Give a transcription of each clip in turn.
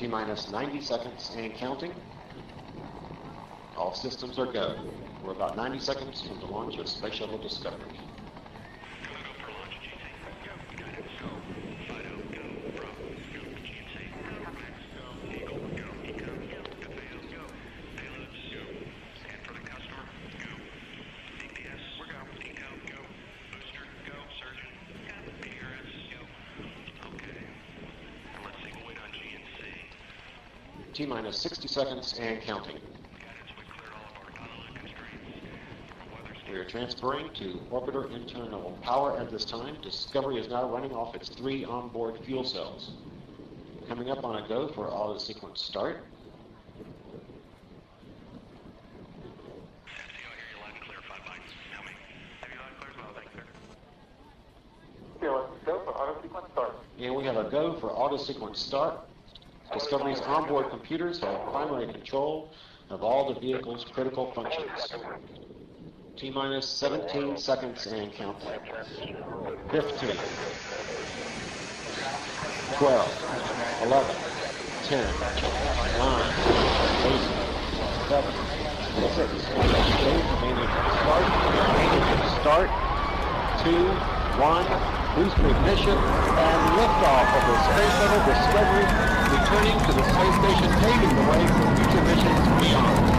T-minus 90 seconds and counting. All systems are go. We're about 90 seconds from the launch of Space Shuttle Discovery. T-minus 60 seconds and counting. We are transferring to orbiter internal power at this time. Discovery is now running off its 3 onboard fuel cells. Coming up on a go for auto sequence start. And we have a go for auto sequence start. Discovery's onboard computers have primary control of all the vehicle's critical functions. T-minus 17 seconds and counting. 15, 12, 11, 10, 9, 8, 7, 6, start, 2, 1, booster ignition, and liftoff of the Space Shuttle Discovery, returning to the space station, paving the way for future missions beyond.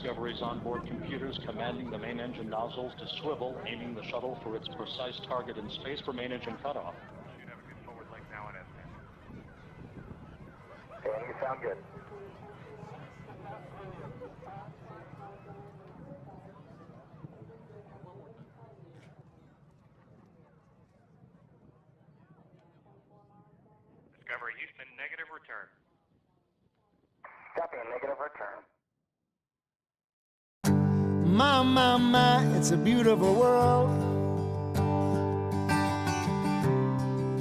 Discovery's onboard computers commanding the main engine nozzles to swivel, aiming the shuttle for its precise target in space for main engine cutoff. Should have a good forward leg now and then. You sound good. Discovery Houston, negative return. Copy, a negative return. My, it's a beautiful world.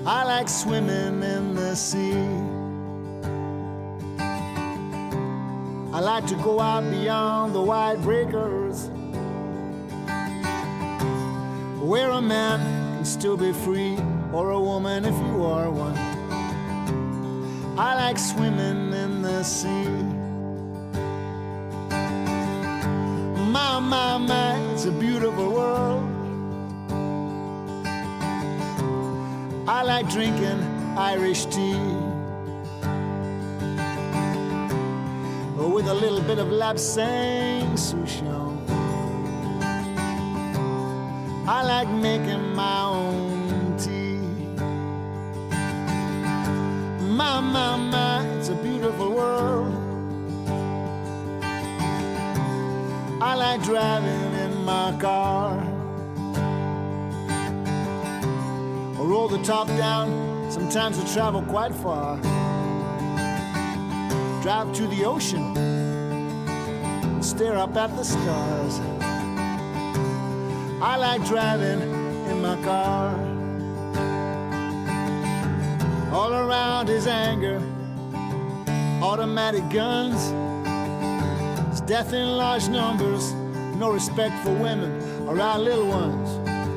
I like swimming in the sea. I like to go out beyond the wide breakers, where a man can still be free, or a woman if you are one. I like swimming in the sea. My, it's a beautiful world. I like drinking Irish tea with a little bit of lapsang souchong. I like making my own tea. My, it's a beautiful world. I like driving in my car. I roll the top down, sometimes I travel quite far. Drive to the ocean, stare up at the stars. I like driving in my car. All around is anger, automatic guns, death in large numbers, no respect for women or our little ones.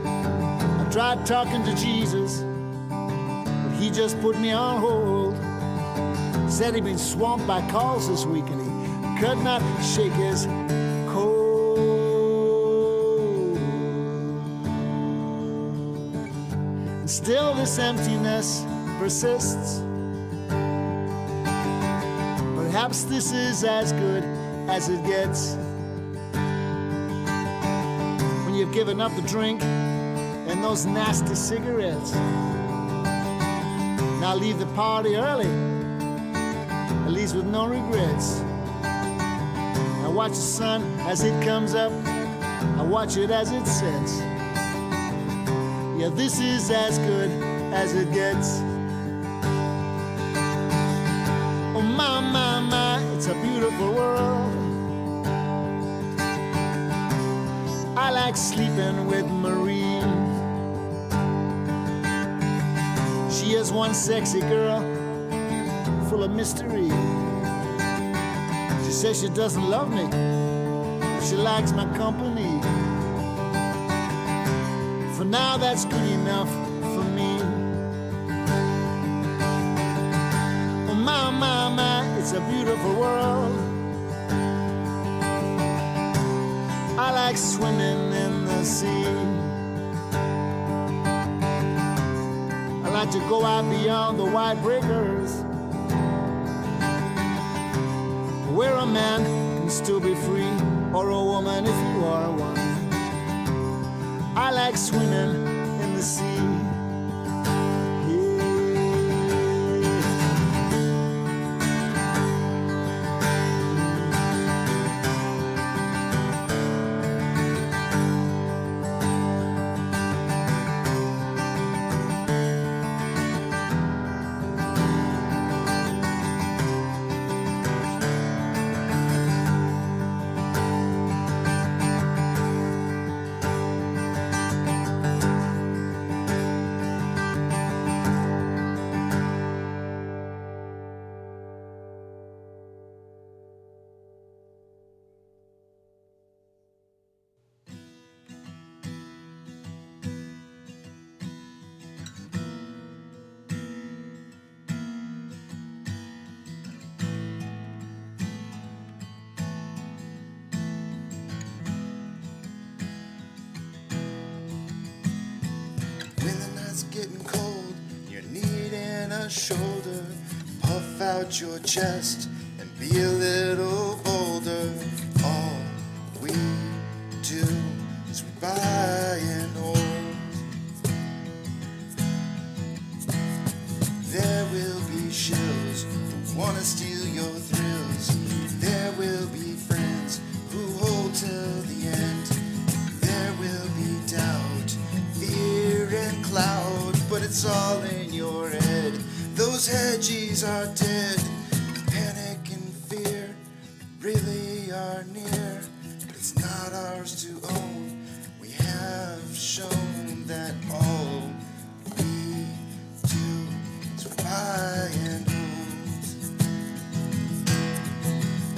I tried talking to Jesus, but he just put me on hold. Said he'd been swamped by calls this week and he could not shake his cold. And still this emptiness persists. Perhaps this is as good as it gets. When you've given up the drink and those nasty cigarettes. Now leave the party early, at least with no regrets. I watch the sun as it comes up, I watch it as it sets. Yeah, this is as good as it gets. Oh my, my, my, it's a beautiful world. I like sleeping with Marie. She is one sexy girl, full of mystery. She says she doesn't love me, she likes my company. For now that's good enough for me. Oh my, my, my, it's a beautiful world. I like swimming in the sea. I like to go out beyond the wide breakers, where a man can still be free, or a woman if you are one. I like swimming in the sea. Getting cold, you're needing a shoulder. Puff out your chest and be a little bolder. All we do is we buy and hold. There will be shills who wanna steal your thrills. There will be friends who hold till the end. There will be doubt, fear and cloud, but it's all in your head. Those hedgies are dead. Panic and fear really are near, but it's not ours to own. We have shown that all we do is buy and hold.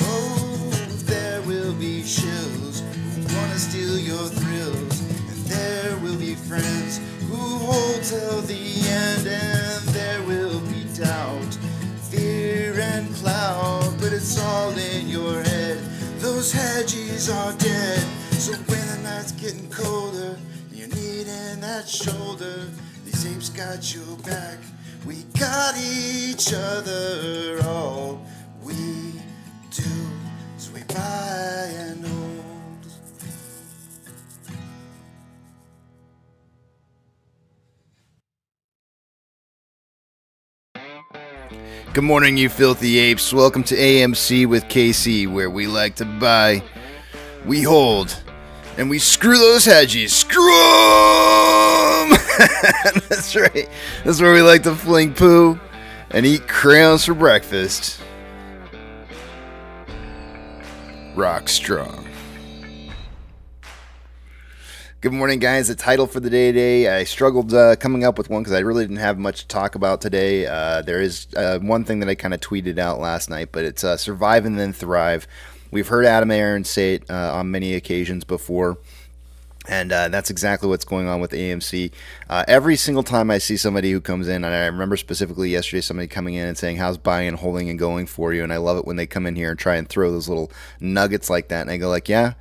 Oh, there will be shills who wanna steal your thrills, and there will be friends who hold till the end, and there will be doubt, fear and cloud, but it's all in your head. Those hedgies are dead. So when the night's getting colder, you're needing that shoulder. These apes got your back, we got each other. All we do is we buy and hold. Good morning, you filthy apes. Welcome to AMC with KC, where we like to buy, we hold, and we screw those hedgies. Screw 'em! That's right. That's where we like to fling poo and eat crayons for breakfast. Rock strong. Good morning, guys. The title for the day today, I struggled coming up with one because I really didn't have much to talk about today. There is one thing that I kind of tweeted out last night, but it's Survive and Then Thrive. We've heard Adam Aaron say it on many occasions before. And that's exactly what's going on with AMC. Every single time I see somebody who comes in, and I remember specifically yesterday somebody coming in and saying, how's buying and holding and going for you? And I love it when they come in here and try and throw those little nuggets like that. And I go like, yeah,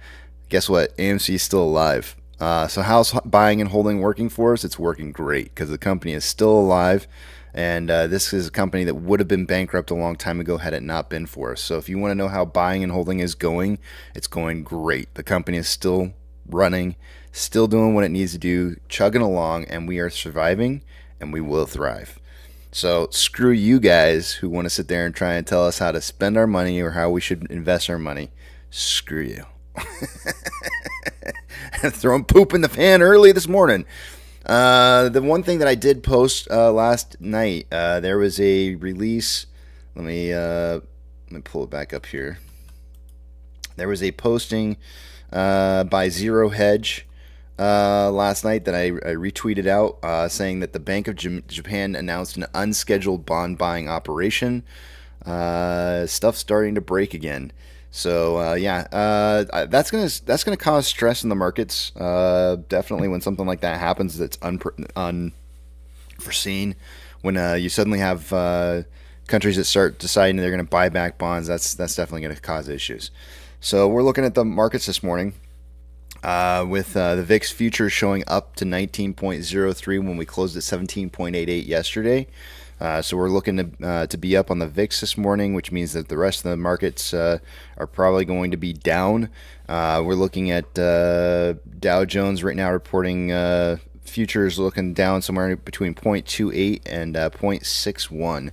guess what? AMC is still alive. So how's buying and holding working for us? It's working great because the company is still alive. And this is a company that would have been bankrupt a long time ago had it not been for us. So if you want to know how buying and holding is going, it's going great. The company is still running, still doing what it needs to do, chugging along, and we are surviving, and we will thrive. So screw you guys who want to sit there and try and tell us how to spend our money or how we should invest our money. Screw you. Throwing poop in the pan early this morning. The one thing that I did post last night, there was a release. Let me pull it back up here. There was a posting by Zero Hedge last night that I retweeted out saying that the Bank of Japan announced an unscheduled bond buying operation. Stuff's starting to break again. So that's gonna cause stress in the markets. Definitely when something like that happens, that's unforeseen. When you suddenly have countries that start deciding they're going to buy back bonds, that's definitely going to cause issues. So we're looking at the markets this morning with the VIX futures showing up to 19.03 when we closed at 17.88 yesterday. So we're looking to be up on the VIX this morning, which means that the rest of the markets are probably going to be down. We're looking at Dow Jones right now reporting futures looking down somewhere between 0.28 and 0.61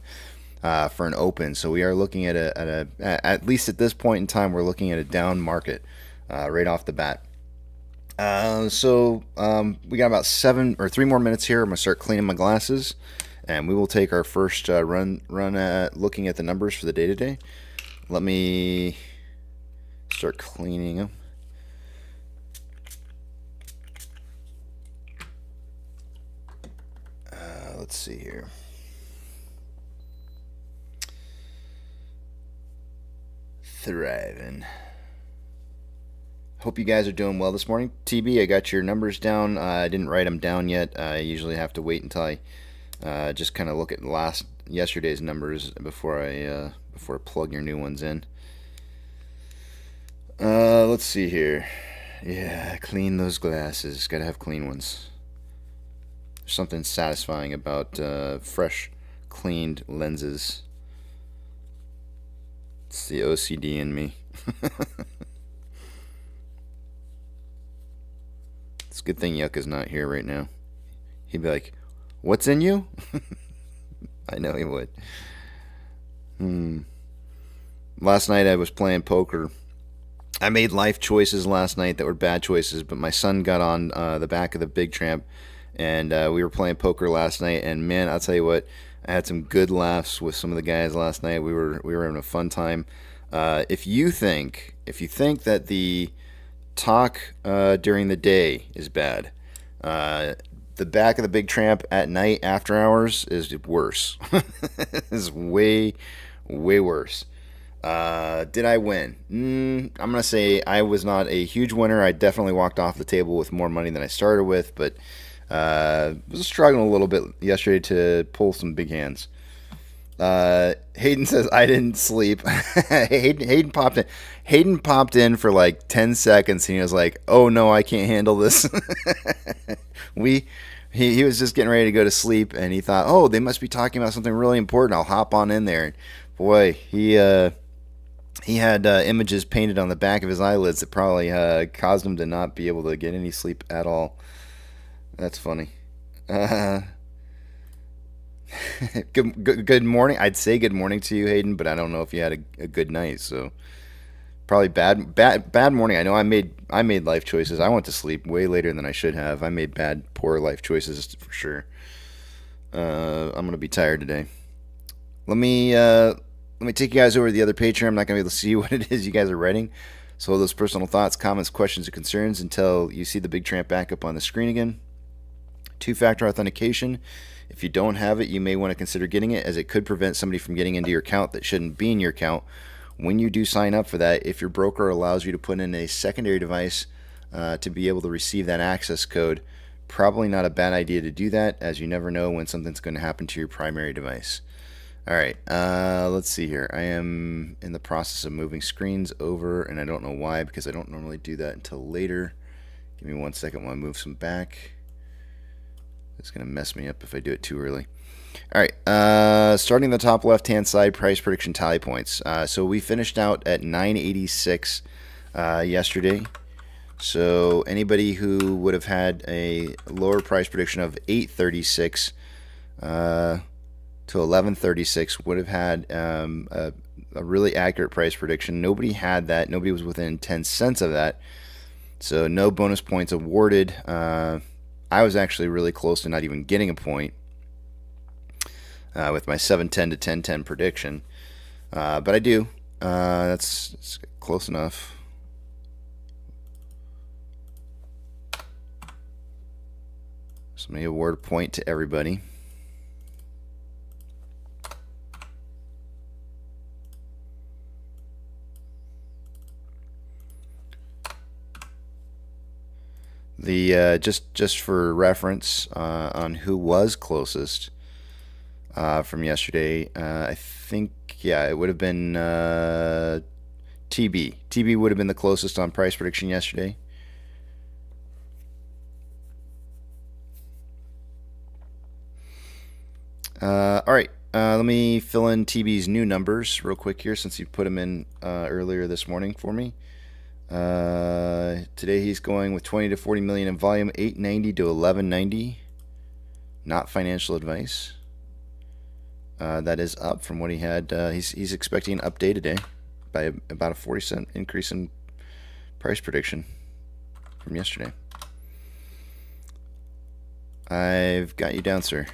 for an open. So we are looking at at least at this point in time, we're looking at a down market right off the bat. So we got about 3 more minutes here. I'm gonna start cleaning my glasses, and we will take our first run at looking at the numbers for the day today. Let me start cleaning them. Let's see here. Thriving. Hope you guys are doing well this morning. TB, I got your numbers down. I didn't write them down yet. I usually have to wait until I just kind of look at yesterday's numbers before I plug your new ones in. Let's see here. Yeah, clean those glasses. Gotta have clean ones. There's something satisfying about fresh, cleaned lenses. It's the OCD in me. It's a good thing Yuck is not here right now. He'd be like, "What's in you?" I know he would. Last night I was playing poker. I made life choices last night that were bad choices, but my son got on the back of the Big Tramp, and we were playing poker last night, and man, I'll tell you what, I had some good laughs with some of the guys last night. We were having a fun time. If you think that the talk during the day is bad, the back of the Big Tramp at night after hours is worse. Is way worse. Did I win? I'm gonna say I was not a huge winner. I definitely walked off the table with more money than I started with, but was struggling a little bit yesterday to pull some big hands. Hayden says I didn't sleep. Hayden popped in. Hayden popped in for like 10 seconds, and he was like, "Oh no, I can't handle this." He was just getting ready to go to sleep, and he thought, "Oh, they must be talking about something really important. I'll hop on in there." Boy, he had images painted on the back of his eyelids that probably caused him to not be able to get any sleep at all. That's funny. Good morning. I'd say good morning to you, Hayden, but I don't know if you had a good night. So probably bad morning. I know I made life choices. I went to sleep way later than I should have. I made poor life choices for sure. I'm gonna be tired today. Let me take you guys over to the other page here. I'm not gonna be able to see what it is you guys are writing. So all those personal thoughts, comments, questions, or concerns until you see the Big Tramp back up on the screen again. 2-factor authentication. If you don't have it, you may want to consider getting it, as it could prevent somebody from getting into your account that shouldn't be in your account, When you do sign up for that, if your broker allows you to put in a secondary device to be able to receive that access code, probably not a bad idea to do that, as you never know when something's going to happen to your primary device. All right, let's see here. I am in the process of moving screens over, and I don't know why, because I don't normally do that until later. Give me 1 second while I move some back. It's going to mess me up if I do it too early. All right, starting the top left-hand side, price prediction tally points. So we finished out at 986 yesterday. So anybody who would have had a lower price prediction of 836 to 1136 would have had a really accurate price prediction. Nobody had that. Nobody was within 10 cents of that. So no bonus points awarded. I was actually really close to not even getting a point with my 710 to 1010 prediction. But I do. That's close enough. So let me award a point to everybody. The just for reference on who was closest from yesterday, I think it would have been TB. TB would have been the closest on price prediction yesterday. All right, let me fill in TB's new numbers real quick here, since you put them in earlier this morning for me. Today he's going with 20 to 40 million in volume, 890 to 1190. Not financial advice. That is up from what he had. He's expecting an update today by about a 40-cent increase in price prediction from yesterday. I've got you down, sir.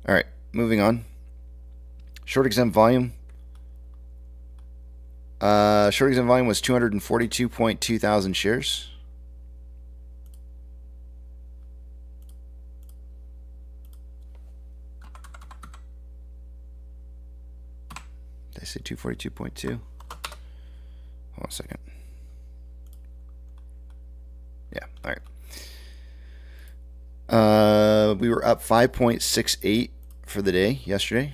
All right, moving on. Short exempt volume. Short exempt volume was 242.2 thousand shares. Did I say 242.2? Hold on a second. Yeah, all right. We were up 5.68 for the day yesterday.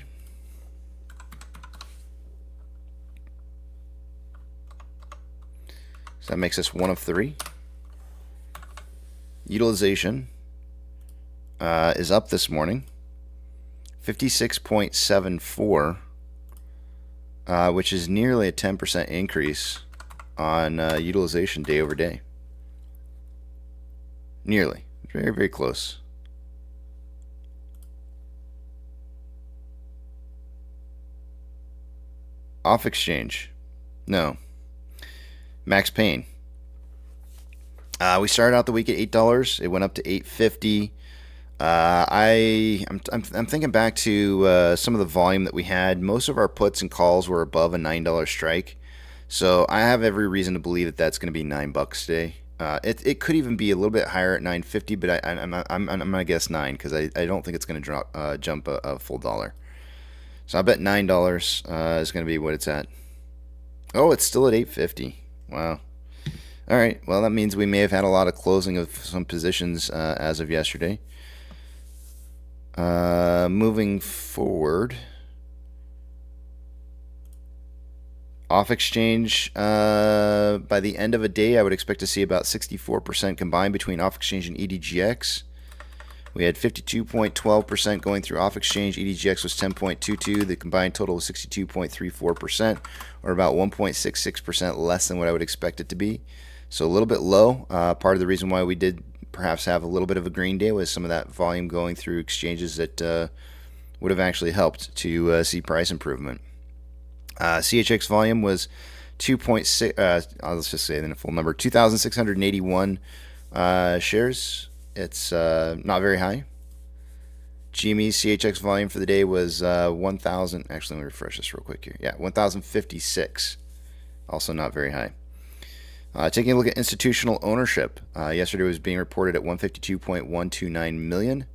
So that makes us one of three. Utilization is up this morning, 56.74, which is nearly a 10% increase on utilization day over day. Nearly. Very, very close. Off exchange. No. Max Payne. We started out the week at $8. It went up to $8.50. I'm thinking back to some of the volume that we had. Most of our puts and calls were above a $9 strike. So I have every reason to believe that that's going to be $9 today. It could even be a little bit higher at $9.50, but I'm gonna guess $9 because I don't think it's gonna jump a full dollar. So I bet $9 is gonna be what it's at. Oh, it's still at $8.50. Wow. All right. Well, that means we may have had a lot of closing of some positions as of yesterday. Moving forward. Off exchange, by the end of a day, I would expect to see about 64% combined between off exchange and EDGX. We had 52.12% going through off exchange. EDGX was 10.22. The combined total was 62.34%, or about 1.66% less than what I would expect it to be. So a little bit low. Part of the reason why we did perhaps have a little bit of a green day was some of that volume going through exchanges that would have actually helped to see price improvement. CHX volume was 2.6, let's just say the full number, 2,681 shares. It's not very high. GME's CHX volume for the day was 1,000, actually let me refresh this real quick here. Yeah, 1,056, also not very high. Taking a look at institutional ownership, yesterday was being reported at 152.129 million,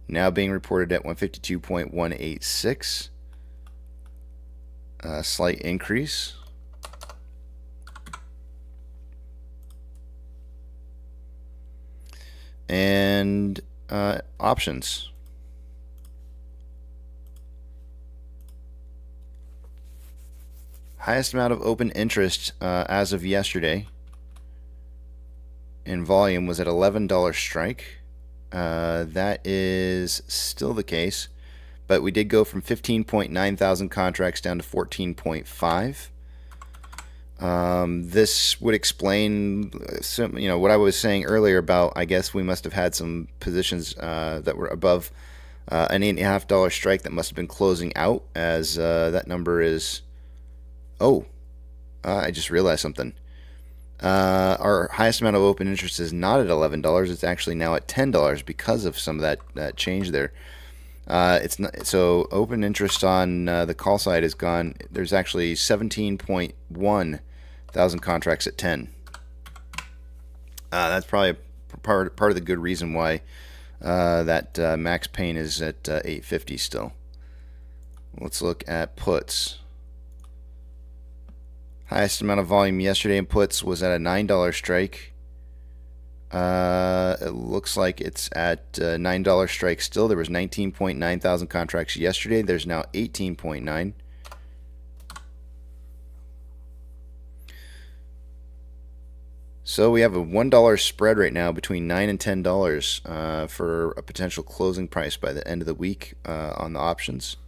now being reported at 152.186. slight increase. And options. Highest amount of open interest as of yesterday in volume was at $11 strike. That is still the case, but we did go from 15.9 thousand contracts down to 14.5. This would explain some, what I was saying earlier about, I guess we must have had some positions that were above an $8.50 strike that must have been closing out, as that number is. I just realized something. Our highest amount of open interest is not at $11. It's actually now at $10 because of some of that change there. It's not, so open interest on the call side is gone. There's actually 17.1 thousand contracts at 10. That's probably part of the good reason why that max pain is at 850 still. Let's look at puts. Highest amount of volume yesterday in puts was at a $9 strike. It looks like it's at $9 strike still. There was 19.9 thousand contracts yesterday. There's now 18.9. So we have a $1 spread right now between $9 and $10 for a potential closing price by the end of the week on the options,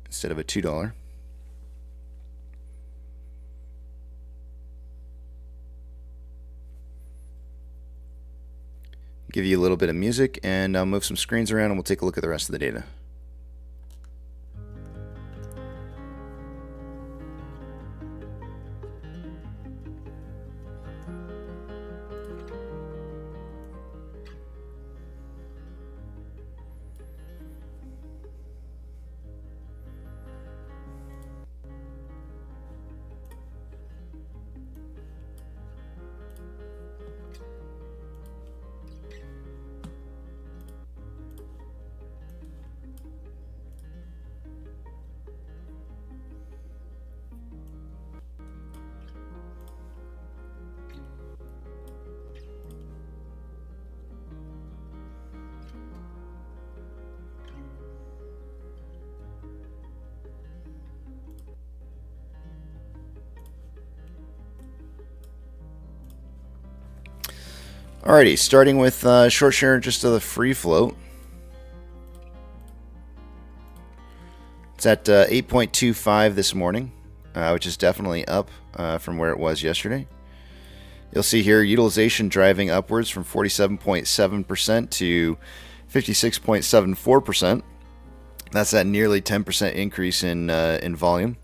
instead of a $2. Give you a little bit of music, and I'll move some screens around, and we'll take a look at the rest of the data. Alrighty, starting with short share interest of the free float. It's at 8.25 this morning, which is definitely up from where it was yesterday. You'll see here utilization driving upwards from 47.7% to 56.74%. That's that nearly 10% increase in volume.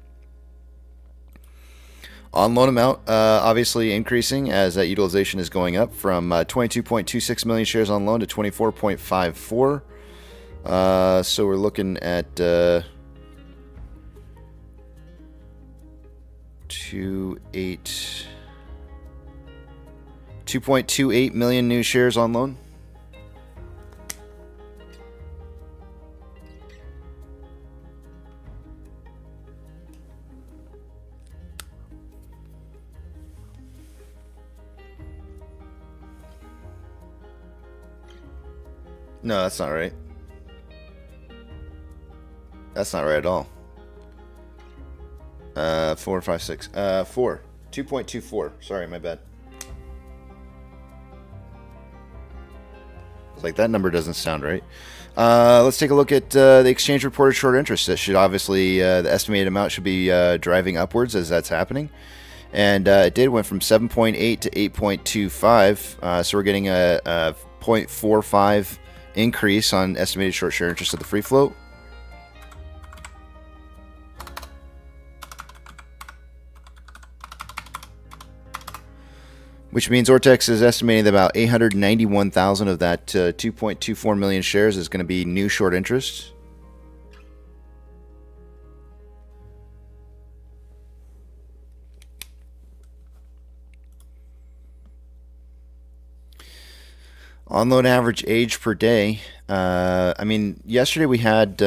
On loan amount, obviously increasing as that utilization is going up from 22.26 million shares on loan to 24.54. So we're looking at 2.28 million new shares on loan. No, that's not right. That's not right at all. 4, 5, 6. 4. 2.24. Sorry, my bad. It's like that number doesn't sound right. Let's take a look at the exchange reported short interest. That should obviously, the estimated amount should be driving upwards as that's happening. And it went from 7.8 to 8.25. So we're getting a 0.45 increase on estimated short share interest of the free float. Which means Ortex is estimating that about 891,000 of that 2.24 million shares is going to be new short interest. On loan average age per day. I mean, yesterday we had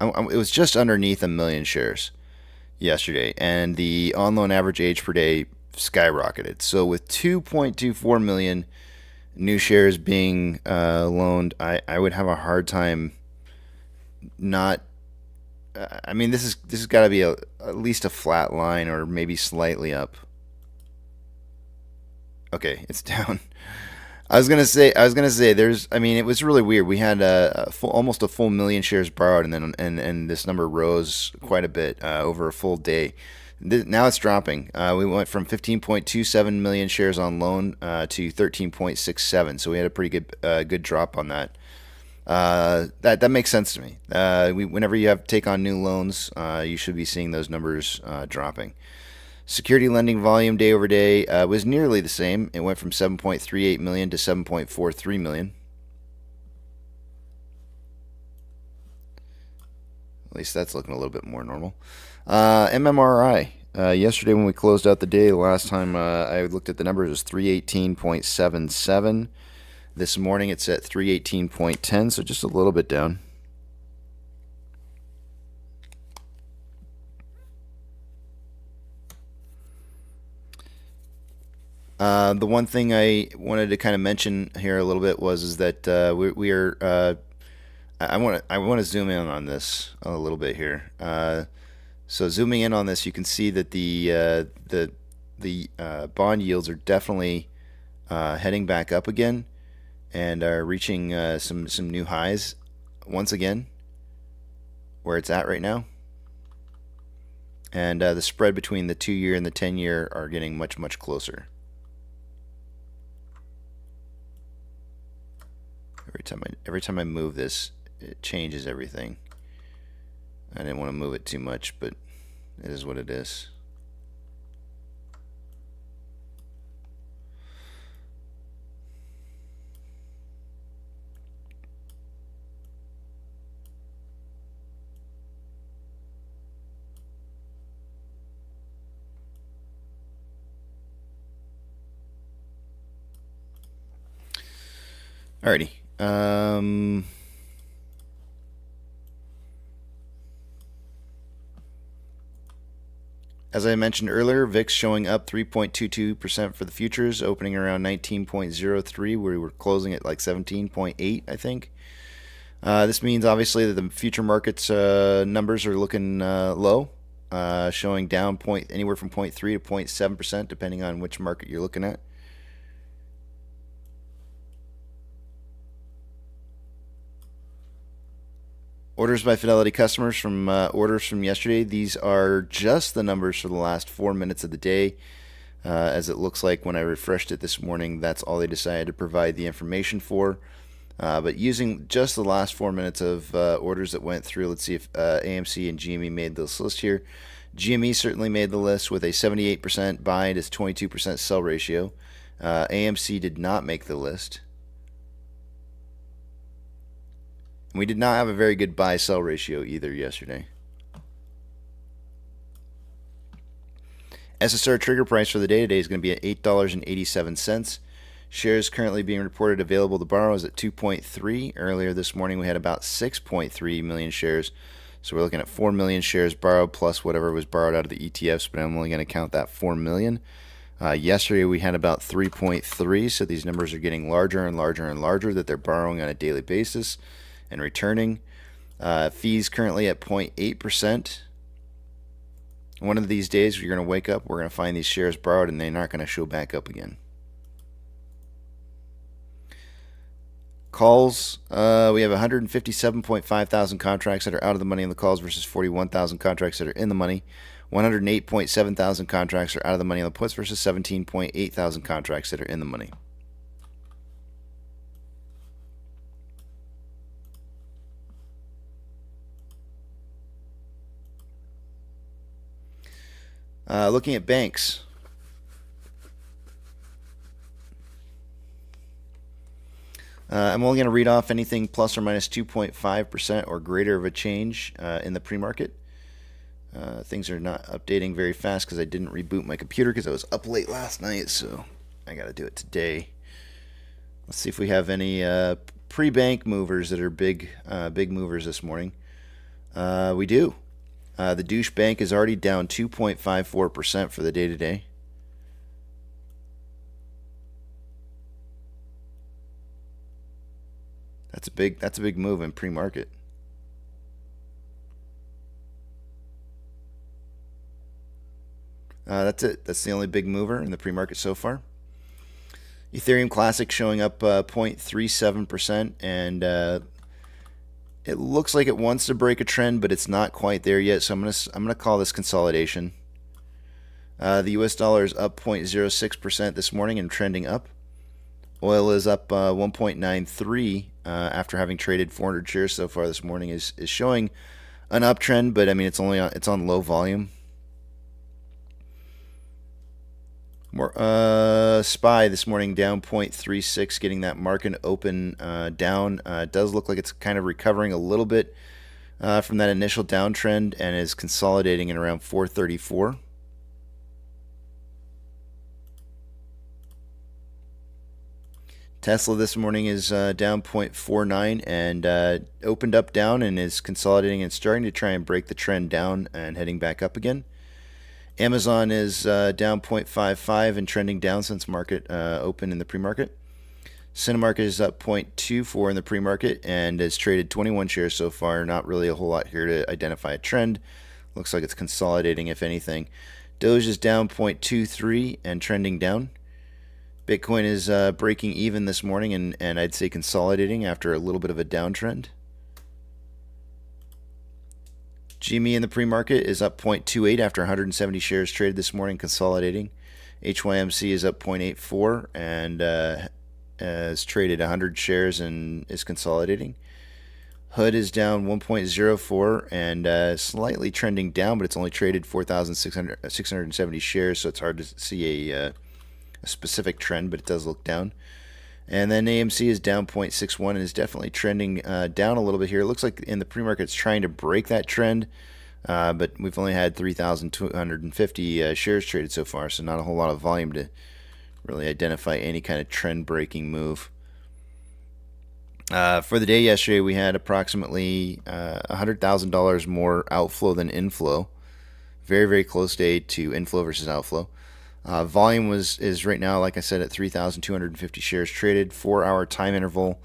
it was just underneath 1 million shares yesterday, and the on-loan average age per day skyrocketed. So with 2.24 million new shares being loaned, I would have a hard time not. I mean, this has got to be at least a flat line or maybe slightly up. Okay, it's down. I was gonna say there's. I mean, it was really weird. We had almost a full million shares borrowed, and then and this number rose quite a bit over a full day. Now it's dropping. We went from 15.27 million shares on loan to 13.67. So we had a pretty good drop on that. That makes sense to me. Whenever you have take on new loans, you should be seeing those numbers dropping. Security lending volume day over day was nearly the same. It went from 7.38 million to 7.43 million. At least that's looking a little bit more normal. MMRI. Yesterday when we closed out the day, the last time I looked at the numbers, it was 318.77. This morning it's at 318.10, so just a little bit down. The one thing I wanted to kind of mention here a little bit is that we are. I want to zoom in on this a little bit here. So zooming in on this, you can see that the bond yields are definitely heading back up again, and are reaching some new highs once again, where it's at right now. And the spread between the 2-year and the 10-year are getting much closer. Every time I move this, it changes everything. I didn't want to move it too much, but it is what it is. Alrighty. As I mentioned earlier, VIX showing up 3.22% for the futures, opening around 19.03, where we were closing at like 17.8, I think. This means obviously that the future markets numbers are looking low, showing down anywhere from 0.3 to 0.7%, depending on which market you're looking at. Orders by Fidelity customers from orders from yesterday. These are just the numbers for the last 4 minutes of the day. As it looks like when I refreshed it this morning, that's all they decided to provide the information for. But using just the last 4 minutes of orders that went through, let's see if AMC and GME made this list here. GME certainly made the list with a 78% buy to 22% sell ratio. AMC did not make the list. We did not have a very good buy-sell ratio either yesterday. SSR trigger price for the day today is going to be at $8.87. Shares currently being reported available to borrow is at 2.3. Earlier this morning we had about 6.3 million shares. So we're looking at 4 million shares borrowed plus whatever was borrowed out of the ETFs, but I'm only going to count that 4 million. Yesterday we had about 3.3, so these numbers are getting larger and larger and larger that they're borrowing on a daily basis and returning. Fees currently at 0.8%. One of these days you're going to wake up, we're going to find these shares borrowed and they're not going to show back up again. Calls, we have 157.5 thousand contracts that are out of the money in the calls versus 41,000 contracts that are in the money. 108.7 thousand contracts are out of the money on the puts versus 17.8 thousand contracts that are in the money. Looking at banks. I'm only going to read off anything plus or minus 2.5% or greater of a change in the pre-market. Things are not updating very fast because I didn't reboot my computer because I was up late last night, so I got to do it today. Let's see if we have any pre-bank movers that are big movers this morning. We do. The douche bank is already down 2.54% for the day today. That's a big move in pre-market. That's it. That's the only big mover in the pre-market so far. Ethereum Classic showing up 0.37%, and it looks like it wants to break a trend, but it's not quite there yet. So I'm gonna call this consolidation. The US dollar is up 0.06% this morning and trending up. Oil is up 1.93 after having traded 400 shares so far this morning. Is showing an uptrend, but I mean it's on low volume. More SPY this morning down 0.36, getting that market open down. It does look like it's kind of recovering a little bit from that initial downtrend and is consolidating at around 434. Tesla this morning is down 0.49 and opened up down and is consolidating and starting to try and break the trend down and heading back up again. Amazon is down 0.55 and trending down since market open in the pre-market. Cinemarket is up 0.24 in the pre-market and has traded 21 shares so far. Not really a whole lot here to identify a trend. Looks like it's consolidating, if anything. Doge is down 0.23 and trending down. Bitcoin is breaking even this morning and I'd say consolidating after a little bit of a downtrend. GME in the pre-market is up 0.28 after 170 shares traded this morning, consolidating. HYMC is up 0.84 and has traded 100 shares and is consolidating. HUD is down 1.04 and slightly trending down, but it's only traded 4,670 shares, so it's hard to see a specific trend, but it does look down. And then AMC is down 0.61 and is definitely trending down a little bit here. It looks like in the pre-market it's trying to break that trend, but we've only had 3,250 shares traded so far, so not a whole lot of volume to really identify any kind of trend-breaking move. For the day yesterday, we had approximately $100,000 more outflow than inflow. Very, very close day to inflow versus outflow. Volume is right now, like I said, at 3,250 shares traded. 4-hour time interval.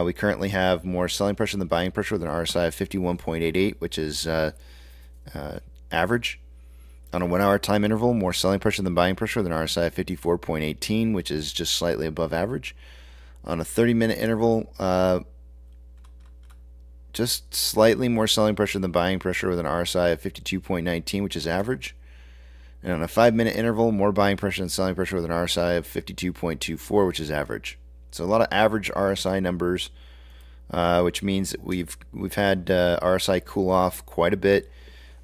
We currently have more selling pressure than buying pressure with an RSI of 51.88, which is average. On a 1-hour time interval, more selling pressure than buying pressure with an RSI of 54.18, which is just slightly above average. On a 30-minute interval, just slightly more selling pressure than buying pressure with an RSI of 52.19, which is average. And on a 5-minute interval, more buying pressure than selling pressure with an RSI of 52.24, which is average. So a lot of average RSI numbers, which means that we've had RSI cool off quite a bit.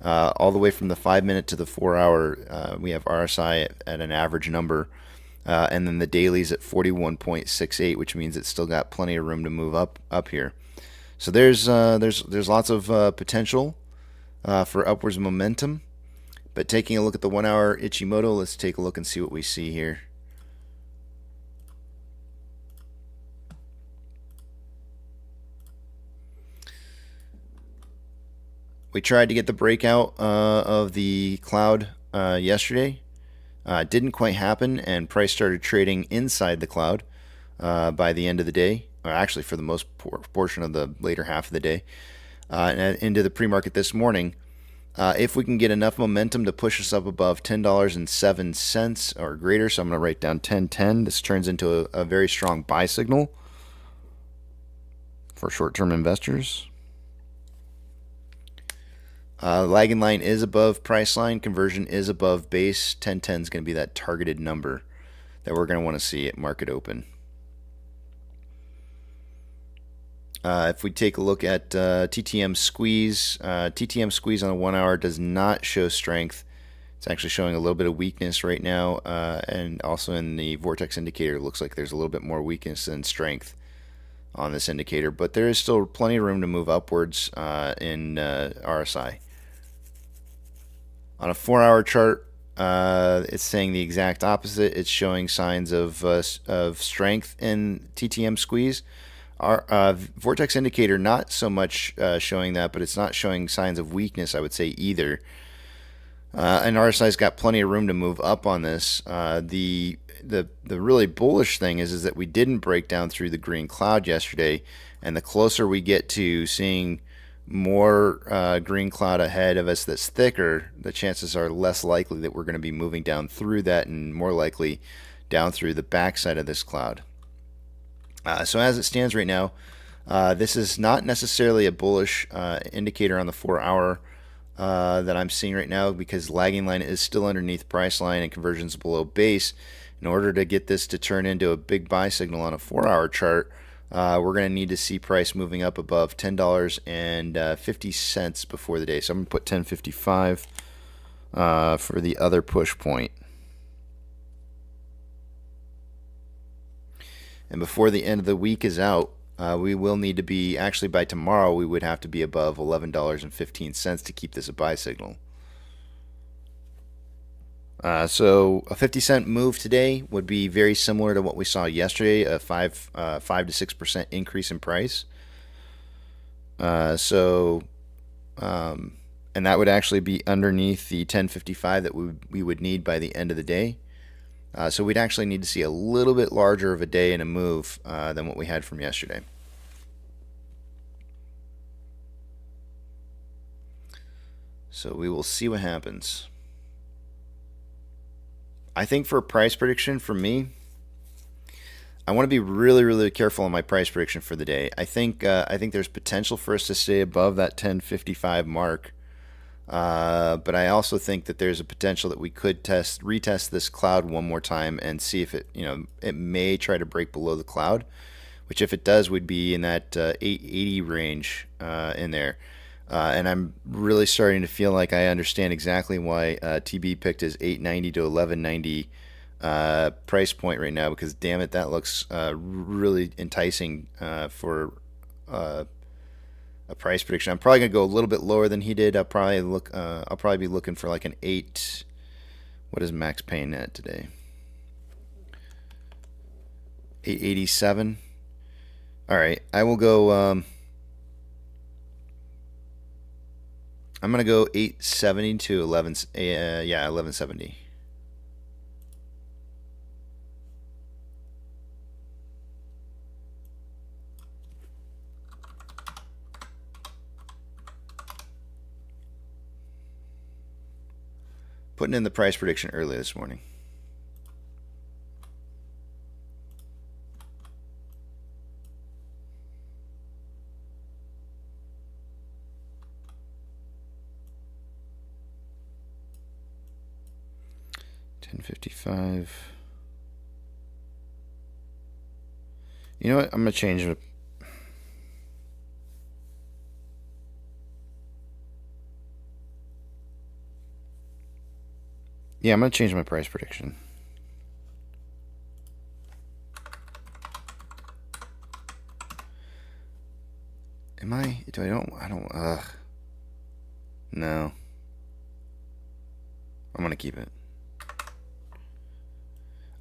All the way from the 5-minute to the 4-hour, we have RSI at an average number. And then the dailies at 41.68, which means it's still got plenty of room to move up here. So there's lots of potential for upwards momentum. But taking a look at the 1-hour Ichimoto, let's take a look and see what we see here. We tried to get the breakout of the cloud yesterday. Didn't quite happen, and price started trading inside the cloud by the end of the day, or actually for the most portion of the later half of the day, and into the pre-market this morning. If we can get enough momentum to push us up above $10.07 or greater, so I'm going to write down 10.10. This turns into a very strong buy signal for short-term investors. Lagging line is above price line. Conversion is above base. 10.10 is going to be that targeted number that we're going to want to see at market open. If we take a look at TTM squeeze on a 1-hour does not show strength. It's actually showing a little bit of weakness right now, and also in the vortex indicator, it looks like there's a little bit more weakness than strength on this indicator, but there is still plenty of room to move upwards in RSI. On a 4-hour chart, it's saying the exact opposite. It's showing signs of strength in TTM squeeze. Our vortex indicator, not so much showing that, but it's not showing signs of weakness, I would say, either. And RSI's got plenty of room to move up on this. The really bullish thing is that we didn't break down through the green cloud yesterday, and the closer we get to seeing more green cloud ahead of us that's thicker, the chances are less likely that we're going to be moving down through that, and more likely down through the backside of this cloud. So as it stands right now, this is not necessarily a bullish indicator on the 4-hour that I'm seeing right now, because lagging line is still underneath price line and conversions below base. In order to get this to turn into a big buy signal on a 4-hour chart, we're going to need to see price moving up above $10.50 before the day. So I'm going to put $10.55 for the other push point. And before the end of the week is out, we will need to be, actually by tomorrow, we would have to be above $11.15 to keep this a buy signal. So a 50-cent move today would be very similar to what we saw yesterday, a 5 to 6% increase in price. And that would actually be underneath the 10.55 that we would need by the end of the day. So we'd actually need to see a little bit larger of a day and a move than what we had from yesterday. So we will see what happens. I think for a price prediction for me, I want to be really, really careful on my price prediction for the day. I think there's potential for us to stay above that 10.55 mark. But I also think that there's a potential that we could retest this cloud one more time and see if it may try to break below the cloud, which if it does, would be in that 880 range in there. And I'm really starting to feel like I understand exactly why TB picked his 890 to 1190 price point right now, because damn it, that looks really enticing for a price prediction. I'm probably gonna go a little bit lower than he did. I'll probably be looking for like an 8. What is Max Payne at today? 887. All right, I will go. I'm gonna go 870 to 1170. Putting in the price prediction early this morning. $10.55. You know what? I'm gonna change it. Yeah, I'm going to change my price prediction. Am I? I don't, no. I'm going to keep it.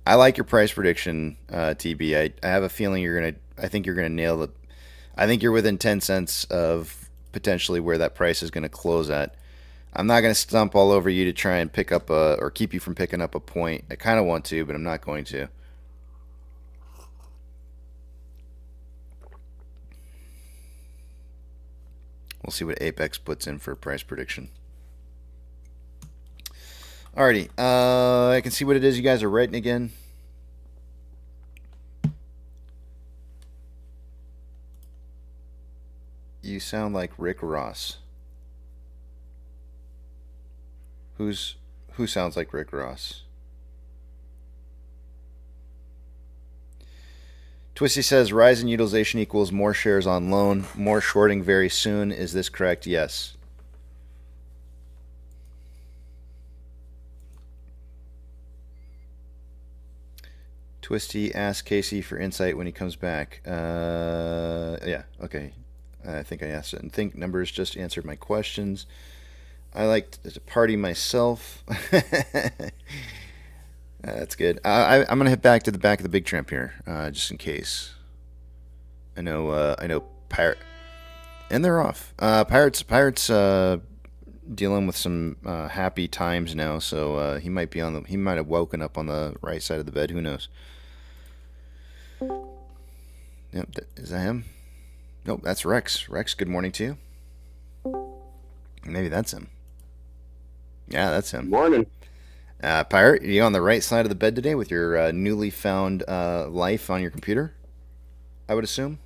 I like your price prediction, TB. I have a feeling I think you're going to nail it. I think you're within 10 cents of potentially where that price is going to close at. I'm not going to stump all over you to try and pick up or keep you from picking up a point. I kind of want to, but I'm not going to. We'll see what Apex puts in for a price prediction. Alrighty, I can see what it is you guys are writing again. You sound like Rick Ross. Who sounds like Rick Ross? Twisty says rise in utilization equals more shares on loan, more shorting very soon. Is this correct? Yes. Twisty asks Casey for insight when he comes back. Yeah, okay. I think I asked it. And think numbers just answered my questions. I like to party myself. That's good. I'm going to hit back to the back of the big tramp here, just in case. I know Pirate, and they're off. Pirates dealing with some happy times now, so he might have woken up on the right side of the bed. Who knows? Yep, is that him? Nope, that's Rex. Rex, good morning to you. Maybe that's him. Yeah, that's him. Good morning. Pirate, are you on the right side of the bed today with your newly found life on your computer? I would assume.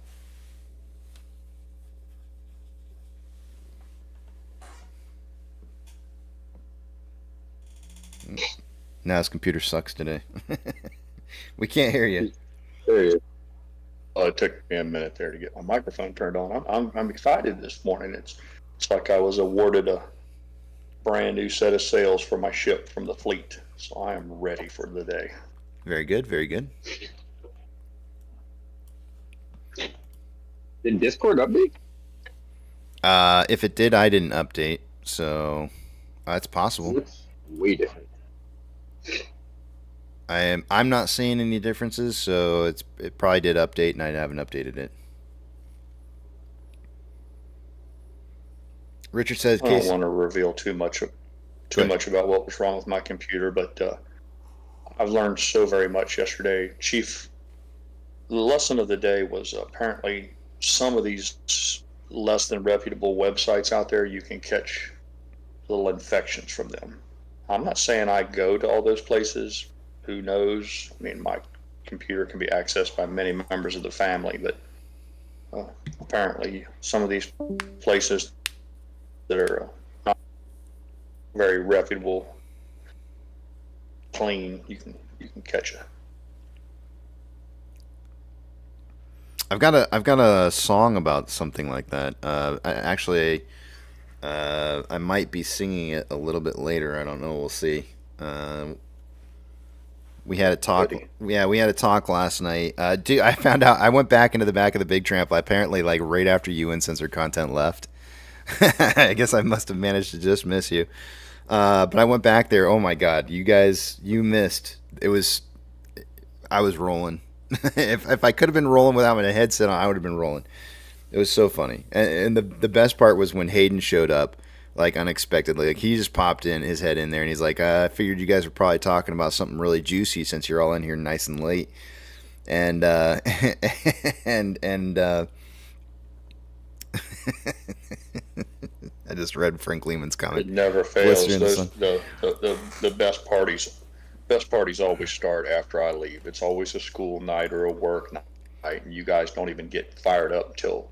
Now his computer sucks today. We can't hear you. There he is. Oh, it took me a minute there to get my microphone turned on. I'm excited this morning. It's like I was awarded a brand new set of sails for my ship from the fleet, so I am ready for the day. Very good, very good. Did Discord update? If it did, I didn't update, so it's possible. It's way different. I'm not seeing any differences, so it probably did update, and I haven't updated it. Richard says, I don't want to reveal too much about what was wrong with my computer, but I've learned so very much yesterday. Chief, the lesson of the day was apparently some of these less than reputable websites out there, you can catch little infections from them. I'm not saying I go to all those places. Who knows? I mean, my computer can be accessed by many members of the family, but apparently some of these places that are not very reputable, clean, you can catch it. I've got a song about something like that. I might be singing it a little bit later. I don't know. We'll see. We had a talk. Ready. Yeah, we had a talk last night. Dude, I found out. I went back into the back of the Big Tramp. Apparently, like right after you uncensored content left. I guess I must have managed to just miss you. But I went back there. Oh my God, you guys, you missed. I was rolling. If I could have been rolling without my headset on, I would have been rolling. It was so funny. And the best part was when Hayden showed up, like unexpectedly. Like he just popped his head in there, and he's like, I figured you guys were probably talking about something really juicy since you're all in here nice and late. And I just read Frank Lehman's comment. It never fails. The best parties always start after I leave. It's always a school night or a work night, and you guys don't even get fired up until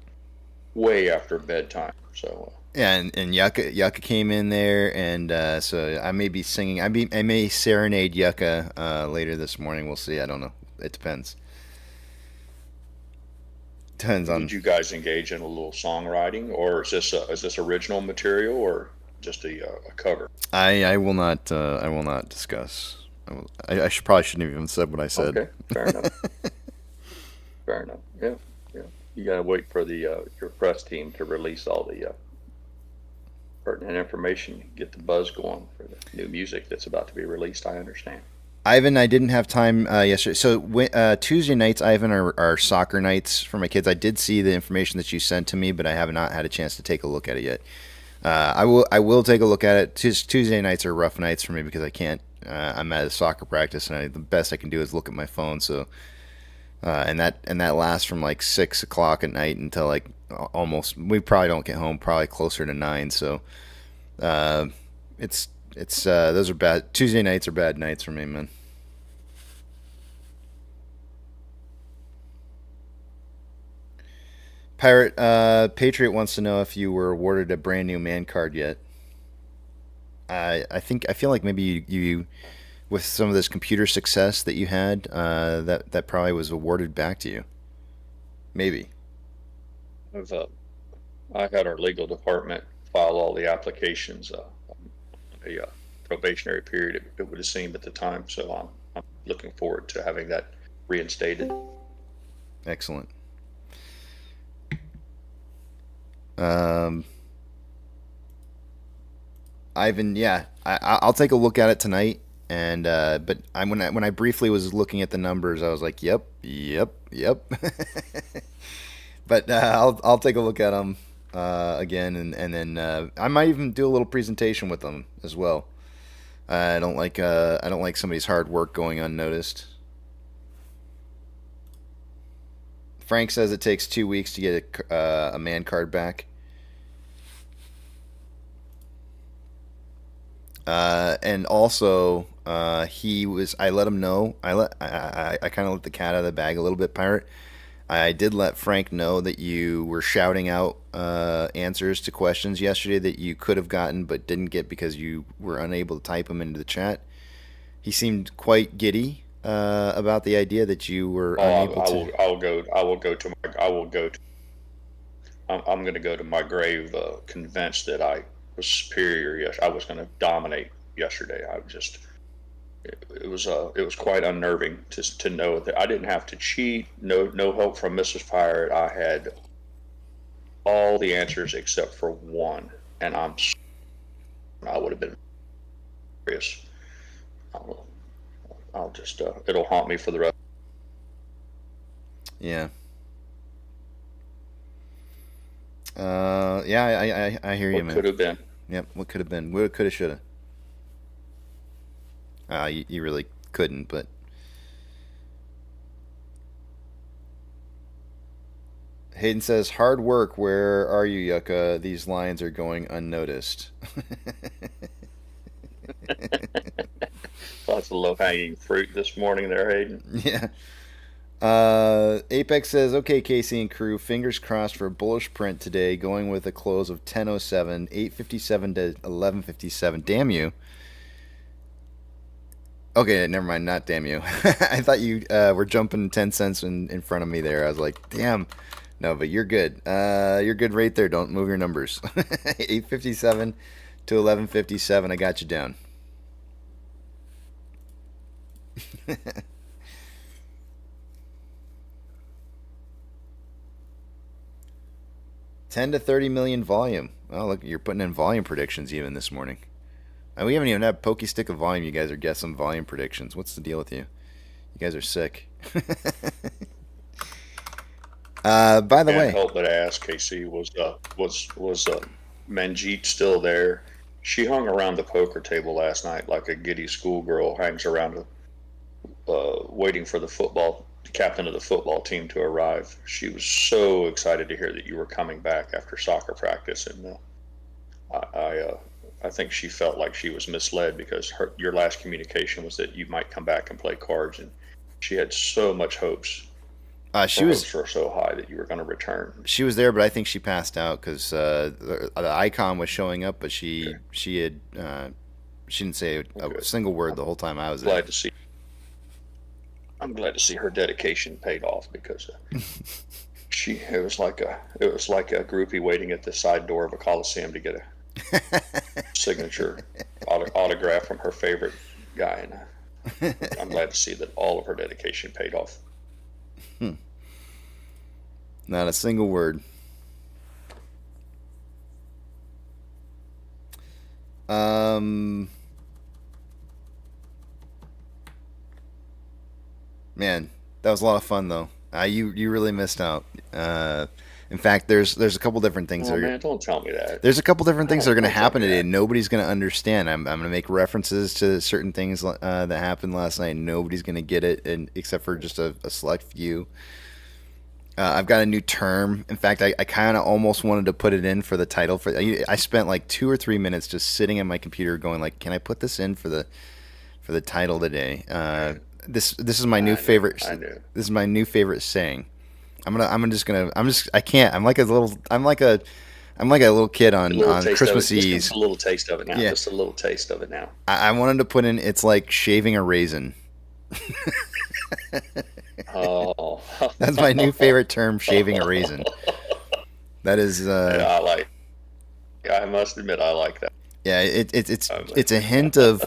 way after bedtime. So yeah, and Yucca came in there, and so I may be singing. I may serenade Yucca later this morning. We'll see. I don't know. It depends. Depends on. Did you guys engage in a little songwriting, or is this original material, or just a cover? I will not discuss. I probably shouldn't have even said what I said. Okay, fair enough. Fair enough. Yeah. You gotta wait for your press team to release all the pertinent information, get the buzz going for the new music that's about to be released. I understand. Ivan, I didn't have time yesterday. So Tuesday nights, Ivan, are soccer nights for my kids. I did see the information that you sent to me, but I have not had a chance to take a look at it yet. I will take a look at it. Tuesday nights are rough nights for me because I can't. I'm at a soccer practice, and the best I can do is look at my phone. So, and that lasts from like 6 o'clock at night until like almost. We probably don't get home probably closer to 9. So, it's those are bad. Tuesday nights are bad nights for me, man. Pirate Patriot wants to know if you were awarded a brand new man card yet. I feel like maybe you with some of this computer success that you had, that probably was awarded back to you. Maybe. I had our legal department file all the applications. A probationary period it would have seemed at the time, so I'm looking forward to having that reinstated. Excellent. Ivan, yeah, I'll take a look at it tonight, and but when I briefly was looking at the numbers, I was like, yep. But I'll take a look at them again, and then I might even do a little presentation with them as well. I don't like somebody's hard work going unnoticed. Frank says it takes 2 weeks to get a man card back. And also, I let him know. I kind of let the cat out of the bag a little bit, Pirate. I did let Frank know that you were shouting out answers to questions yesterday that you could have gotten but didn't get because you were unable to type them into the chat. He seemed quite giddy about the idea that you were unable to. I'm going to go to my grave convinced that I was superior. Yes, I was going to dominate yesterday. It was quite unnerving to know that I didn't have to cheat. No help from Mrs. Pirate. I had all the answers except for one, and I would have been furious. I'll just it'll haunt me for the rest. Yeah. Yeah, I hear you, man. What could have been? Yep. What could have been? What could have, should have. You really couldn't, but. Hayden says, hard work, where are you, Yucca? These lines are going unnoticed. Lots of low-hanging fruit this morning there, Hayden. Yeah. Apex says, okay, Casey and crew, fingers crossed for a bullish print today, going with a close of 10.07, 8.57 to 11.57. Damn you. Okay, never mind, not damn you. I thought you were jumping 10 cents in front of me there. I was like, damn. No, but you're good. You're good right there. Don't move your numbers. 8.57 to 11.57. I got you down. $10 to $30 million volume. Oh, look, you're putting in volume predictions even this morning. We haven't even had pokey stick of volume. You guys are guessing volume predictions. What's the deal with you? You guys are sick. By the way, can't help but ask, Casey, was Manjeet still there? She hung around the poker table last night like a giddy schoolgirl hangs around, waiting for the captain of the football team to arrive. She was so excited to hear that you were coming back after soccer practice, and I think she felt like she was misled because your last communication was that you might come back and play cards, and she had so much hopes. Hopes were so high that you were going to return. She was there, but I think she passed out because the icon was showing up, but she didn't say a single word the whole time I was there. I'm glad to see her dedication paid off because it was like a groupie waiting at the side door of a coliseum to get a signature autograph from her favorite guy, and I'm glad to see that all of her dedication paid off. Not a single word. Man, that was a lot of fun though. You really missed out. In fact, there's a couple different things. Oh man, don't tell me that. There's a couple different things that are going to happen today, and nobody's going to understand. I'm going to make references to certain things that happened last night. Nobody's going to get it, except for just a select few. I've got a new term. In fact, I kind of almost wanted to put it in for the title. I spent like 2 or 3 minutes just sitting at my computer going like, can I put this in for the title today? This is my new favorite. This is my new favorite saying. I can't. I'm like a little kid on Christmas Eve. Just a little taste of it now. Yeah. Just a little taste of it now. I wanted to put in, it's like shaving a raisin. Oh, that's my new favorite term, shaving a raisin. That is. Yeah, I must admit, I like that. Yeah, it's a hint of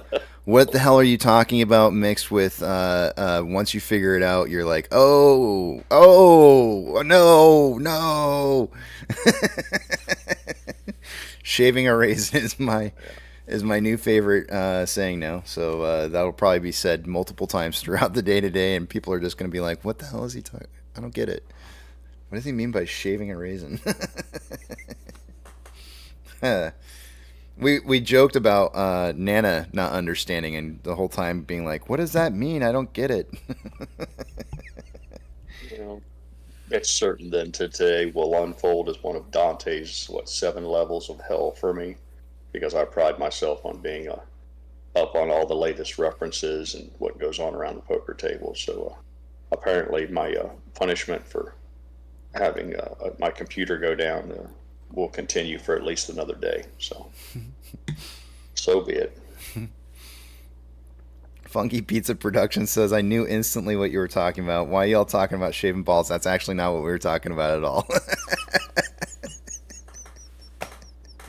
what the hell are you talking about, mixed with once you figure it out, you're like, oh no. Shaving a raisin is my new favorite saying now. So that'll probably be said multiple times throughout the day today, and people are just going to be like, what the hell is he talking? I don't get it. What does he mean by shaving a raisin? We joked about Nana not understanding and the whole time being like, "What does that mean? I don't get it." You know, it's certain that today will unfold as one of Dante's 7 levels of hell for me, because I pride myself on being up on all the latest references and what goes on around the poker table. So apparently my punishment for having my computer go down will continue for at least another day. So be it. Funky Pizza Production says, "I knew instantly what you were talking about. Why y'all talking about shaving balls? That's actually not what we were talking about at all."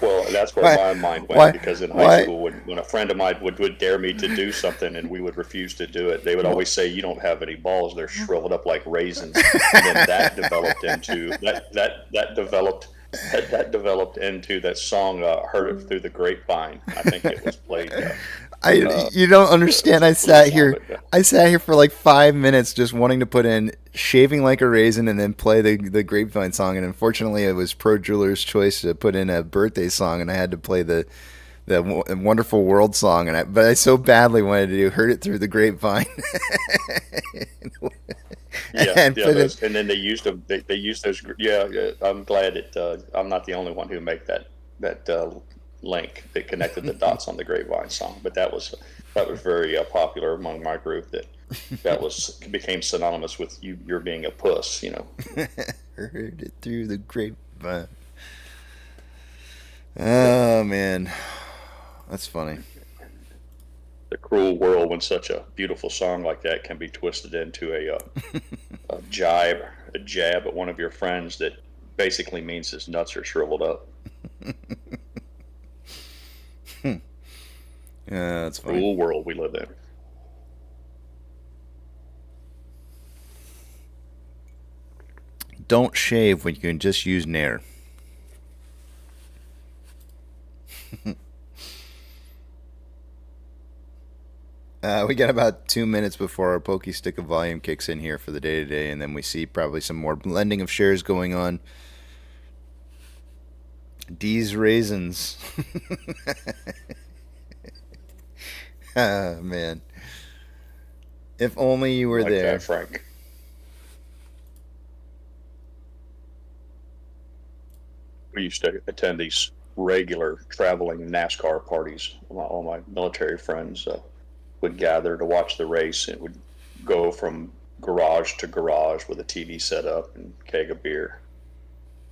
Well, that's where my mind went, because in high school, when a friend of mine would dare me to do something and we would refuse to do it, they would always say, "You don't have any balls. They're shriveled up like raisins." And then that developed into that developed into that song, "Heard It Through the Grapevine." I think it was played. You don't understand. I sat here for like 5 minutes just wanting to put in "Shaving Like a Raisin" and then play the Grapevine song. And unfortunately, it was Pro Jeweler's choice to put in a birthday song, and I had to play the Wonderful World song. But I so badly wanted to do "Heard It Through the Grapevine." And then they used them. They used those. Yeah, I'm glad I'm not the only one who made that link that connected the dots on the Grapevine song. But that was very popular among my group. That became synonymous with you're being a puss. Heard it through the grapevine. Oh man, that's funny. The cruel world when such a beautiful song like that can be twisted into a jab at one of your friends that basically means his nuts are shriveled up. Yeah, that's funny. Cruel world we live in. Don't shave when you can just use Nair. We got about 2 minutes before our pokey stick of volume kicks in here for the day today, and then we see probably some more blending of shares going on. D's raisins. Ah, man. If only you were like there. That, Frank. We used to attend these regular traveling NASCAR parties. All my military friends would gather to watch the race. It would go from garage to garage with a TV set up and keg of beer.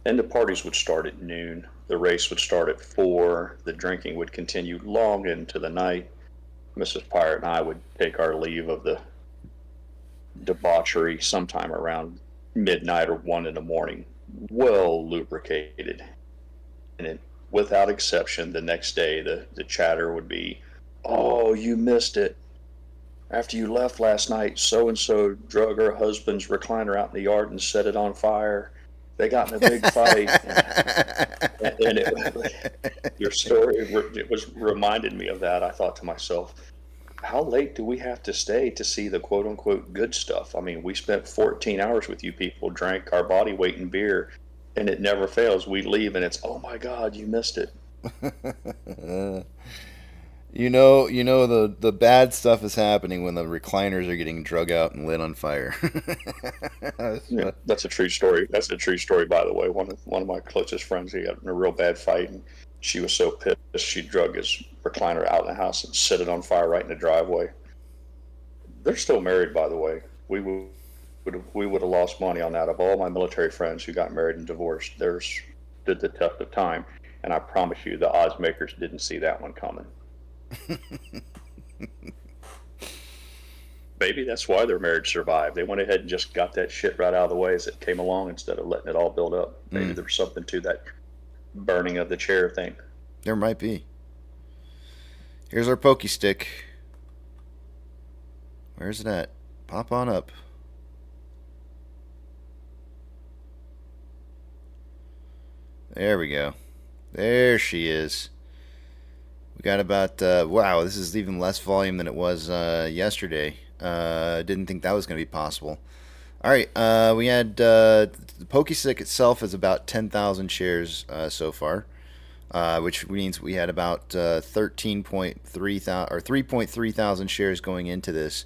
And the parties would start at noon. The race would start at 4. The drinking would continue long into the night. Mrs. Pirate and I would take our leave of the debauchery sometime around midnight or 1 in the morning, well lubricated. And without exception, the next day, the chatter would be, "Oh, you missed it. After you left last night, so-and-so drug her husband's recliner out in the yard and set it on fire. They got in a big fight." and your story, it was reminded me of that. I thought to myself, how late do we have to stay to see the quote-unquote good stuff? I mean, we spent 14 hours with you people, drank our body weight in beer, and it never fails. We leave, and it's, "Oh, my God, you missed it." You know, the bad stuff is happening when the recliners are getting drug out and lit on fire. Yeah, that's a true story. That's a true story, by the way. One of my closest friends, he got in a real bad fight, and she was so pissed she drug his recliner out in the house and set it on fire right in the driveway. They're still married, by the way. We would have lost money on that. Of all my military friends who got married and divorced, theirs stood the test of time, and I promise you, the odds makers didn't see that one coming. Maybe that's why their marriage survived. They went ahead and just got that shit right out of the way as it came along instead of letting it all build up. Maybe there was something to that burning of the chair thing. There might be. Here's our pokey stick. Where's it at? Pop on up. There we go. There she is. We got about, wow, this is even less volume than it was yesterday. Didn't think that was going to be possible. All right, we had the PokeStick itself is about 10,000 shares so far, which means we had about 13.3 thousand or 3.3 thousand shares going into this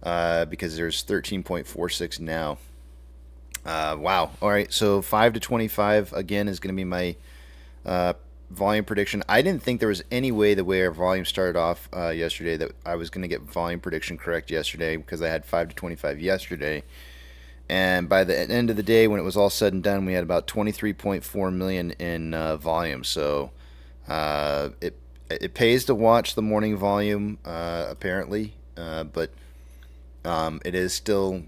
because there's 13.46 now. Wow. All right, so 5 to 25 again is going to be my volume prediction. I didn't think there was any way the way our volume started off yesterday that I was going to get volume prediction correct yesterday because I had 5 to 25 yesterday. And by the end of the day, when it was all said and done, we had about 23.4 million in volume. So it pays to watch the morning volume, apparently, but it is still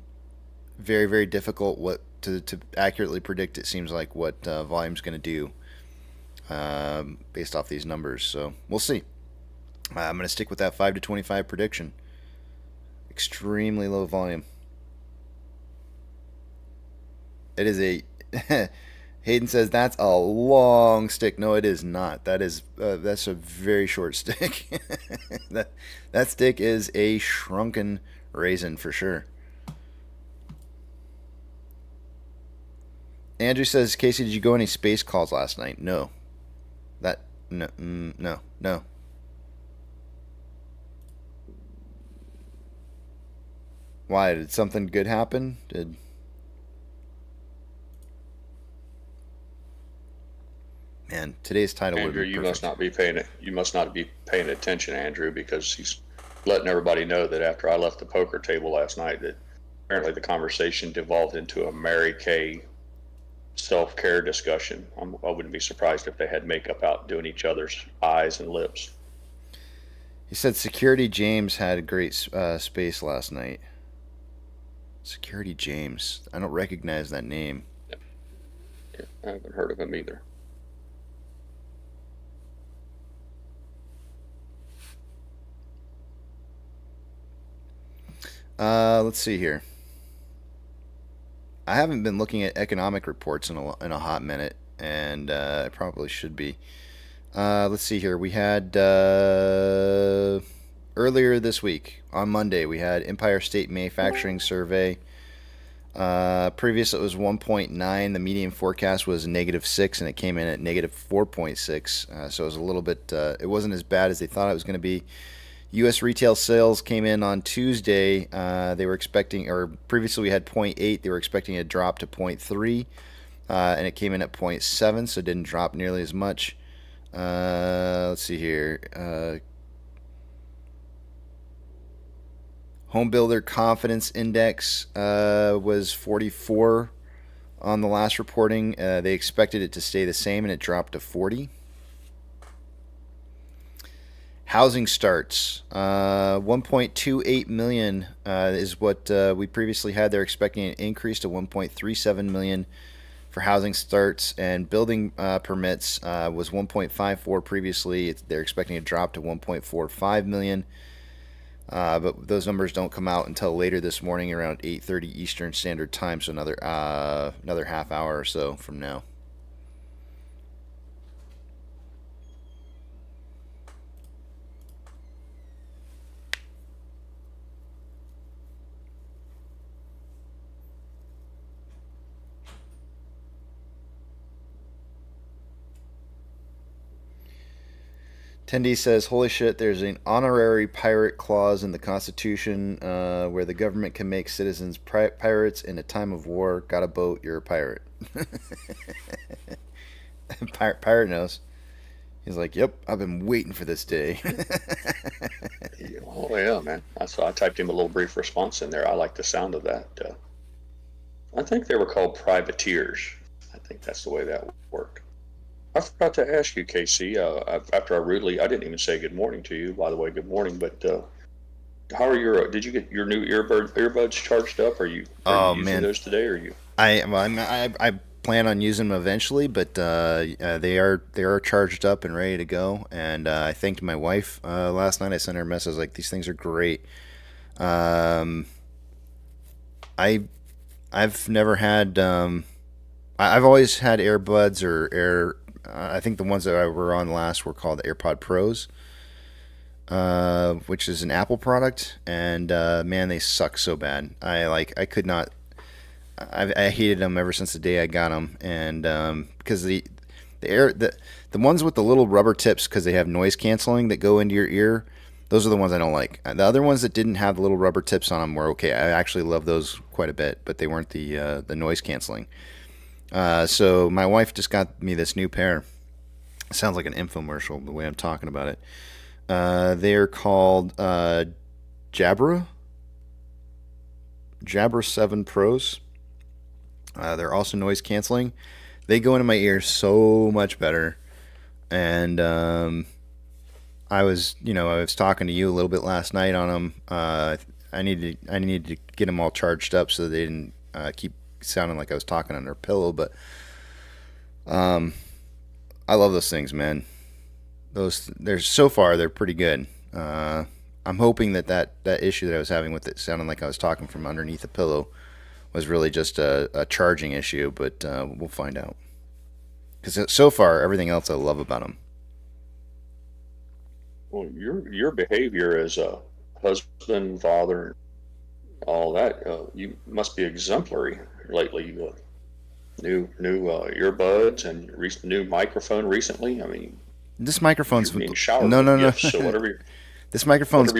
very, very difficult to accurately predict. It seems like what volume's going to do based off these numbers. So we'll see. I'm going to stick with that 5 to 25 prediction. Extremely low volume. It is a Hayden says that's a long stick. No, it is not. That's a very short stick. that stick is a shrunken raisin for sure. Andrew says, Casey, did you go any space calls last night? No. No. Why? Did something good happen? Man, today's title Andrew, you must not be paying attention, Andrew, because he's letting everybody know that after I left the poker table last night, that apparently the conversation devolved into a Mary Kay self-care discussion. I wouldn't be surprised if they had makeup out doing each other's eyes and lips. He said Security James had a great space last night. Security James. I don't recognize that name. Yeah, I haven't heard of him either. Let's see here. I haven't been looking at economic reports in a hot minute, and I probably should be. Let's see here. We had earlier this week on Monday we had Empire State Manufacturing Survey. Previous it was 1.9. The median forecast was -6, and it came in at -4.6. So it was a little bit. It wasn't as bad as they thought it was going to be. U.S. retail sales came in on Tuesday. They were expecting, or previously we had 0.8. They were expecting a drop to 0.3, and it came in at 0.7, so it didn't drop nearly as much. Let's see here. Home Builder Confidence Index was 44 on the last reporting. They expected it to stay the same, and it dropped to 40. Housing starts, 1.28 million is what we previously had. They're expecting an increase to 1.37 million for housing starts, and building permits was 1.54 previously. They're expecting a drop to 1.45 million, but those numbers don't come out until later this morning around 8:30 Eastern Standard Time, so another half hour or so from now. Tendy says, holy shit, there's an honorary pirate clause in the Constitution where the government can make citizens pirates in a time of war. Got a boat, you're a pirate. Pirate knows. He's like, yep, I've been waiting for this day. Oh, yeah, man. I typed him a little brief response in there. I like the sound of that. I think they were called privateers. I think that's the way that worked. I forgot to ask you, Casey, after I didn't even say good morning to you, by the way, good morning, but how are did you get your new earbuds charged up? Are you using those today, or are you? I plan on using them eventually, but they are charged up and ready to go, and I thanked my wife last night. I sent her a message like, these things are great. I've never had, I've always had earbuds or I think the ones that I were on last were called AirPod Pros, which is an Apple product, and man, they suck so bad. I could not. I hated them ever since the day I got them, and because the ones with the little rubber tips, because they have noise canceling that go into your ear, those are the ones I don't like. The other ones that didn't have the little rubber tips on them were okay. I actually love those quite a bit, but they weren't the noise canceling. So my wife just got me this new pair. It sounds like an infomercial the way I'm talking about it. They're called Jabra 7 Pros. They're also noise canceling. They go into my ear so much better. And I was talking to you a little bit last night on them. I needed to get them all charged up so they didn't keep sounding like I was talking under a pillow. But I love those things, man. They're pretty good. I'm hoping that issue that I was having with it sounding like I was talking from underneath a pillow was really just a charging issue, but we'll find out. Because so far, everything else I love about them. Well, your behavior as a husband, father, all that, you must be exemplary lately. New earbuds and new microphone recently. I mean, this microphone's being showered no. Gifts, so whatever. This microphone's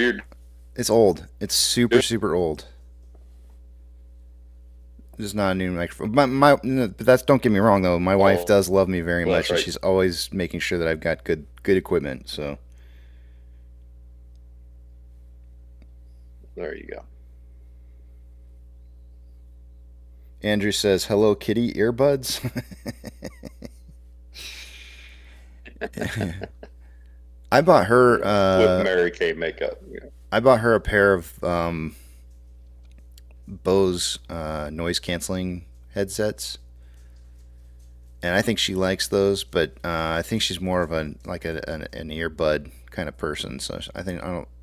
it's old. It's super old. It's not a new microphone. But that's, don't get me wrong though. My wife does love me very much, and she's always making sure that I've got good equipment. So there you go. Andrew says, "Hello, Kitty earbuds." I bought her with Mary Kay makeup. Yeah. I bought her a pair of Bose noise canceling headsets, and I think she likes those. But I think she's more of an earbud kind of person. So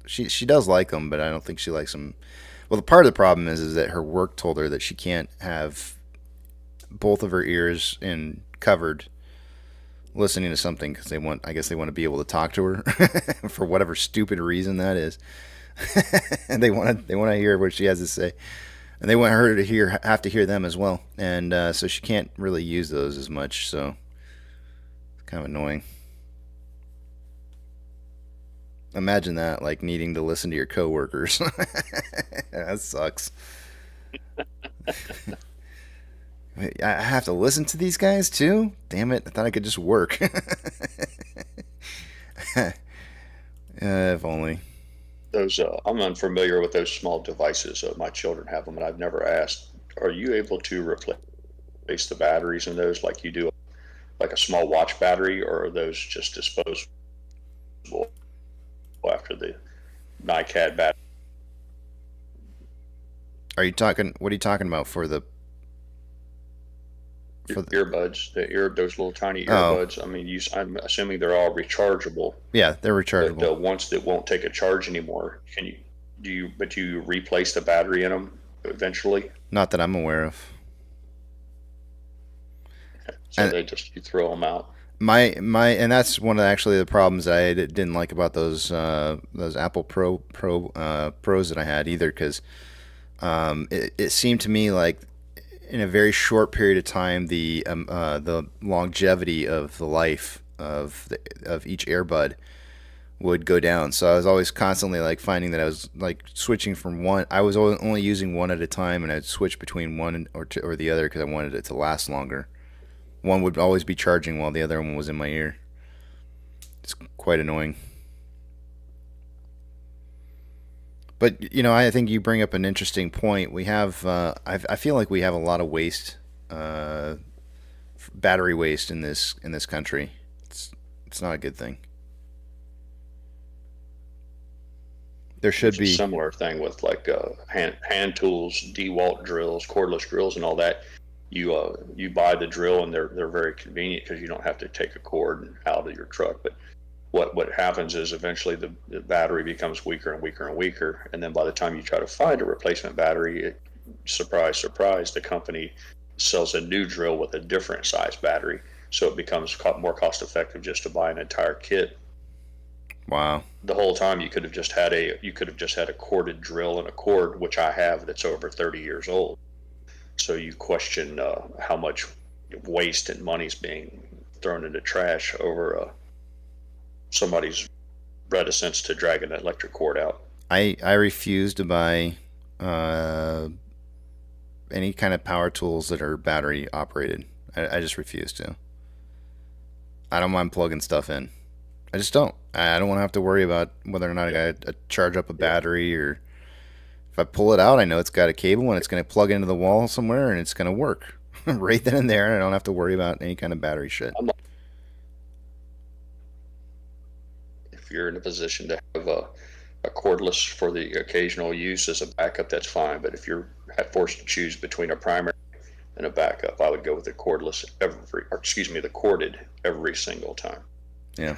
she does like them, but I don't think she likes them. Well, the part of the problem is that her work told her that she can't have both of her ears covered listening to something because I guess they want to be able to talk to her for whatever stupid reason that is. And they want to hear what she has to say, and they want her to have to hear them as well. And so she can't really use those as much. So it's kind of annoying. Imagine that, like needing to listen to your coworkers. That sucks. I have to listen to these guys too? Damn it, I thought I could just work. If only. Those I'm unfamiliar with those small devices. My children have them, and I've never asked. Are you able to replace the batteries in those like you do, like a small watch battery, or are those just disposable after the NiCad battery? What are you talking about for the earbuds? Those little tiny earbuds. I mean, I'm assuming they're all rechargeable. Yeah, they're rechargeable. But once that won't take a charge anymore, do you replace the battery in them eventually? Not that I'm aware of. So you throw them out. And that's one of the problems I didn't like about those Apple Pros that I had either, because it seemed to me like in a very short period of time the longevity of the life of each earbud would go down. So I was always constantly like finding that I was like switching from one. I was only using one at a time, and I'd switch between one or the other because I wanted it to last longer. One would always be charging while the other one was in my ear. It's quite annoying. But, I think you bring up an interesting point. We have, I feel like we have a lot of waste, battery waste in this country. It's not a good thing. There should be a similar thing with like hand tools, DeWalt drills, cordless drills, and all that. You buy the drill, and they're very convenient because you don't have to take a cord out of your truck. But what happens is eventually the battery becomes weaker and weaker and weaker, and then by the time you try to find a replacement battery, surprise, the company sells a new drill with a different size battery, so it becomes more cost effective just to buy an entire kit. Wow. The whole time you could have just had a corded drill and a cord, which I have, that's over 30 years old. So you question how much waste and money is being thrown into trash over somebody's reticence to drag an electric cord out. I refuse to buy any kind of power tools that are battery operated. I just refuse to. I don't mind plugging stuff in. I just don't. I don't want to have to worry about whether or not I got to charge up a battery, or if I pull it out, I know it's got a cable and it's going to plug into the wall somewhere and it's going to work right then and there, and I don't have to worry about any kind of battery shit. If you're in a position to have a cordless for the occasional use as a backup, that's fine. But if you're forced to choose between a primary and a backup, I would go with the cordless the corded every single time. Yeah.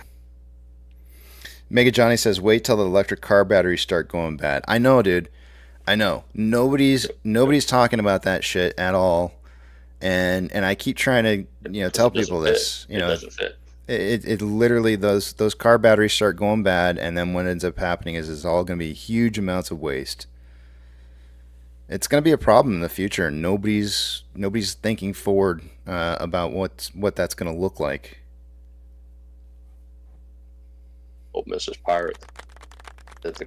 Mega Johnny says, wait till the electric car batteries start going bad. I know, dude. I know. Nobody's talking about that shit at all. And I keep trying to, tell people this. It doesn't fit. It literally, those car batteries start going bad, and then what ends up happening is it's all going to be huge amounts of waste. It's going to be a problem in the future. Nobody's thinking forward about what that's going to look like. Old Mrs. Pirate, that the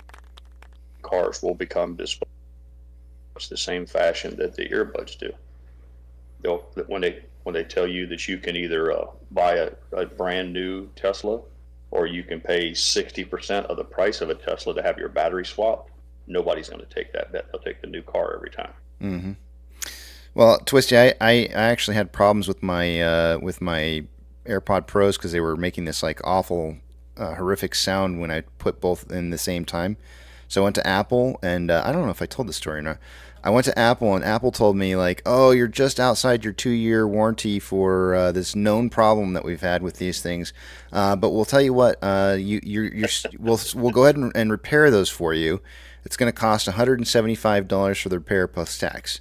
cars will become disposable. It's the same fashion that the earbuds do. When they tell you that you can either buy a brand new Tesla, or you can pay 60% of the price of a Tesla to have your battery swapped, nobody's going to take that bet. They'll take the new car every time. Mm-hmm. Well, Twisty, I actually had problems with my AirPod Pros because they were making this like awful, horrific sound when I put both in the same time. So I went to Apple, and I don't know if I told this story or not. I went to Apple, and Apple told me, like, oh, you're just outside your 2-year warranty for this known problem that we've had with these things. But we'll tell you what, we'll go ahead and repair those for you. It's going to cost $175 for the repair plus tax.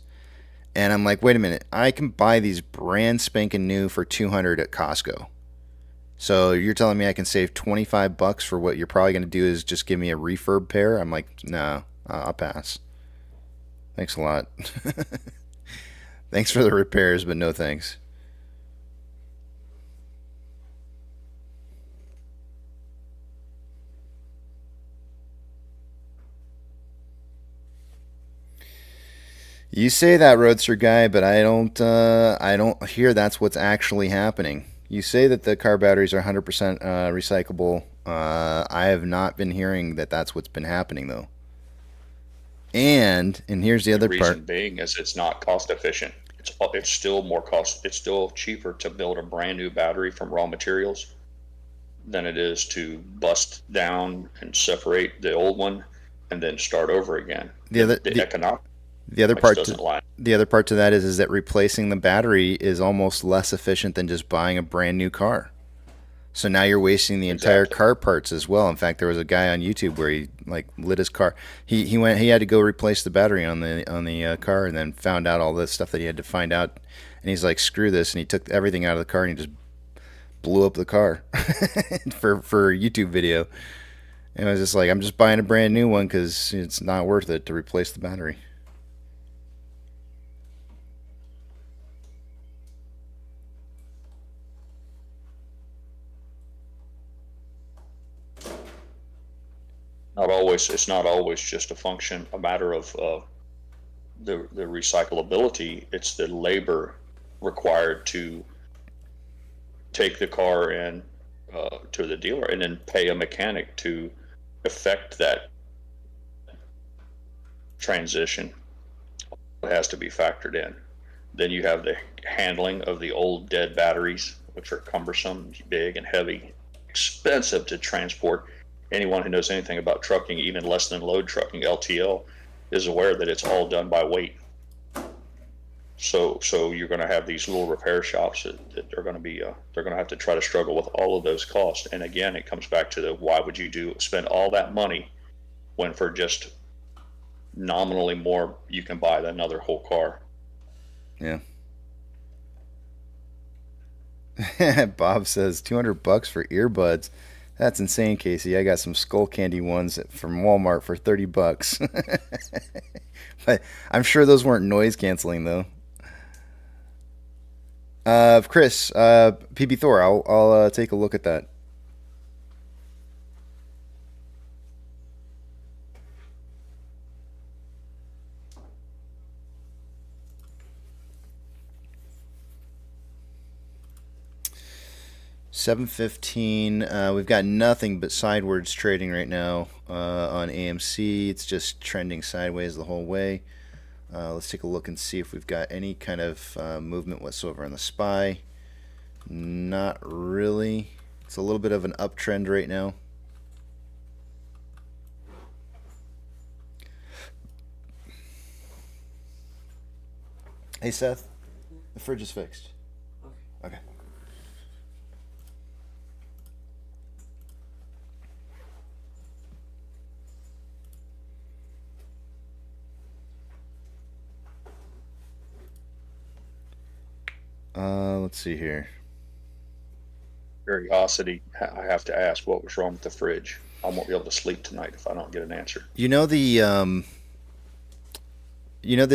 And I'm like, wait a minute, I can buy these brand spanking new for $200 at Costco. So you're telling me I can save $25 for what you're probably going to do is just give me a refurb pair? I'm like, no, I'll pass. Thanks a lot. Thanks for the repairs, but no thanks. You say that, Roadster guy, but I don't hear that's what's actually happening. You say that the car batteries are 100% recyclable. I have not been hearing that that's what's been happening, though. And here's the other part. The reason being is it's not cost efficient. It's still more cost. It's still cheaper to build a brand new battery from raw materials than it is to bust down and separate the old one and then start over again. The other part to that is that replacing the battery is almost less efficient than just buying a brand new car. So now you're wasting the entire car parts as well. In fact, there was a guy on YouTube where he like lit his car. He had to go replace the battery on the car, and then found out all this stuff that he had to find out. And he's like, screw this, and he took everything out of the car and he just blew up the car for a YouTube video. And I was just like, I'm just buying a brand new one because it's not worth it to replace the battery. It's not always just a matter of the recyclability. It's the labor required to take the car in to the dealer and then pay a mechanic to effect that transition. It has to be factored in. Then you have the handling of the old dead batteries, which are cumbersome, big and heavy, expensive to transport. Anyone who knows anything about trucking, even less than load trucking, LTL, is aware that it's all done by weight. So you're going to have these little repair shops that are going to be they're going to have to try to struggle with all of those costs. And again, it comes back to why would you spend all that money when for just nominally more you can buy another whole car? Yeah. Bob says $200 for earbuds. That's insane, Casey. I got some skull candy ones from Walmart for $30. But I'm sure those weren't noise canceling though. Chris, PB Thor, I'll take a look at that. $7.15. We've got nothing but sidewards trading right now on AMC. It's just trending sideways the whole way. Let's take a look and see if we've got any kind of movement whatsoever on the SPY. Not really. It's a little bit of an uptrend right now. Hey Seth, the fridge is fixed. Okay. Let's see here. Curiosity, I have to ask, what was wrong with the fridge? I won't be able to sleep tonight if I don't get an answer. You know the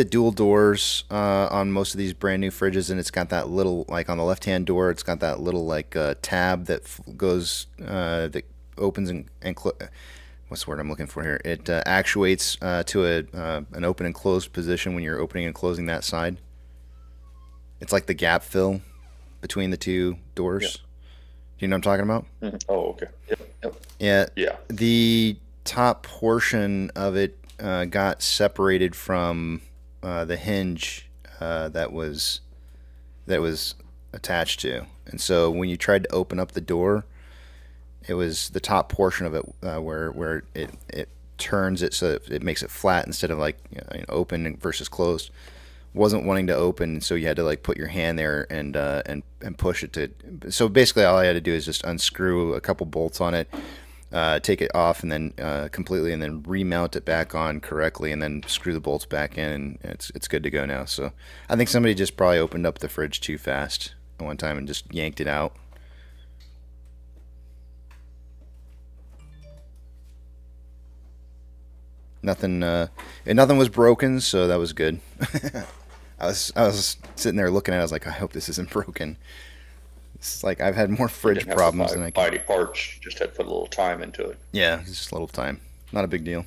dual doors on most of these brand new fridges, and it's got that little, like on the left-hand door, it's got that little like tab that goes that opens and what's the word I'm looking for here? It actuates to an open and closed position when you're opening and closing that side. It's like the gap fill between the two doors. Yeah. Do you know what I'm talking about? Mm-hmm. Oh, okay. Yep. Yeah. The top portion of it got separated from the hinge that was attached to, and so when you tried to open up the door, it was the top portion of it where it turns it so it makes it flat instead of like open versus closed. Wasn't wanting to open, so you had to like put your hand there and push it to. So basically, all I had to do is just unscrew a couple bolts on it, take it off, and then completely, and then remount it back on correctly, and then screw the bolts back in, and it's good to go now. So I think somebody just probably opened up the fridge too fast at one time and just yanked it out. Nothing was broken, so that was good. I was sitting there looking at it. I was like, I hope this isn't broken. It's like I've had more fridge problems than I can. Mighty parts, just had to put a little time into it. Yeah, it's just a little time. Not a big deal.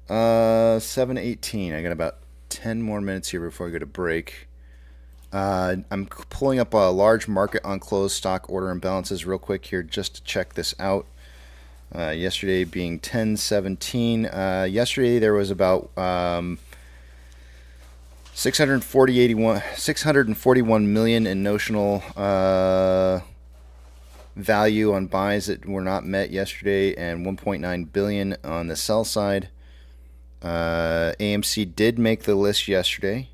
$7.18. I got about 10 more minutes here before I go to break. I'm pulling up a large market on closed stock order imbalances real quick here just to check this out. Yesterday being 10/17. Yesterday there was about 641 million in notional value on buys that were not met yesterday, and 1.9 billion on the sell side. AMC did make the list yesterday.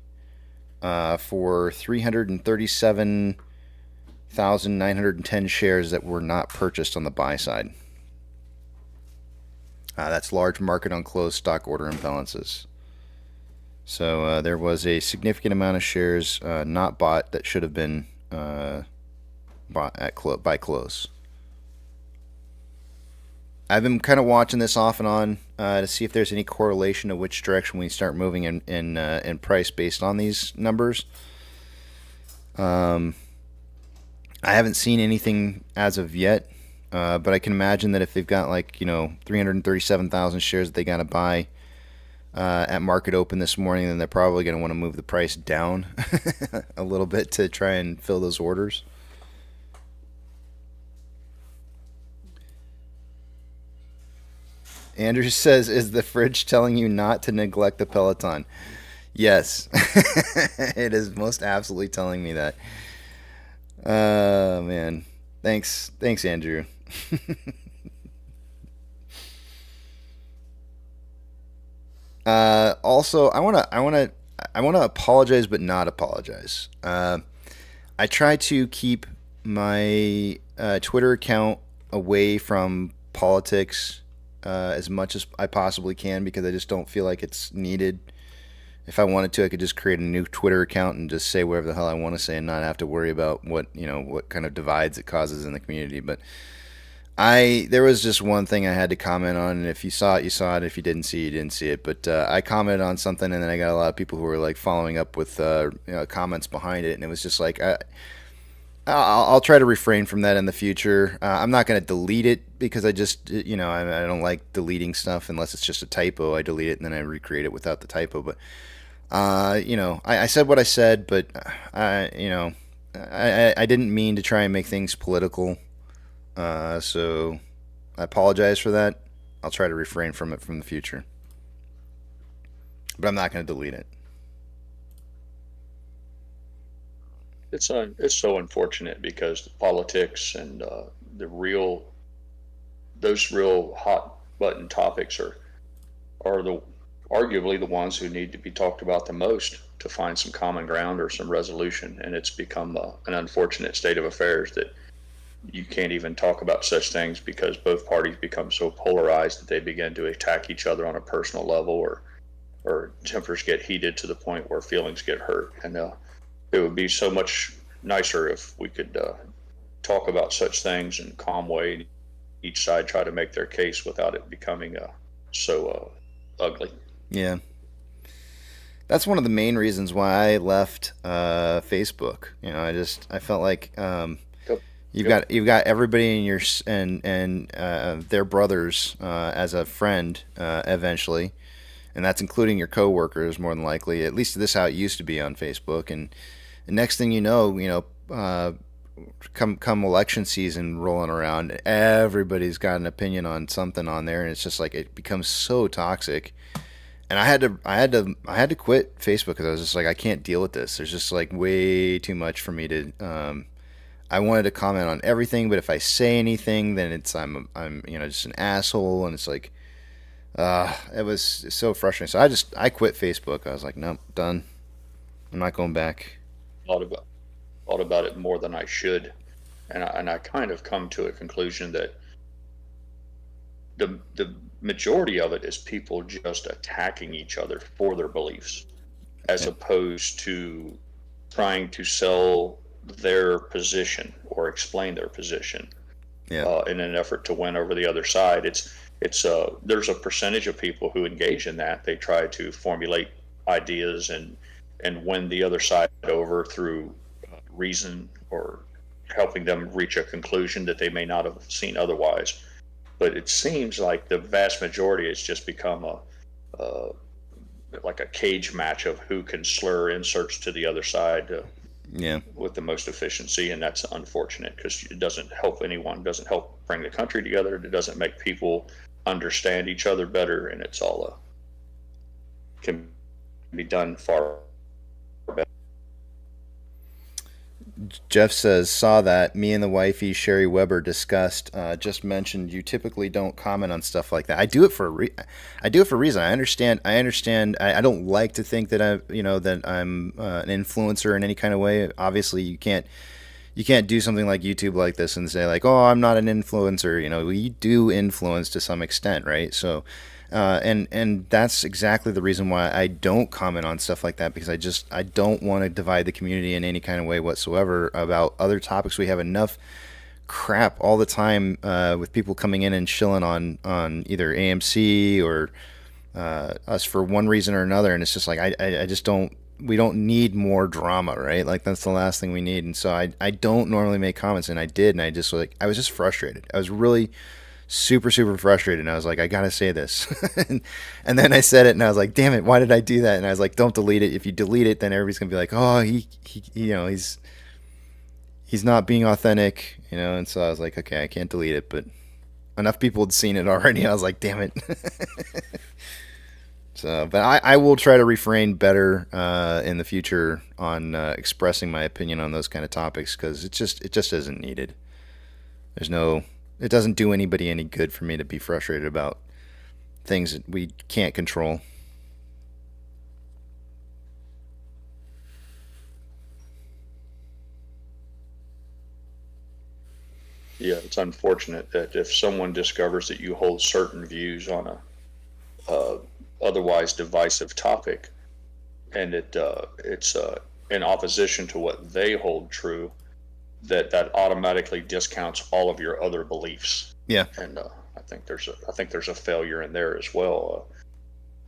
For 337,910 shares that were not purchased on the buy side. That's large market on closed stock order imbalances. So there was a significant amount of shares not bought that should have been bought by close. I've been kind of watching this off and on to see if there's any correlation to which direction we start moving in price based on these numbers. I haven't seen anything as of yet, but I can imagine that if they've got 337,000 shares that they got to buy at market open this morning, then they're probably going to want to move the price down a little bit to try and fill those orders. Andrew says, is the fridge telling you not to neglect the Peloton? Yes. It is most absolutely telling me that. Man. Thanks, Andrew. Also, I want to apologize but not apologize. I try to keep my Twitter account away from politics as much as I possibly can, because I just don't feel like it's needed. If I wanted to, I could just create a new Twitter account and just say whatever the hell I want to say and not have to worry about what kind of divides it causes in the community. But There was just one thing I had to comment on, and if you saw it, you saw it. If you didn't see it, you didn't see it. But I commented on something, and then I got a lot of people who were like following up with comments behind it, and it was just like I'll try to refrain from that in the future. I'm not going to delete it because I just I don't like deleting stuff unless it's just a typo. I delete it and then I recreate it without the typo. But I said what I said, but I didn't mean to try and make things political. So I apologize for that. I'll try to refrain from it from the future. But I'm not going to delete it. It's so unfortunate because the politics and those real hot button topics are arguably the ones who need to be talked about the most to find some common ground or some resolution. And it's become an unfortunate state of affairs that you can't even talk about such things because both parties become so polarized that they begin to attack each other on a personal level, or tempers get heated to the point where feelings get hurt. And it would be so much nicer if we could talk about such things in a calm way, each side try to make their case without it becoming so ugly. Yeah. That's one of the main reasons why I left Facebook. I felt like you've got everybody in your and their brothers as a friend eventually, and that's including your coworkers more than likely. At least this is how it used to be on Facebook. And the next thing you know, come election season rolling around, everybody's got an opinion on something on there, and it's just like it becomes so toxic. And I had to quit Facebook because I was just like, I can't deal with this. There's just like way too much for me to. I wanted to comment on everything, but if I say anything, then I'm just an asshole, and it's like, it was so frustrating. So I quit Facebook. I was like, nope, done. I'm not going back. Thought about it more than I should, and I kind of come to a conclusion that the majority of it is people just attacking each other for their beliefs, as opposed to trying to sell their position or explain their position in an effort to win over the other side. There's a percentage of people who engage in that. They try to formulate ideas and win the other side over through reason or helping them reach a conclusion that they may not have seen otherwise. But it seems like the vast majority has just become like a cage match of who can slur inserts to the other side with the most efficiency, and that's unfortunate because it doesn't help anyone, doesn't help bring the country together, it doesn't make people understand each other better, and it's all can be done far better. Jeff says, saw that. Me and the wifey, Sherry Weber, discussed. Just mentioned you typically don't comment on stuff like that. I do it for a reason. I understand. I don't like to think that I'm an influencer in any kind of way. Obviously, you can't do something like YouTube like this and say like, oh, I'm not an influencer. We do influence to some extent, right? So. And that's exactly the reason why I don't comment on stuff like that, because I don't want to divide the community in any kind of way whatsoever about other topics. We have enough crap all the time with people coming in and shilling on either AMC or us for one reason or another, and it's just like I just don't. We don't need more drama, right? Like that's the last thing we need. And so I don't normally make comments, and I did, and I was just frustrated. I was really super frustrated, and I was like, I gotta say this. And then I said it, and I was like, damn it, why did I do that? And I was like, don't delete it. If you delete it, then everybody's gonna be like, oh, he's not being authentic, and so I was like, okay, I can't delete it. But enough people had seen it already. I was like, damn it. So, but I will try to refrain better in the future on expressing my opinion on those kind of topics, because it just isn't needed. It doesn't do anybody any good for me to be frustrated about things that we can't control. Yeah, it's unfortunate that if someone discovers that you hold certain views on a otherwise divisive topic, and it's in opposition to what they hold true, that automatically discounts all of your other beliefs. Yeah. And I think there's a failure in there as well.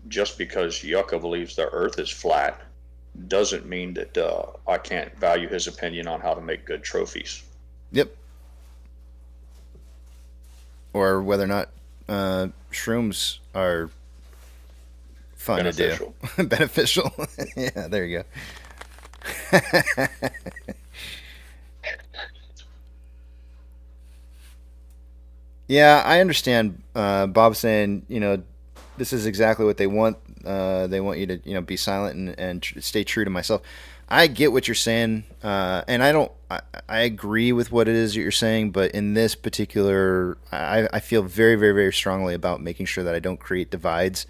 Just because Yucca believes the Earth is flat doesn't mean that I can't value his opinion on how to make good trophies. Yep. Or whether or not shrooms are fun Beneficial. to do. Beneficial. Yeah, there you go. Yeah, I understand Bob saying, this is exactly what they want. They want you to, be silent and stay true to myself. I get what you're saying, and I agree with what it is that you're saying, but in this particular, I feel very, very, very strongly about making sure that I don't create divides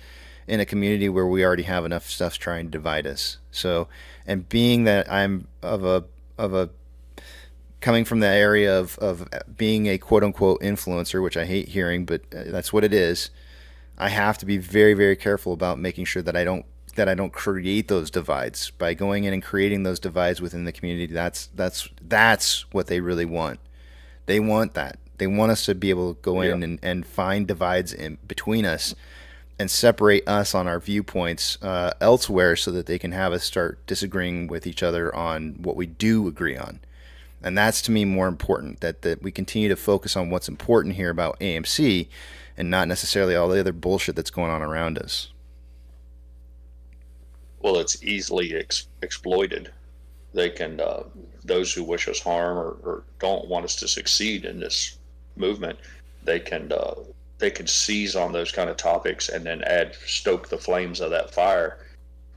in a community where we already have enough stuff trying to divide us. So, and being that I'm of a coming from the area of being a quote unquote influencer, which I hate hearing, but that's what it is. I have to be very, very careful about making sure that I don't create those divides by going in and creating those divides within the community. That's what they really want. They want that. They want us to be able to go in and find divides in between us and separate us on our viewpoints elsewhere so that they can have us start disagreeing with each other on what we do agree on. And that's, to me, more important, that we continue to focus on what's important here about AMC and not necessarily all the other bullshit that's going on around us. Well, it's easily exploited. They can, those who wish us harm or don't want us to succeed in this movement, they can seize on those kind of topics and then stoke the flames of that fire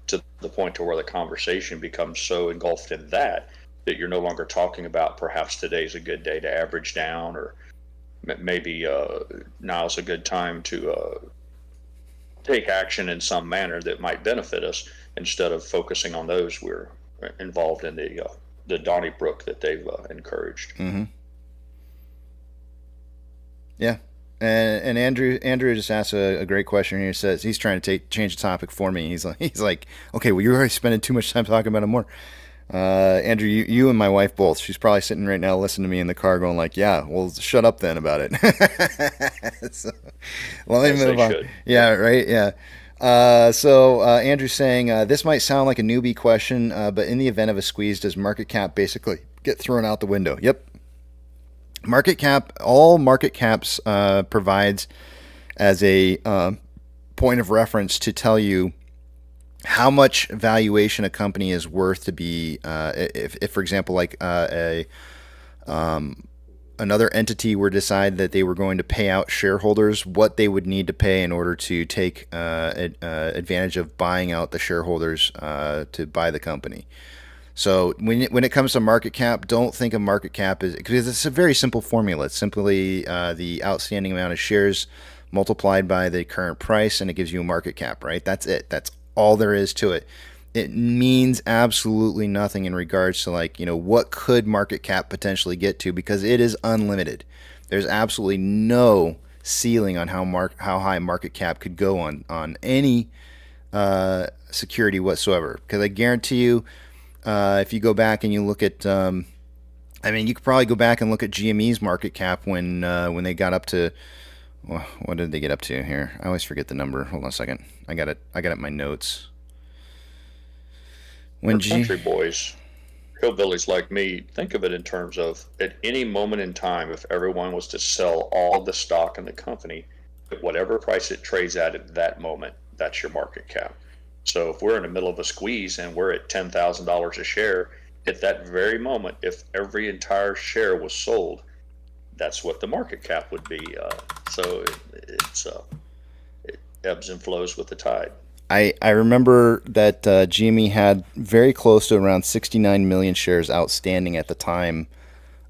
to the point to where the conversation becomes so engulfed in that you're no longer talking about perhaps today's a good day to average down, or maybe now's a good time to take action in some manner that might benefit us, instead of focusing on those we're involved in the Donnybrook that they've encouraged. Mm-hmm. Yeah. And Andrew just asked a great question here. He says he's trying to change the topic for me. He's like, okay, well, you're already spending too much time talking about it more. Andrew, you and my wife both. She's probably sitting right now listening to me in the car going like, yeah, well, shut up then about it. So, let me move on. Should. Yeah, right? Yeah. So Andrew's saying, this might sound like a newbie question, but in the event of a squeeze, does market cap basically get thrown out the window? Yep. Market cap, all market caps provides as a point of reference to tell you how much valuation a company is worth to be, if for example, like another entity were to decide that they were going to pay out shareholders, what they would need to pay in order to take advantage of buying out the shareholders to buy the company. So when it comes to market cap, don't think of market cap as, because it's a very simple formula. It's simply the outstanding amount of shares multiplied by the current price, and it gives you a market cap, right? That's it. That's all there is to it. It means absolutely nothing in regards to what could market cap potentially get to, because it is unlimited. There's absolutely no ceiling on how high market cap could go on any security whatsoever. Because I guarantee you, if you go back and you look at, you could probably go back and look at GME's market cap when they got up to, well, what did they get up to here? I always forget the number. Hold on a second. I got it in my notes. When country boys, hillbillies like me, think of it in terms of, at any moment in time, if everyone was to sell all the stock in the company at whatever price it trades at that moment, that's your market cap. So if we're in the middle of a squeeze and we're at $10,000 a share, at that very moment, if every entire share was sold, that's what the market cap would be. So it ebbs and flows with the tide. I remember that GME had very close to around 69 million shares outstanding at the time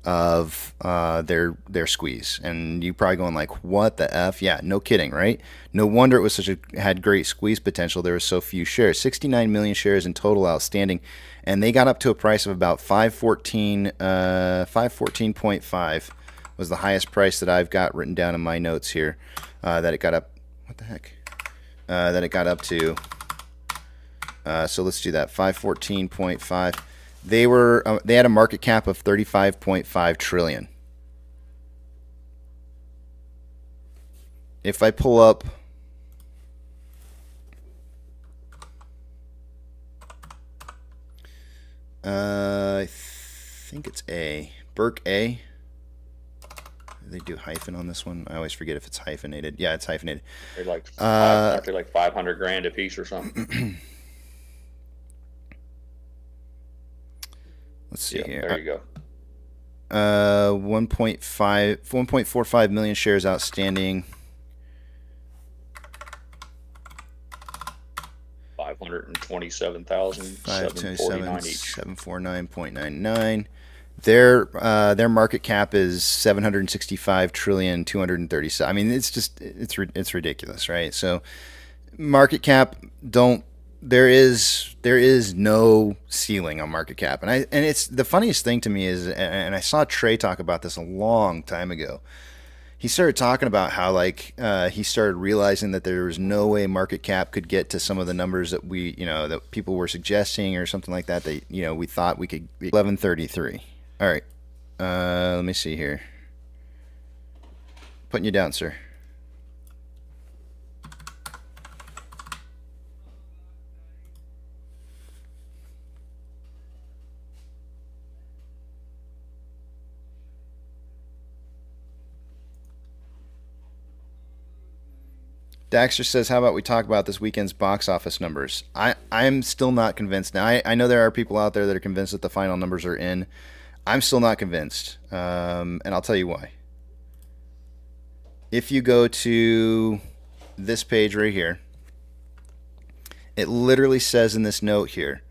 of their squeeze, and you probably going like, what the F? Yeah, no kidding, right? No wonder it was had great squeeze potential. There were so few shares, 69 million shares in total outstanding, and they got up to a price of about 514.5 was the highest price that I've got written down in my notes here. That it got up. What the heck? That it got up to. So let's do that. 514.5. They had a market cap of 35.5 trillion. If I pull up I think it's Burke A. They do hyphen on this one. I always forget if it's hyphenated. Yeah, it's hyphenated. They're like aren't they like 500 grand a piece or something? Let's see here. There you go. 1.45 million shares outstanding. 527,749 each. 749.99. Their market cap is 765 trillion 237. I mean, it's ridiculous, right? So market cap there is no ceiling on market cap, and it's the funniest thing to me is, and I saw Trey talk about this a long time ago. He started talking about how he started realizing that there was no way market cap could get to some of the numbers that that people were suggesting or something like that. We thought we could. 1133. All right, let me see here. Putting you down, sir. Daxter says, how about we talk about this weekend's box office numbers? I'm still not convinced. Now, I know there are people out there that are convinced that the final numbers are in. I'm still not convinced, and I'll tell you why. If you go to this page right here, it literally says in this note here,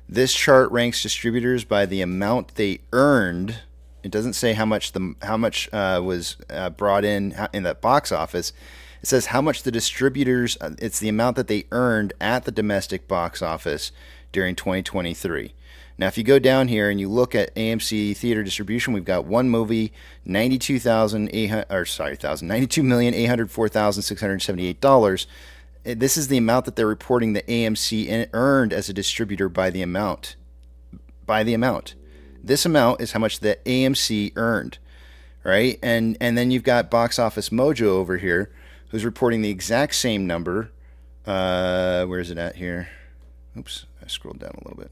this chart ranks distributors by the amount they earned. It doesn't say how much was brought in the box office. It says how much the distributors, it's the amount that they earned at the domestic box office during 2023. Now, if you go down here and you look at AMC theater distribution, we've got one movie, $92,804,678. This is the amount that they're reporting that AMC earned as a distributor by the amount. This amount is how much the AMC earned, right? And then you've got Box Office Mojo over here, who's reporting the exact same number. Where is it at here? Oops, I scrolled down a little bit.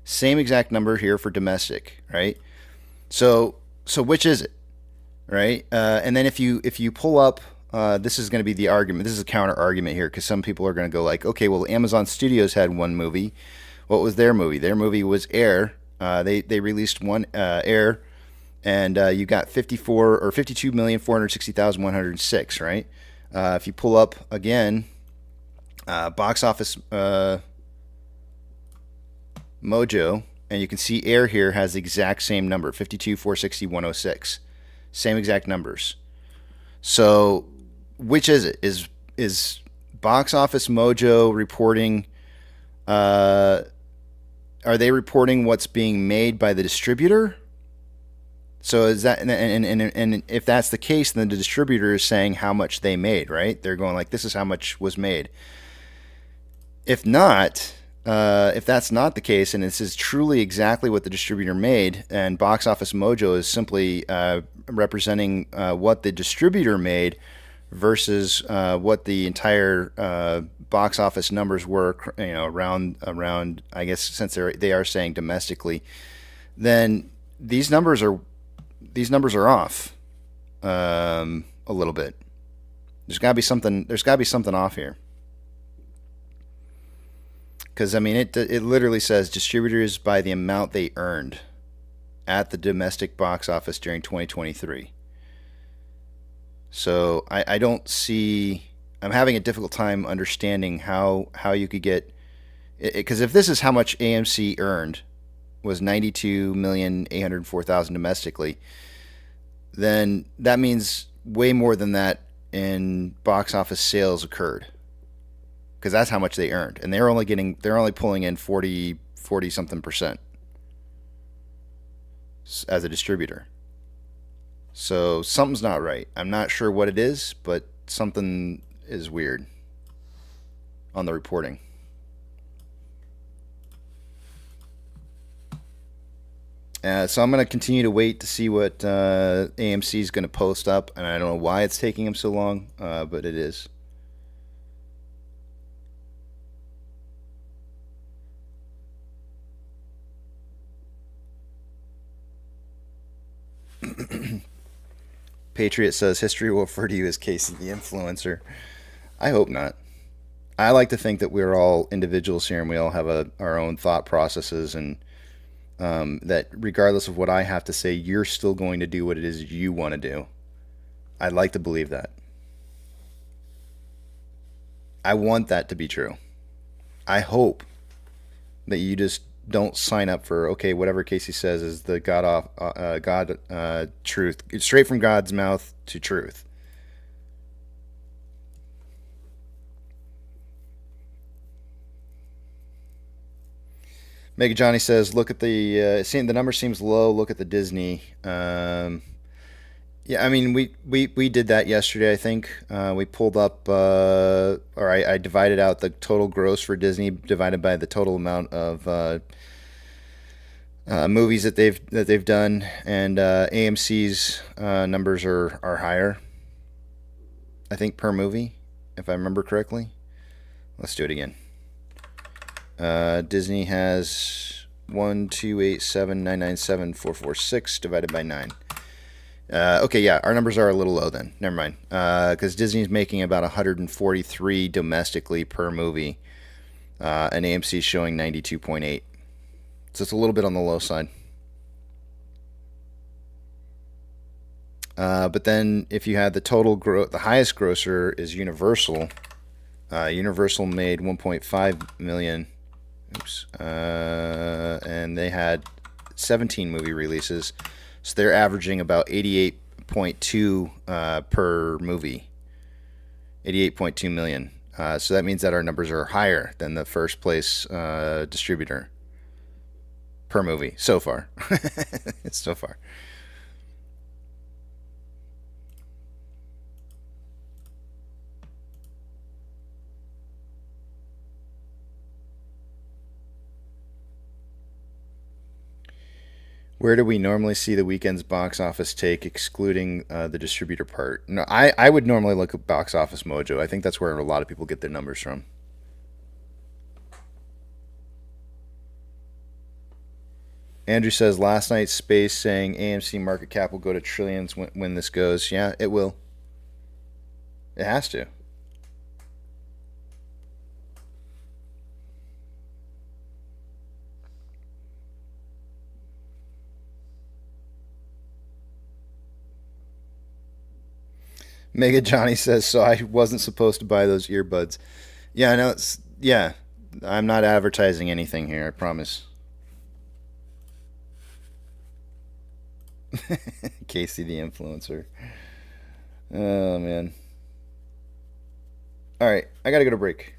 Same exact number here for domestic, right? So which is it, right? And then if you pull up, this is going to be the argument. This is a counter argument here because some people are going to go like, okay, well, Amazon Studios had one movie. What was their movie? Their movie was Air. They released one Air. And you got 52,460,106, right? If you pull up again, Box Office Mojo, and you can see Air here has the exact same number, 52,460,106, same exact numbers. So, which is it? Is Box Office Mojo reporting? Are they reporting what's being made by the distributor? So is that, and if that's the case, then the distributor is saying how much they made, right? They're going like, this is how much was made. If not, if that's not the case, and this is truly exactly what the distributor made, and Box Office Mojo is simply representing what the distributor made versus what the entire box office numbers were, around. I guess since they are saying domestically, then these numbers are off a little bit. There's got to be something off here. Because I mean, it literally says distributors by the amount they earned at the domestic box office during 2023. So I don't see. I'm having a difficult time understanding how you could get. Because if this is how much AMC earned, was 92,804,000 domestically, then that means way more than that in box office sales occurred, because that's how much they earned, and they're only pulling in 40 something percent as a distributor. So something's not right. I'm not sure what it is, but something is weird on the reporting. So I'm going to continue to wait to see what AMC is going to post up, and I don't know why it's taking them so long, but it is. Patriot says history will refer to you as Casey the influencer. I hope not. I like to think that we're all individuals here and we all have our own thought processes, and that regardless of what I have to say, you're still going to do what it is you want to do. I'd like to believe that. I want that to be true. I hope that you just don't sign up for, okay, whatever Casey says is the God truth. It's straight from God's mouth to truth. Mega Johnny says, look at the number seems low. Look at the Disney. Yeah, I mean, we did that yesterday, I think. We pulled up, I divided out the total gross for Disney divided by the total amount of movies that they've done, and AMC's numbers are higher, I think, per movie, if I remember correctly. Let's do it again. Disney has 1287997,446 divided by 9. Okay, yeah, our numbers are a little low then. Never mind. Because Disney's making about 143 domestically per movie, and AMC's showing 92.8. So it's a little bit on the low side. But then if you had the total the highest grosser is Universal. Universal made 1.5 million. Oops. And they had 17 movie releases. So they're averaging about 88.2 per movie. 88.2 million. So that means that our numbers are higher than the first place distributor per movie so far. It's so far. Where do we normally see the weekend's box office take, excluding the distributor part? No, I would normally look at Box Office Mojo. I think that's where a lot of people get their numbers from. Andrew says, last night's space saying AMC market cap will go to trillions when this goes. Yeah, it will. It has to. Mega Johnny says, so I wasn't supposed to buy those earbuds. Yeah, no, I'm not advertising anything here, I promise. Casey the influencer. Oh, man. All right, I got to go to break.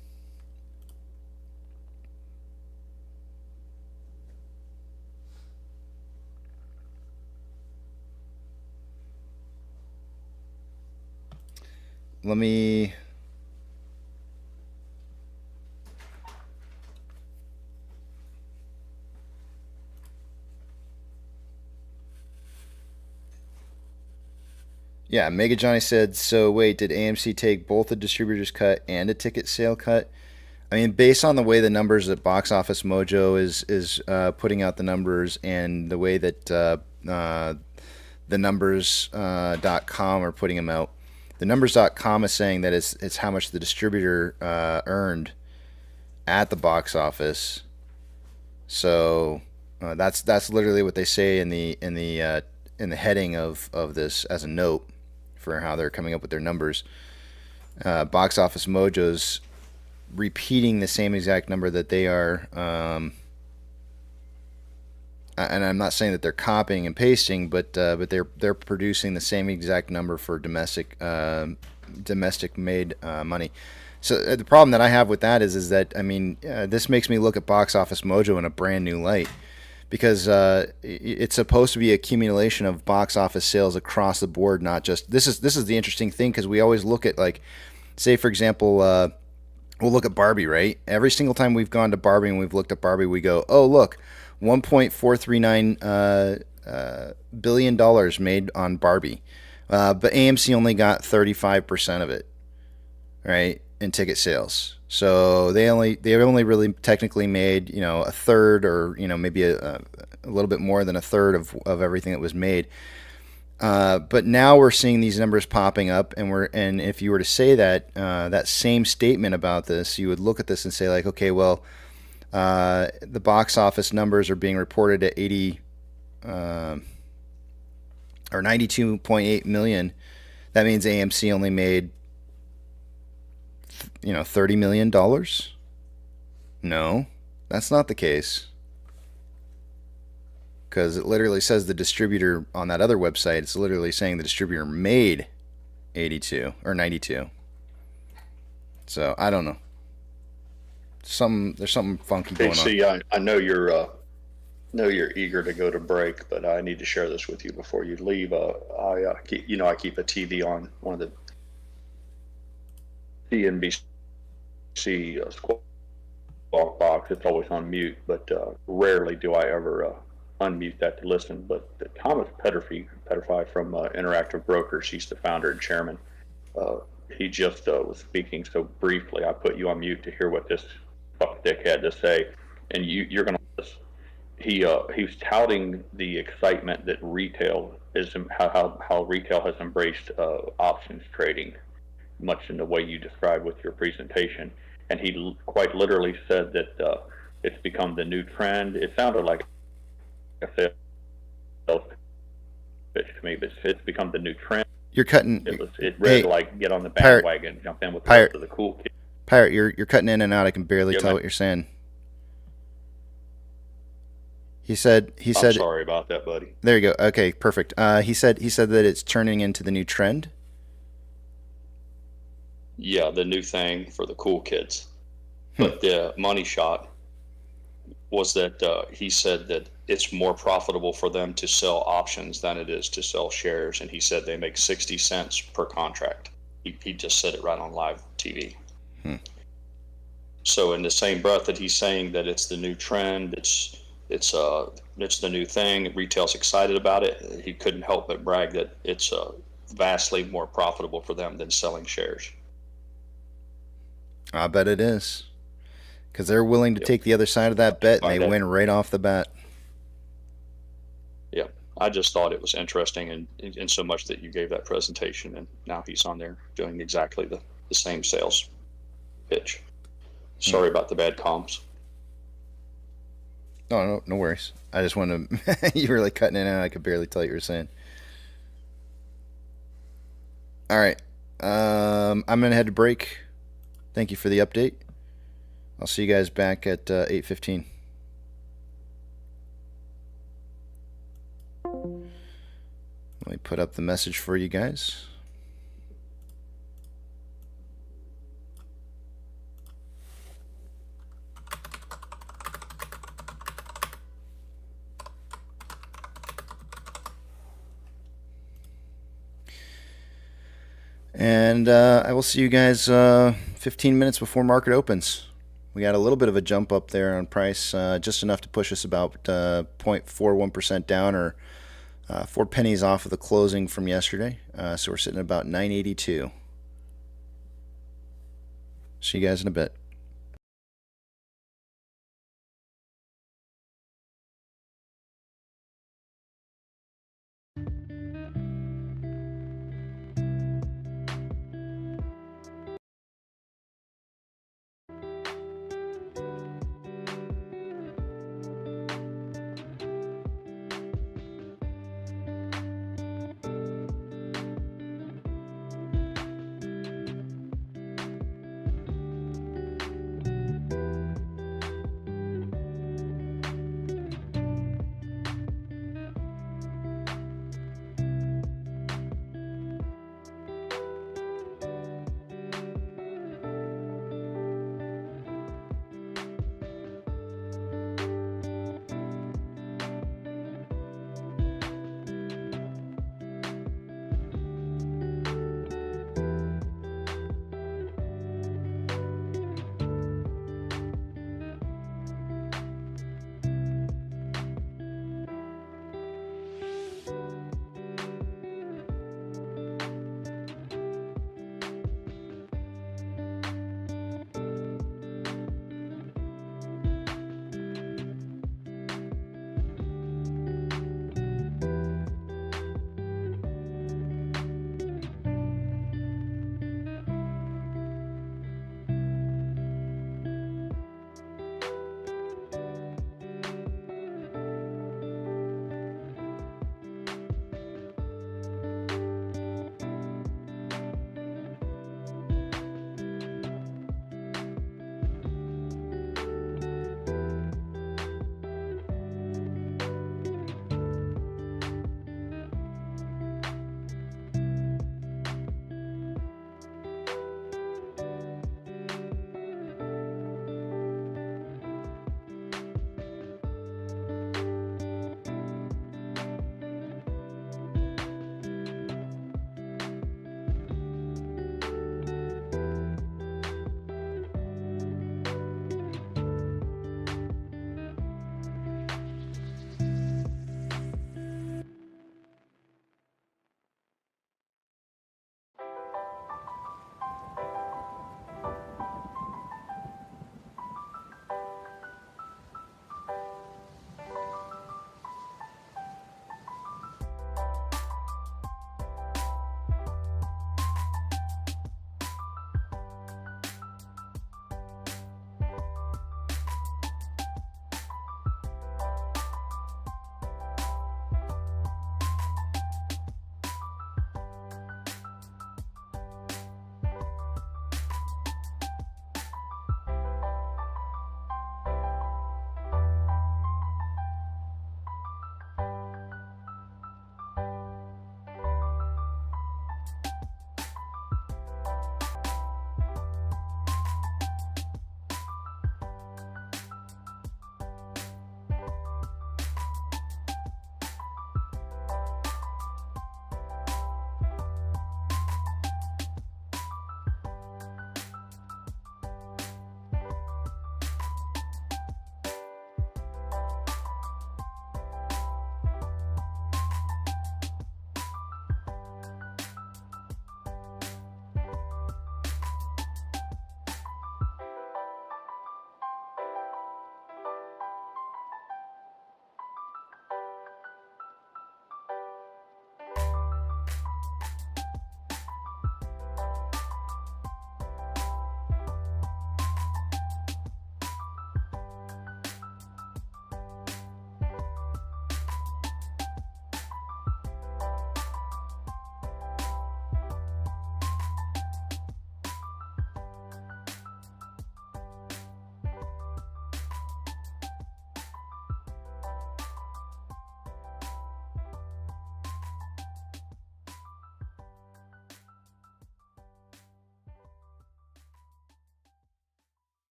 Let me... Yeah, Mega Johnny said, so wait, did AMC take both a distributor's cut and a ticket sale cut? I mean, based on the way the numbers that Box Office Mojo is putting out the numbers, and the way that the numbers.com are putting them out, the numbers.com is saying that it's how much the distributor earned at the box office. So that's literally what they say in the heading of this as a note for how they're coming up with their numbers. Box Office Mojo's repeating the same exact number that they are, and I'm not saying that they're copying and pasting, but they're producing the same exact number for domestic made money. So the problem that I have with that is that, I mean, this makes me look at Box Office Mojo in a brand new light, because it's supposed to be accumulation of box office sales across the board, not just this is the interesting thing, because we always look at, like, say for example, we'll look at Barbie, right? Every single time we've gone to Barbie and we've looked at Barbie, we go, oh look, $1.439 billion dollars made on Barbie, but AMC only got 35% of it, right, in ticket sales. So they only really technically made, you know, a third, or, you know, maybe a little bit more than a third of everything that was made. But now we're seeing these numbers popping up, and if you were to say that that same statement about this, you would look at this and say, like, okay, well, the box office numbers are being reported at 80 or 92.8 million. That means AMC only made, you know, $30 million. No, that's not the case. Because it literally says the distributor on that other website, it's literally saying the distributor made 82 or 92. So I don't know. There's something funky going on. I know you're eager to go to break, but I need to share this with you before you leave. I keep a TV on one of the CNBC Squawk Box. It's always on mute, but rarely do I ever unmute that to listen. But Thomas Petterfy from Interactive Brokers, he's the founder and chairman. He just was speaking so briefly. I put you on mute to hear what this fuckstick had to say, and you're gonna. He was touting the excitement that retail is, how retail has embraced options trading, much in the way you described with your presentation. And he quite literally said that it's become the new trend. It sounded like a sales pitch to me, but it's become the new trend. You're cutting. It read like get on the bandwagon, jump in with the rest of the cool kids. Pirate, you're cutting in and out. I can barely tell what you're saying. He said. I'm sorry about that, buddy. There you go. Okay, perfect. He said that it's turning into the new trend. Yeah, the new thing for the cool kids. But the money shot was that he said that it's more profitable for them to sell options than it is to sell shares, and he said they make 60 cents per contract. He just said it right on live TV. So in the same breath that he's saying that it's the new trend, it's the new thing, retail's excited about it, he couldn't help but brag that it's vastly more profitable for them than selling shares. I bet it is, because they're willing to take the other side of that bet, and they win right off the bat. Yeah, I just thought it was interesting, in so much that you gave that presentation, and now he's on there doing exactly the same sales pitch. Sorry about the bad comms. No worries. I just wanted to. You were like cutting in and out. I could barely tell what you were saying. All right. I'm gonna head to break. Thank you for the update. I'll see you guys back at 8:15. Let me put up the message for you guys. And I will see you guys 15 minutes before market opens. We got a little bit of a jump up there on price, just enough to push us about 0.41% down, or 4 pennies off of the closing from yesterday. So we're sitting at about 982. See you guys in a bit.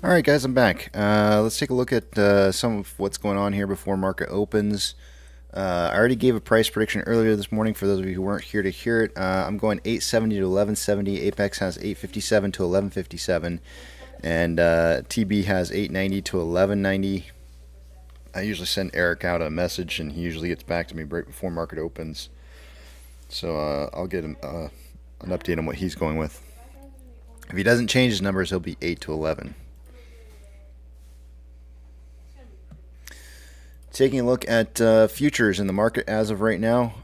All right, guys, I'm back. Let's take a look at some of what's going on here before market opens. I already gave a price prediction earlier this morning for those of you who weren't here to hear it. I'm going 870 to 1170. Apex has 857 to 1157, and TB has 890 to 1190. I usually send Eric out a message, and he usually gets back to me right before market opens. So I'll get him an update on what he's going with. If he doesn't change his numbers, he'll be 8 to 11. Taking a look at futures in the market as of right now,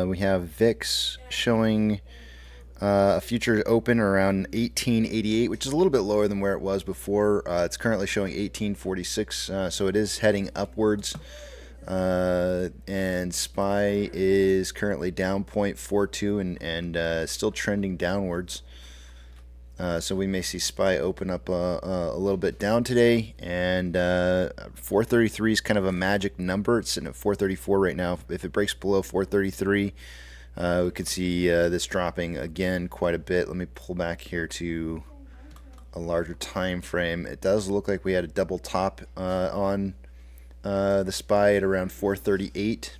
we have VIX showing a future open around 1888, which is a little bit lower than where it was before. It's currently showing 1846, so it is heading upwards. And SPY is currently down 0.42 and still trending downwards. So we may see SPY open up a little bit down today, and 433 is kind of a magic number. It's sitting at 434 right now. If it breaks below 433, we could see this dropping again quite a bit. Let me pull back here to a larger time frame. It does look like we had a double top on the SPY at around 438.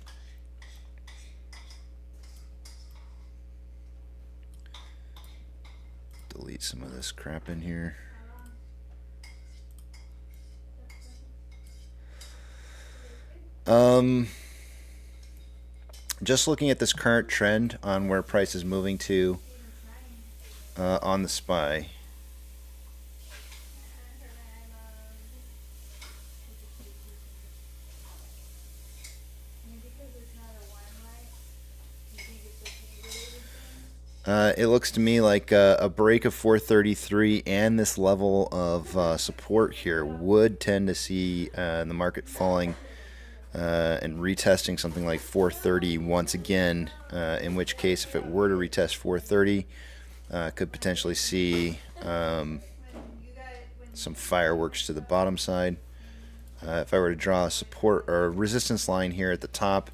Delete some of this crap in here. Just looking at this current trend on where price is moving to on the SPY. It looks to me like a break of 433 and this level of support here would tend to see the market falling and retesting something like 430 once again, in which case if it were to retest 430, could potentially see some fireworks to the bottom side. If I were to draw a support or a resistance line here at the top,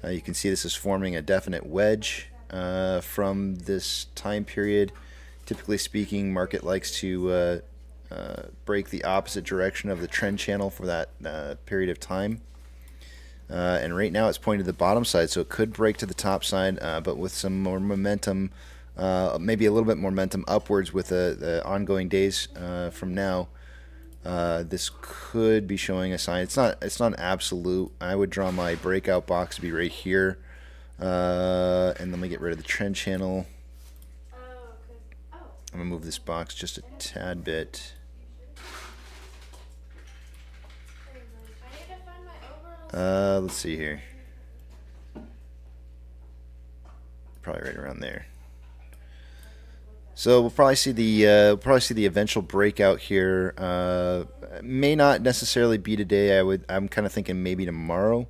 you can see this is forming a definite wedge from this time period. Typically speaking, market likes to break the opposite direction of the trend channel for that period of time. And right now it's pointed to the bottom side, so it could break to the top side, but with some more momentum, maybe a little bit more momentum upwards with the ongoing days from now. This could be showing a sign. It's not absolute. I would draw my breakout box to be right here. And let me get rid of the trend channel. I'm gonna move this box just a tad bit. Let's see here. Probably right around there. So we'll probably see the eventual breakout here. May not necessarily be today. I'm kind of thinking maybe tomorrow.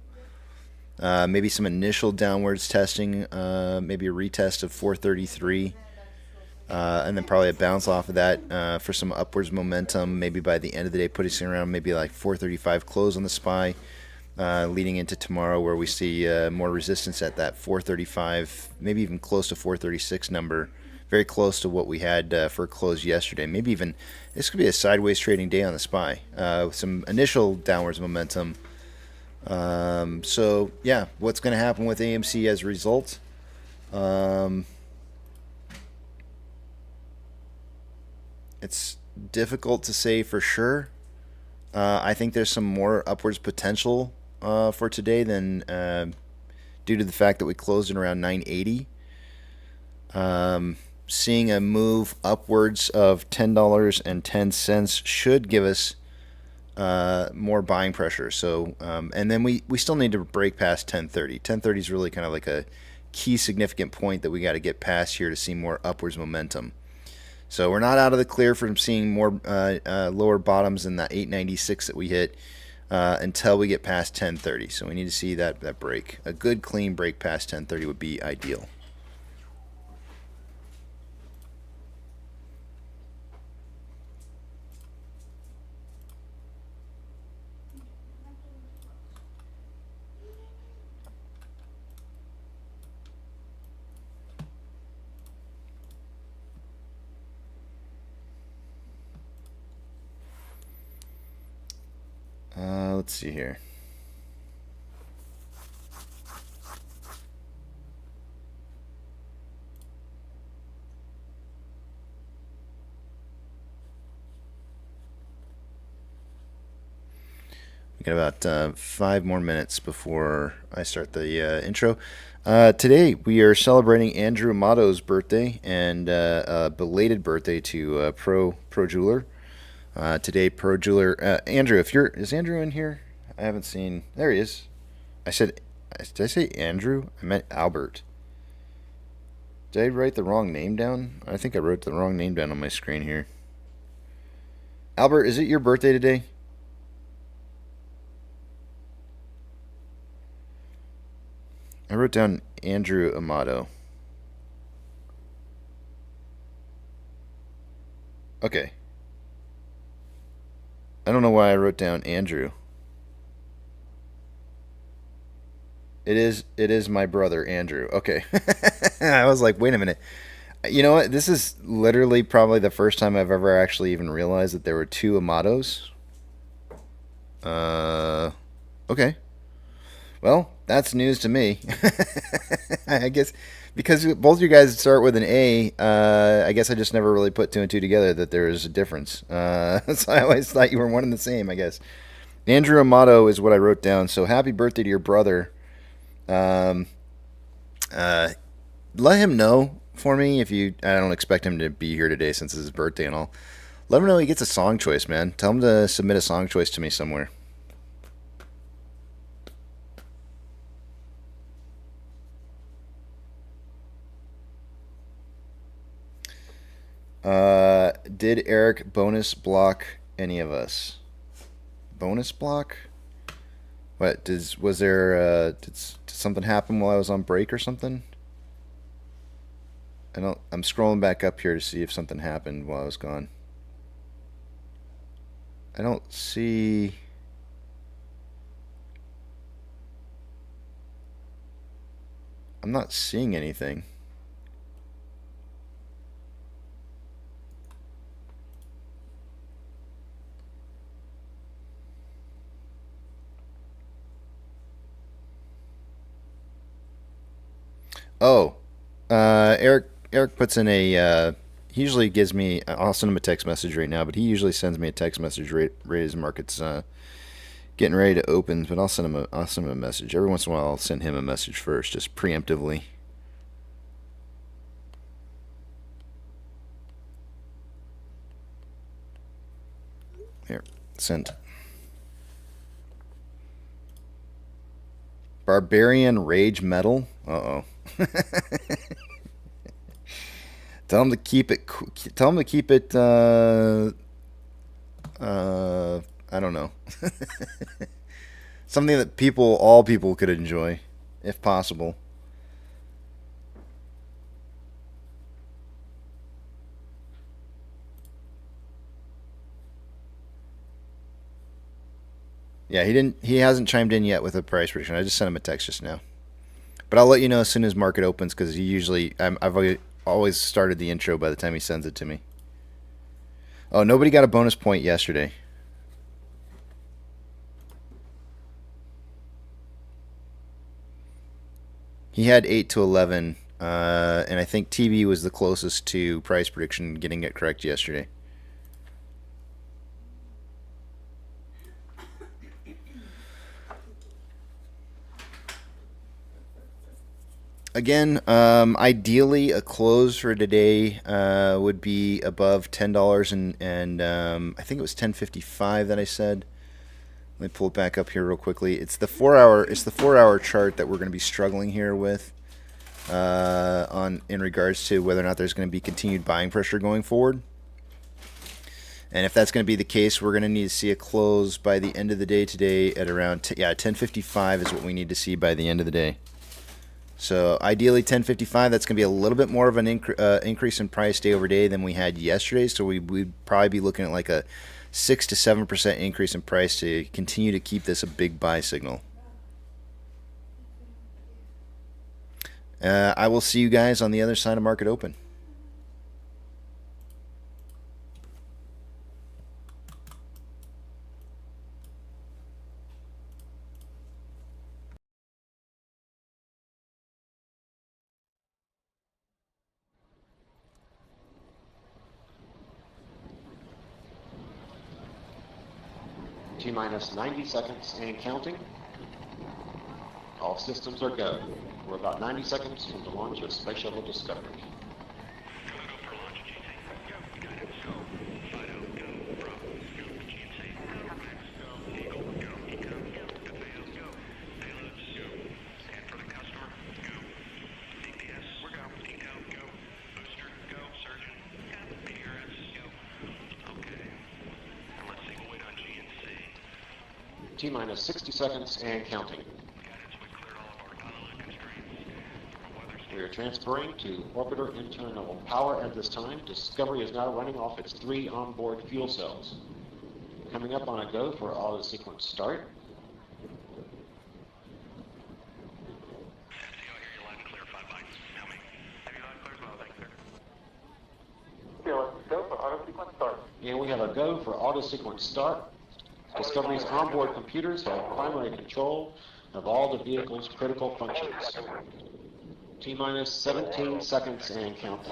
Maybe some initial downwards testing, maybe a retest of 433, and then probably a bounce off of that for some upwards momentum, maybe by the end of the day, putting around maybe like 435 close on the SPY, leading into tomorrow where we see more resistance at that 435, maybe even close to 436 number, very close to what we had for a close yesterday. Maybe even, this could be a sideways trading day on the SPY with some initial downwards momentum. So yeah, what's going to happen with AMC as a result? It's difficult to say for sure. I think there's some more upwards potential for today than due to the fact that we closed at around 980. Seeing a move upwards of $10.10 should give us more buying pressure. So and then we still need to break past 1030. 1030 is really kind of like a key significant point that we got to get past here to see more upwards momentum. So we're not out of the clear from seeing more lower bottoms than that 896 that we hit until we get past 1030. So we need to see that break. A good clean break past 1030 would be ideal. let's see here. We got about 5 more minutes before I start the intro. Today we are celebrating Andrew Amato's birthday and a belated birthday to Pro Jeweler. Today, Pro Jeweler Andrew. Is Andrew in here? I haven't seen. There he is. Did I say Andrew? I meant Albert. Did I write the wrong name down? I think I wrote the wrong name down on my screen here. Albert, is it your birthday today? I wrote down Andrew Amato. Okay. I don't know why I wrote down Andrew. It is my brother, Andrew. Okay. I was like, wait a minute. You know what? This is literally probably the first time I've ever actually even realized that there were 2 Amatos. Okay. Well, that's news to me. I guess because both you guys start with an A, I guess I just never really put 2 and 2 together that there is a difference. So I always thought you were one and the same, I guess. Andrew Amato is what I wrote down. So happy birthday to your brother. Let him know for me if you. I don't expect him to be here today since it's his birthday and all. Let him know he gets a song choice, man. Tell him to submit a song choice to me somewhere. Did Eric bonus block any of us? Bonus block? What did something happen while I was on break or something? I'm scrolling back up here to see if something happened while I was gone. I don't see. I'm not seeing anything. Oh, Eric puts in a. He usually gives me. I'll send him a text message right now, but he usually sends me a text message right as market's getting ready to open. But I'll send him a message every once in a while. I'll send him a message first, just preemptively. Here, sent. Barbarian Rage Metal. Uh-oh. Tell him to keep it. Tell him to keep it. I don't know. Something that all people could enjoy, if possible. Yeah, he hasn't chimed in yet with a price prediction. I just sent him a text just now. But I'll let you know as soon as market opens because I've always started the intro by the time he sends it to me. Oh, nobody got a bonus point yesterday. He had 8 to 11, and I think TV was the closest to price prediction getting it correct yesterday. Again, ideally a close for today would be above $10 and I think it was $10.55 that I said. Let me pull it back up here real quickly. It's the 4-hour chart that we're going to be struggling here with in regards to whether or not there's going to be continued buying pressure going forward. And if that's going to be the case, we're going to need to see a close by the end of the day today at around 10.55 is what we need to see by the end of the day. So ideally 10.55. That's going to be a little bit more of an increase in price day over day than we had yesterday. So we'd probably be looking at like a 6 to 7% increase in price to continue to keep this a big buy signal. I will see you guys on the other side of market open. T-minus 90 seconds and counting. All systems are go. We're about 90 seconds from the launch of Space Shuttle Discovery. T-minus 60 seconds and counting. We are transferring to orbiter internal power at this time. Discovery is now running off its 3 onboard fuel cells. Coming up on a go for auto sequence start. And we have a go for auto sequence start. Discovery's onboard computers have primary control of all the vehicle's critical functions. T-minus 17 seconds and counting.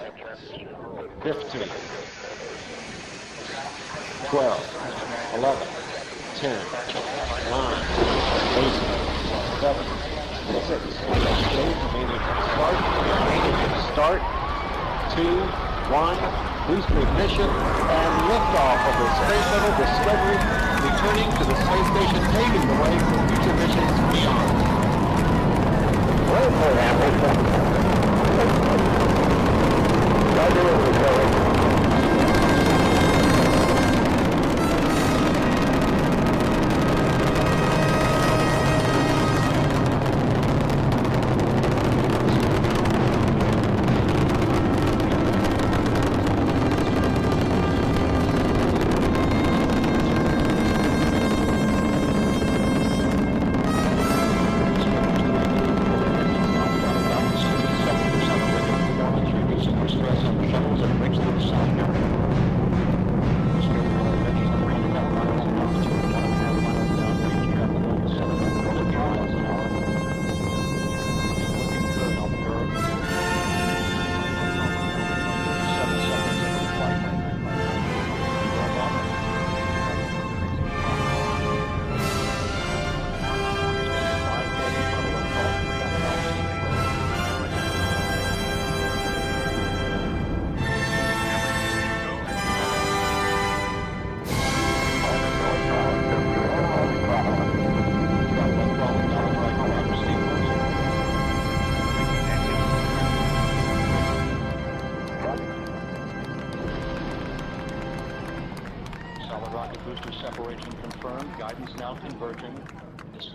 15, 12, 11, 10, 9, 8, 7, 6, start, 2, 1, booster ignition, and liftoff of the Space Shuttle Discovery, returning to the space station, paving the way for future missions beyond.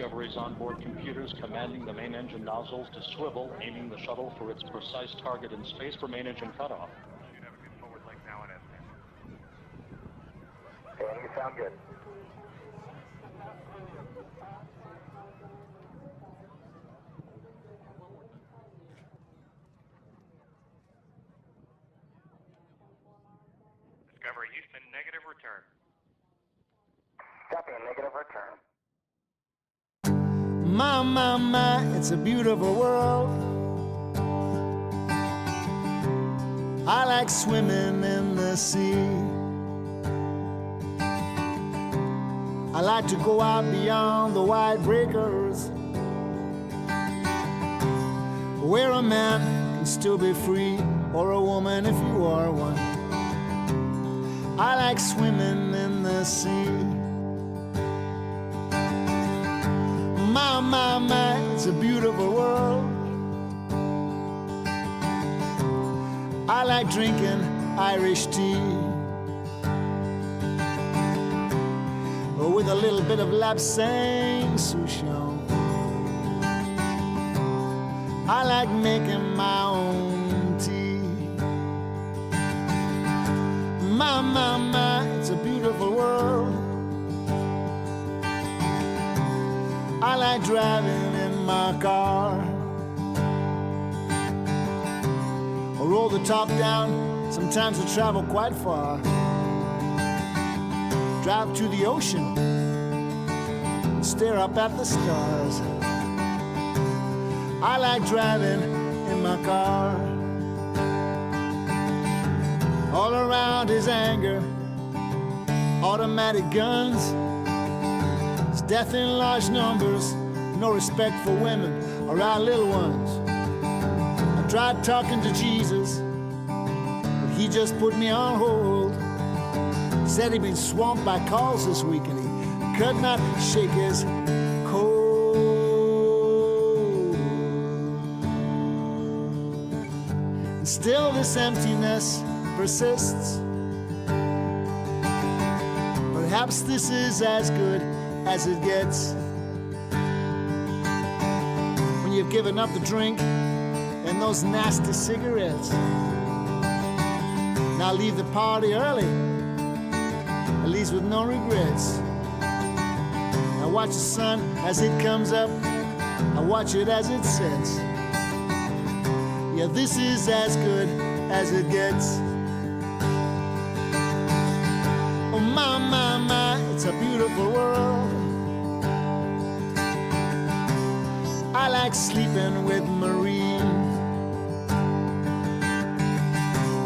Discovery's onboard computers commanding the main engine nozzles to swivel, aiming the shuttle for its precise target in space for main engine cutoff. Should have a good forward leg now and You sound good. Discovery Houston, negative return. Copy, a negative return. My, it's a beautiful world. I like swimming in the sea. I like to go out beyond the wide breakers, where a man can still be free, or a woman if you are one. I like swimming in the sea. My, it's a beautiful world. I like drinking Irish tea with a little bit of lapsang souchong. I like making my own tea. My, it's a beautiful world. I like driving in my car. I roll the top down, sometimes I travel quite far. Drive to the ocean, stare up at the stars. I like driving in my car. All around is anger, automatic guns, There's death in large numbers, no respect for women or our little ones. I tried talking to Jesus, but he just put me on hold. He said he'd been swamped by calls this week and he could not shake his cold. And still this emptiness persists. Perhaps this is as good as it gets. When you've given up the drink and those nasty cigarettes. Now leave the party early, at least with no regrets. I watch the sun as it comes up, I watch it as it sets. Yeah, this is as good as it gets. Oh my, my, my, it's a beautiful world. I like sleeping with Marie.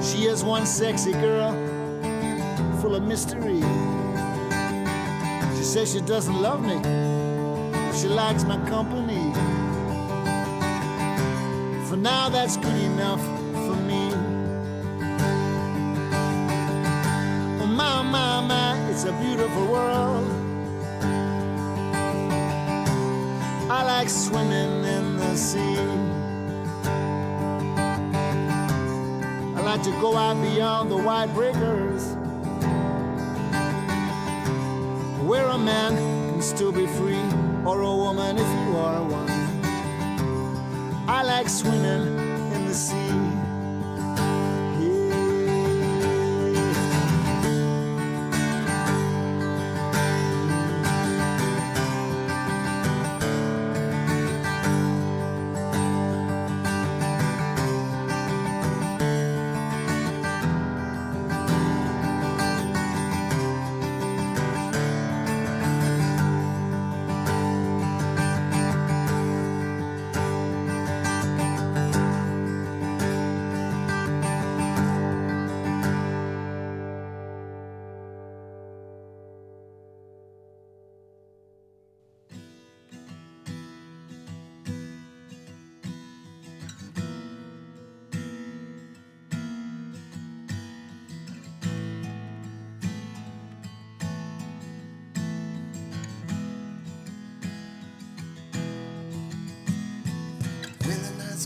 She is one sexy girl, full of mystery. She says she doesn't love me, she likes my company. For now that's good enough for me. Oh my, my, my, it's a beautiful world. I like swimming in the sea. I like to go out beyond the wide breakers, where a man can still be free, or a woman if you are one. I like swimming in the sea.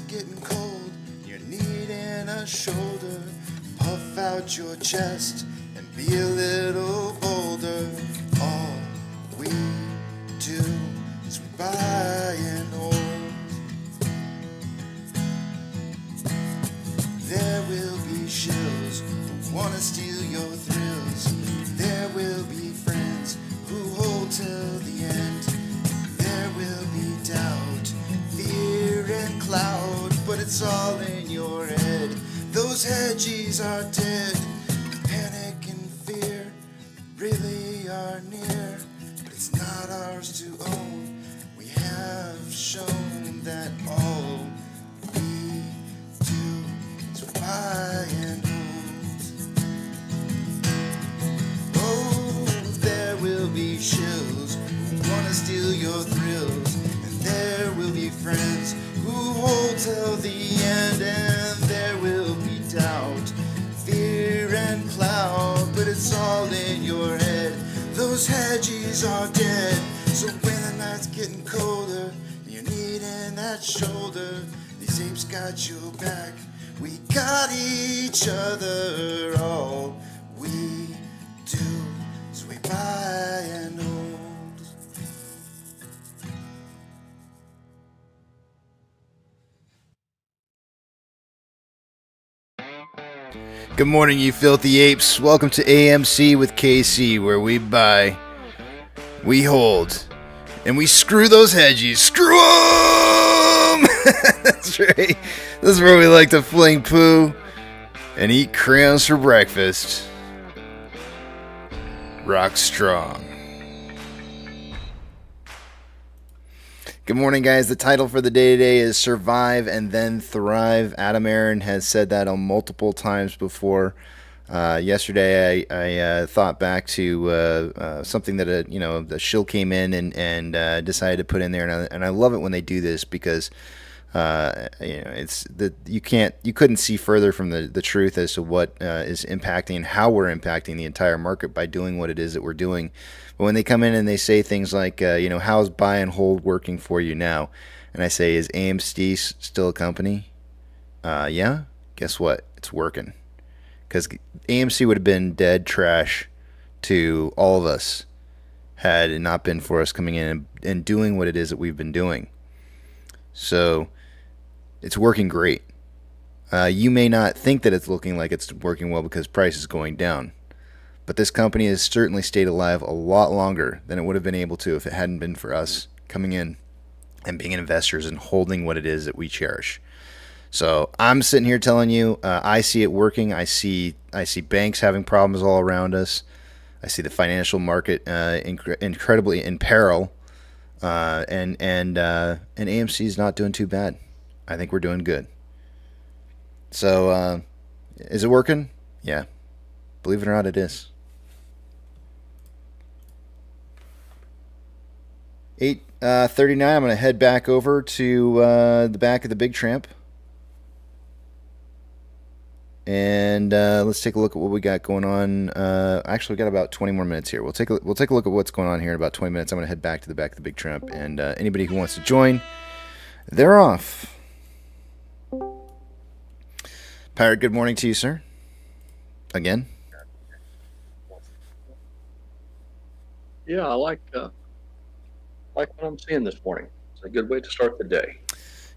Getting cold, you're needing a shoulder. Puff out your chest and be a little bolder. All we do is we buy and hold. There will be shills who wanna steal your thrills. There will be friends who hold till the end. There will be doubt, fear and cloud, but it's all in your head. Those hedgies are dead. Panic and fear really are near, but it's not ours to own. We have shown that all we do is buy and hold. Oh, there will be shills who wanna steal your thrills, and there will be friends who hold till the end, and there will be doubt, fear and cloud, but it's all in your head. Those hedgies are dead. So when the night's getting colder and you're needing that shoulder, these apes got your back, we got each other. All we do is we buy and hold. Good morning, you filthy apes. Welcome to AMC with KC, where we buy, we hold, and we screw those hedgies. Screw them! That's right. This is where we like to fling poo and eat crayons for breakfast. Rock strong. Good morning, guys. The title for the day today is Survive and Then Thrive. Adam Aaron has said that on multiple times before. Yesterday, I thought back to something that the shill came in and decided to put in there, and I love it when they do this because it's that you couldn't see further from the truth as to what is impacting and how we're impacting the entire market by doing what it is that we're doing. But when they come in and they say things like, how's buy and hold working for you now? And I say, is AMC still a company? Yeah. Guess what? It's working. Because AMC would have been dead trash to all of us had it not been for us coming in and doing what it is that we've been doing. So it's working great. You may not think that it's looking like it's working well because price is going down. But this company has certainly stayed alive a lot longer than it would have been able to if it hadn't been for us coming in and being investors and holding what it is that we cherish. So I'm sitting here telling you, I see it working. I see banks having problems all around us. I see the financial market incredibly in peril, and AMC is not doing too bad. I think we're doing good. So is it working? Yeah, believe it or not, it is. 8:39. I'm going to head back over to the back of the Big Tramp. And let's take a look at what we got going on. Actually, we got about 20 more minutes here. We'll take a look at what's going on here in about 20 minutes. I'm going to head back to the back of the Big Tramp, and anybody who wants to join, they're off. Pirate, good morning to you, sir. Again. Yeah, I like what I'm seeing this morning. It's a good way to start the day.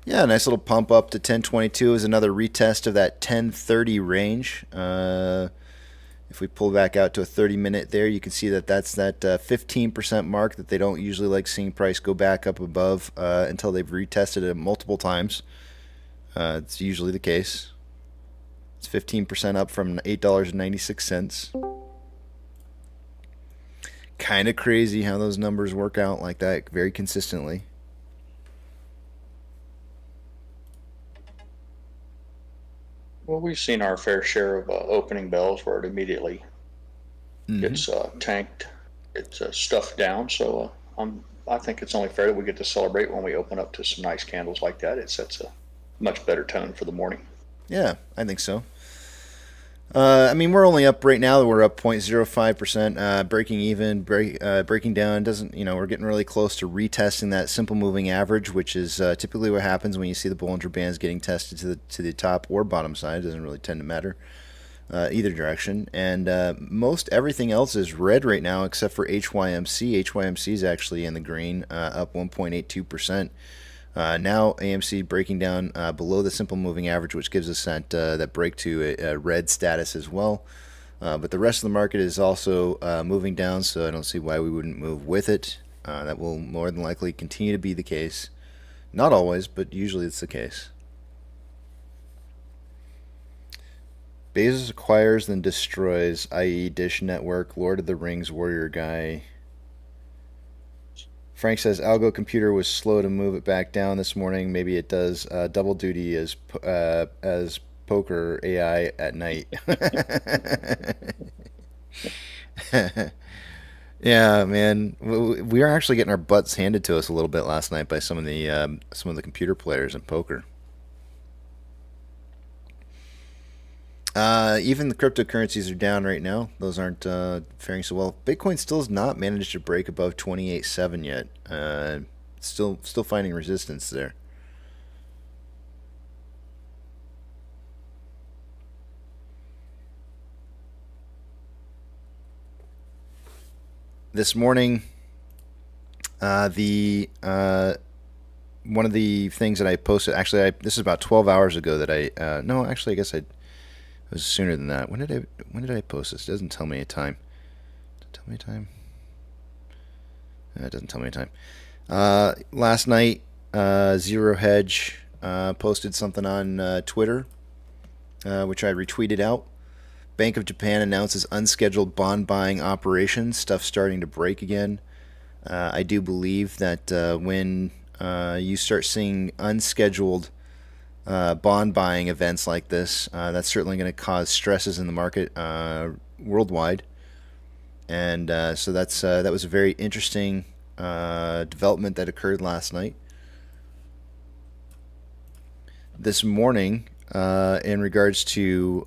Yeah, nice little pump up to 1022 is another retest of that 1030 range. If we pull back out to a 30-minute there, you can see that that's that 15% mark that they don't usually like seeing price go back up above until they've retested it multiple times. It's usually the case. It's 15% up from $8.96. Kind of crazy how those numbers work out like that very consistently. Well, we've seen our fair share of opening bells where it immediately gets tanked, it's stuffed down. So I think it's only fair that we get to celebrate when we open up to some nice candles like that. It sets a much better tone for the morning. Yeah, I think so. We're only up right now. We're up 0.05%, breaking even, breaking down. We're getting really close to retesting that simple moving average, which is typically what happens when you see the Bollinger Bands getting tested to the top or bottom side. It doesn't really tend to matter either direction. And most everything else is red right now except for HYMC. HYMC is actually in the green, up 1.82%. Now AMC breaking down below the simple moving average, which gives us that break to a red status as well. But the rest of the market is also moving down, so I don't see why we wouldn't move with it. That will more than likely continue to be the case. Not always, but usually it's the case. Bezos acquires then destroys, i.e. Dish Network, Lord of the Rings, Warrior Guy. Frank says Algo Computer was slow to move it back down this morning. Maybe it does double duty as poker AI at night. Yeah, man, we were actually getting our butts handed to us a little bit last night by some of the computer players in poker. Even the cryptocurrencies are down right now. Those aren't faring so well. Bitcoin still has not managed to break above 28.7 yet. Still finding resistance there. This morning, one of the things that I posted. Actually, this is about 12 hours ago that I guess it was sooner than that. When did I post this? It doesn't tell me a time. Does it tell me a time? It doesn't tell me a time. Last night, Zero Hedge posted something on Twitter, which I retweeted out. Bank of Japan announces unscheduled bond buying operations. Stuff starting to break again. I do believe that when you start seeing unscheduled bond buying events like this. That's certainly going to cause stresses in the market worldwide. And so that was a very interesting development that occurred last night. This morning, in regards to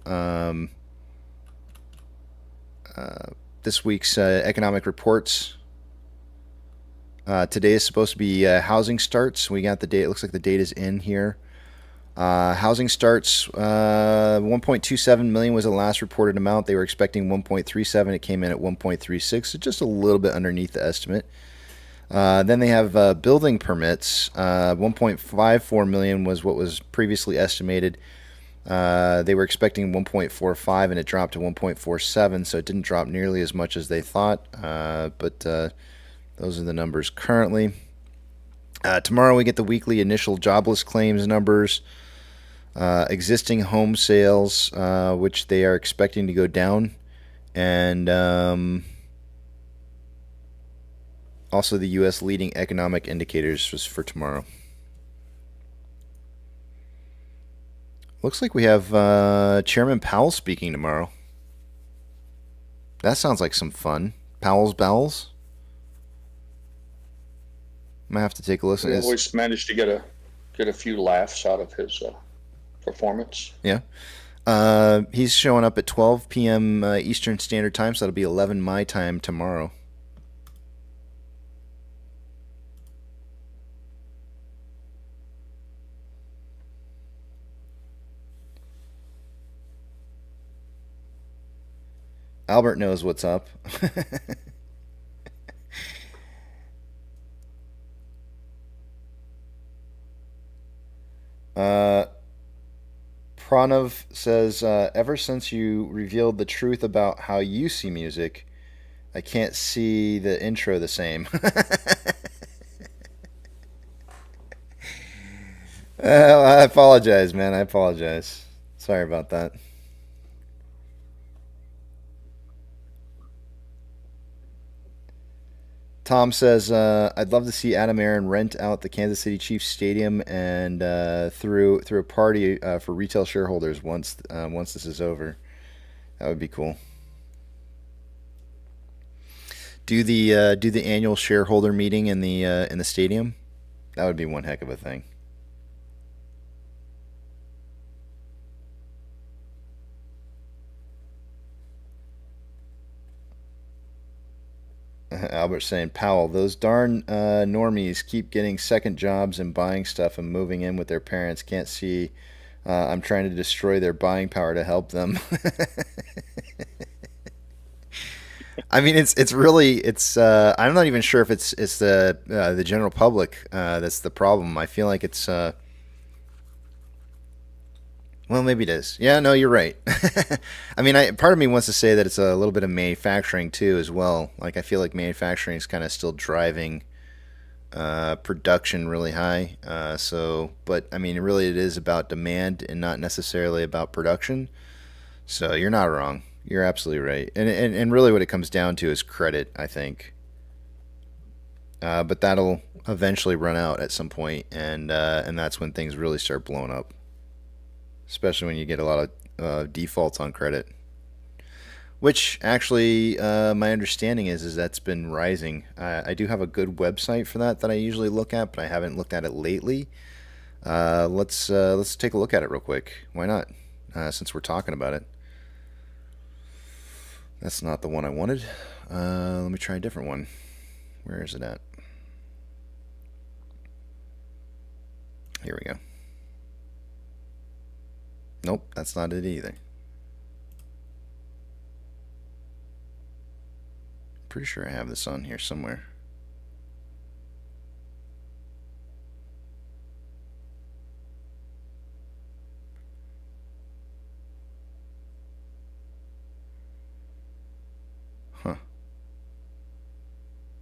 this week's economic reports, today is supposed to be housing starts. We got the date. It looks like the date is in here. Housing starts, 1.27 million was the last reported amount. They were expecting 1.37. It came in at 1.36, so just a little bit underneath the estimate. Then they have building permits. 1.54 million was what was previously estimated. They were expecting 1.45, and it dropped to 1.47, so it didn't drop nearly as much as they thought. But those are the numbers currently. Tomorrow we get the weekly initial jobless claims numbers. Existing home sales, which they are expecting to go down, and also the U.S. leading economic indicators was for tomorrow. Looks like we have Chairman Powell speaking tomorrow. That sounds like some fun. Powell's Bells. I'm gonna have to take a listen. We always managed to get a few laughs out of his performance. Yeah. He's showing up at 12 p.m. Eastern Standard Time, so that'll be 11 my time tomorrow. Albert knows what's up. Pranav says, ever since you revealed the truth about how you see music, I can't see the intro the same. I apologize, man. I apologize. Sorry about that. Tom says, I'd love to see Adam Aaron rent out the Kansas City Chiefs stadium and through a party for retail shareholders once this is over. That would be cool. Do the annual shareholder meeting in the stadium. That would be one heck of a thing. Albert's saying, Powell, those darn normies keep getting second jobs and buying stuff and moving in with their parents. Can't see I'm trying to destroy their buying power to help them. I mean, it's really I'm not even sure if it's the general public that's the problem. I feel like it's well, maybe it is. Yeah, no, you're right. I mean, part of me wants to say that it's a little bit of manufacturing too, as well. Like, I feel like manufacturing is kind of still driving production really high. But I mean, really, it is about demand and not necessarily about production. So you're not wrong. You're absolutely right. And really, what it comes down to is credit, I think. But that'll eventually run out at some point, and that's when things really start blowing up. Especially when you get a lot of defaults on credit, which actually my understanding is that's been rising. I do have a good website for that I usually look at, but I haven't looked at it lately. Let's take a look at it real quick. Why not? Since we're talking about it. That's not the one I wanted. Let me try a different one. Where is it at? Here we go. Nope, that's not it either. Pretty sure I have this on here somewhere. Huh.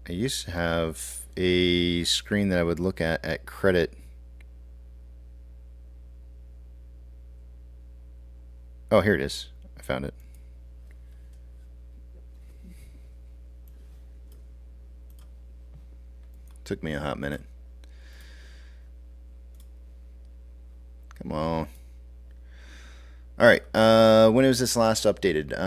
I used to have a screen that I would look at credit. Oh, here it is. I found it. Took me a hot minute. Come on. All right. When was this last updated?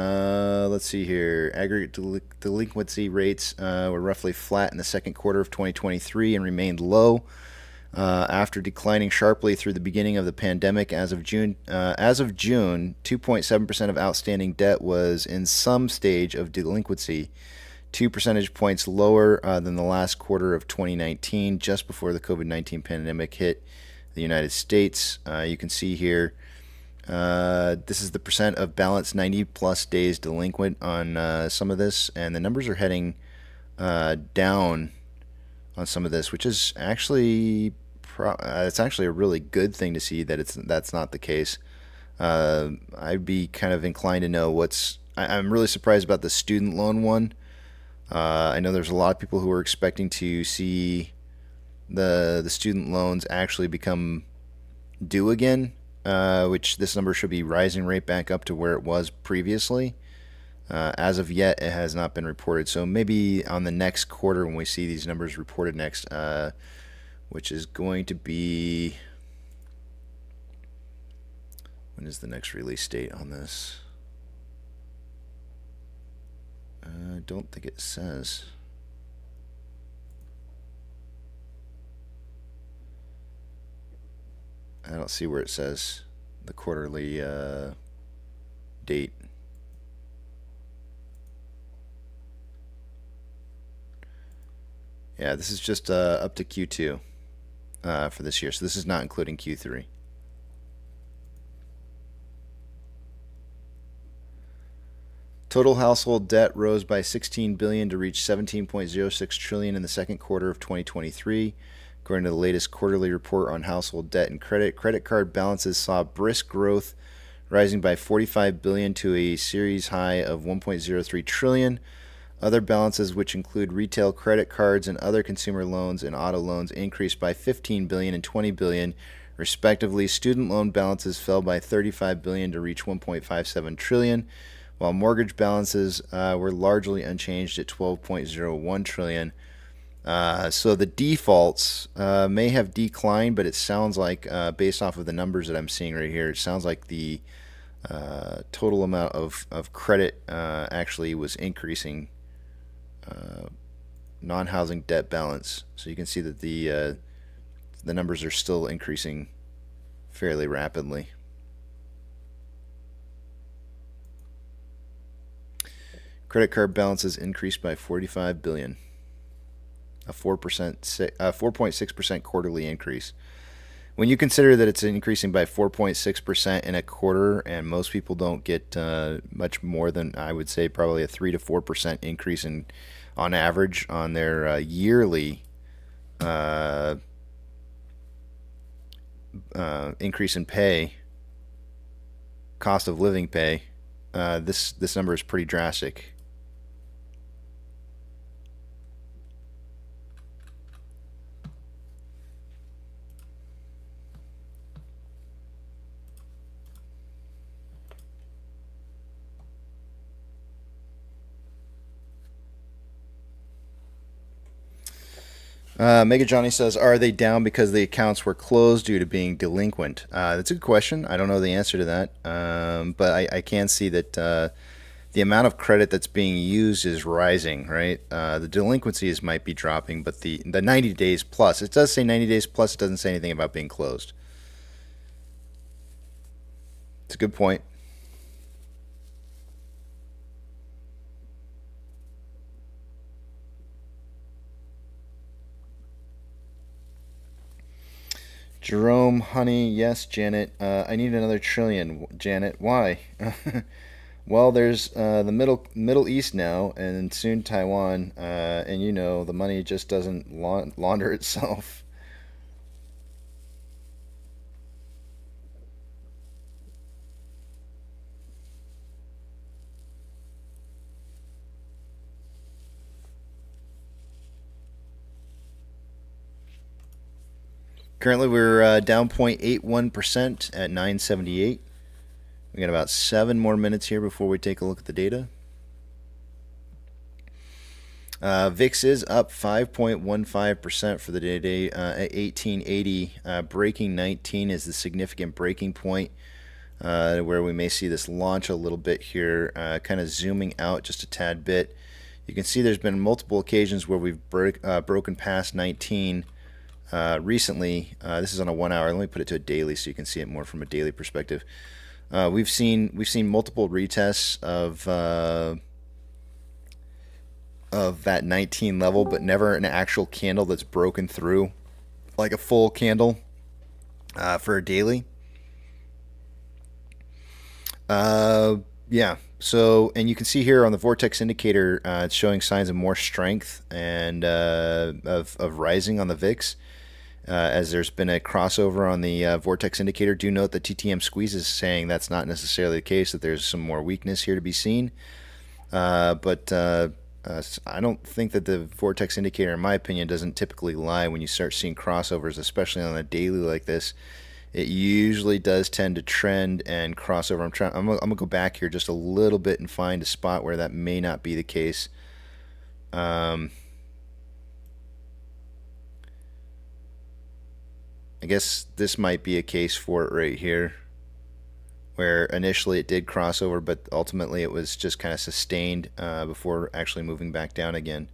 Let's see here. Aggregate delinquency rates were roughly flat in the second quarter of 2023 and remained low after declining sharply through the beginning of the pandemic. As of June, 2.7% of outstanding debt was in some stage of delinquency, 2 percentage points lower than the last quarter of 2019, just before the COVID-19 pandemic hit the United States. You can see here, this is the percent of balance 90 plus days delinquent on some of this, and the numbers are heading down on some of this, which is actually it's actually a really good thing to see that that's not the case. I'd be kind of inclined to know I'm really surprised about the student loan one. I know there's a lot of people who are expecting to see the student loans actually become due again, which this number should be rising right back up to where it was previously. As of yet, it has not been reported. So maybe on the next quarter when we see these numbers reported next, which is going to be... When is the next release date on this? I don't think it says. I don't see where it says the quarterly date. Yeah, this is just up to Q2 for this year, so this is not including Q3. Total household debt rose by $16 billion to reach $17.06 trillion in the second quarter of 2023. According to the latest quarterly report on household debt and credit card balances saw brisk growth, rising by $45 billion to a series high of $1.03 trillion. Other balances, which include retail credit cards and other consumer loans and auto loans, increased by $15 billion and $20 billion, respectively. Student loan balances fell by $35 billion to reach $1.57 trillion, while mortgage balances were largely unchanged at $12.01 trillion. So the defaults may have declined, but it sounds like, based off of the numbers that I'm seeing right here, it sounds like the total amount of credit actually was increasing. Non-housing debt balance. So you can see that the numbers are still increasing fairly rapidly. Credit card balances increased by $45 billion, a 4.6% quarterly increase. When you consider that it's increasing by 4.6% in a quarter, and most people don't get much more than, I would say, probably a 3 to 4% increase on average on their yearly increase in pay, cost of living pay, this number is pretty drastic. Mega Johnny says, are they down because the accounts were closed due to being delinquent? That's a good question. I don't know the answer to that, but I can see that the amount of credit that's being used is rising, right? The delinquencies might be dropping, but the 90 days plus, it does say 90 days plus, it doesn't say anything about being closed. It's a good point. Jerome, honey, yes, Janet. I need another trillion, Janet. Why? Well, there's the Middle East now, and soon Taiwan, and you know the money just doesn't launder itself. Currently, we're down 0.81% at 978. We got about 7 more minutes here before we take a look at the data. VIX is up 5.15% for the day today at 1880. Breaking 19 is the significant breaking point where we may see this launch a little bit here, kind of zooming out just a tad bit. You can see there's been multiple occasions where we've broken past 19 recently. This is on a 1 hour. Let me put it to a daily so you can see it more from a daily perspective. We've seen multiple retests of that 19 level, but never an actual candle that's broken through, like a full candle for a daily. Yeah. So, and you can see here on the vortex indicator, it's showing signs of more strength and of rising on the VIX. As there's been a crossover on the vortex indicator. Do note that TTM squeeze is saying that's not necessarily the case, that there's some more weakness here to be seen. But I don't think that the vortex indicator, in my opinion, doesn't typically lie when you start seeing crossovers, especially on a daily like this. It usually does tend to trend and crossover. I'm gonna go back here just a little bit and find a spot where that may not be the case. I guess this might be a case for it right here, where initially it did cross over, but ultimately it was just kind of sustained before actually moving back down again.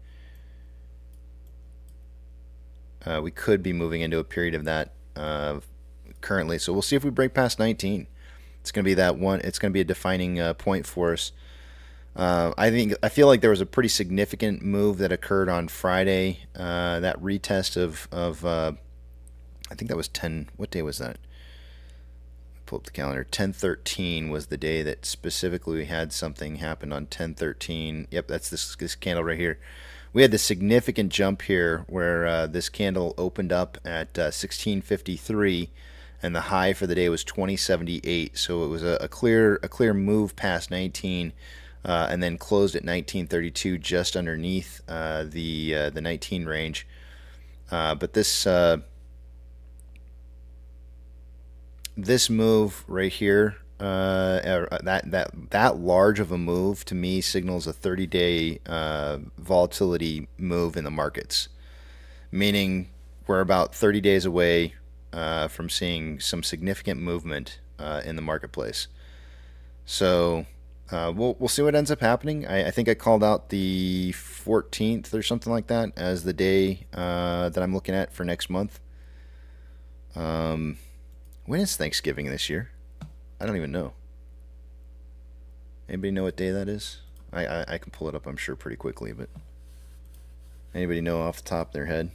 We could be moving into a period of that currently, so we'll see if we break past 19. It's going to be that one. It's going to be a defining point for us. I feel like there was a pretty significant move that occurred on Friday. That retest of I think that was 10. What day was that? Pull up the calendar. 10/13 was the day that specifically we had something happen on 10/13. Yep, that's this candle right here. We had this significant jump here where this candle opened up at 1653, and the high for the day was 2078. So it was a clear move past 19, and then closed at 1932, just underneath the 19 range. But this move right here, that large of a move to me signals a 30-day volatility move in the markets, meaning we're about 30 days away from seeing some significant movement in the marketplace. So we'll see what ends up happening. I think I called out the 14th or something like that as the day that I'm looking at for next month. When is Thanksgiving this year? I don't even know. Anybody know what day that is? I can pull it up, I'm sure, pretty quickly, but anybody know off the top of their head?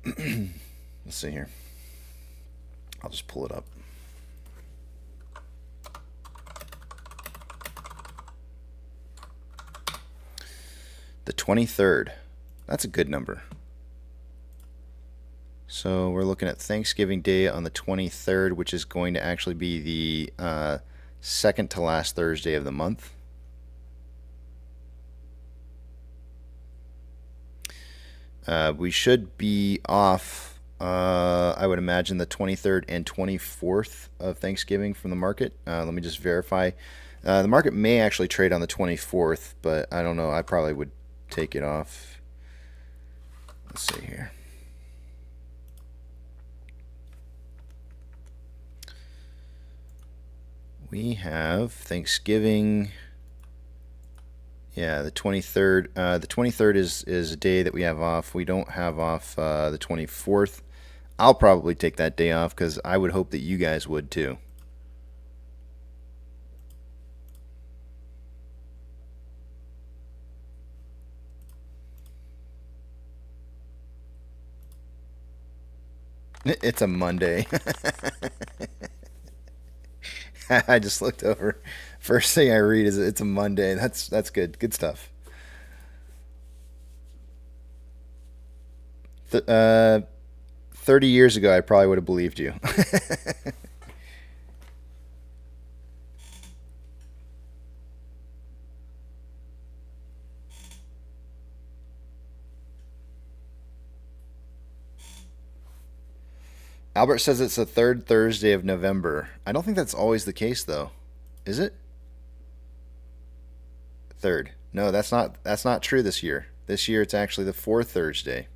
Let's see here. I'll just pull it up. The 23rd. That's a good number. So we're looking at Thanksgiving Day on the 23rd, which is going to actually be the second to last Thursday of the month. We should be off, I would imagine, the 23rd and 24th of Thanksgiving from the market. Let me just verify. The market may actually trade on the 24th, but I don't know. I probably would take it off. Let's see here. We have Thanksgiving. Yeah, the 23rd. The 23rd is a day that we have off. We don't have off the 24th. I'll probably take that day off because I would hope that you guys would too. It's a Monday. I just looked over. First thing I read is it's a Monday. That's good. Good stuff. 30 years ago, I probably would have believed you. Albert says it's the third Thursday of November. I don't think that's always the case, though. Is it? Third. No, that's not true this year. This year it's actually the fourth Thursday.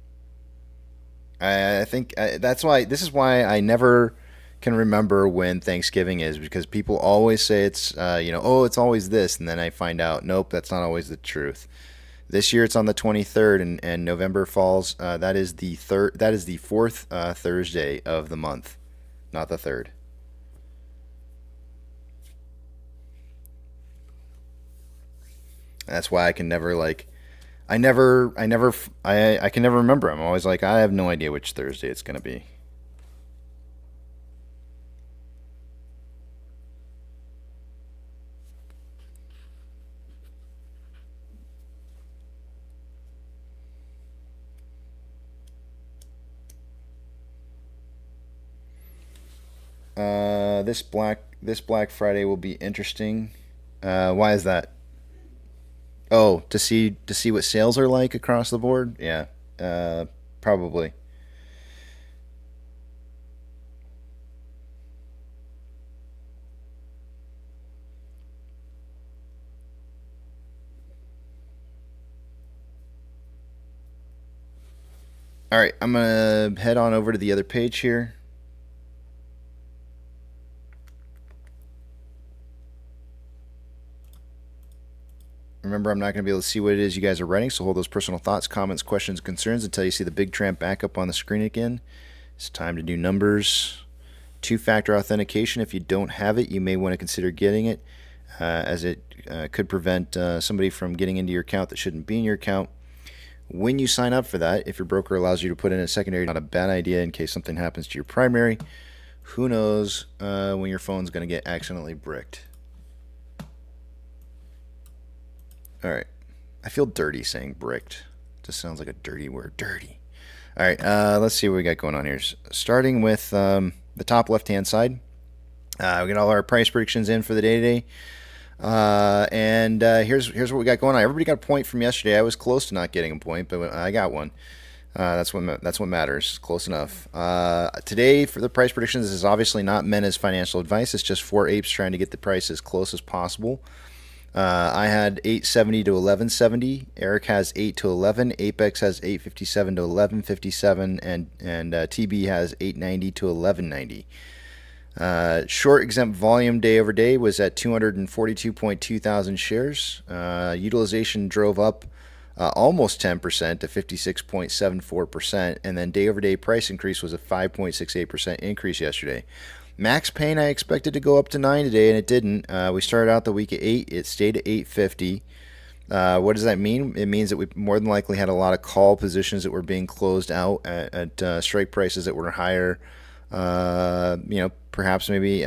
I think this is why I never can remember when Thanksgiving is, because people always say it's oh, it's always this, and then I find out nope, that's not always the truth. This year it's on the 23rd, and November falls. That is the fourth Thursday of the month, not the third. And that's why I can never I can never remember. I'm always like, I have no idea which Thursday it's gonna be. This Black Friday will be interesting. Why is that? Oh, to see what sales are like across the board? Yeah, probably. All right, I'm gonna head on over to the other page here. Remember, I'm not going to be able to see what it is you guys are writing, so hold those personal thoughts, comments, questions, concerns until you see the big tramp back up on the screen again. It's time to do numbers. Two-factor authentication. If you don't have it, you may want to consider getting it, as it could prevent somebody from getting into your account that shouldn't be in your account. When you sign up for that, if your broker allows you to put in a secondary, not a bad idea in case something happens to your primary. Who knows when your phone's going to get accidentally bricked. All right. I feel dirty saying bricked. Just sounds like a dirty word. Dirty. All right. Let's see what we got going on here. Starting with the top left-hand side. We got all our price predictions in for the day today. And here's what we got going on. Everybody got a point from yesterday. I was close to not getting a point, but I got one. That's what matters. Close enough. Today, for the price predictions, this is obviously not meant as financial advice. It's just four apes trying to get the price as close as possible. I had 870 to 1170. Eric has 8 to 11. Apex has 857 to 1157, and TB has 890 to 1190. Short exempt volume day over day was at 242.2 thousand shares. Utilization drove up almost 10% to 56.74%, and then day over day price increase was a 5.68% increase yesterday. Max Pain I expected to go up to 9 today, and it didn't. We started out the week at 8. It stayed at 850. What does that mean? It means that we more than likely had a lot of call positions that were being closed out at strike prices that were higher. Perhaps maybe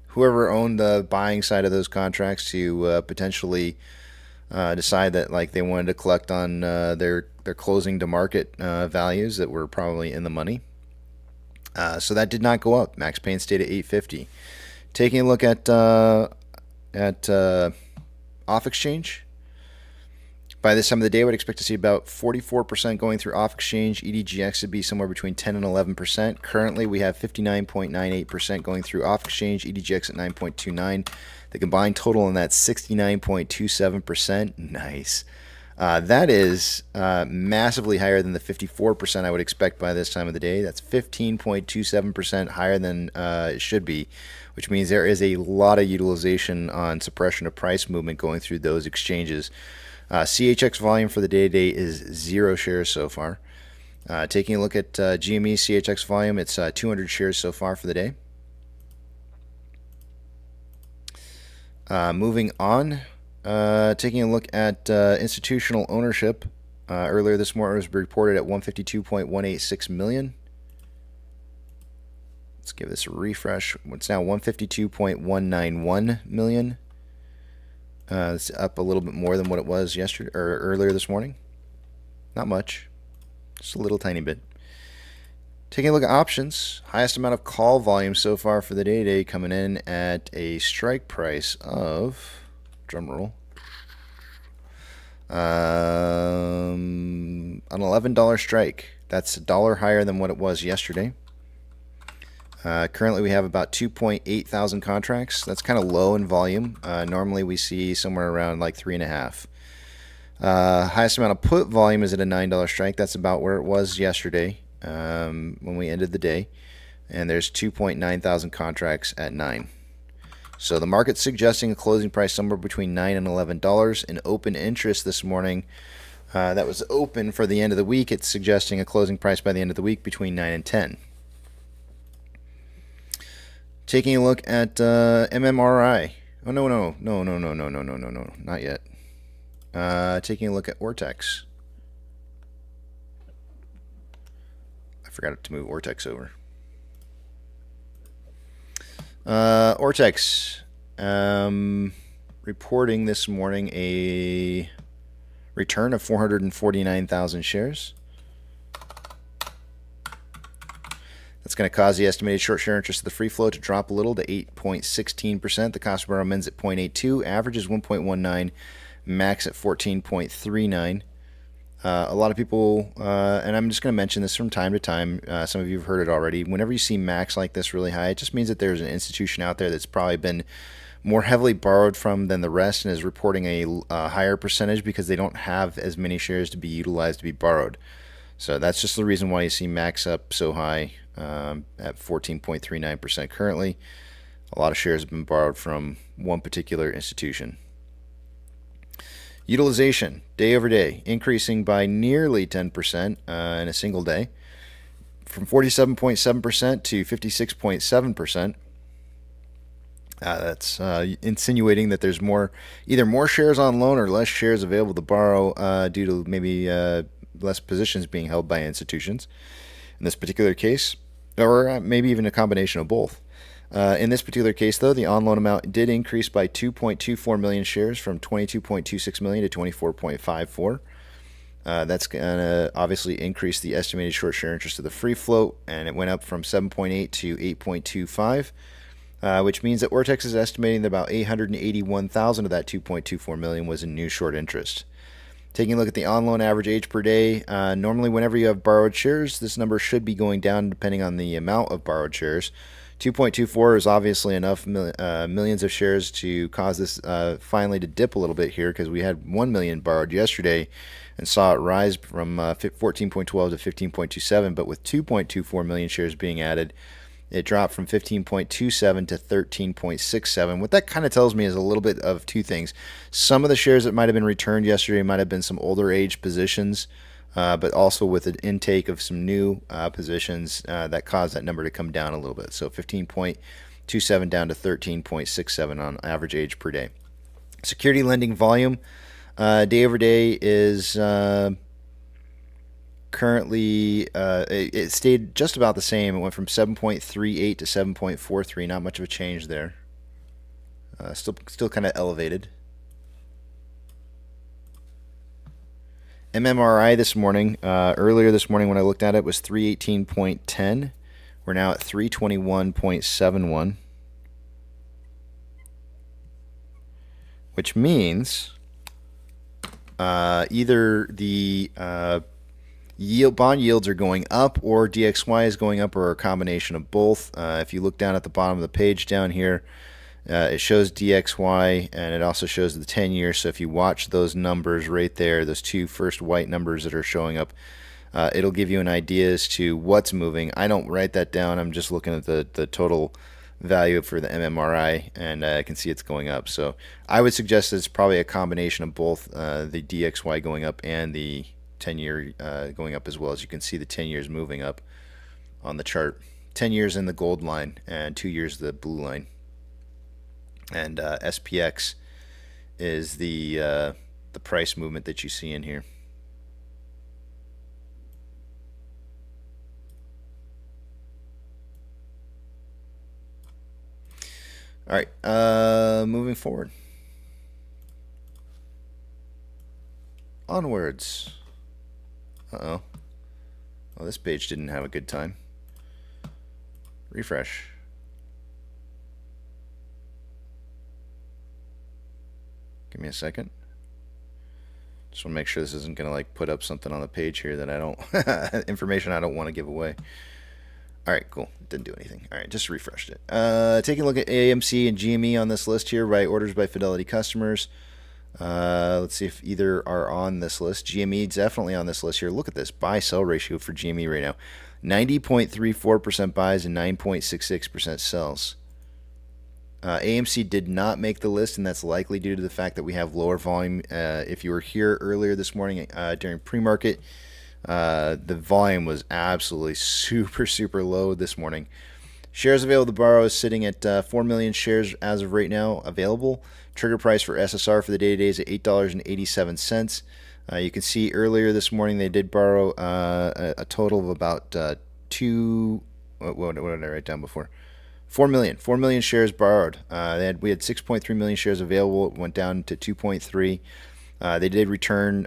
whoever owned the buying side of those contracts to potentially decide that they wanted to collect on their closing to market values that were probably in the money. So that did not go up. Max Pain stayed at 850. Taking a look at off exchange. By this time of the day, I would expect to see about 44% going through off exchange. EDGX would be somewhere between 10 and 11%. Currently, we have 59.98% going through off exchange. EDGX at 9.29. The combined total on that 69.27%. Nice. That is massively higher than the 54% I would expect by this time of the day. That's 15.27% higher than it should be, which means there is a lot of utilization on suppression of price movement going through those exchanges. CHX volume for the day today is 0 shares so far. Taking a look at GME CHX volume, it's 200 shares so far for the day. Moving on. Taking a look at institutional ownership, earlier this morning it was reported at 152.186 million. Let's give this a refresh. It's now 152.191 million. It's up a little bit more than what it was yesterday or earlier this morning. Not much, just a little tiny bit. Taking a look at options, highest amount of call volume so far for the day coming in at a strike price of, drum roll, an $11 strike. That's $1 higher than what it was yesterday. Currently, we have about 2.8 thousand contracts. That's kind of low in volume. Normally, we see somewhere around like 3.5. Highest amount of put volume is at a $9 strike. That's about where it was yesterday when we ended the day. And there's 2.9 thousand contracts at 9. So the market's suggesting a closing price somewhere between $9 and $11. In open interest this morning, that was open for the end of the week. It's suggesting a closing price by the end of the week between 9 and 10. Taking a look at MMRI. Oh, no, not yet. Taking a look at Ortex. I forgot to move Ortex over. Ortex reporting this morning a return of 449,000 shares. That's going to cause the estimated short share interest of the free float to drop a little to 8.16%. The cost per barrel ends at 0.82, average is 1.19, max at 14.39. A lot of people, and I'm just going to mention this from time to time, some of you have heard it already, whenever you see max like this really high, it just means that there's an institution out there that's probably been more heavily borrowed from than the rest and is reporting a higher percentage because they don't have as many shares to be utilized to be borrowed. So that's just the reason why you see max up so high at 14.39% currently. A lot of shares have been borrowed from one particular institution. Utilization, day over day, increasing by nearly 10% in a single day, from 47.7% to 56.7%. That's insinuating that there's either more shares on loan or less shares available to borrow due to maybe less positions being held by institutions. In this particular case, or maybe even a combination of both. In this particular case, though, the on-loan amount did increase by 2.24 million shares from 22.26 million to 24.54. That's going to obviously increase the estimated short share interest of the free float, and it went up from 7.8 to 8.25, which means that Ortex is estimating that about 881,000 of that 2.24 million was in new short interest. Taking a look at the on-loan average age per day, normally whenever you have borrowed shares, this number should be going down depending on the amount of borrowed shares. 2.24 is obviously enough millions of shares to cause this finally to dip a little bit here because we had 1 million borrowed yesterday and saw it rise from 14.12 to 15.27, but with 2.24 million shares being added, it dropped from 15.27 to 13.67. What that kind of tells me is a little bit of two things. Some of the shares that might have been returned yesterday might have been some older age positions, but also with an intake of some new positions that caused that number to come down a little bit. So 15.27 down to 13.67 on average age per day. Security lending volume day over day is currently it stayed just about the same. It went from 7.38 to 7.43. Not much of a change there. Still kind of elevated. MMRI this morning, earlier this morning when I looked at it, was 318.10. We're now at 321.71, which means either the bond yields are going up or DXY is going up, or a combination of both. If you look down at the bottom of the page down here, it shows DXY and it also shows the 10-year. So if you watch those numbers right there, those two first white numbers that are showing up, it'll give you an idea as to what's moving. I don't write that down. I'm just looking at the total value for the MMRI, and I can see it's going up. So I would suggest that it's probably a combination of both the DXY going up and the 10-year going up as well. As you can see, the 10 years moving up on the chart. 10 years in the gold line and 2 years the blue line. And SPX is the price movement that you see in here. All right, moving forward. Onwards. Uh-oh. Well, this page didn't have a good time. Refresh. Give me a second. Just want to make sure this isn't going to like put up something on the page here that I don't information I don't want to give away. All right, cool. Didn't do anything. All right, just refreshed it. Taking a look at AMC and GME on this list here by orders by Fidelity customers. Let's see if either are on this list. GME definitely on this list here. Look at this buy-sell ratio for GME right now. 90.34% buys and 9.66% sells. AMC did not make the list, and that's likely due to the fact that we have lower volume. If you were here earlier this morning during pre-market, the volume was absolutely super low this morning. Shares available to borrow is sitting at 4 million shares as of right now available. Trigger price for SSR for the day today is at $8.87. You can see earlier this morning they did borrow a total of about what did I write down before? 4 million shares borrowed. We had 6.3 million shares available. It went down to 2.3. They did return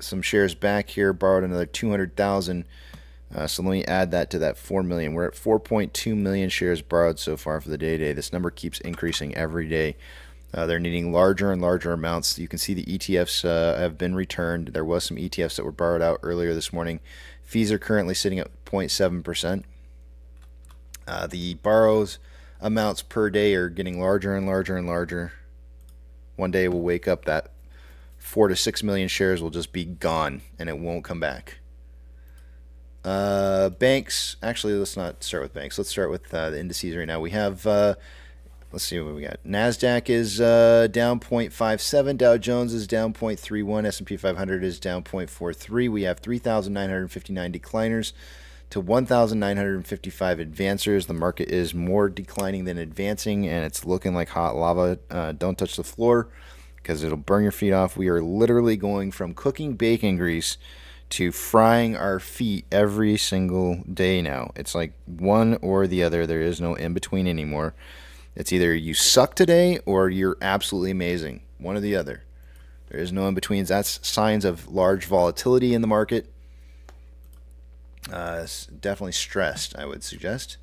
some shares back here, borrowed another 200,000. So let me add that to that 4 million. We're at 4.2 million shares borrowed so far for the day today. This number keeps increasing every day. They're needing larger and larger amounts. You can see the ETFs have been returned. There was some ETFs that were borrowed out earlier this morning. Fees are currently sitting at 0.7%. The borrows amounts per day are getting larger and larger and larger. One day we'll wake up that 4 to 6 million shares will just be gone and it won't come back. Banks, actually, let's not start with banks. Let's start with the indices right now. We have, let's see what we got. NASDAQ is down 0.57. Dow Jones is down 0.31. S&P 500 is down 0.43. We have 3,959 decliners to 1,955 advancers. The market is more declining than advancing, and it's looking like hot lava. Don't touch the floor because it'll burn your feet off. We are literally going from cooking bacon grease to frying our feet every single day now. It's like one or the other. There is no in between anymore. It's either you suck today or you're absolutely amazing. One or the other. There is no in betweens. That's signs of large volatility in the market. Definitely stressed, I would suggest.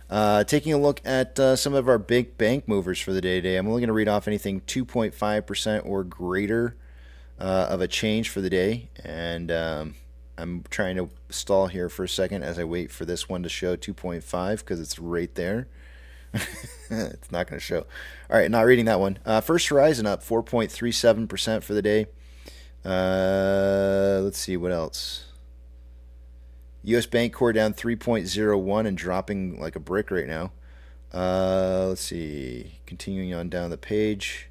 Taking a look at some of our big bank movers for the day today. I'm only going to read off anything 2.5% or greater of a change for the day, and I'm trying to stall here for a second as I wait for this one to show 2.5 because it's right there. It's not going to show. All right, not reading that one. First Horizon up 4.37% for the day. Let's see what else. U.S. Bank Core down 3.01 and dropping like a brick right now. Let's see. Continuing on down the page.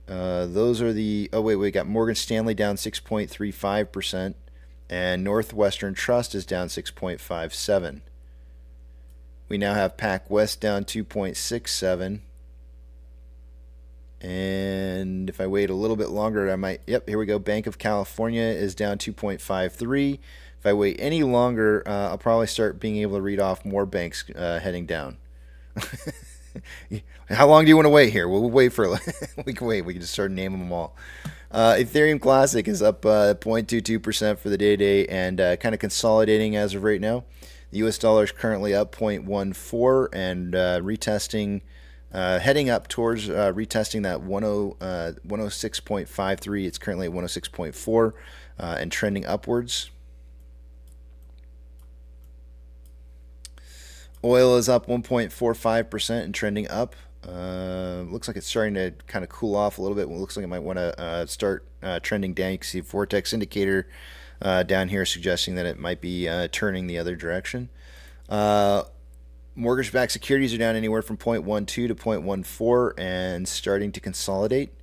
Those are the... Oh, wait. We got Morgan Stanley down 6.35%. And Northwestern Trust is down 6.57%. We now have PacWest down 2.67%. And if I wait a little bit longer, I might... Yep, here we go. Bank of California is down 2.53%. If I wait any longer, I'll probably start being able to read off more banks heading down. How long do you want to wait here? We'll wait for we can wait. We can just start naming them all. Ethereum Classic is up 0.22% for the day and kind of consolidating as of right now. The U.S. dollar is currently up 0.14 and retesting, heading up towards retesting that 106.53. It's currently at 106.4 and trending upwards. Oil is up 1.45% and trending up. Looks like it's starting to kind of cool off a little bit. It looks like it might want to start trending down. You can see Vortex indicator down here suggesting that it might be turning the other direction. Mortgage-backed securities are down anywhere from 0.12 to 0.14 and starting to consolidate.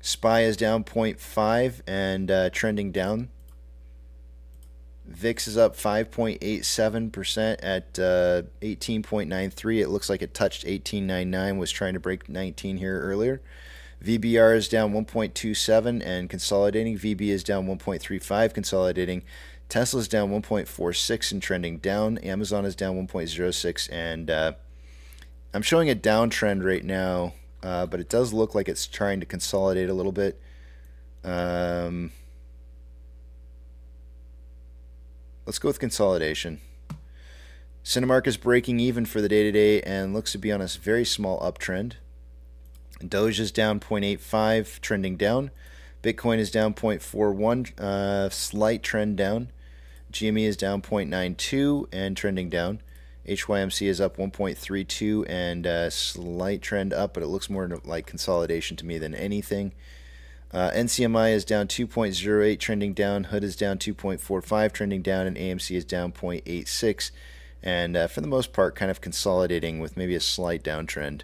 SPY is down 0.5 and trending down. VIX is up 5.87% at 18.93. It looks like it touched 18.99, was trying to break 19 here earlier. VBR is down 1.27 and consolidating. VB is down 1.35, consolidating. Tesla is down 1.46 and trending down. Amazon is down 1.06, and I'm showing a downtrend right now, but it does look like it's trying to consolidate a little bit. Let's go with consolidation. Cinemark is breaking even for the day today and looks to be on a very small uptrend. Doge is down 0.85, trending down. Bitcoin is down 0.41, slight trend down. GME is down 0.92 and trending down. HYMC is up 1.32 and a slight trend up, but it looks more like consolidation to me than anything. NCMI is down 2.08, trending down. Hood is down 2.45, trending down, and AMC is down 0.86. And for the most part, kind of consolidating with maybe a slight downtrend.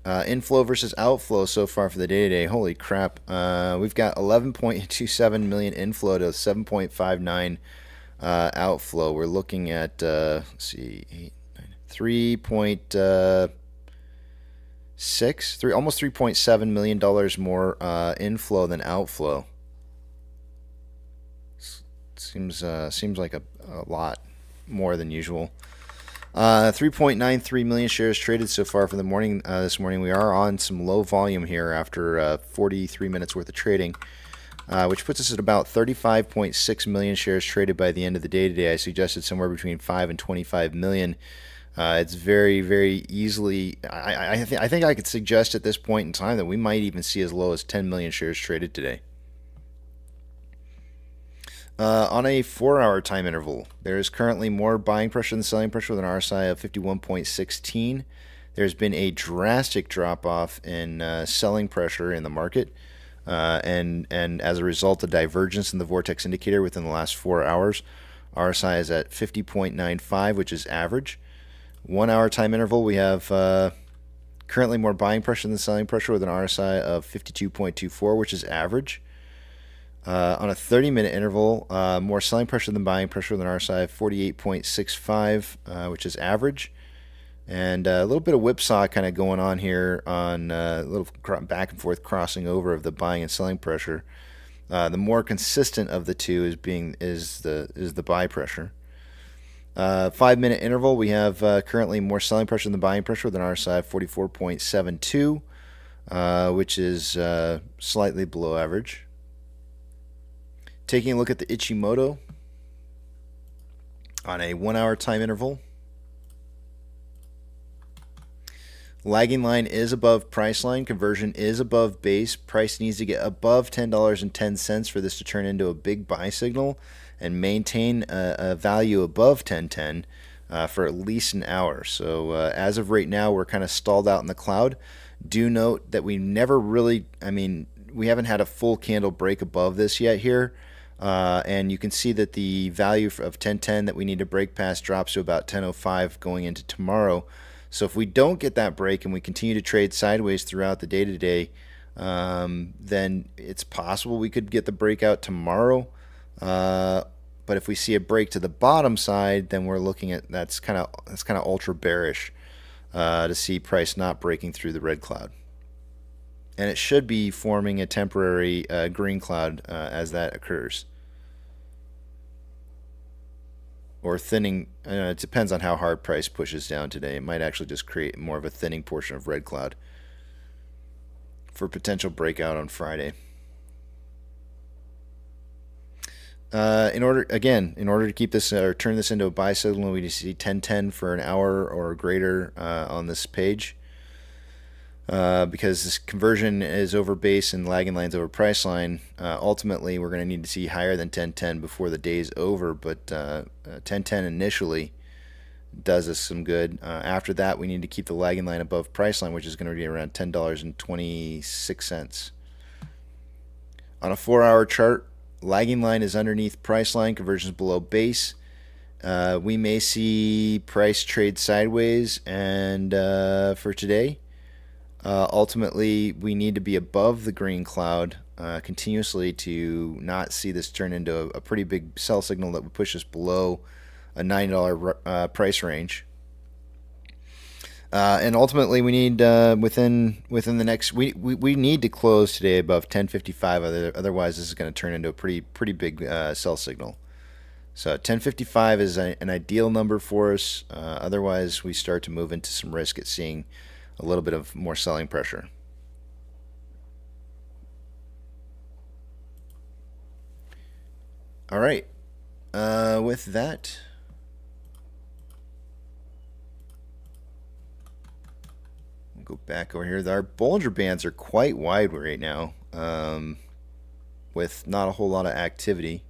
Inflow versus outflow so far for the day today. Holy crap. We've got 11.27 million inflow to 7.59 outflow. We're looking at, let's see, 3.6, almost $3.7 million more inflow than outflow. Seems like a lot more than usual. 3.93 million shares traded so far for the morning. This morning we are on some low volume here after 43 minutes worth of trading, which puts us at about 35.6 million shares traded by the end of the day today. I suggested somewhere between 5 and 25 million. It's very, very easily. I think I could suggest at this point in time that we might even see as low as 10 million shares traded today. On a 4-hour time interval, there is currently more buying pressure than selling pressure with an RSI of 51.16. There's been a drastic drop-off in selling pressure in the market, and as a result, a divergence in the vortex indicator within the last 4 hours. RSI is at 50.95, which is average. 1-hour time interval, we have currently more buying pressure than selling pressure with an RSI of 52.24, which is average. On a 30-minute interval, more selling pressure than buying pressure with an RSI of 48.65, which is average. And a little bit of whipsaw kind of going on here on a little back and forth crossing over of the buying and selling pressure. The more consistent of the two is the buy pressure. 5-minute interval, we have currently more selling pressure than buying pressure with an RSI of 44.72, which is slightly below average. Taking a look at the Ichimoto on a 1-hour time interval. Lagging line is above price line. Conversion is above base. Price needs to get above $10.10 for this to turn into a big buy signal and maintain a value above 1010 for at least an hour. So as of right now, we're kind of stalled out in the cloud. Do note that we never really, we haven't had a full candle break above this yet here. And you can see that the value of 1010 that we need to break past drops to about 1005 going into tomorrow. So if we don't get that break and we continue to trade sideways throughout the day today, then it's possible we could get the breakout tomorrow. But if we see a break to the bottom side, then we're looking at that's kind of ultra bearish to see price not breaking through the red cloud. And it should be forming a temporary green cloud as that occurs. Or thinning, it depends on how hard price pushes down today. It might actually just create more of a thinning portion of red cloud for potential breakout on Friday. In order to keep this or turn this into a buy signal, we need to see 1010 for an hour or greater on this page. Because this conversion is over base and lagging lines over price line, ultimately we're going to need to see higher than 1010 before the day's over, but 1010 initially does us some good. After that, we need to keep the lagging line above price line, which is going to be around $10.26. On a 4-hour chart, lagging line is underneath price line, conversion is below base. We may see price trade sideways, and for today, ultimately, we need to be above the green cloud continuously to not see this turn into a pretty big sell signal that would push us below a $9 price range. And ultimately, we need within the next we need to close today above 1055. Otherwise, this is going to turn into a pretty big sell signal. So 1055 is an ideal number for us. Otherwise, we start to move into some risk at seeing a little bit of more selling pressure. All right. With that, we'll go back over here. Our Bollinger Bands are quite wide right now, with not a whole lot of activity.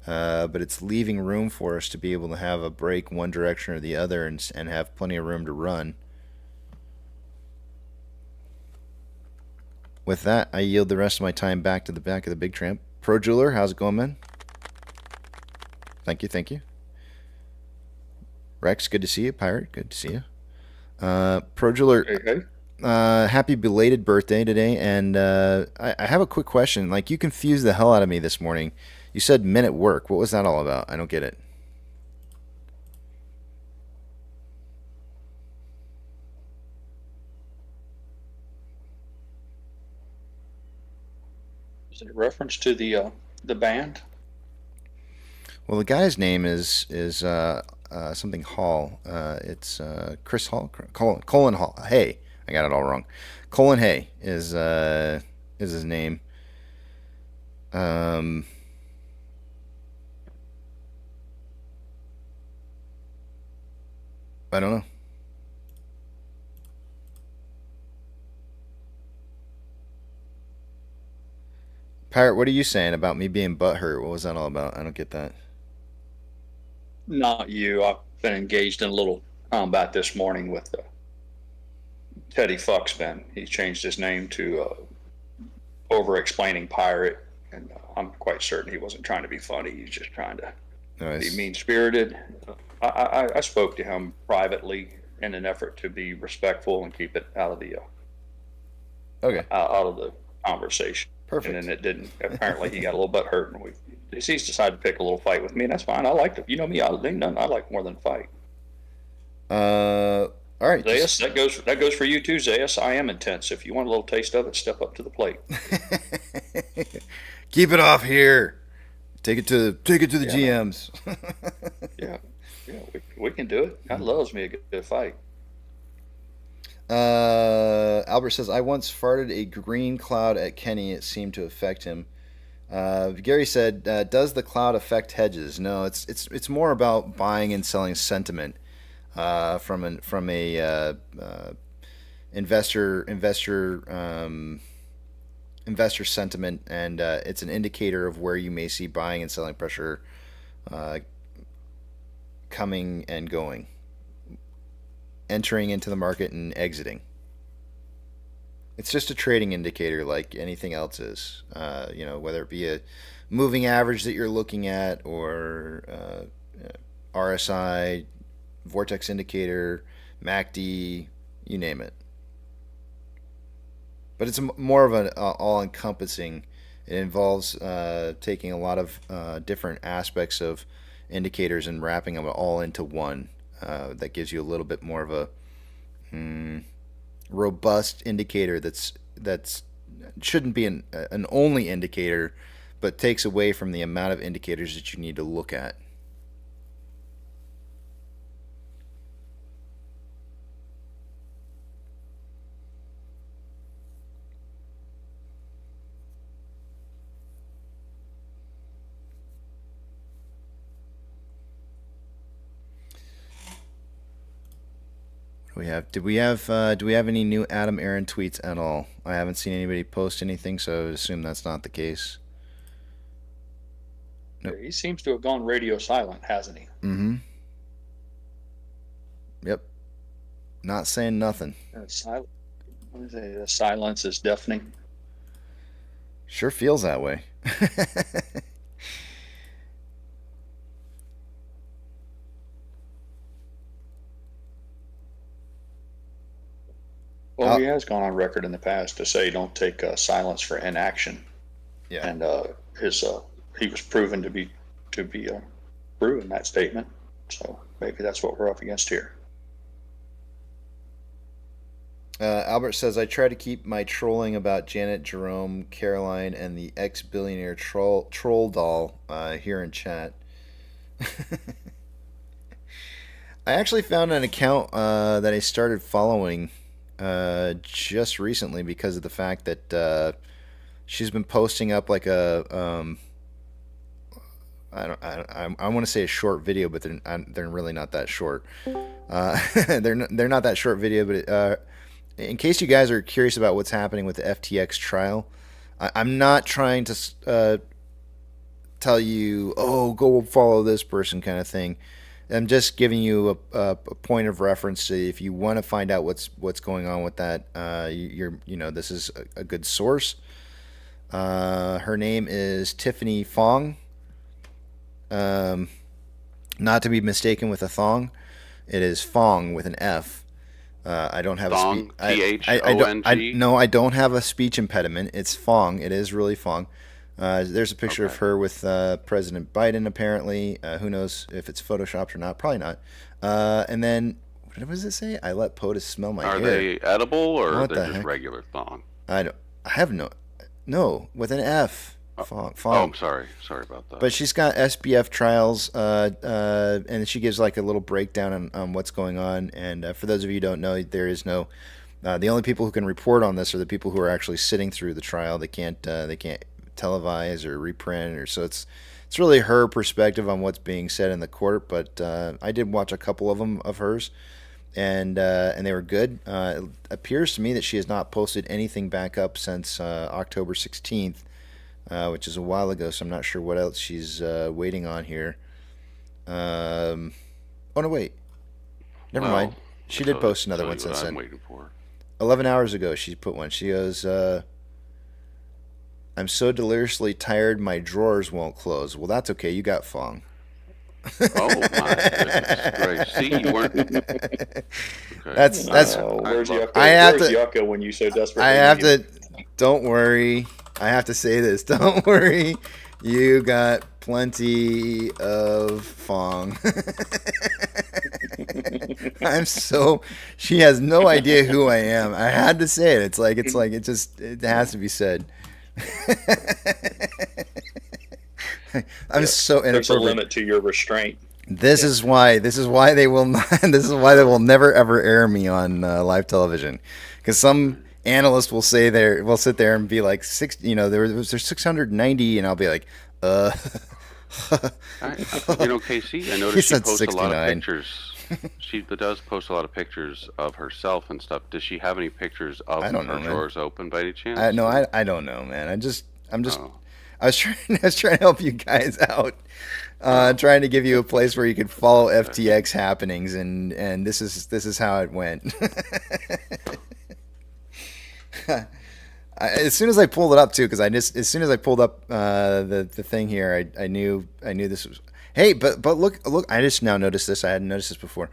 but it's leaving room for us to be able to have a break one direction or the other and have plenty of room to run. With that, I yield the rest of my time back to the back of the Big Tramp. Pro Jeweler, how's it going, man? Thank you, thank you. Rex, good to see you. Pirate, good to see you. Pro Jeweler, Hey. happy belated birthday today, and I have a quick question. Like, you confused the hell out of me this morning. You said men at work. What was that all about? I don't get it. Is it a reference to the band? Well, the guy's name is something Hall. It's Chris Hall, Colin Hall. Hey, I got it all wrong. Colin Hay is his name. I don't know. Pirate, what are you saying about me being butthurt? What was that all about? I don't get that. Not you. I've been engaged in a little combat this morning with Teddy Fuckspin. He's changed his name to over-explaining pirate, and I'm quite certain he wasn't trying to be funny. He's just trying to be mean-spirited. I spoke to him privately in an effort to be respectful and keep it out of the out of the conversation. Perfect. And then it didn't. Apparently, he got a little bit hurt, and he's decided to pick a little fight with me, and that's fine. I like to, you know me. I like more than fight. All right. Zayas, that goes for you too, Zayas. I am intense. If you want a little taste of it, step up to the plate. Keep it off here. Take it to the GMs. yeah, we can do it. God loves me a good fight. Albert says, I once farted a green cloud at Kenny. It seemed to affect him. Gary said, does the cloud affect hedges? No, it's more about buying and selling sentiment from a investor sentiment, and it's an indicator of where you may see buying and selling pressure coming and going, entering into the market and exiting. It's just a trading indicator like anything else is. Whether it be a moving average that you're looking at, or RSI, vortex indicator, MACD, you name it. But it's more of an all-encompassing. It involves taking a lot of different aspects of indicators and wrapping them all into one. That gives you a little bit more of a robust indicator that's shouldn't be an only indicator, but takes away from the amount of indicators that you need to look at. Do we have any new Adam Aaron tweets at all? I haven't seen anybody post anything, so I would assume that's not the case. Nope. He seems to have gone radio silent, hasn't he? Mm-hmm. Yep. Not saying nothing. Silent. What is it? Silence is deafening. Sure feels that way. Well, he has gone on record in the past to say don't take silence for inaction. Yeah. And he was proven to be true in that statement. So maybe that's what we're up against here. Albert says, I try to keep my trolling about Janet, Jerome, Caroline, and the ex-billionaire troll doll here in chat. I actually found an account that I started following just recently because of the fact that she's been posting up like a I want to say a short video, but they're really not that short. They're not that short video, but in case you guys are curious about what's happening with the FTX trial, I'm not trying to tell you, oh, go follow this person kind of thing. I'm just giving you a point of reference. If you want to find out what's going on with that, this is a good source. Her name is Tiffany Fong. Not to be mistaken with a thong. It is Fong with an F. I don't have Thong, a speech. Thong. No, I don't have a speech impediment. It's Fong. It is really Fong. There's a picture of her with President Biden, apparently. Who knows if it's photoshopped or not? Probably not. And then, what does it say? I let POTUS smell my hair. Are they edible or What they're the just heck? regular thong? I have no, with an F. Fong. Oh, I'm sorry. Sorry about that. But she's got SBF trials, and she gives like a little breakdown on what's going on. And for those of you who don't know, there is no. The only people who can report on this are the people who are actually sitting through the trial. They can't televise or reprint, or so it's really her perspective on what's being said in the court. But I did watch a couple of them of hers, and they were good. It appears to me that she has not posted anything back up since October 16th. Which is a while ago, so I'm not sure what else she's waiting on here. Oh, no, wait. Never mind. She did post another one since then. I'm waiting for. 11 hours ago, she put one. She goes, I'm so deliriously tired, my drawers won't close. Well, that's okay. You got Fong. Oh, my goodness. Great. See, you weren't. Okay. That's. Where's I Yucca when you so desperately I have need to. Don't worry. I have to say this. Don't worry. You got plenty of Fong. She has no idea who I am. I had to say it. It has to be said. I'm so inappropriate. There's a limit to your restraint. This is why they will not. This is why they will never ever air me on live television, because some analyst will sit there and be like, there's 690, and I'll be like, KC, I noticed she posts 69. a lot of pictures. She does post a lot of pictures of herself and stuff. Does she have any pictures of her drawers open by any chance? I don't know, man. I was trying to help you guys out. Trying to give you a place where you could follow FTX happenings, and this is how it went. As soon as I pulled it up too, because as soon as I pulled up the thing here, I knew this was. Hey, but look! I just now noticed this. I hadn't noticed this before.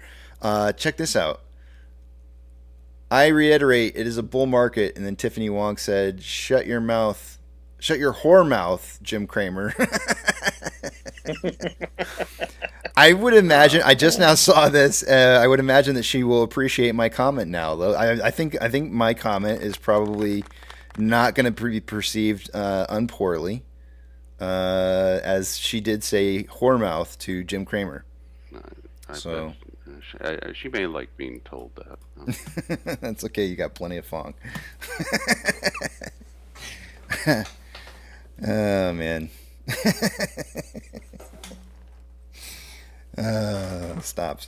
Check this out. I reiterate, it is a bull market. And then Tiffany Wong said, "Shut your mouth, shut your whore mouth, Jim Cramer." I would imagine. I just now saw this. I would imagine that she will appreciate my comment now. Though I think my comment is probably not going to be perceived unpoorly, as she did say whore mouth to Jim Cramer. So she may like being told that. That's okay. You got plenty of Fong. Oh man. Stop.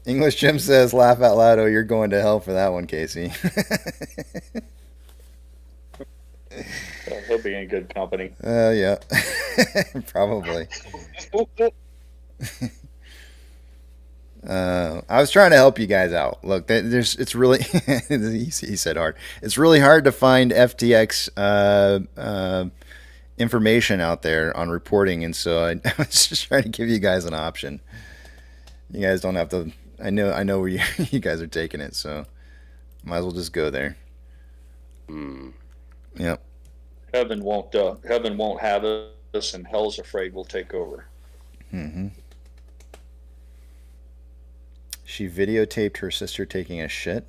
English Jim says, laugh out loud. Oh, you're going to hell for that one, Casey. He'll be in good company. Yeah. Probably. I was trying to help you guys out. Look, it's really, he said hard. It's really hard to find FTX information out there on reporting, and so I was just trying to give you guys an option. You guys don't have to. I know where you guys are taking it, so might as well just go there. Yep. Heaven won't have us, and hell's afraid we'll take over. Mm-hmm. She videotaped her sister taking a shit.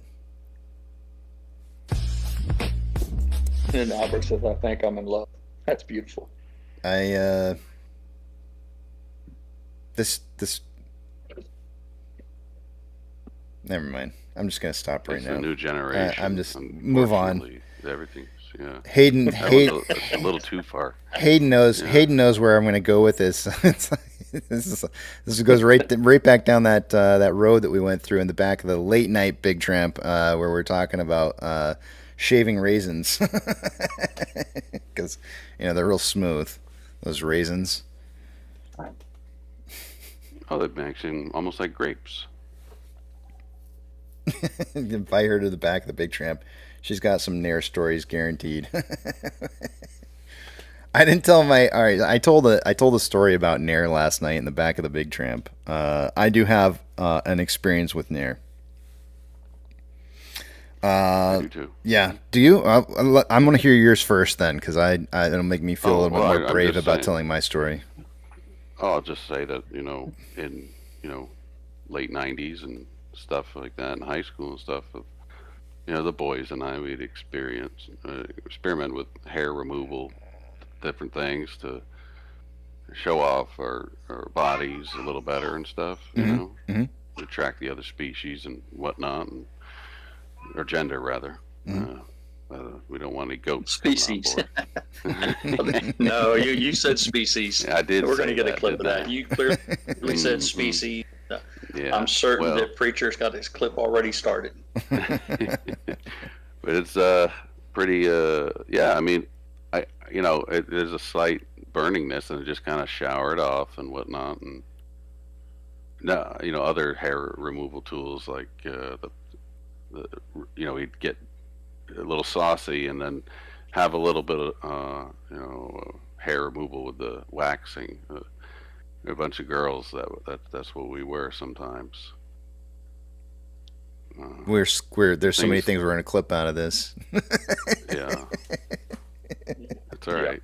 And Albert says, "I think I'm in love." That's beautiful. This. Never mind. I'm just gonna stop right now. The new generation. I'm just move on. Everything's Hayden, a little too far. Hayden knows. Yeah. Hayden knows where I'm going to go with this. This goes right back down that road that we went through in the back of the late night Big Tramp, where we're talking about shaving raisins. because they're real smooth. Those raisins. Oh, they're actually almost like grapes. Invite her to the back of the Big Tramp. She's got some Nair stories guaranteed. I didn't tell my. All right, I told a story about Nair last night in the back of the Big Tramp. I do have an experience with Nair. I do too. Yeah. Do you? I'm going to hear yours first then, because it'll make me feel a little bit more brave about telling my story. Oh, I'll just say that in late '90s and stuff like that in high school and stuff. The boys and I, we'd experiment with hair removal, different things to show off our bodies a little better and stuff. To attract the other species and whatnot. Or gender, rather. We don't want any goats. Species. No, you said species. Yeah, I did. We're going to get a clip of that. You clearly said species. Yeah, I'm certain that Preacher's got his clip already started. But it's pretty. Yeah, I mean, there's a slight burningness, and just kind of shower it off and whatnot, and other hair removal tools like we'd get a little saucy and then have a little bit of hair removal with the waxing. A bunch of girls that's what we were sometimes. We're there's so many things we're going to clip out of this. Yeah, that's all right.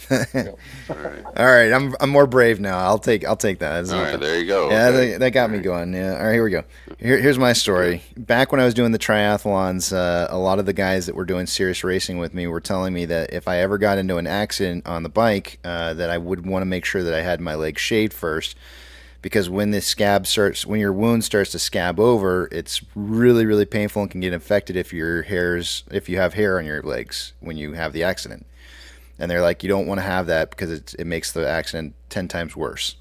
All right. All right, I'm more brave now. I'll take that. That's all right, there you go. Yeah, okay. that got me going. Yeah. All right, here we go. Here's my story. Back when I was doing the triathlons, a lot of the guys that were doing serious racing with me were telling me that if I ever got into an accident on the bike, that I would want to make sure that I had my legs shaved first, because when your wound starts to scab over, it's really, really painful and can get infected if you have hair on your legs when you have the accident. And they're like, you don't want to have that because it makes the accident 10 times worse.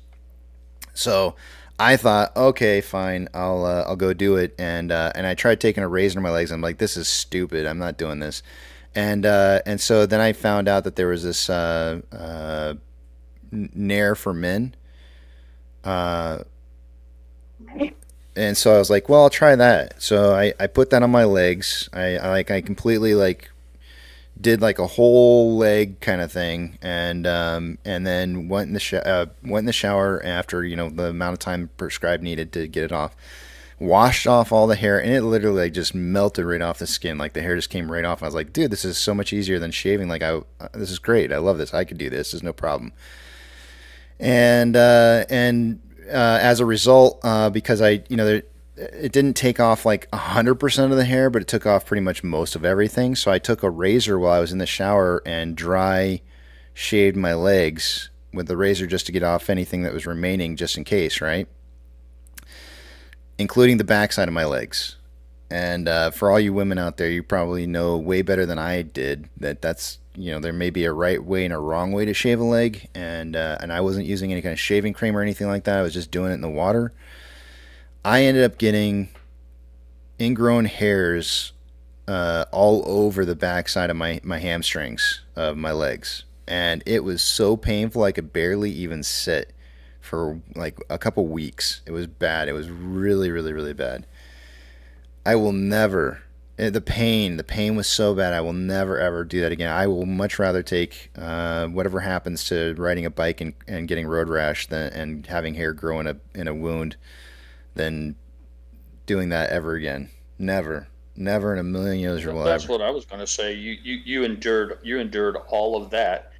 So I thought, okay, fine, I'll go do it. And I tried taking a razor to my legs. I'm like, this is stupid. I'm not doing this. And so then I found out that there was this Nair for men. And so I was like, well, I'll try that. So I put that on my legs. I completely did a whole leg kind of thing, and then went in the shower after the amount of time prescribed needed to get it off. Washed off all the hair, and it literally just melted right off the skin. The hair just came right off. I was like, dude, this is so much easier than shaving. This is great. I love this. I could do this. There's no problem. And as a result, because it didn't take off 100% of the hair, but it took off pretty much most of everything. So I took a razor while I was in the shower and dry shaved my legs with the razor just to get off anything that was remaining, just in case, right? Including the backside of my legs. And for all you women out there, you probably know way better than I did that's there may be a right way and a wrong way to shave a leg, and I wasn't using any kind of shaving cream or anything like that. I was just doing it in the water. I ended up getting ingrown hairs all over the backside of my hamstrings of my legs, and it was so painful I could barely even sit for a couple weeks. It was bad. It was really, really, really bad. I will never. The pain was so bad. I will never ever do that again. I will much rather take whatever happens to riding a bike and getting road rash and having hair grow in a wound than doing that ever again. Never in a million years will That's what I was going to say. You endured all of that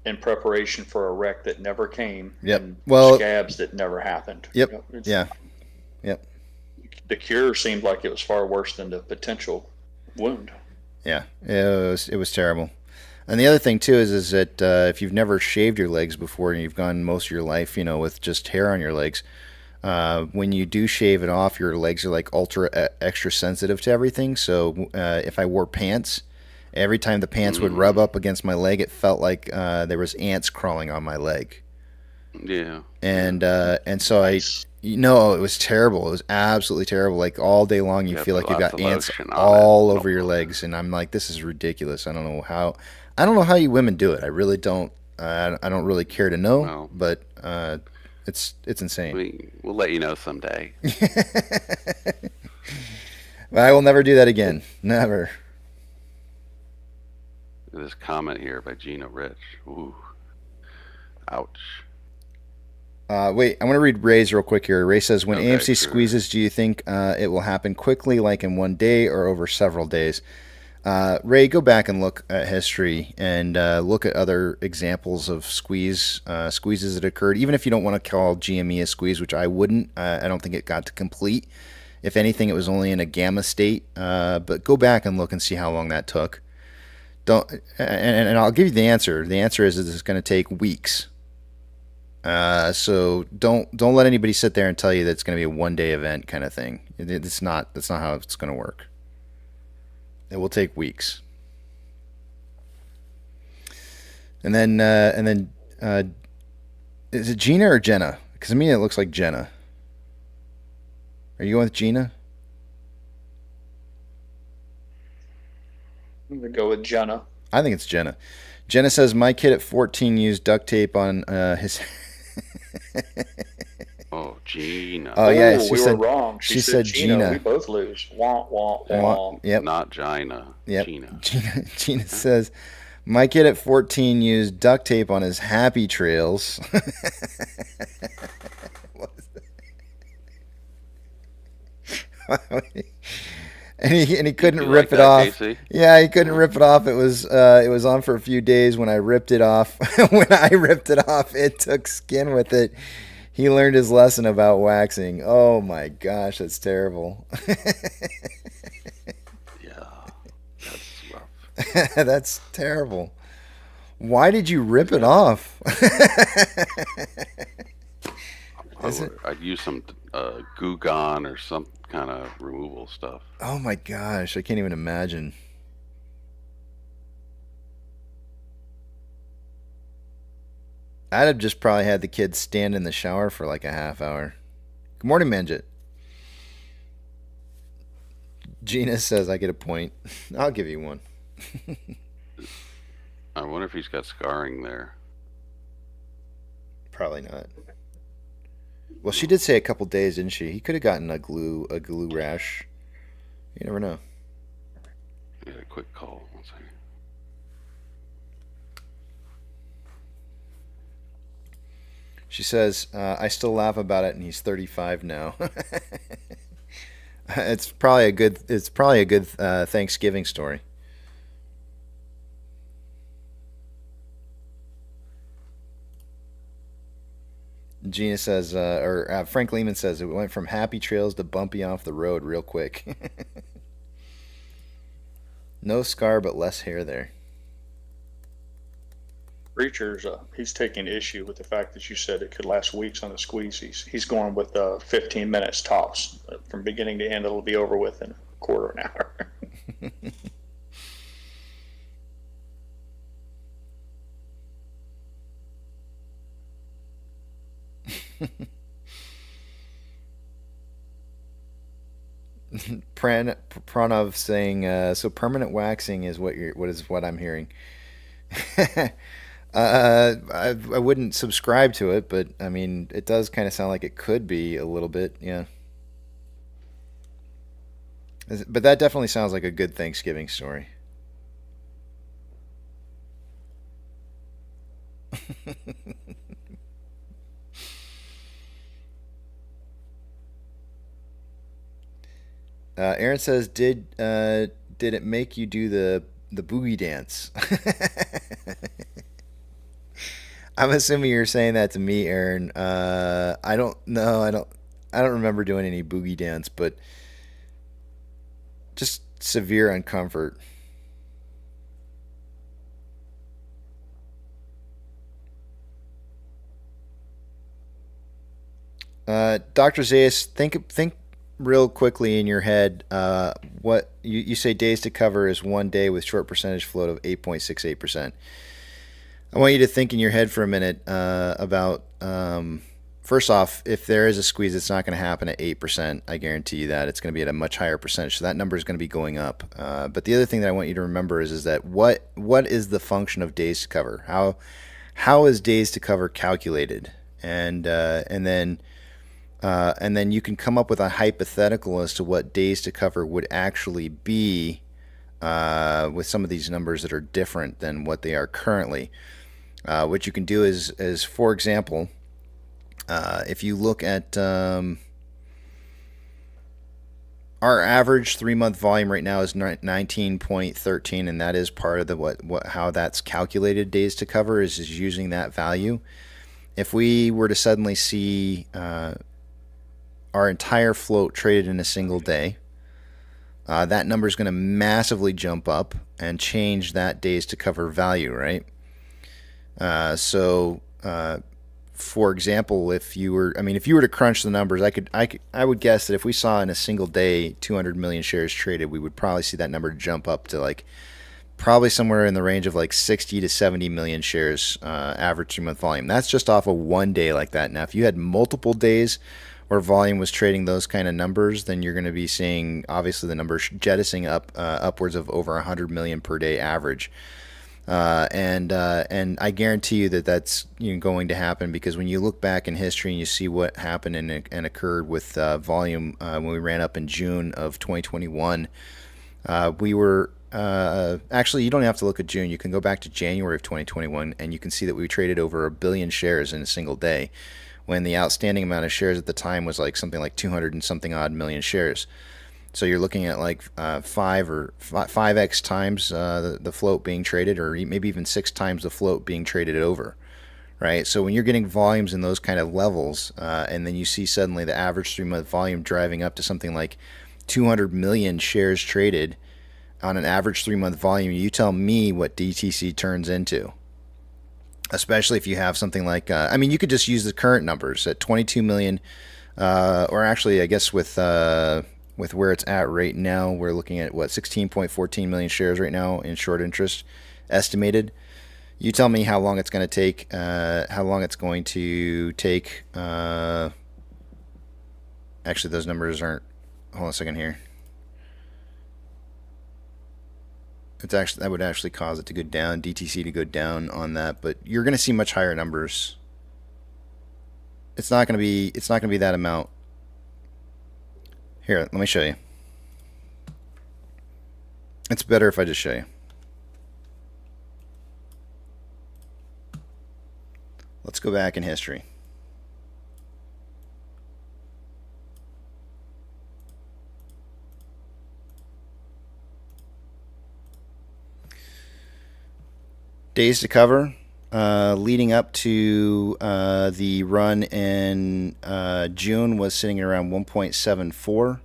in preparation for a wreck that never came. Yep. And well, scabs that never happened. Yep. Yeah. Yep. The cure seemed like it was far worse than the potential wound. Yeah, it was terrible. And the other thing too is that if you've never shaved your legs before and you've gone most of your life, with just hair on your legs, when you do shave it off, your legs are ultra extra sensitive to everything. So if I wore pants, every time the pants would rub up against my leg, it felt like there was ants crawling on my leg. Yeah. And so it was terrible. It was absolutely terrible. Like all day long, you Yeah, feel like you've lots got of ants lotion on all it. over your legs, and I'm like, this is ridiculous. I don't know how you women do it. I really don't. I don't really care to know, Well, but it's insane. we'll let you know someday. But I will never do that again. Never. This comment here by Gina Rich. Ooh. Ouch. Wait, I want to read Ray's real quick here. Ray says, when Okay, AMC sure. squeezes, do you think it will happen quickly, like in one day or over several days? Ray, go back and look at history and look at other examples of squeezes that occurred. Even if you don't want to call GME a squeeze, which I wouldn't. I don't think it got to complete. If anything, it was only in a gamma state. But go back and look and see how long that took. And I'll give you the answer. The answer is that it's going to take weeks. So don't let anybody sit there and tell you that it's going to be a one-day event kind of thing. That's not how it's going to work. It will take weeks. And then is it Gina or Jenna? Because to me it looks like Jenna. Are you going with Gina? I'm going to go with Jenna. I think it's Jenna. Jenna says, my kid at 14 used duct tape on his... Oh, Gina. Oh, yeah, we were wrong. She said Gina. We both lose. Wah, wah, wah. Yep. Not Gina. Yep. Gina. Gina says, my kid at 14 used duct tape on his happy trails. And he couldn't rip it off. Casey? Yeah, he couldn't rip it off. It was on for a few days. When I ripped it off, it took skin with it. He learned his lesson about waxing. Oh my gosh, that's terrible. Yeah, that's rough. That's terrible. Why did you rip it off? I'd use some Goo Gone or some kind of removal stuff. Oh my gosh, I can't even imagine. I'd have just probably had the kids stand in the shower for like a half hour. Good morning, Manjit. Gina says I get a point. I'll give you one. I wonder if he's got scarring there. Probably not. Well, she did say a couple days, didn't she? He could have gotten a glue rash. You never know. Get a quick call. One second. She says, I still laugh about it, and he's 35 now. It's probably a good Thanksgiving story. Gina says, Frank Lehman says, it went from happy trails to bumpy off the road real quick. No scar, but less hair there. Reacher's, he's taking issue with the fact that you said it could last weeks on the squeeze. He's going with 15 minutes tops. From beginning to end, it'll be over with in a quarter of an hour. Pranav saying, so permanent waxing is what I'm hearing. I wouldn't subscribe to it, but I mean, it does kind of sound like it could be a little bit, yeah. But that definitely sounds like a good Thanksgiving story. Aaron says, did it make you do the boogie dance? I'm assuming you're saying that to me, Aaron. I don't know. I don't remember doing any boogie dance, but just severe uncomfort. Dr. Zayas, think real quickly in your head. What you say days to cover is 1 day with short percentage float of 8.68%. I want you to think in your head for a minute about, first off, if there is a squeeze, it's not going to happen at 8%. I guarantee you that. It's going to be at a much higher percentage. So that number is going to be going up. But the other thing that I want you to remember is that what is the function of days to cover? How is days to cover calculated? And then you can come up with a hypothetical as to what days to cover would actually be with some of these numbers that are different than what they are currently. What you can do is, for example, if you look at our average 3-month volume right now is 19.13, and that is part of the how that's calculated days to cover is using that value. If we were to suddenly see our entire float traded in a single day, that number is going to massively jump up and change that days to cover value, right? For example, if you were to crunch the numbers, I would guess that if we saw in a single day 200 million shares traded, we would probably see that number jump up to like probably somewhere in the range of like 60 to 70 million shares average 3-month volume. That's just off of one day like that. Now, if you had multiple days where volume was trading those kind of numbers, then you're going to be seeing obviously the numbers jettisoning up upwards of over 100 million per day average. And I guarantee you that that's going to happen, because when you look back in history and you see what happened and occurred with volume when we ran up in June of 2021, we were actually, you don't have to look at June. You can go back to January of 2021 and you can see that we traded over 1 billion shares in a single day, when the outstanding amount of shares at the time was like something like 200 and something odd million shares. So you're looking at like 5x times the float being traded, or maybe even 6 times the float being traded over, right? So when you're getting volumes in those kind of levels, and then you see suddenly the average 3-month volume driving up to something like 200 million shares traded on an average 3-month volume, you tell me what DTC turns into. Especially if you have something like, you could just use the current numbers at 22 million, or actually, I guess with where it's at right now, we're looking at 16.14 million shares right now in short interest estimated. You tell me how long it's going to take. Actually, those numbers aren't. Hold on a second here. That would actually cause it to go down, DTC to go down on that, but you're going to see much higher numbers. It's not going to be that amount. Here, let me show you. It's better if I just show you. Let's go back in history. Days to cover, leading up to the run in June was sitting at around 1.74.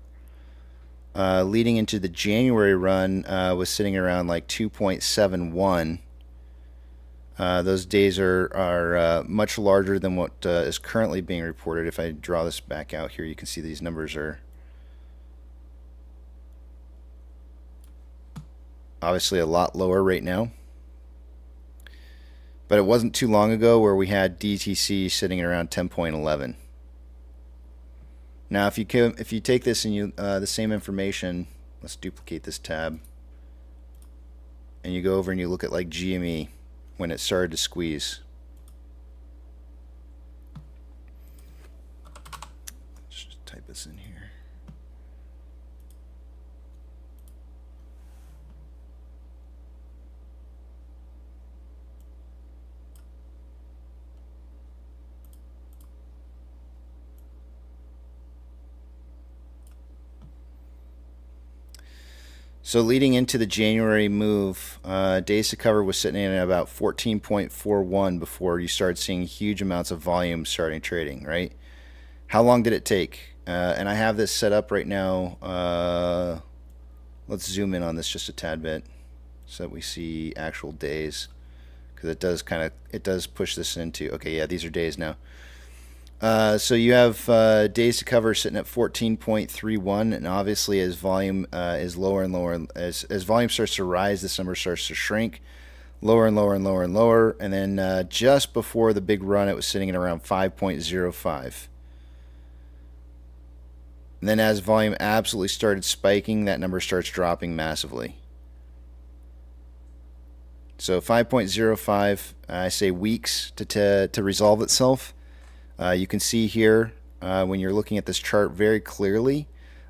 Leading into the January run was sitting around like 2.71. Those days are much larger than what is currently being reported. If I draw this back out here, you can see these numbers are obviously a lot lower right now. But it wasn't too long ago where we had DTC sitting at around 10.11. Now, if you take this and the same information, let's duplicate this tab, and you go over and you look at like GME when it started to squeeze. Let's just type this in here. So leading into the January move, days to cover was sitting at about 14.41 before you started seeing huge amounts of volume starting trading, right? How long did it take? And I have this set up right now. Let's zoom in on this just a tad bit so that we see actual days, because it does push this into, okay, yeah, these are days now. So you have days to cover sitting at 14.31, and obviously as volume is lower and lower, as volume starts to rise, this number starts to shrink. lower and lower and lower and lower. And then just before the big run, it was sitting at around 5.05. And then as volume absolutely started spiking, that number starts dropping massively. So 5.05, I say weeks to resolve itself. You can see here when you're looking at this chart very clearly,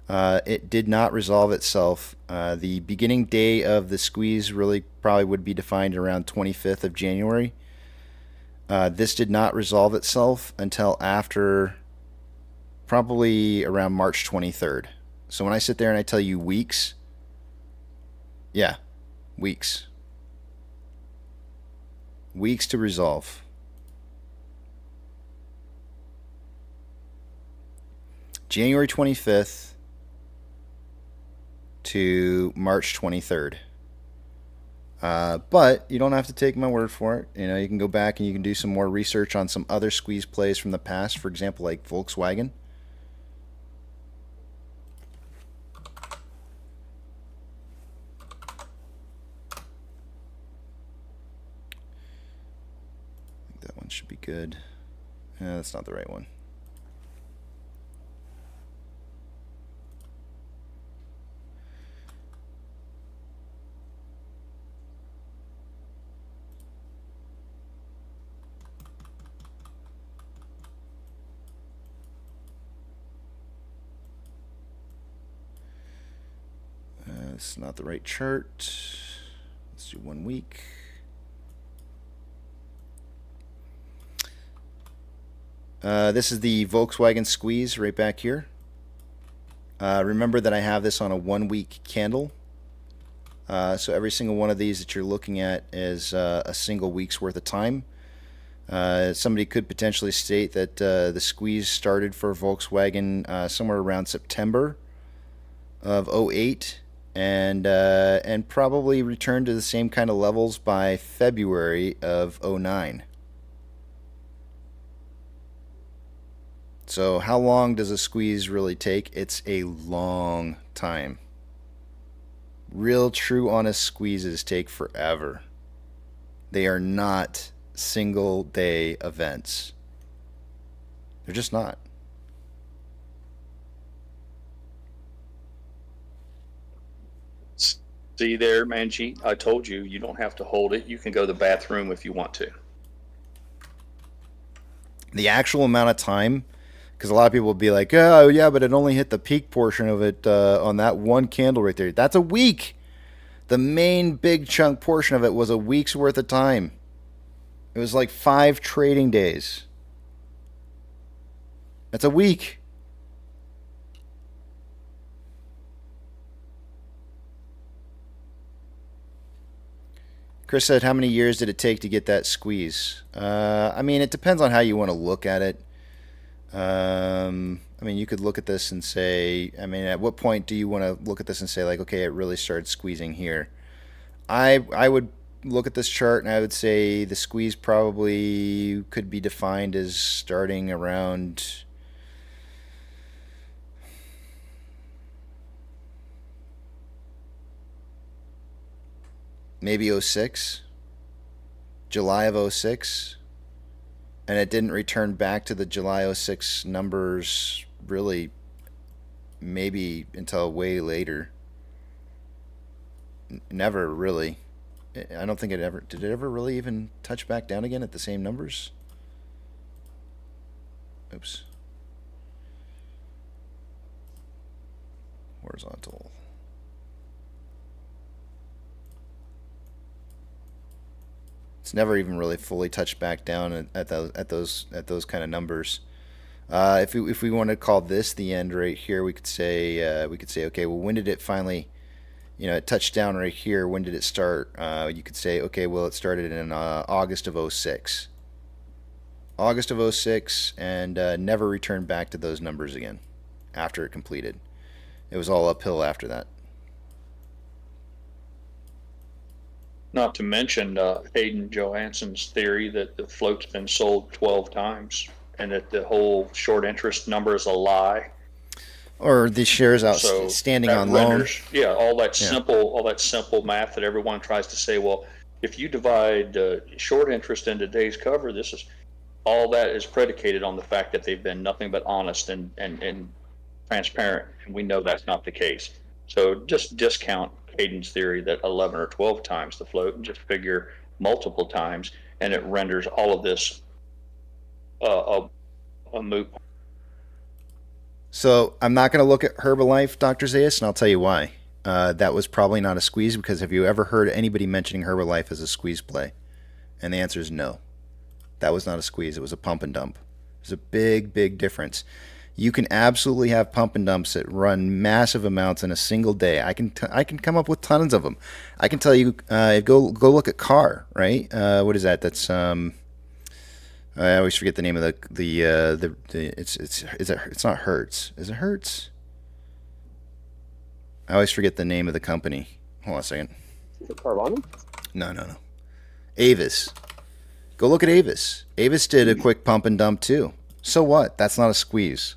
it did not resolve itself. The beginning day of the squeeze really probably would be defined around 25th of January. This did not resolve itself until after probably around March 23rd. So when I sit there and I tell you weeks, yeah, weeks. Weeks to resolve. January 25th to March 23rd. But you don't have to take my word for it. You know, you can go back and you can do some more research on some other squeeze plays from the past, for example, like Volkswagen. That one should be good. That's not the right one. It's not the right chart. Let's do 1 week. This is the Volkswagen squeeze right back here. Remember that I have this on a 1 week candle. So every single one of these that you're looking at is a single week's worth of time. Somebody could potentially state that the squeeze started for Volkswagen somewhere around September of 08 and probably returned to the same kind of levels by February of 09. So how long does a squeeze really take? It's a long time. Real, true, honest squeezes take forever. They are not single-day events. They're just not. See there, Manji? I told you, you don't have to hold it. You can go to the bathroom if you want to. The actual amount of time, because a lot of people will be like, oh, yeah, but it only hit the peak portion of it on that one candle right there. That's a week. The main big chunk portion of it was a week's worth of time. It was like 5 trading days. That's a week. Chris said, how many years did it take to get that squeeze? I mean, it depends on how you want to look at it. I mean, you could look at this and say, I mean, at what point do you want to look at this and say, like, okay, it really started squeezing here? I would look at this chart and I would say the squeeze probably could be defined as starting around maybe 06, July of 06, and it didn't return back to the July 06 numbers really maybe until way later. Never really. I don't think it ever, did it ever really even touch back down again at the same numbers? Oops. Horizontal. It's never even really fully touched back down at those kind of numbers. If we want to call this the end right here, we could say okay, well, when did it finally, you know, it touched down right here? When did it start? You could say, okay, well, it started in August of 06. August of 06, and never returned back to those numbers again after it completed. It was all uphill after that. Not to mention Hayden Johansson's theory that the float's been sold 12 times and that the whole short interest number is a lie. Or the shares outstanding on loan. Yeah, all that simple math that everyone tries to say, well, if you divide short interest into days cover, this is all that is predicated on the fact that they've been nothing but honest and transparent, and we know that's not the case. So just discount Caden's theory that 11 or 12 times the float and just figure multiple times, and it renders all of this a moot. So I'm not going to look at Herbalife, Dr. Zayas, and I'll tell you why. That was probably not a squeeze, because have you ever heard anybody mentioning Herbalife as a squeeze play? And the answer is no. That was not a squeeze. It was a pump and dump. There's a big, big difference. You can absolutely have pump and dumps that run massive amounts in a single day. I can come up with tons of them. I can tell you, go look at Car, right? What is that? That's I always forget the name of it's not Hertz. Is it Hertz? I always forget the name of the company. Hold on a second. Carvana? No. Avis. Go look at Avis. Avis did a quick pump and dump too. So what? That's not a squeeze.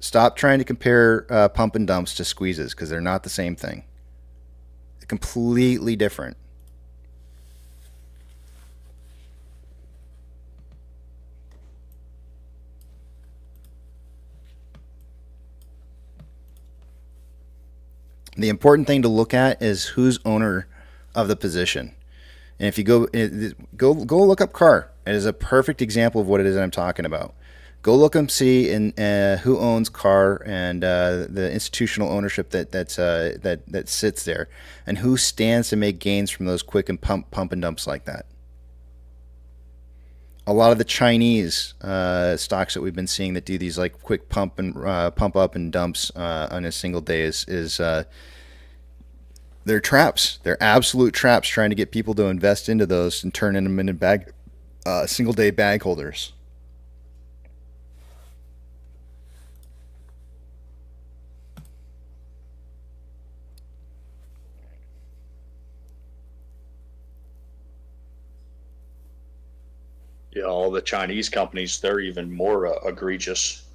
Stop trying to compare pump and dumps to squeezes, because they're not the same thing. They're completely different. The important thing to look at is who's owner of the position. And if you go look up Car, it is a perfect example of what it is that I'm talking about. Go look and see who owns Car and the institutional ownership that sits there, and who stands to make gains from those quick and pump and dumps like that. A lot of the Chinese stocks that we've been seeing that do these like quick pump up and dumps on a single day is they're traps. They're absolute traps, trying to get people to invest into those and turn them into single day bag holders. Yeah, all the Chinese companies, they're even more egregious.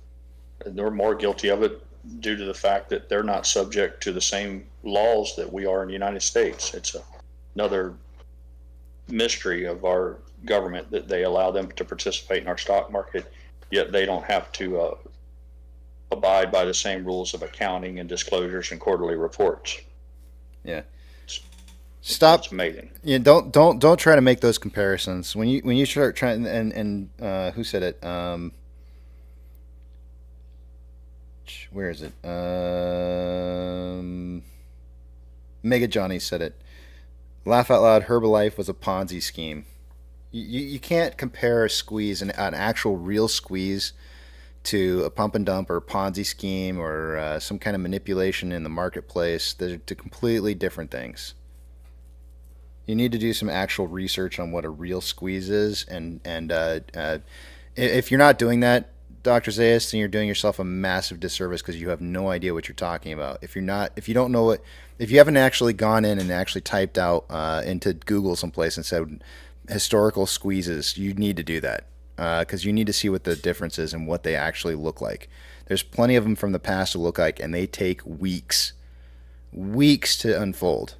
They're more guilty of it due to the fact that they're not subject to the same laws that we are in the United States. It's another mystery of our government that they allow them to participate in our stock market, yet they don't have to abide by the same rules of accounting and disclosures and quarterly reports. Yeah. Stop. It's amazing. Yeah, don't try to make those comparisons. When you start trying, and who said it? Where is it? Mega Johnny said it. Laugh out loud. Herbalife was a Ponzi scheme. You can't compare a squeeze, an actual real squeeze, to a pump and dump or a Ponzi scheme or some kind of manipulation in the marketplace. They're completely different things. You need to do some actual research on what a real squeeze is, and if you're not doing that, Dr. Zayas, then you're doing yourself a massive disservice, because you have no idea what you're talking about. If you haven't actually gone in and actually typed out into Google someplace and said historical squeezes, you need to do that, because you need to see what the difference is and what they actually look like. There's plenty of them from the past to look like, and they take weeks to unfold.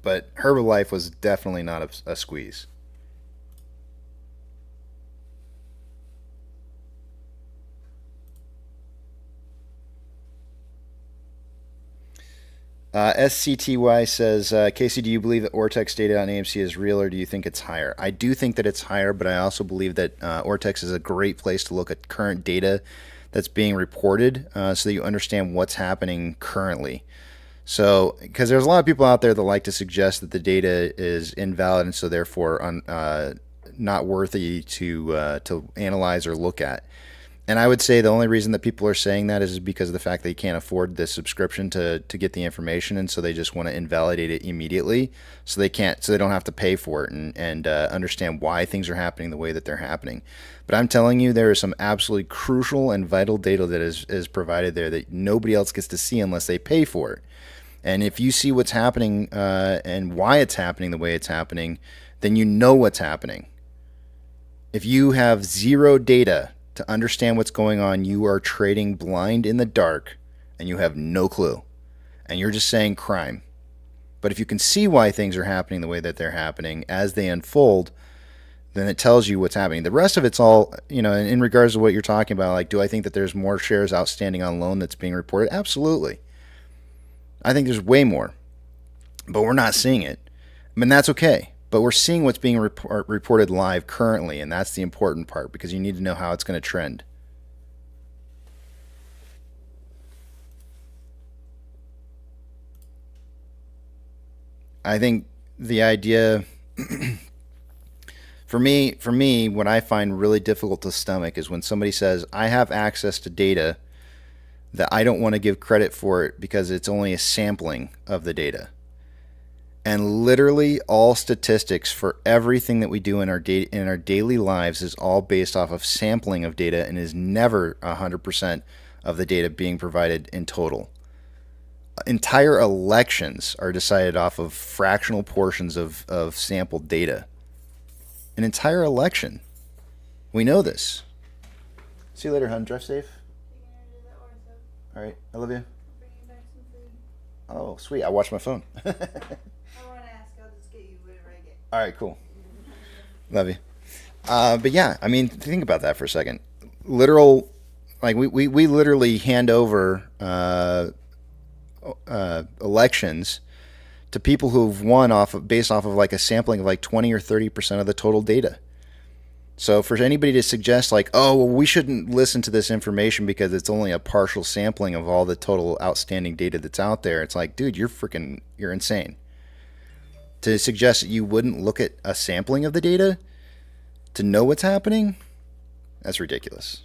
But Herbalife was definitely not a squeeze. SCTY says, Casey, do you believe that Ortex data on AMC is real, or do you think it's higher? I do think that it's higher, but I also believe that Ortex is a great place to look at current data that's being reported, so that you understand what's happening currently. So, because there's a lot of people out there that like to suggest that the data is invalid and so therefore not worthy to analyze or look at. And I would say the only reason that people are saying that is because of the fact they can't afford the subscription to get the information, and so they just want to invalidate it immediately, so they don't have to pay for it and understand why things are happening the way that they're happening. But I'm telling you, there is some absolutely crucial and vital data that is provided there that nobody else gets to see unless they pay for it. And if you see what's happening and why it's happening the way it's happening, then you know what's happening. If you have zero data to understand what's going on, you are trading blind in the dark and you have no clue. And you're just saying crime. But if you can see why things are happening the way that they're happening as they unfold, then it tells you what's happening. The rest of it's all, in regards to what you're talking about, like, do I think that there's more shares outstanding on loan that's being reported? Absolutely. I think there's way more. But we're not seeing it. I mean, that's okay. But we're seeing what's being reported live currently, and that's the important part, because you need to know how it's going to trend. I think the idea... For me, what I find really difficult to stomach is when somebody says, I have access to data that I don't want to give credit for it because it's only a sampling of the data. And literally all statistics for everything that we do in our daily lives is all based off of sampling of data and is never 100% of the data being provided in total. Entire elections are decided off of fractional portions of sampled data. An entire election. We know this. See you later, hon. Drive safe. All right. I love you. Oh, sweet. I watch my phone. I want to ask. I'll just get you whatever I get. All right, cool. Love you. But yeah, I mean, think about that for a second. Literal, like we literally hand over elections to people who've won based off of like a sampling of like 20 or 30% of the total data. So for anybody to suggest like, oh, well, we shouldn't listen to this information because it's only a partial sampling of all the total outstanding data that's out there, it's like, dude, you're insane. To suggest that you wouldn't look at a sampling of the data to know what's happening, that's ridiculous.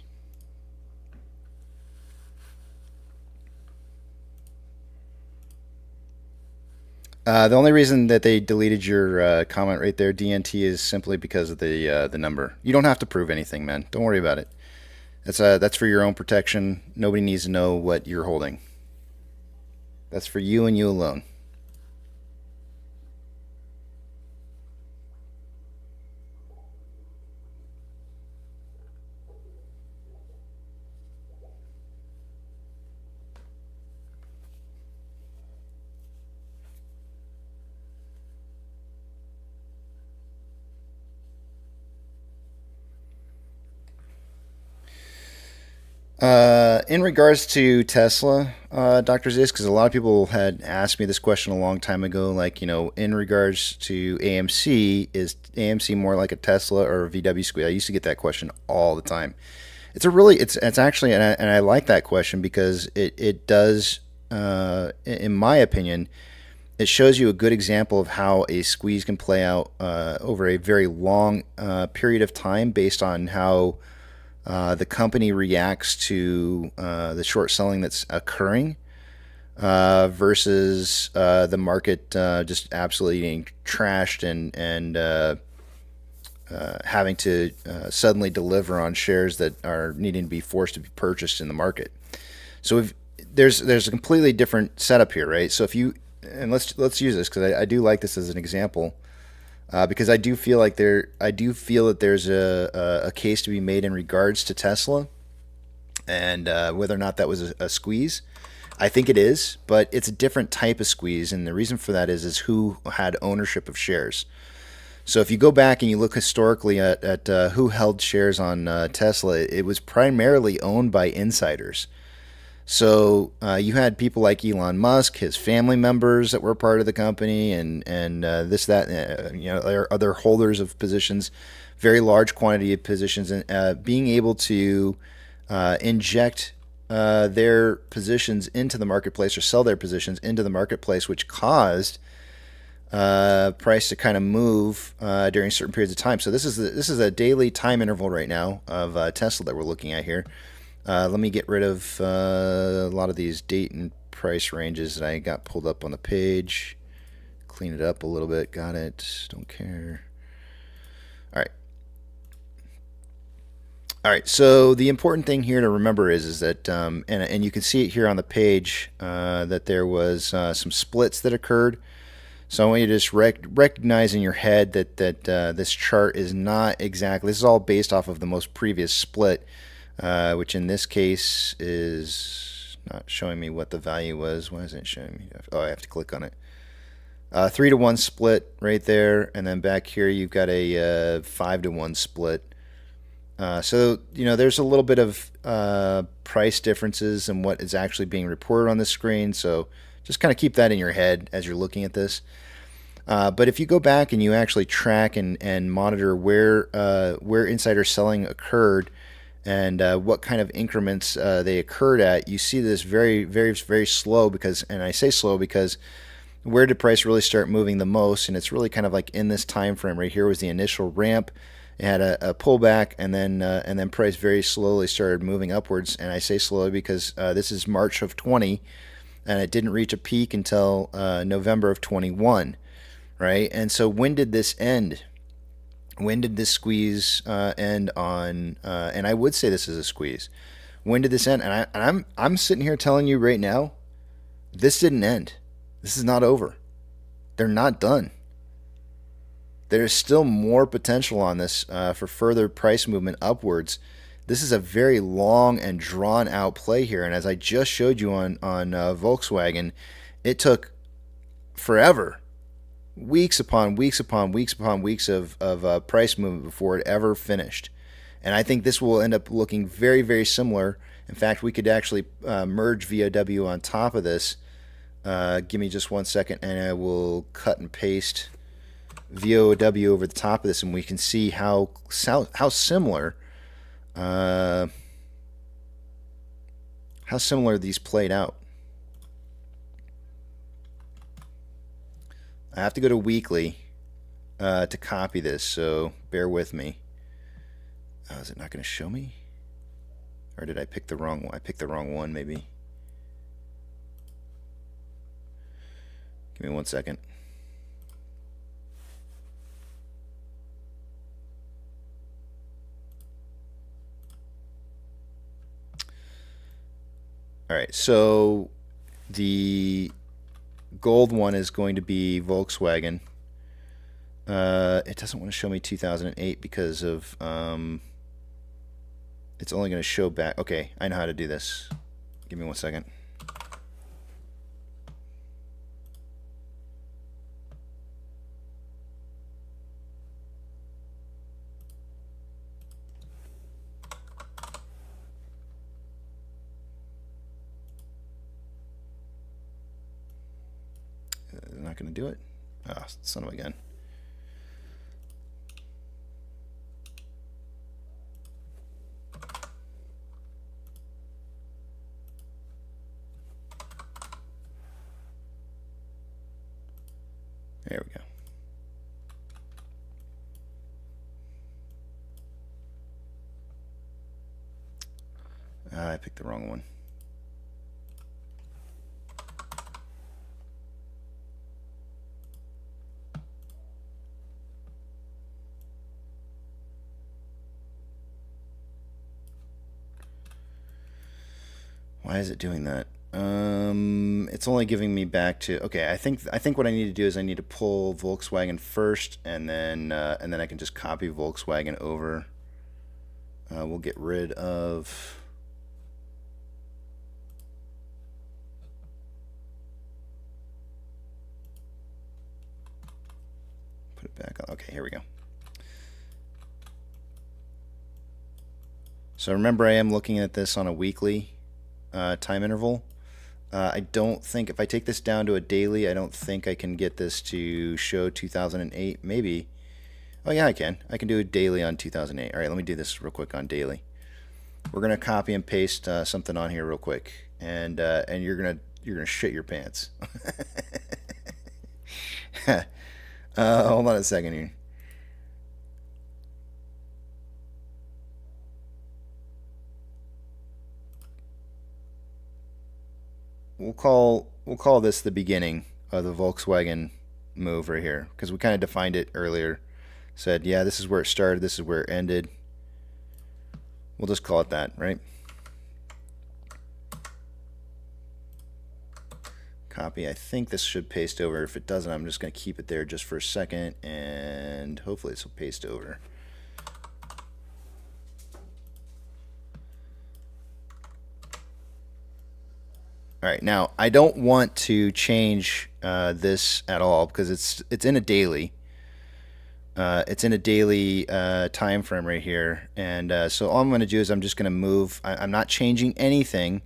The only reason that they deleted your comment right there, DNT, is simply because of the number. You don't have to prove anything, man. Don't worry about it. That's for your own protection. Nobody needs to know what you're holding. That's for you and you alone. In regards to Tesla, Dr. Ziz, because a lot of people had asked me this question a long time ago, like, in regards to AMC, is AMC more like a Tesla or a VW squeeze? I used to get that question all the time. It's actually, and I like that question because it does, in my opinion, it shows you a good example of how a squeeze can play out over a very long period of time based on how the company reacts to the short selling that's occurring versus the market just absolutely getting trashed and having to suddenly deliver on shares that are needing to be forced to be purchased in the market. So there's a completely different setup here, right? So let's use this because I do like this as an example. Because I do feel that there's a case to be made in regards to Tesla and whether or not that was a squeeze. I think it is, but it's a different type of squeeze, and the reason for that is who had ownership of shares. So if you go back and you look historically at who held shares on Tesla, it was primarily owned by insiders. So you had people like Elon Musk, his family members that were part of the company, and other holders of positions, very large quantity of positions, and being able to inject their positions into the marketplace or sell their positions into the marketplace, which caused price to kind of move during certain periods of time. So this is a daily time interval right now of Tesla that we're looking at here. Let me get rid of a lot of these date and price ranges that I got pulled up on the page. Clean it up a little bit. Got it. Don't care. All right. So the important thing here to remember is that, and you can see it here on the page, that there was some splits that occurred. So I want you to just recognize in your head that this chart is not exactly. This is all based off of the most previous split. which in this case is not showing me what the value was. Why isn't it showing me? Oh, I have to click on it. 3-to-1 split right there, and then back here you've got a 5-to-1 split. So, there's a little bit of price differences in what is actually being reported on the screen, so just kind of keep that in your head as you're looking at this. But if you go back and you actually track and monitor where insider selling occurred and what kind of increments they occurred at, you see this very, very, very slow and I say slow because where did price really start moving the most? And it's really kind of like in this time frame right here was the initial ramp. It had a pullback, and then price very slowly started moving upwards. And I say slowly because this is March of 20, and it didn't reach a peak until November of 21, right? And so when did this end? When did this squeeze end on? And I would say this is a squeeze. When did this end? And I'm sitting here telling you right now, this didn't end. This is not over. They're not done. There's still more potential on this for further price movement upwards. This is a very long and drawn out play here. And as I just showed you on Volkswagen, it took forever, weeks upon weeks upon weeks upon weeks of price movement before it ever finished. And I think this will end up looking very, very similar. In fact, we could actually merge VOW on top of this. Give me just 1 second, and I will cut and paste VOW over the top of this, and we can see how similar these played out. I have to go to weekly to copy this, so bear with me. Oh, is it not going to show me? Or did I pick the wrong one? I picked the wrong one, maybe. Give me 1 second. All right, so the gold one is going to be Volkswagen. It doesn't want to show me 2008 because of it's only going to show back. Okay, I know how to do this. Give me 1 second. Not going to do it. Ah, son of a gun. There we go. I picked the wrong one. Why is it doing that? It's only giving me back to, okay, I think what I need to do is I need to pull Volkswagen first, and then I can just copy Volkswagen over. We'll get rid of put it back on. Okay, here we go. So remember, I am looking at this on a weekly time interval. I don't think, if I take this down to a daily, I don't think I can get this to show 2008. Maybe. Oh yeah, I can. I can do a daily on 2008. All right, let me do this real quick on daily. We're gonna copy and paste something on here real quick, and you're gonna shit your pants. Hold on a second here. We'll call this the beginning of the Volkswagen move right here, because we kind of defined it earlier. Said, yeah, this is where it started, this is where it ended. We'll just call it that, right? Copy. I think this should paste over. If it doesn't, I'm just going to keep it there just for a second, and hopefully this will paste over. All right, now I don't want to change this at all because it's in a daily. It's in a daily time frame right here, and so all I'm going to do is I'm just going to move. I'm not changing anything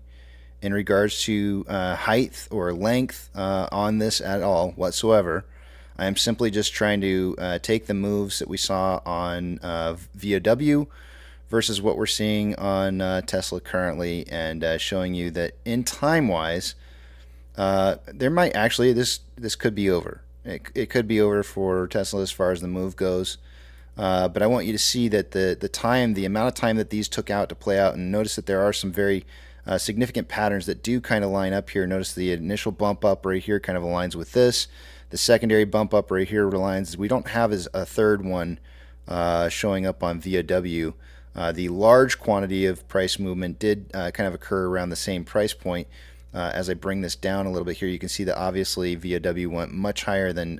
in regards to height or length on this at all whatsoever. I am simply just trying to take the moves that we saw on VOW versus what we're seeing on Tesla currently, and showing you that in time-wise, there might actually this could be over. It could be over for Tesla as far as the move goes. But I want you to see that the amount of time that these took out to play out, and notice that there are some very significant patterns that do kind of line up here. Notice the initial bump up right here kind of aligns with this. The secondary bump up right here aligns. We don't have as a third one showing up on VOW. The large quantity of price movement did kind of occur around the same price point. As I bring this down a little bit here, you can see that obviously VOW went much higher than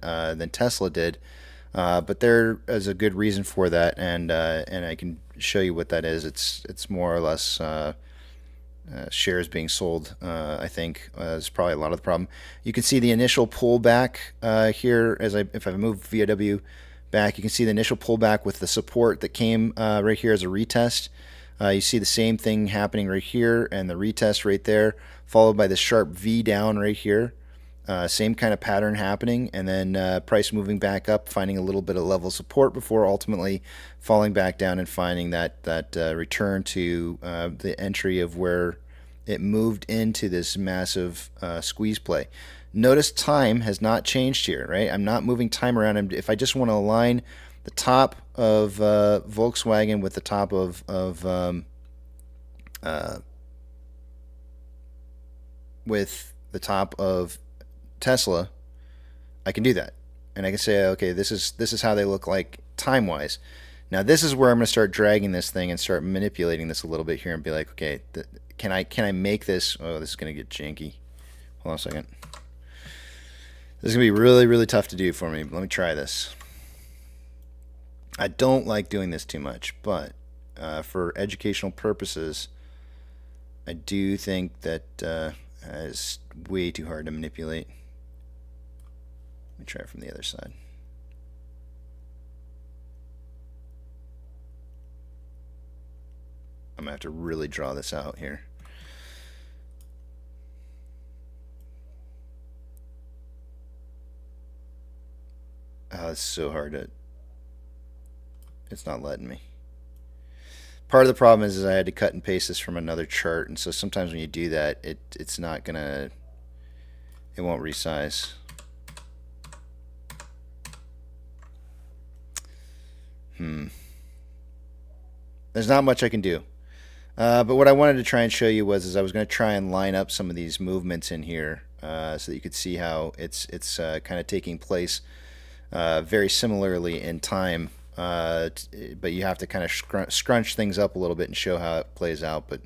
Tesla did, but there is a good reason for that, and I can show you what that is. It's more or less shares being sold. I think is probably a lot of the problem. You can see the initial pullback here. If I move VOW back, you can see the initial pullback with the support that came right here as a retest. You see the same thing happening right here and the retest right there, followed by the sharp V down right here. Same kind of pattern happening, and then price moving back up, finding a little bit of level support before ultimately falling back down and finding that return to the entry of where it moved into this massive squeeze play. Notice time has not changed here, right? I'm not moving time around. And if I just want to align the top of Volkswagen with the top of with the top of Tesla, I can do that, and I can say, okay, this is how they look like time wise. Now this is where I'm going to start dragging this thing and start manipulating this a little bit here and be like, okay, can I make this? Oh, this is going to get janky. Hold on a second. This is going to be really, really tough to do for me. Let me try this. I don't like doing this too much, but for educational purposes, I do think that it's way too hard to manipulate. Let me try it from the other side. I'm going to have to really draw this out here. Oh, it's so hard to... It's not letting me. Part of the problem is I had to cut and paste this from another chart, and so sometimes when you do that, it's not gonna... It won't resize. There's not much I can do. But what I wanted to try and show you was I was going to try and line up some of these movements in here so that you could see how it's kind of taking place very similarly in time. But you have to kind of scrunch things up a little bit and show how it plays out. But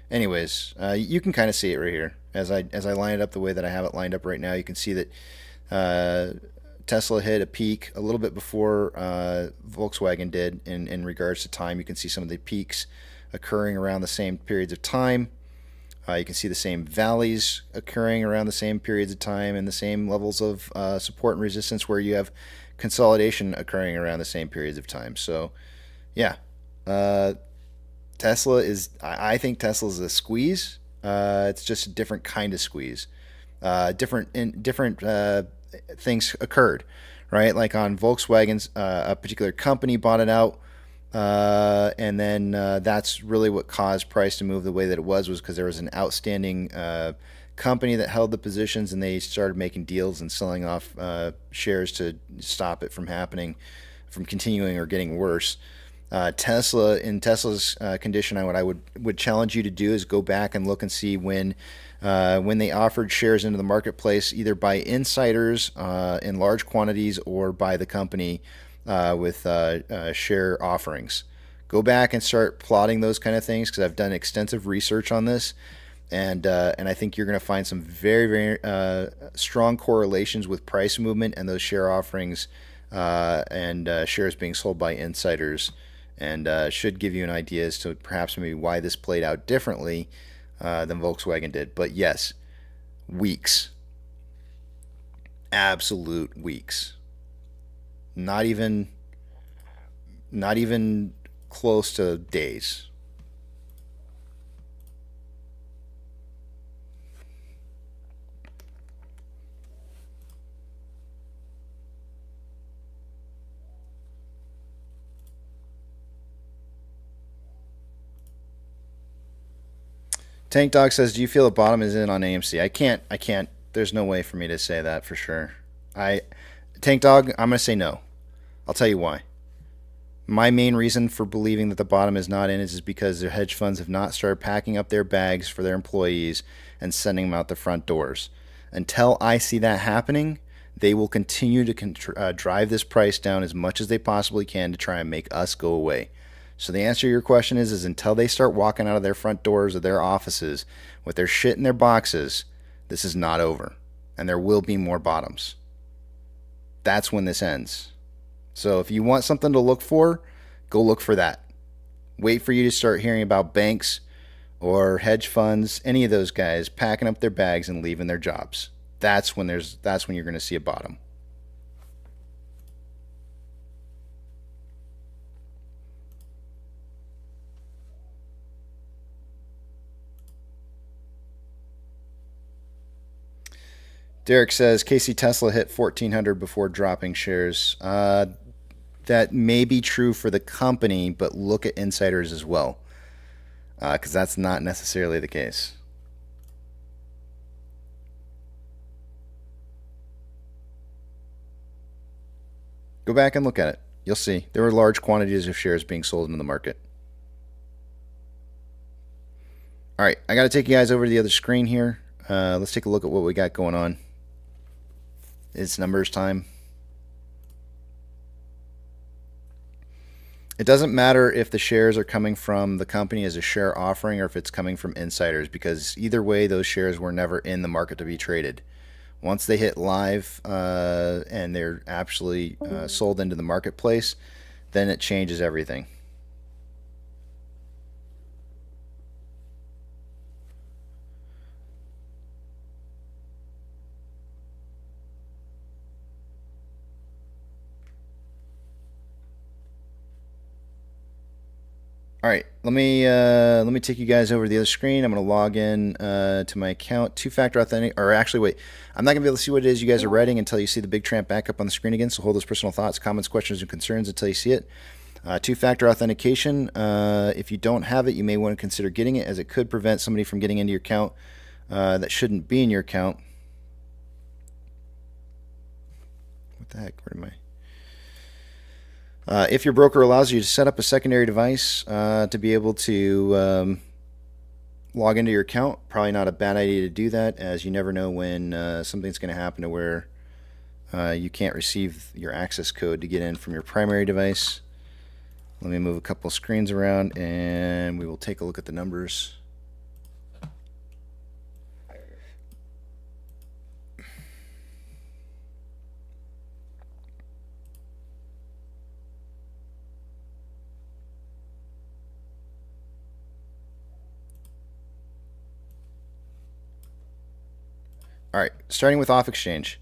anyways, you can kind of see it right here. As I line it up the way that I have it lined up right now, you can see that Tesla hit a peak a little bit before Volkswagen did in regards to time. You can see some of the peaks occurring around the same periods of time. You can see the same valleys occurring around the same periods of time and the same levels of support and resistance where you have consolidation occurring around the same periods of time. So yeah, Tesla is, I think Tesla is a squeeze. It's just a different kind of squeeze. Different things occurred, right? Like on Volkswagen's, a particular company bought it out, and then that's really what caused price to move the way that it was because there was an outstanding company that held the positions, and they started making deals and selling off shares to stop it from happening, from continuing or getting worse. Tesla, in Tesla's condition, what I would challenge you to do is go back and look and see when they offered shares into the marketplace, either by insiders in large quantities or by the company with share offerings. Go back and start plotting those kind of things because I've done extensive research on this, and I think you're going to find some very, very strong correlations with price movement and those share offerings and shares being sold by insiders, and should give you an idea as to perhaps maybe why this played out differently than Volkswagen did. But yes, weeks. Absolute weeks. Not even close to days. Tank Dog says, do you feel the bottom is in on AMC? I can't. There's no way for me to say that for sure. Tank Dog, I'm going to say no. I'll tell you why. My main reason for believing that the bottom is not in is because their hedge funds have not started packing up their bags for their employees and sending them out the front doors. Until I see that happening, they will continue to drive this price down as much as they possibly can to try and make us go away. So the answer to your question is until they start walking out of their front doors of their offices with their shit in their boxes, this is not over. And there will be more bottoms. That's when this ends. So if you want something to look for, go look for that. Wait for you to start hearing about banks or hedge funds, any of those guys packing up their bags and leaving their jobs. That's when you're going to see a bottom. Derek says, Casey, Tesla hit 1,400 before dropping shares. That may be true for the company, but look at insiders as well, because that's not necessarily the case. Go back and look at it. You'll see. There were large quantities of shares being sold into the market. All right, I got to take you guys over to the other screen here. Let's take a look at what we got going on. It's numbers time. It doesn't matter if the shares are coming from the company as a share offering or if it's coming from insiders, because either way, those shares were never in the market to be traded. Once they hit live and they're actually sold into the marketplace, then it changes everything. All right, let me take you guys over to the other screen. I'm going to log in to my account, two-factor authentic, or actually, wait, I'm not going to be able to see what it is you guys are writing until you see the big tramp back up on the screen again. So hold those personal thoughts, comments, questions, and concerns until you see it. Two-factor authentication. If you don't have it, you may want to consider getting it, as it could prevent somebody from getting into your account that shouldn't be in your account. What the heck? Where am I? If your broker allows you to set up a secondary device to be able to log into your account, probably not a bad idea to do that, as you never know when something's going to happen to where you can't receive your access code to get in from your primary device. Let me move a couple screens around and we will take a look at the numbers. All right, starting with off exchange.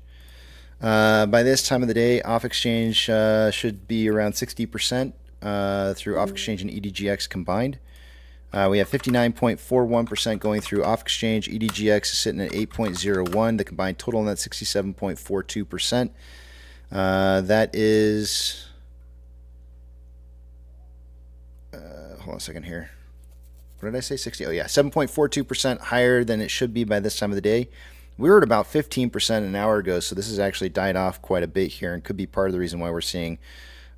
By this time of the day, off exchange should be around 60% through off exchange and EDGX combined. We have 59.41% going through off exchange. EDGX is sitting at 8.01. The combined total on that 67.42%. That is. Hold on a second here. What did I say? 60. Oh yeah, 7.42% higher than it should be by this time of the day. We were at about 15% an hour ago, so this has actually died off quite a bit here and could be part of the reason why we're seeing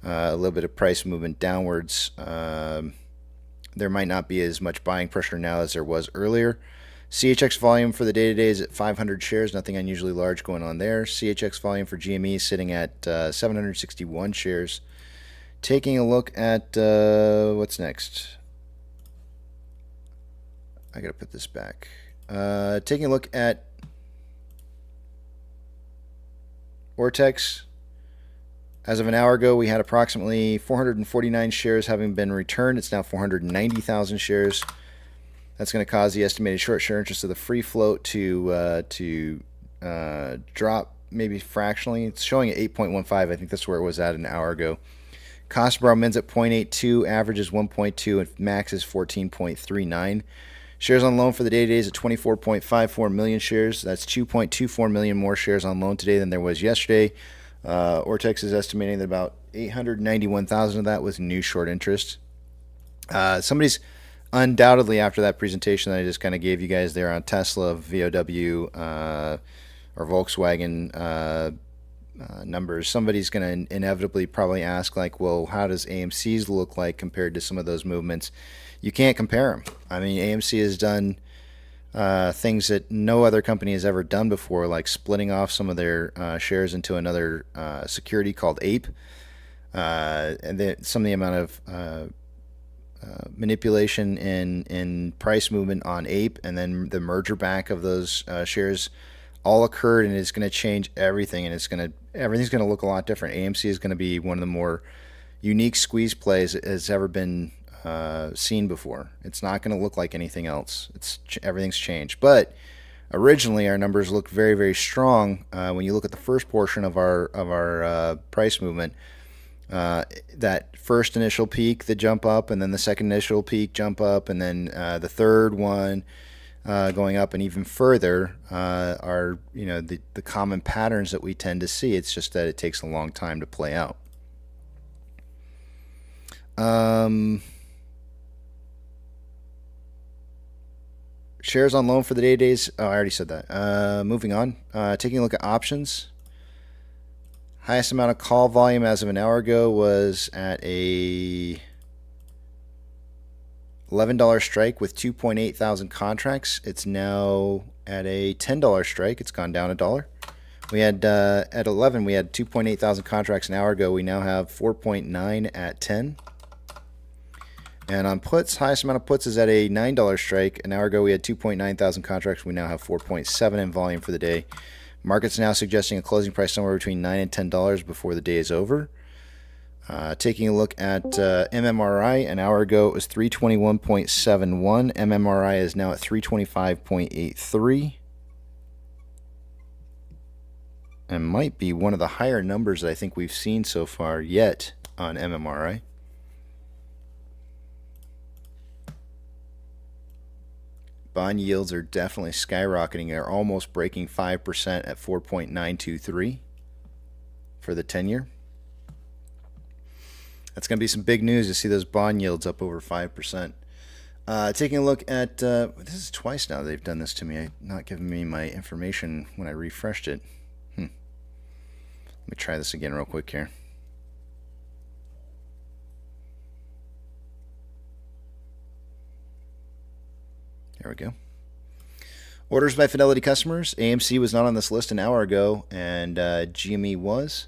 a little bit of price movement downwards. There might not be as much buying pressure now as there was earlier. CHX volume for the day-to-day is at 500 shares, nothing unusually large going on there. CHX volume for GME is sitting at 761 shares. Taking a look at what's next. I got to put this back. Taking a look at Ortex. As of an hour ago, we had approximately 449 shares having been returned. It's now 490,000 shares. That's going to cause the estimated short share interest of the free float to drop maybe fractionally. It's showing at 8.15. I think that's where it was at an hour ago. Cost per borrow mins at 0.82, average is 1.2, and max is 14.39. Shares on loan for the day today is at 24.54 million shares. That's 2.24 million more shares on loan today than there was yesterday. Ortex is estimating that about 891,000 of that was new short interest. Somebody's undoubtedly, after that presentation that I just kind of gave you guys there on Tesla, VOW, or Volkswagen numbers, somebody's going to inevitably probably ask, like, well, how does AMC's look like compared to some of those movements? You can't compare them. I mean, AMC has done things that no other company has ever done before, like splitting off some of their shares into another security called Ape, and some of the amount of manipulation in price movement on Ape, and then the merger back of those shares all occurred, and it's going to change everything, and everything's going to look a lot different. AMC is going to be one of the more unique squeeze plays that has ever been seen before. It's not going to look like anything else. Everything's changed. But originally, our numbers looked very, very strong. When you look at the first portion of our price movement, that first initial peak, the jump up, and then the second initial peak, jump up, and then the third one going up, and even further are the common patterns that we tend to see. It's just that it takes a long time to play out. Shares on loan for the day days. Oh, I already said that. Moving on. Taking a look at options. Highest amount of call volume as of an hour ago was at a $11 strike with 2.8 thousand contracts. It's now at a $10 strike. It's gone down $1. We had at 11 we had 2.8 thousand contracts an hour ago. We now have 4.9 at 10. And on puts, highest amount of puts is at a $9 strike. An hour ago we had 2.9 thousand contracts. We now have 4.7 in volume for the day. Market's now suggesting a closing price somewhere between $9 and $10 before the day is over. Taking a look at MMRI, an hour ago it was 321.71. MMRI is now at 325.83. And might be one of the higher numbers that I think we've seen so far yet on MMRI. Bond yields are definitely skyrocketing. They're almost breaking 5% at 4.923 for the 10-year. That's going to be some big news to see those bond yields up over 5%. Taking a look at, this is twice now they've done this to me, not giving me my information when I refreshed it. Let me try this again real quick here. There we go. Orders by Fidelity customers. AMC was not on this list an hour ago, and GME was.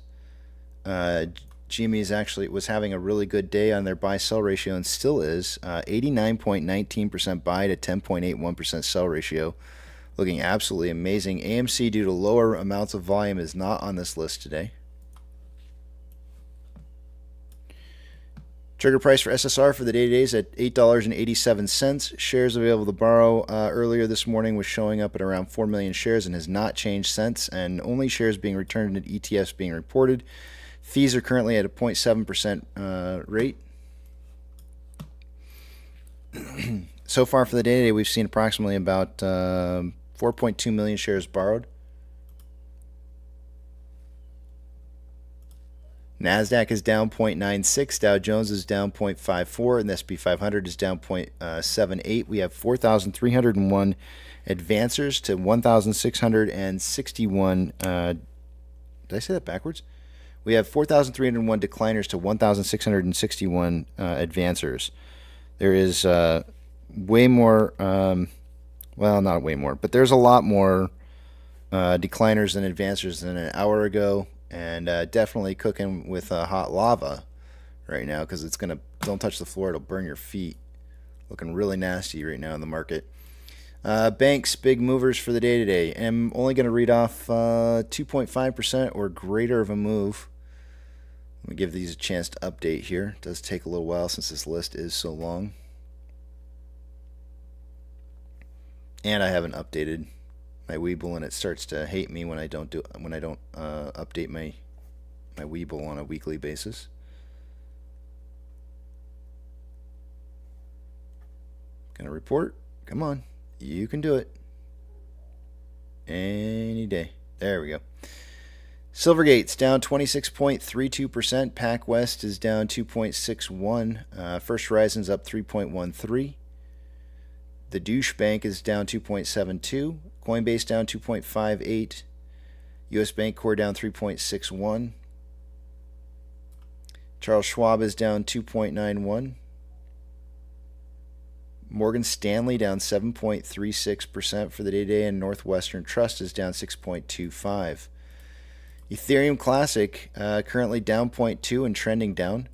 GME was having a really good day on their buy-sell ratio, and still is. 89.19% buy to 10.81% sell ratio. Looking absolutely amazing. AMC, due to lower amounts of volume, is not on this list today. Trigger price for SSR for the day today is at $8.87. Shares available to borrow earlier this morning was showing up at around 4 million shares and has not changed since, and only shares being returned and ETFs being reported. Fees are currently at a 0.7% rate. So far for the day today, we've seen approximately about 4.2 million shares borrowed. NASDAQ is down 0.96, Dow Jones is down 0.54, and the S&P 500 is down 0.78. We have 4,301 advancers to 1,661. Did I say that backwards? We have 4,301 decliners to 1,661 advancers. There is way more, well, not way more, but there's a lot more decliners than advancers than an hour ago. And definitely cooking with hot lava right now, because it's going to, don't touch the floor, it'll burn your feet. Looking really nasty right now in the market. Banks, big movers for the day today. I'm only going to read off 2.5% or greater of a move. Let me give these a chance to update here. It does take a little while since this list is so long. And I haven't updated my Weeble, and it starts to hate me when I don't update my Weeble on a weekly basis. Gonna report. Come on, you can do it. Any day. There we go. Silvergate's down 26.32%. Pac West is down 2.61. First Horizon's up 3.13. The Douche Bank is down 2.72. Coinbase down 2.58. US Bank Core down 3.61. Charles Schwab is down 2.91. Morgan Stanley down 7.36% for the day, and Northwestern Trust is down 6.25. Ethereum Classic currently down 0.2 and trending down.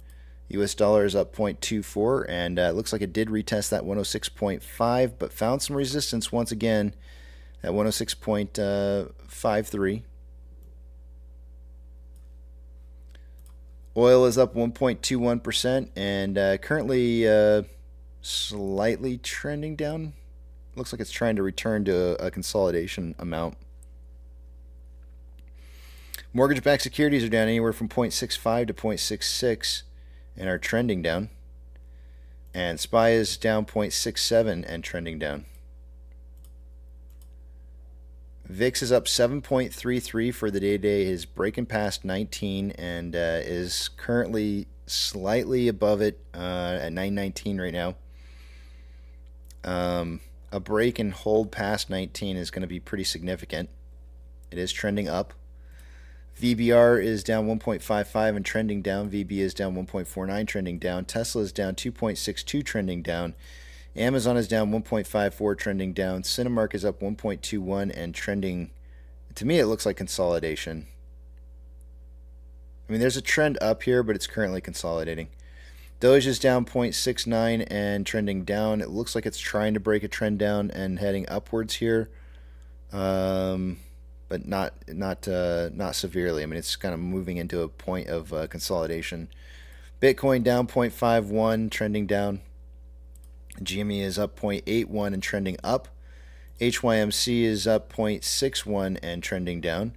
US dollar is up 0.24, and it looks like it did retest that 106.5, but found some resistance once again at 106.53. Oil is up 1.21% and currently slightly trending down. Looks like it's trying to return to a consolidation amount. Mortgage-backed securities are down anywhere from 0.65 to 0.66 and are trending down. And SPY is down 0.67 and trending down. VIX is up 7.33 for the day. Is breaking past 19 and is currently slightly above it at 919 right now. A break and hold past 19 is going to be pretty significant. It is trending up. VBR is down 1.55 and trending down. VB is down 1.49, trending down. Tesla is down 2.62, trending down. Amazon is down 1.54, trending down. Cinemark is up 1.21 and trending. To me, it looks like consolidation. I mean, there's a trend up here, but it's currently consolidating. Doge is down 0.69 and trending down. It looks like it's trying to break a trend down and heading upwards here, but not severely. I mean, it's kind of moving into a point of consolidation. Bitcoin down 0.51, trending down. GME is up 0.81 and trending up. HYMC is up 0.61 and trending down.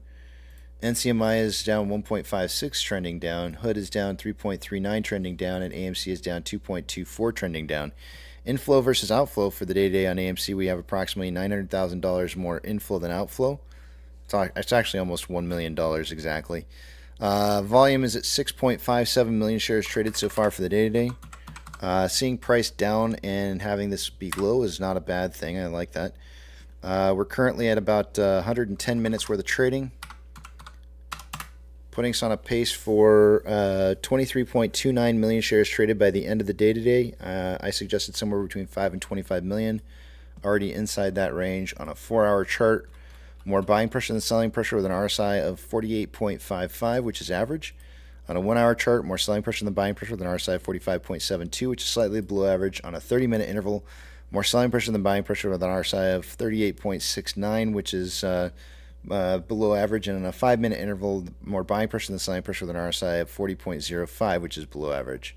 NCMI is down 1.56, trending down. Hood is down 3.39, trending down. And AMC is down 2.24, trending down. Inflow versus outflow for the day-to-day on AMC, we have approximately $900,000 more inflow than outflow. It's actually almost $1 million exactly. Volume is at 6.57 million shares traded so far for the day-to-day. Seeing price down and having this be low is not a bad thing. I like that. We're currently at about 110 minutes worth of trading, putting us on a pace for 23.29 million shares traded by the end of the day today. I suggested somewhere between 5 and 25 million, already inside that range on a 4-hour chart. More buying pressure than selling pressure with an RSI of 48.55, which is average. On a 1-hour chart, more selling pressure than buying pressure with an RSI of 45.72, which is slightly below average. On a 30-minute interval, more selling pressure than buying pressure with an RSI of 38.69, which is below average. And on a 5-minute interval, more buying pressure than selling pressure with an RSI of 40.05, which is below average.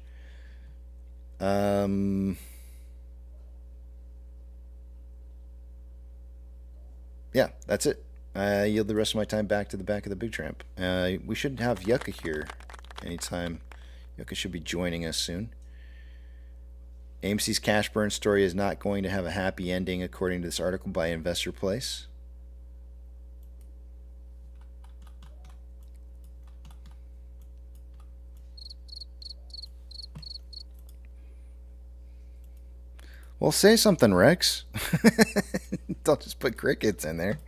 Yeah, that's it. I yield the rest of my time back to the back of the Big Tramp. We should have Yucca here anytime. Yucca should be joining us soon. AMC's cash burn story is not going to have a happy ending, according to this article by Investor Place. Well, say something, Rex. Don't just put crickets in there.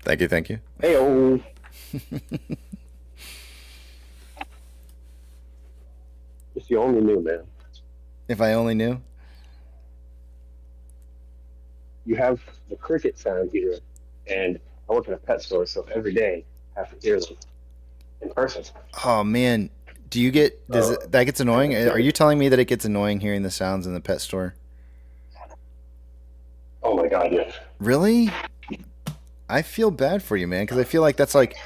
Thank you, thank you. Hey-oh. If you only knew, man. If I only knew? You have the cricket sound here, and I work in a pet store, so every day I have to hear them in person. Oh, man. Do you get... that gets annoying? Are you telling me that it gets annoying hearing the sounds in the pet store? Oh, my God, yes. Really? I feel bad for you, man, because I feel like that's like...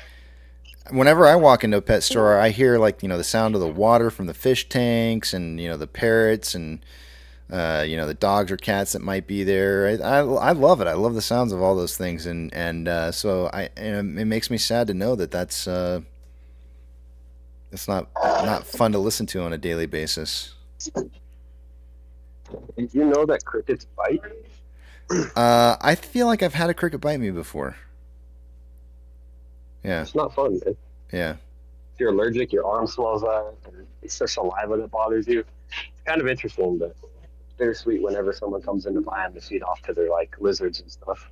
Whenever I walk into a pet store, I hear, like, the sound of the water from the fish tanks and, the parrots and The dogs or cats that might be there. I love it. I love the sounds of all those things, and so it makes me sad to know that that's it's not fun to listen to on a daily basis. Did you know that crickets bite? I feel like I've had a cricket bite me before. Yeah. It's not fun, man. Yeah. If you're allergic, your arm swells up, and it's their saliva that bothers you. It's kind of interesting, but bittersweet whenever someone comes in to buy them to feed off to their lizards and stuff.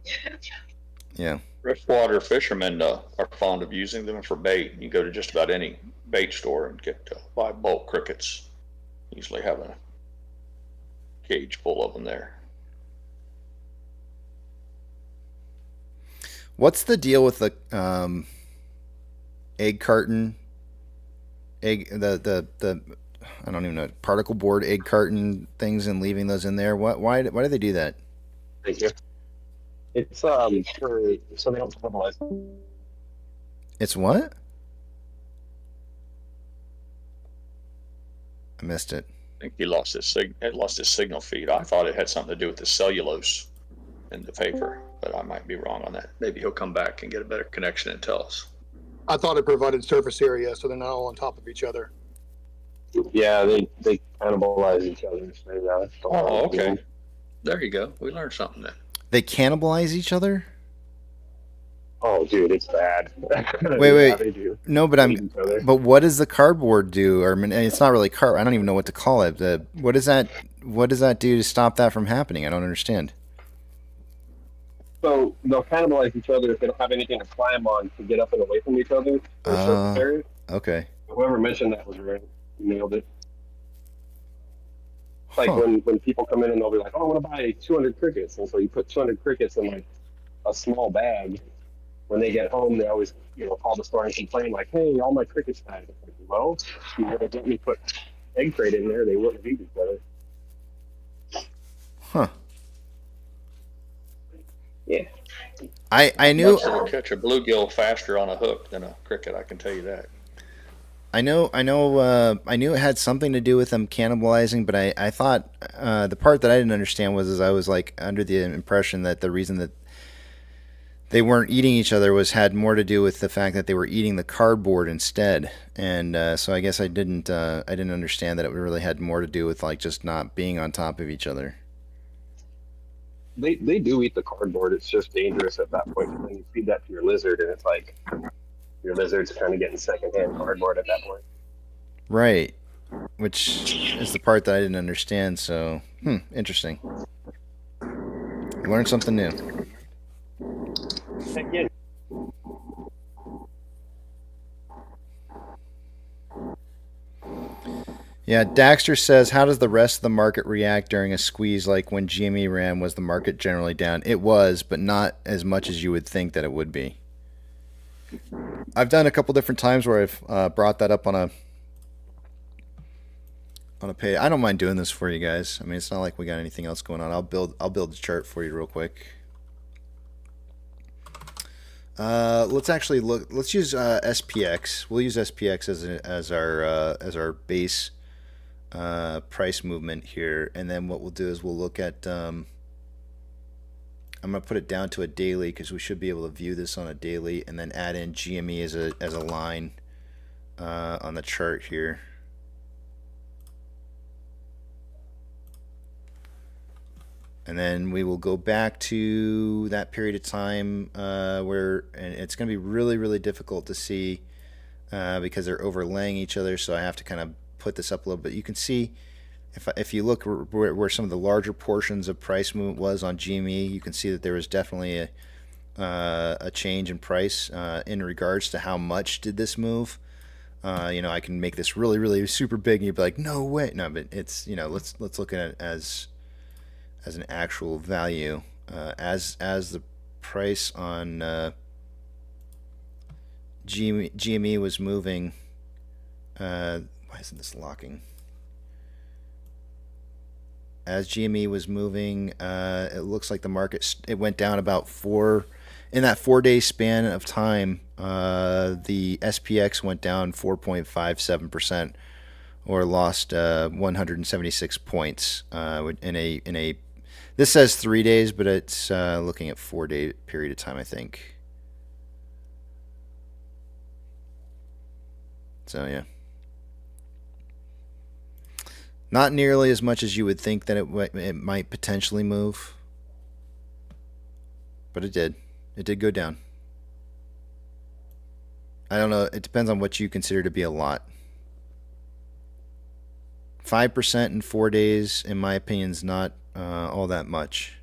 Yeah. Freshwater fishermen are fond of using them for bait. You go to just about any bait store and buy bulk crickets. Usually have a cage full of them there. What's the deal with the egg carton? The I don't even know, particle board egg carton things and leaving those in there. Why do they do that? Thank you. It's so they don't cannibalize. It's what? I missed it. I think he lost his signal feed. I thought it had something to do with the cellulose in the paper, but I might be wrong on that. Maybe he'll come back and get a better connection and tell us. I thought it provided surface area, so they're not all on top of each other. Yeah, they cannibalize each other. So oh, okay. There you go. We learned something then. They cannibalize each other? Oh, dude, it's bad. Wait. Yeah, they do. No, but what does the cardboard do? Or I mean, it's not really I don't even know what to call it. What does that do to stop that from happening? I don't understand. So they'll cannibalize each other if they don't have anything to climb on to get up and away from each other for a certain area. Okay. Whoever mentioned that was right. Nailed it. It's like when people come in and they'll be like, "Oh, I want to buy 200 crickets," and so you put 200 crickets in like a small bag. When they get home, they always call the store and complain like, "Hey, all my crickets died." It's like, well, if you would have let me put egg crate in there, they wouldn't have eaten each other. Huh. Yeah. I knew It'll catch a bluegill faster on a hook than a cricket. I can tell you that. I knew it had something to do with them cannibalizing, but I thought the part that I didn't understand was I was like under the impression that the reason that they weren't eating each other had more to do with the fact that they were eating the cardboard instead, and so I guess I didn't understand that it really had more to do with like just not being on top of each other. They do eat the cardboard. It's just dangerous at that point. And then you feed that to your lizard, and it's like your lizard's kind of getting secondhand cardboard at that point. Right, which is the part that I didn't understand. So, interesting. Learned something new. Again. Yeah, Daxter says, how does the rest of the market react during a squeeze like when GME ran? Was the market generally down? It was, but not as much as you would think that it would be. I've done a couple different times where I've brought that up on a page. I don't mind doing this for you guys. I mean, it's not like we got anything else going on. I'll build the chart for you real quick. Let's actually look. Let's use SPX. We'll use SPX as our base price movement here, and then what we'll do is we'll look at. I'm gonna put it down to a daily because we should be able to view this on a daily, and then add in GME as a line on the chart here. And then we will go back to that period of time and it's going to be really, really difficult to see because they're overlaying each other. So I have to kind of put this up a little bit. You can see if you look where some of the larger portions of price movement was on GME, you can see that there was definitely a change in price in regards to how much did this move. I can make this really, really super big, and you'd be like, no way. No, but it's let's look at it as an actual value as the price on GME was moving. Why isn't this locking? As GME was moving, it looks like the market it went down about in that 4-day span of time. The SPX went down 4.57%, or lost 176 points in a. This says 3 days, but it's looking at 4 day period of time, I think. So yeah, not nearly as much as you would think that it might potentially move, but it did. It did go down. I don't know. It depends on what you consider to be a lot. 5% in 4 days, in my opinion, is not all that much.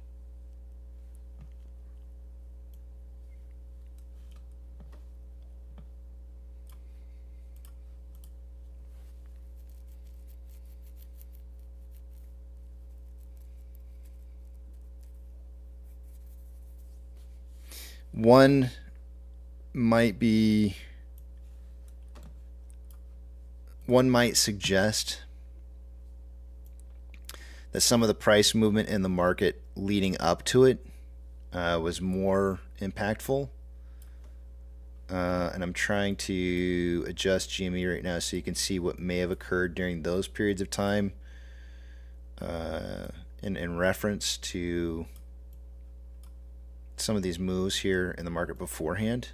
One might suggest that some of the price movement in the market leading up to it was more impactful. And I'm trying to adjust GME right now so you can see what may have occurred during those periods of time in reference to some of these moves here in the market beforehand.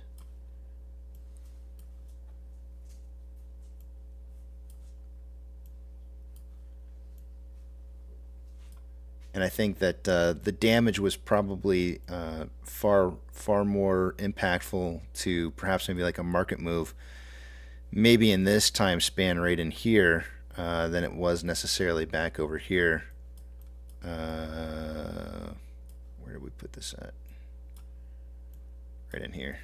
And I think that the damage was probably far more impactful to perhaps maybe like a market move, maybe in this time span right in here, than it was necessarily back over here. Where did we put this at? Right in here.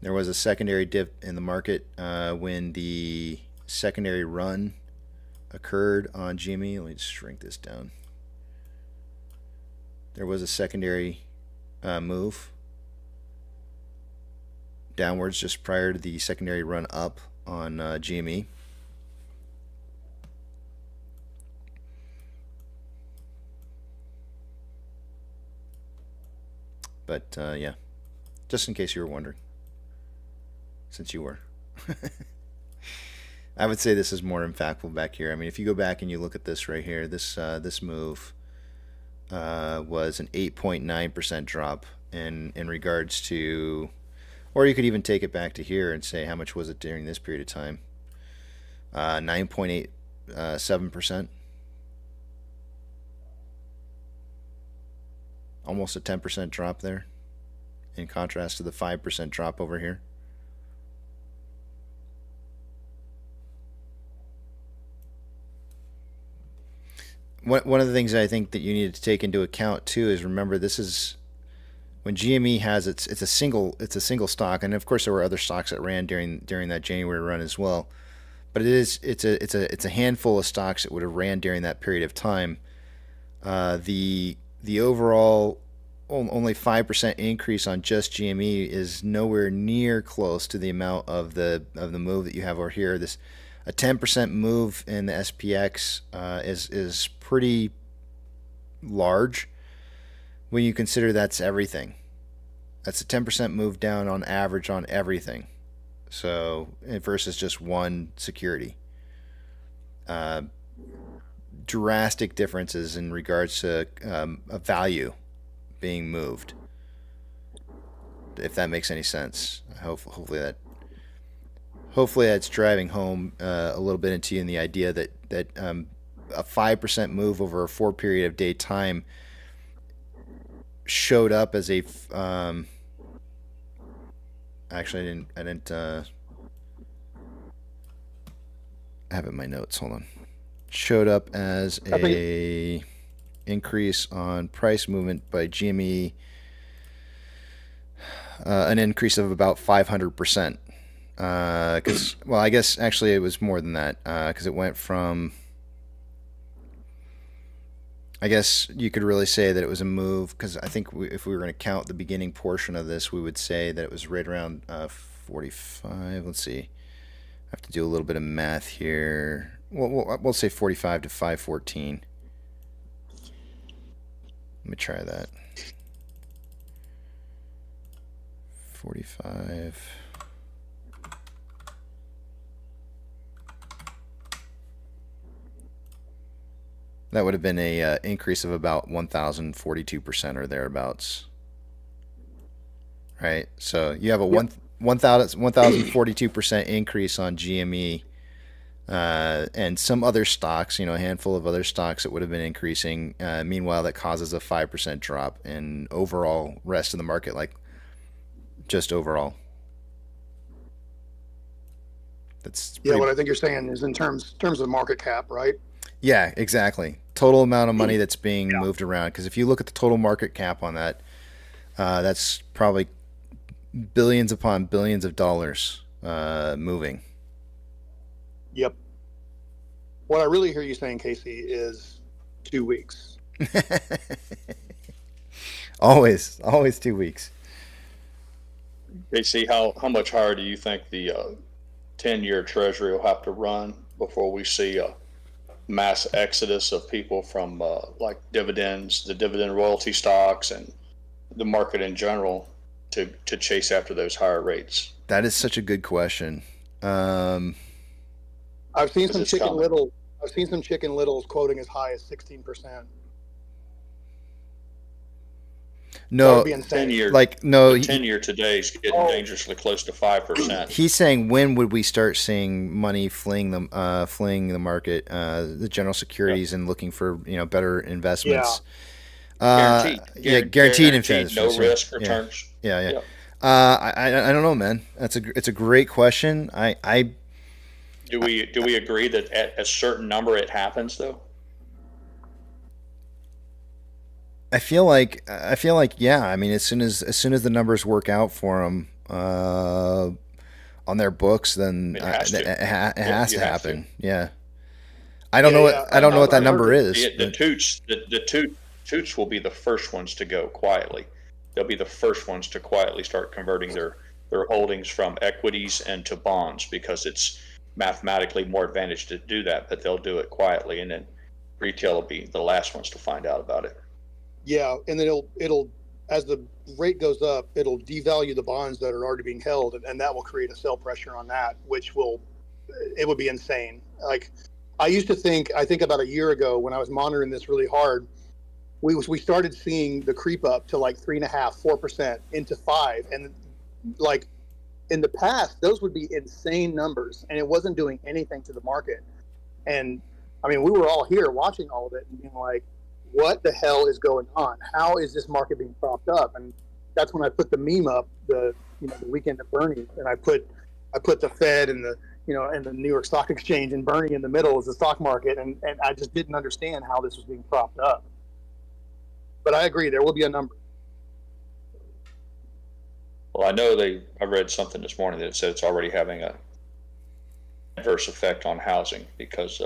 There was a secondary dip in the market when the secondary run occurred on GME. Let me just shrink this down. There was a secondary move downwards just prior to the secondary run up on GME. But yeah, just in case you were wondering, since you were. I would say this is more impactful back here. I mean, if you go back and you look at this right here, this move was an 8.9% drop in regards to, or you could even take it back to here and say how much was it during this period of time? 9.87%. Almost a 10% drop there, in contrast to the 5% drop over here. One of the things I think that you need to take into account too is, remember, this is when GME has it's a single stock, and of course there were other stocks that ran during that January run as well, but it's a handful of stocks that would have ran during that period of time. The overall only 5% increase on just GME is nowhere near close to the amount of the move that you have over here. A 10% move in the SPX is pretty large when you consider that's everything. That's a 10% move down on average on everything. So versus just one security. Drastic differences in regards to a value being moved. If that makes any sense. Hopefully that's driving home a little bit into you in the idea that a 5% move over a 4 period of day time showed up as a actually I didn't have it in my notes. Hold on. Showed up as a increase on price movement by GME, an increase of about 500%. Because, well, I guess actually it was more than that, because it went from, I guess you could really say that it was a move, because I think if we were going to count the beginning portion of this, we would say that it was right around 45. Let's see. I have to do a little bit of math here. We'll say 45 to 514. Let me try that. 45. That would have been a increase of about 1,042% or thereabouts. Right? So you have a 1,042% increase on GME. And some other stocks, a handful of other stocks that would have been increasing. Meanwhile, that causes a 5% drop in overall rest of the market, like just overall. That's Yeah, what I think you're saying is in terms of market cap, right? Yeah, exactly. Total amount of money that's being moved around. Because if you look at the total market cap on that, that's probably billions upon billions of dollars moving. Yep. What I really hear you saying, Casey, is 2 weeks. always 2 weeks. Casey, how much higher do you think the 10-year Treasury will have to run before we see a mass exodus of people from like dividends, the dividend royalty stocks, and the market in general to chase after those higher rates? That is such a good question. I've seen some Chicken Little. I've seen some Chicken Littles quoting as high as 16%. No, 10-year, like no. 10-year today is getting dangerously close to 5%. He's saying, when would we start seeing money fleeing the market, the general securities, and looking for better investments? Guaranteed investments. No risk returns. Yeah. I don't know, man. It's a great question. Do we agree that at a certain number it happens though? I feel like yeah. I mean, as soon as the numbers work out for them on their books, then it has to happen. Yeah. I don't know what that number is. The toots will be the first ones to go quietly. They'll be the first ones to quietly start converting their holdings from equities into bonds, because it's mathematically more advantage to do that, but they'll do it quietly, and then retail will be the last ones to find out about it. Yeah, and then it'll as the rate goes up, it'll devalue the bonds that are already being held, and that will create a sell pressure on that, which would be insane. Like I think about a year ago when I was monitoring this really hard, we started seeing the creep up to like 3.5%, 4% into 5%, and like in the past those would be insane numbers, and it wasn't doing anything to the market. And I mean, we were all here watching all of it and being like, what the hell is going on? How is this market being propped up? And that's when I put the meme up, the weekend at Bernie, and I put the Fed and the and the New York Stock Exchange and Bernie in the middle as the stock market, and I just didn't understand how this was being propped up. But I agree, there will be a number. Well, I read something this morning that said it's already having a adverse effect on housing, because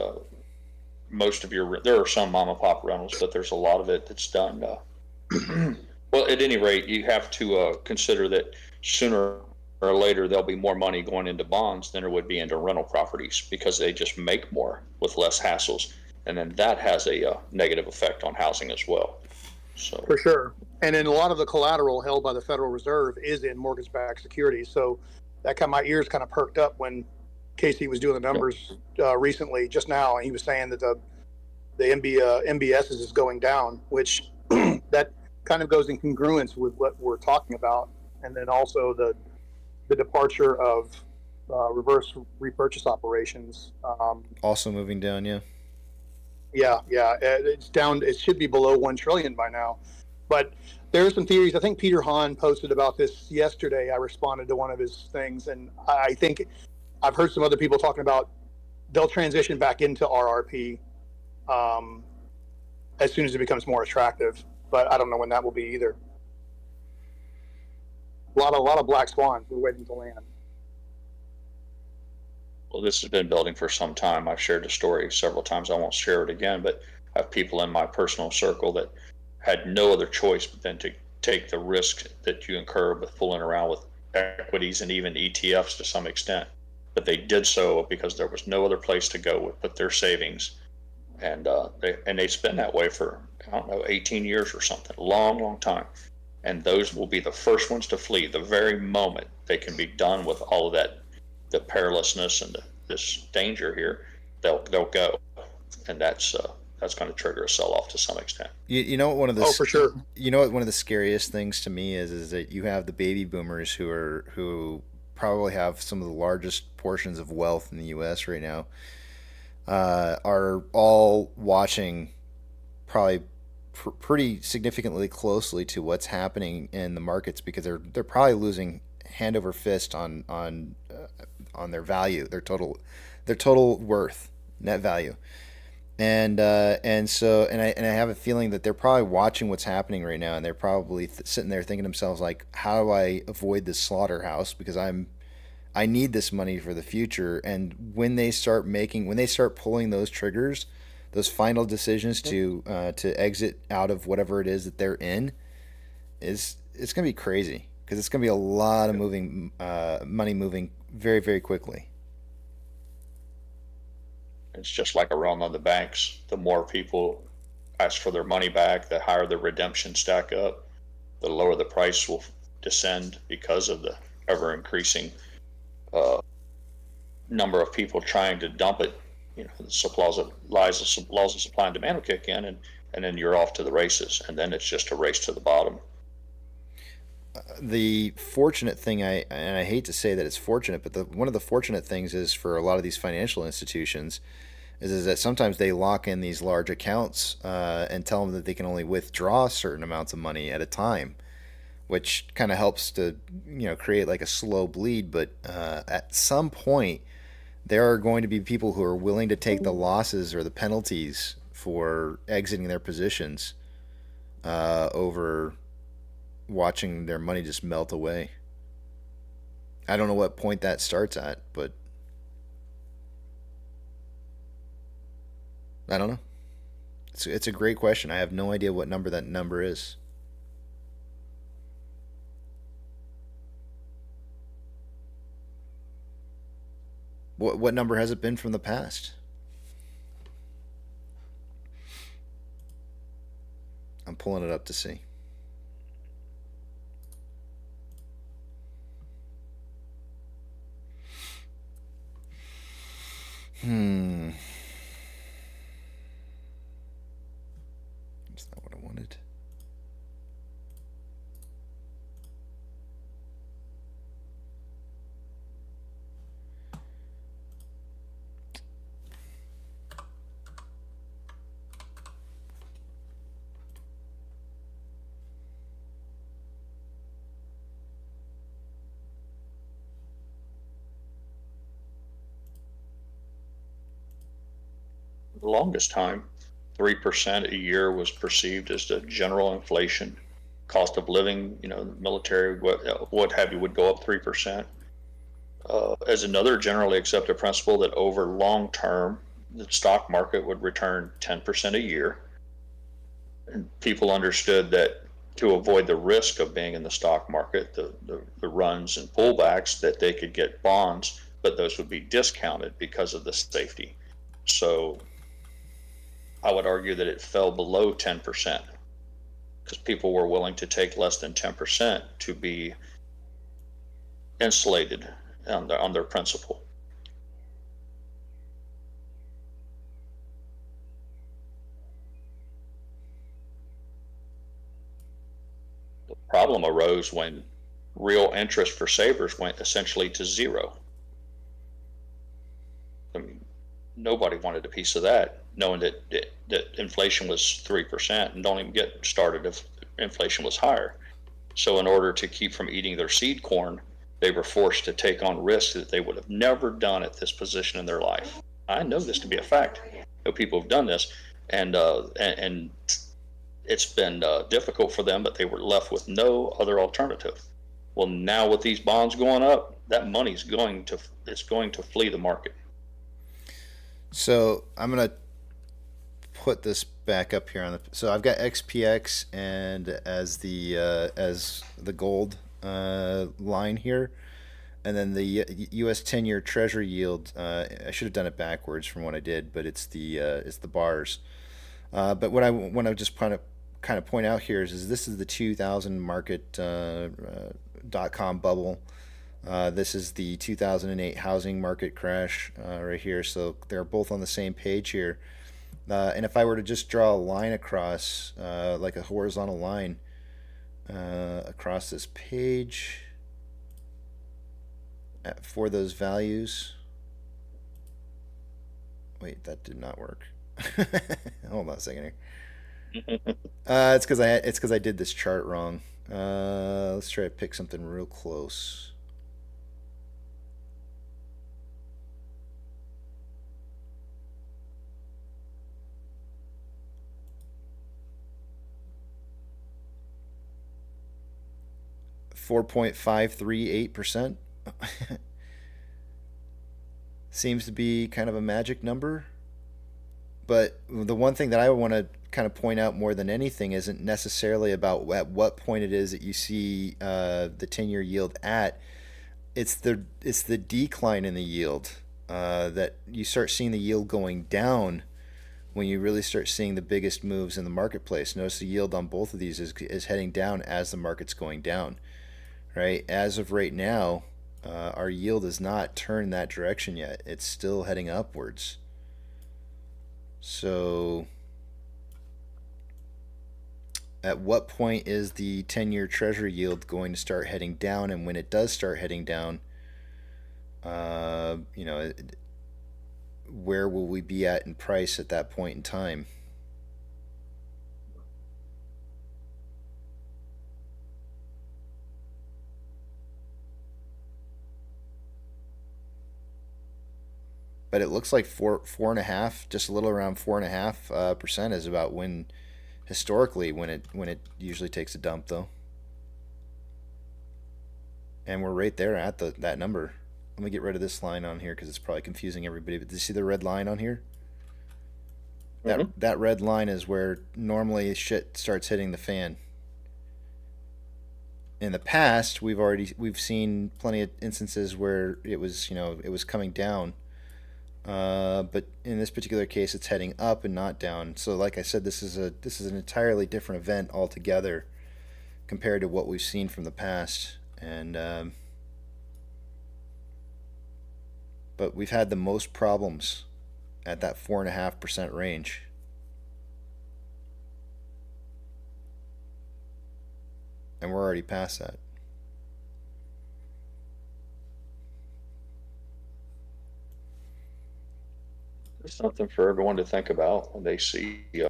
most of there are some mom and pop rentals, but there's a lot of it that's done. Well, at any rate, you have to consider that sooner or later there'll be more money going into bonds than there would be into rental properties, because they just make more with less hassles, and then that has a negative effect on housing as well. So for sure. And then a lot of the collateral held by the Federal Reserve is in mortgage-backed securities, so my ears kind of perked up when Casey was doing the numbers recently, just now, and he was saying that the MBS is going down, which that kind of goes in congruence with what we're talking about. And then also the departure of reverse repurchase operations. Also moving down, yeah. Yeah, it's down. It should be below 1 trillion by now. But there are some theories. I think Peter Hahn posted about this yesterday. I responded to one of his things, and I think I've heard some other people talking about they'll transition back into RRP as soon as it becomes more attractive. But I don't know when that will be either. A lot of black swans we're waiting to land. Well, this has been building for some time. I've shared the story several times. I won't share it again, but I have people in my personal circle that had no other choice but than to take the risk that you incur with fooling around with equities and even ETFs to some extent. But they did so because there was no other place to go with their savings, and they've been that way for 18 years or something, long time. And those will be the first ones to flee the very moment they can be done with all of that, the perilousness and this danger here. They'll go, and that's to trigger a sell off to some extent. You know what one of the for sure. You know what one of the scariest things to me is that you have the baby boomers who probably have some of the largest portions of wealth in the U.S. right now, are all watching probably pretty significantly closely to what's happening in the markets, because they're probably losing hand over fist on their value, their total worth, net value. And I have a feeling that they're probably watching what's happening right now, and they're probably sitting there thinking to themselves, like, how do I avoid this slaughterhouse, because I need this money for the future. And when they start pulling those triggers, those final decisions to exit out of whatever it is that they're in, it's going to be crazy, because it's going to be a lot of money moving very, very quickly. It's just like a run on the banks. The more people ask for their money back, the higher the redemption stack up, the lower the price will descend, because of the ever increasing number of people trying to dump it. The laws of supply and demand will kick in, and then you're off to the races, and then it's just a race to the bottom. The fortunate thing, and I hate to say that it's fortunate, but one of the fortunate things is, for a lot of these financial institutions, is that sometimes they lock in these large accounts and tell them that they can only withdraw certain amounts of money at a time, which kind of helps to create like a slow bleed. But at some point, there are going to be people who are willing to take the losses or the penalties for exiting their positions over watching their money just melt away. I don't know what point that starts at, but I don't know. It's a great question. I have no idea what number that number is. What number has it been from the past? I'm pulling it up to see. That's not what I wanted. The longest time, 3% a year was perceived as the general inflation. Cost of living, the military, what have you, would go up 3%. As another generally accepted principle, that over long term, the stock market would return 10% a year. And people understood that to avoid the risk of being in the stock market, the runs and pullbacks, that they could get bonds, but those would be discounted because of the safety. So I would argue that it fell below 10%, because people were willing to take less than 10% to be insulated on their principle. The problem arose when real interest for savers went essentially to zero. I mean, nobody wanted a piece of that, knowing that inflation was 3%, and don't even get started if inflation was higher. So in order to keep from eating their seed corn, they were forced to take on risks that they would have never done at this position in their life. I know this to be a fact. People have done this, and it's been difficult for them, but they were left with no other alternative. Well, now with these bonds going up, that money's going to flee the market. So I'm gonna put this back up here on the. So I've got XPX and as the gold line here, and then the U.S. 10-year Treasury yield. I should have done it backwards from what I did, but it's the bars. But what I want to just kind of point out here is this is the 2000 market .com bubble. This is the 2008 housing market crash right here. So they're both on the same page here. And if I were to just draw a line across, like a horizontal line across this page for those values. Wait, that did not work. Hold on a second here. It's because I did this chart wrong. Let's try to pick something real close. .538%. Seems to be kind of a magic number. But the one thing that I want to kind of point out more than anything isn't necessarily about at what point it is that you see the 10-year yield at. It's the decline in the yield that you start seeing the yield going down when you really start seeing the biggest moves in the marketplace. Notice the yield on both of these is heading down as the market's going down. Right? As of right now, our yield has not turned that direction yet. It's still heading upwards. So, at what point is the 10-year Treasury yield going to start heading down? And when it does start heading down, where will we be at in price at that point in time? But it looks like 4.5, just a little around 4.5% is about when, historically, when it usually takes a dump, though. And we're right there at that number. Let me get rid of this line on here because it's probably confusing everybody. But do you see the red line on here? That red line is where normally shit starts hitting the fan. In the past, we've seen plenty of instances where it was coming down. But in this particular case, it's heading up and not down. So, like I said, this is an entirely different event altogether compared to what we've seen from the past. And but we've had the most problems at that 4.5% range. And we're already past that. There's something for everyone to think about when they see, if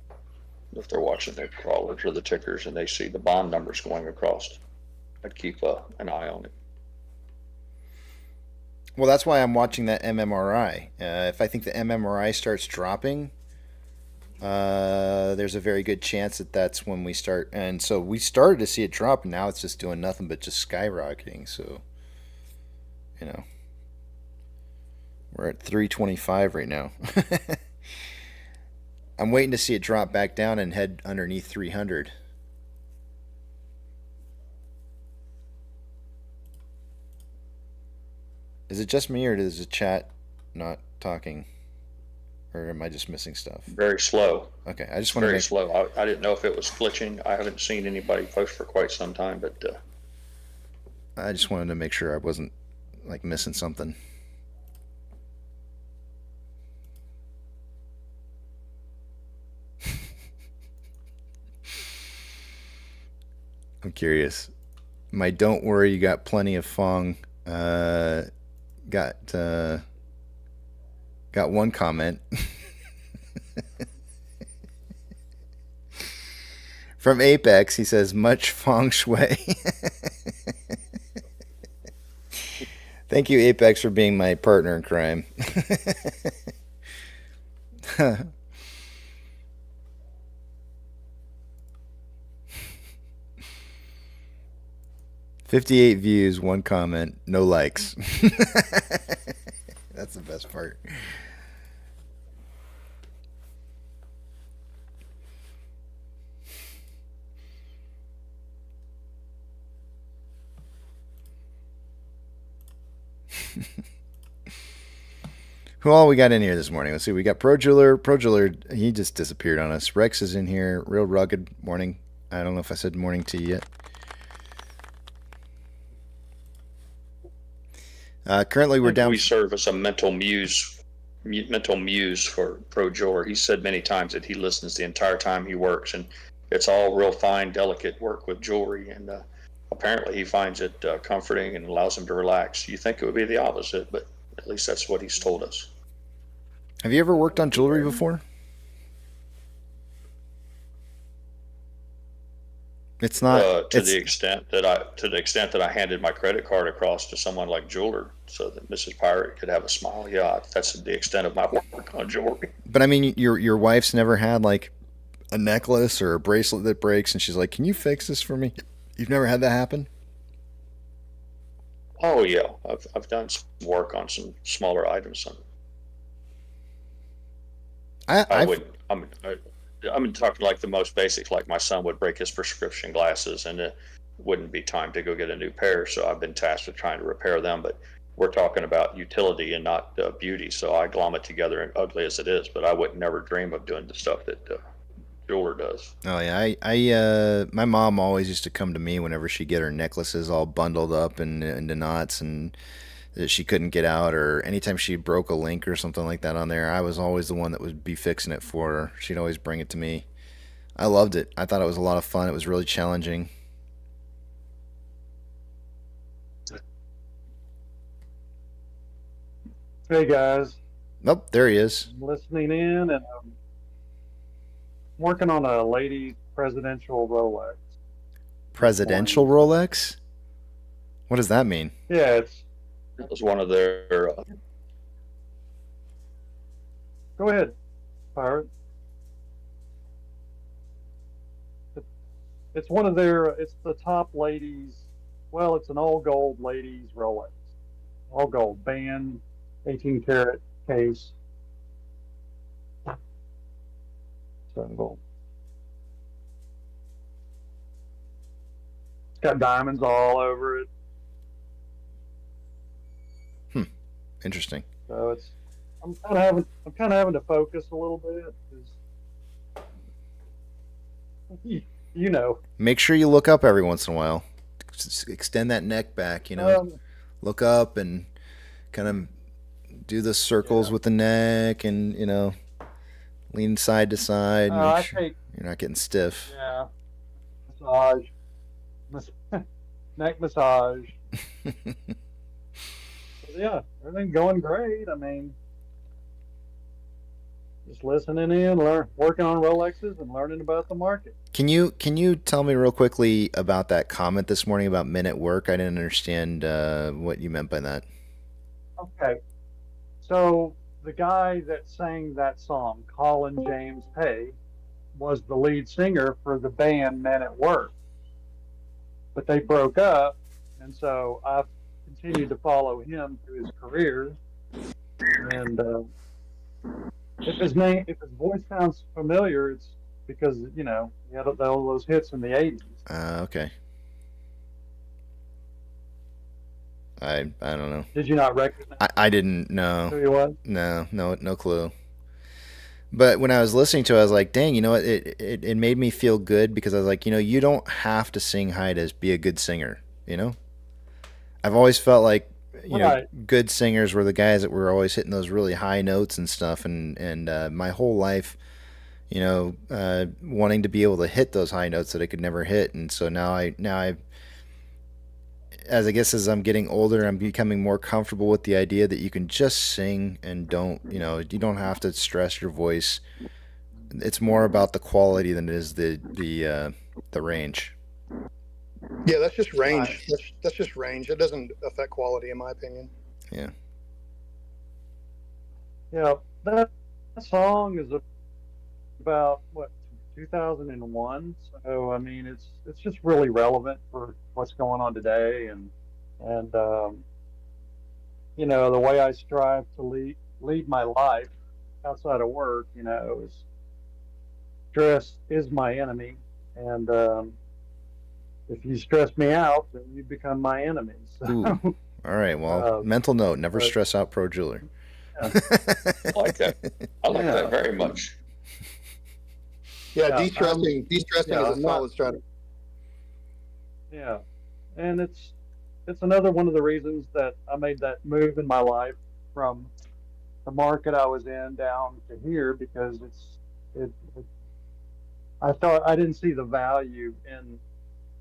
they're watching their crawlers or the tickers and they see the bond numbers going across. I'd keep an eye on it. Well, that's why I'm watching that MMRI. If I think the MMRI starts dropping, there's a very good chance that's when we start. And so we started to see it drop, and now it's just doing nothing but just skyrocketing. So, we're at 325 right now. I'm waiting to see it drop back down and head underneath 300. Is it just me, or is the chat not talking? Or am I just missing stuff? Very slow. Okay, I just want to Very slow. I didn't know if it was glitching. I haven't seen anybody post for quite some time, but I just wanted to make sure I wasn't like missing something. I'm curious. My don't worry, you got plenty of Fong. Got one comment from Apex. He says, much feng shui. Thank you, Apex, for being my partner in crime. 58 views, one comment, no likes. That's the best part. Who all we got in here this morning? Let's see. We got Projuler, he just disappeared on us. Rex is in here. Real rugged morning. I don't know if I said morning to you yet. Currently, we're down. We serve as a mental muse mental muse for pro jewelry. He said many times that he listens the entire time he works, and it's all real fine, delicate work with jewelry. And apparently, he finds it comforting and allows him to relax. You think it would be the opposite, but at least that's what he's told us. Have you ever worked on jewelry before? It's not to the extent that I handed my credit card across to someone like Jeweler so that Mrs. Pirate could have a smile. Yeah, that's the extent of my work on jewelry. But I mean, your wife's never had like a necklace or a bracelet that breaks, and she's like, "Can you fix this for me?" You've never had that happen? Oh yeah, I've done some work on some smaller items. I'm talking like the most basic, like my son would break his prescription glasses and it wouldn't be time to go get a new pair. So I've been tasked with trying to repair them, but we're talking about utility and not beauty. So I glom it together, and ugly as it is, but I would never dream of doing the stuff that Jeweler does. Oh yeah, my mom always used to come to me whenever she'd get her necklaces all bundled up and into knots and that she couldn't get out, or anytime she broke a link or something like that on there, I was always the one that would be fixing it for her. She'd always bring it to me. I loved it. I thought it was a lot of fun. It was really challenging. Hey guys. Nope, there he is. I'm listening in, and I'm working on a lady presidential Rolex. Presidential Rolex? What does that mean? Yeah, it was one of their. Go ahead, Pirate. It's one of their. It's the top ladies. Well, it's an all gold ladies Rolex. All gold band, 18 karat case. So it's got diamonds all over it. Interesting. So I'm kind of having to focus a little bit because you know. Make sure you look up every once in a while. Extend that neck back, look up and kind of do the circles with the neck, and lean side to side. Make sure you're not getting stiff. Yeah. Massage. Neck massage. Yeah, everything's going great. I mean, just listening in, working on Rolexes and learning about the market. Can you tell me real quickly about that comment this morning about men at work? I didn't understand what you meant by that. Okay, so the guy that sang that song, Colin James Hay, was the lead singer for the band Men at Work, but they broke up, and so I've continued to follow him through his career, and if his voice sounds familiar, it's because he had all those hits in the 80s. Okay. I don't know. Did you not recognize? I didn't know. Who he was? No clue. But when I was listening to it, I was like, dang, it made me feel good, because I was like, you don't have to sing high to be a good singer, I've always felt like, good singers were the guys that were always hitting those really high notes and stuff, and my whole life, wanting to be able to hit those high notes that I could never hit, and so now as I'm getting older, I'm becoming more comfortable with the idea that you can just sing and you don't have to stress your voice. It's more about the quality than it is the range. Yeah, that's just range. That's just range. It doesn't affect quality, in my opinion. Yeah. Yeah, that song is about 2001. So I mean, it's just really relevant for what's going on today, and the way I strive to lead my life outside of work, is stress is my enemy, and if you stress me out, then you become my enemy. So. Ooh. All right. Well, mental note: never stress out pro jeweler. Yeah. I like that. I like that very much. Yeah, de-stressing is a solid strategy. Yeah, and it's another one of the reasons that I made that move in my life from the market I was in down to here because it I thought I didn't see the value in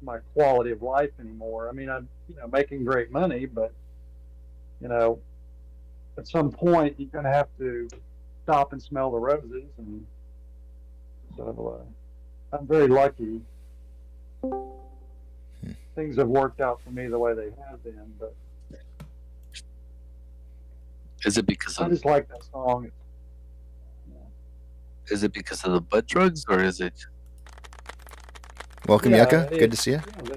my quality of life anymore. I mean, I'm making great money, but you know, at some point you're going to have to stop and smell the roses, and so I'm very lucky. Things have worked out for me the way they have been, but is it because I of just like that song. is it because of the butt drugs, or is it? Welcome, Yeah, Yucca. Good to see you. yeah,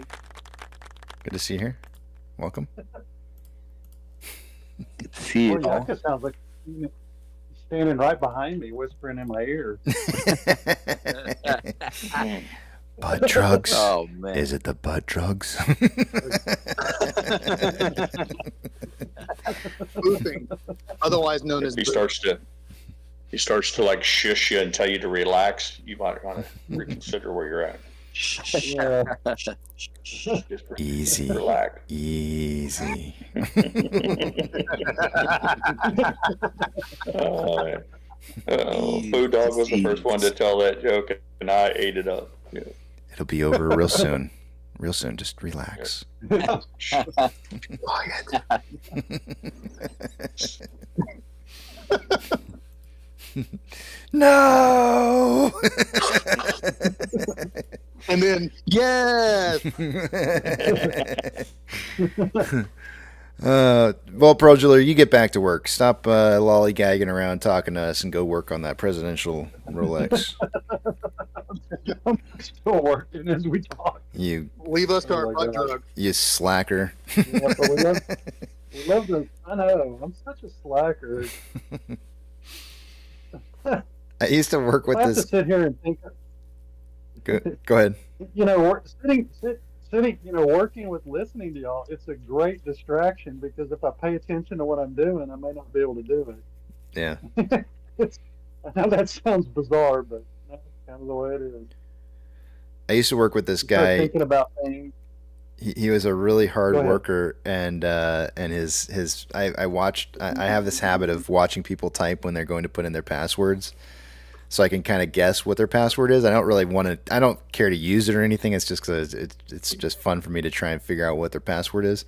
Good to see you here. Welcome. Good to see you. Well, Yucca sounds like he's standing right behind me, whispering in my ear. Butt drugs. Oh man. Is it the butt drugs? Spoofing, otherwise known as If he starts to like shush you and tell you to relax, you might want to reconsider where you're at. Yeah. Just Easy. relax. Easy. Food Dog was the first one to tell that joke, and I ate it up. Yeah. It'll be over real soon. Real soon. Just relax. No. And then, yes. Well, Projular, you get back to work. Stop lollygagging around talking to us and go work on that presidential Rolex. I'm still working as we talk. You Leave us to our Oh my butt God. drug. you slacker. Yeah, but we love to. I know. I'm such a slacker. I used to work with I have to this. sit here and think. Go ahead. You know, sitting, working with listening to y'all, it's a great distraction because if I pay attention to what I'm doing, I may not be able to do it. Yeah. I know that sounds bizarre, but that's kind of the way it is. I used to work with this You start guy. thinking about things. He was a really hard Go ahead. worker, and his I have this habit of watching people type when they're going to put in their passwords, so I can kind of guess what their password is. I don't care to use it or anything. It's just because it's just fun for me to try and figure out what their password is.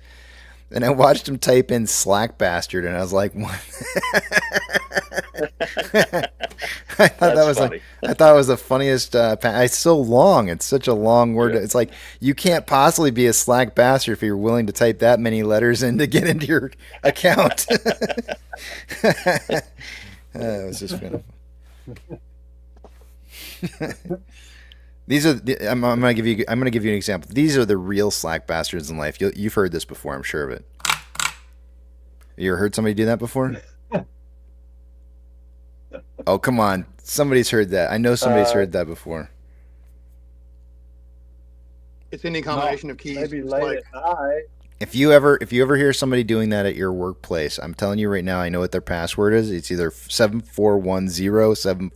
And I watched him type in Slack bastard, and I was like, what? I thought it was the funniest. It's so long. It's such a long word. Yeah. It's like you can't possibly be a Slack bastard if you're willing to type that many letters in to get into your account. It was just kind of. These are. I'm gonna give you an example. These are the real Slack bastards in life. You've heard this before. I'm sure of it. You ever heard somebody do that before? Oh, come on. Somebody's heard that. I know somebody's heard that before. It's any combination of keys. Maybe It's late like, at night. If you ever hear somebody doing that at your workplace, I'm telling you right now, I know what their password is. It's either 7410,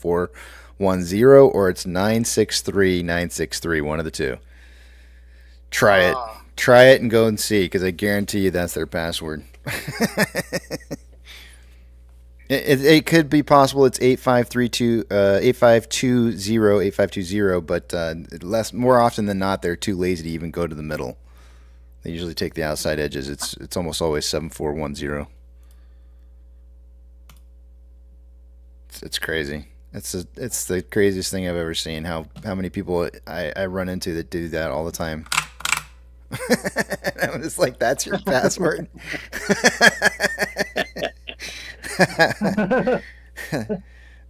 or it's 963963, one of the two. Try it. Try it and go and see, because I guarantee you that's their password. It could be possible it's 8520, but more often than not, they're too lazy to even go to the middle. They usually take the outside edges. It's almost always 7410. It's crazy. It's the craziest thing I've ever seen. How many people I run into that do that all the time. I'm just like, that's your password.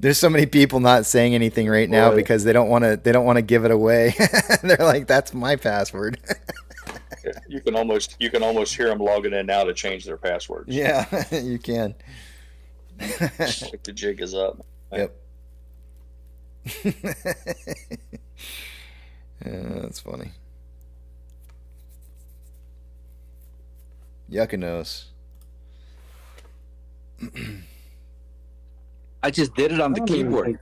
There's so many people not saying anything right now because they don't want to give it away. They're like, that's my password. You can almost hear them logging in now to change their passwords. Yeah, you can. Like the jig is up. Yep. That's funny. Yucca knows. I just did it on the keyboard.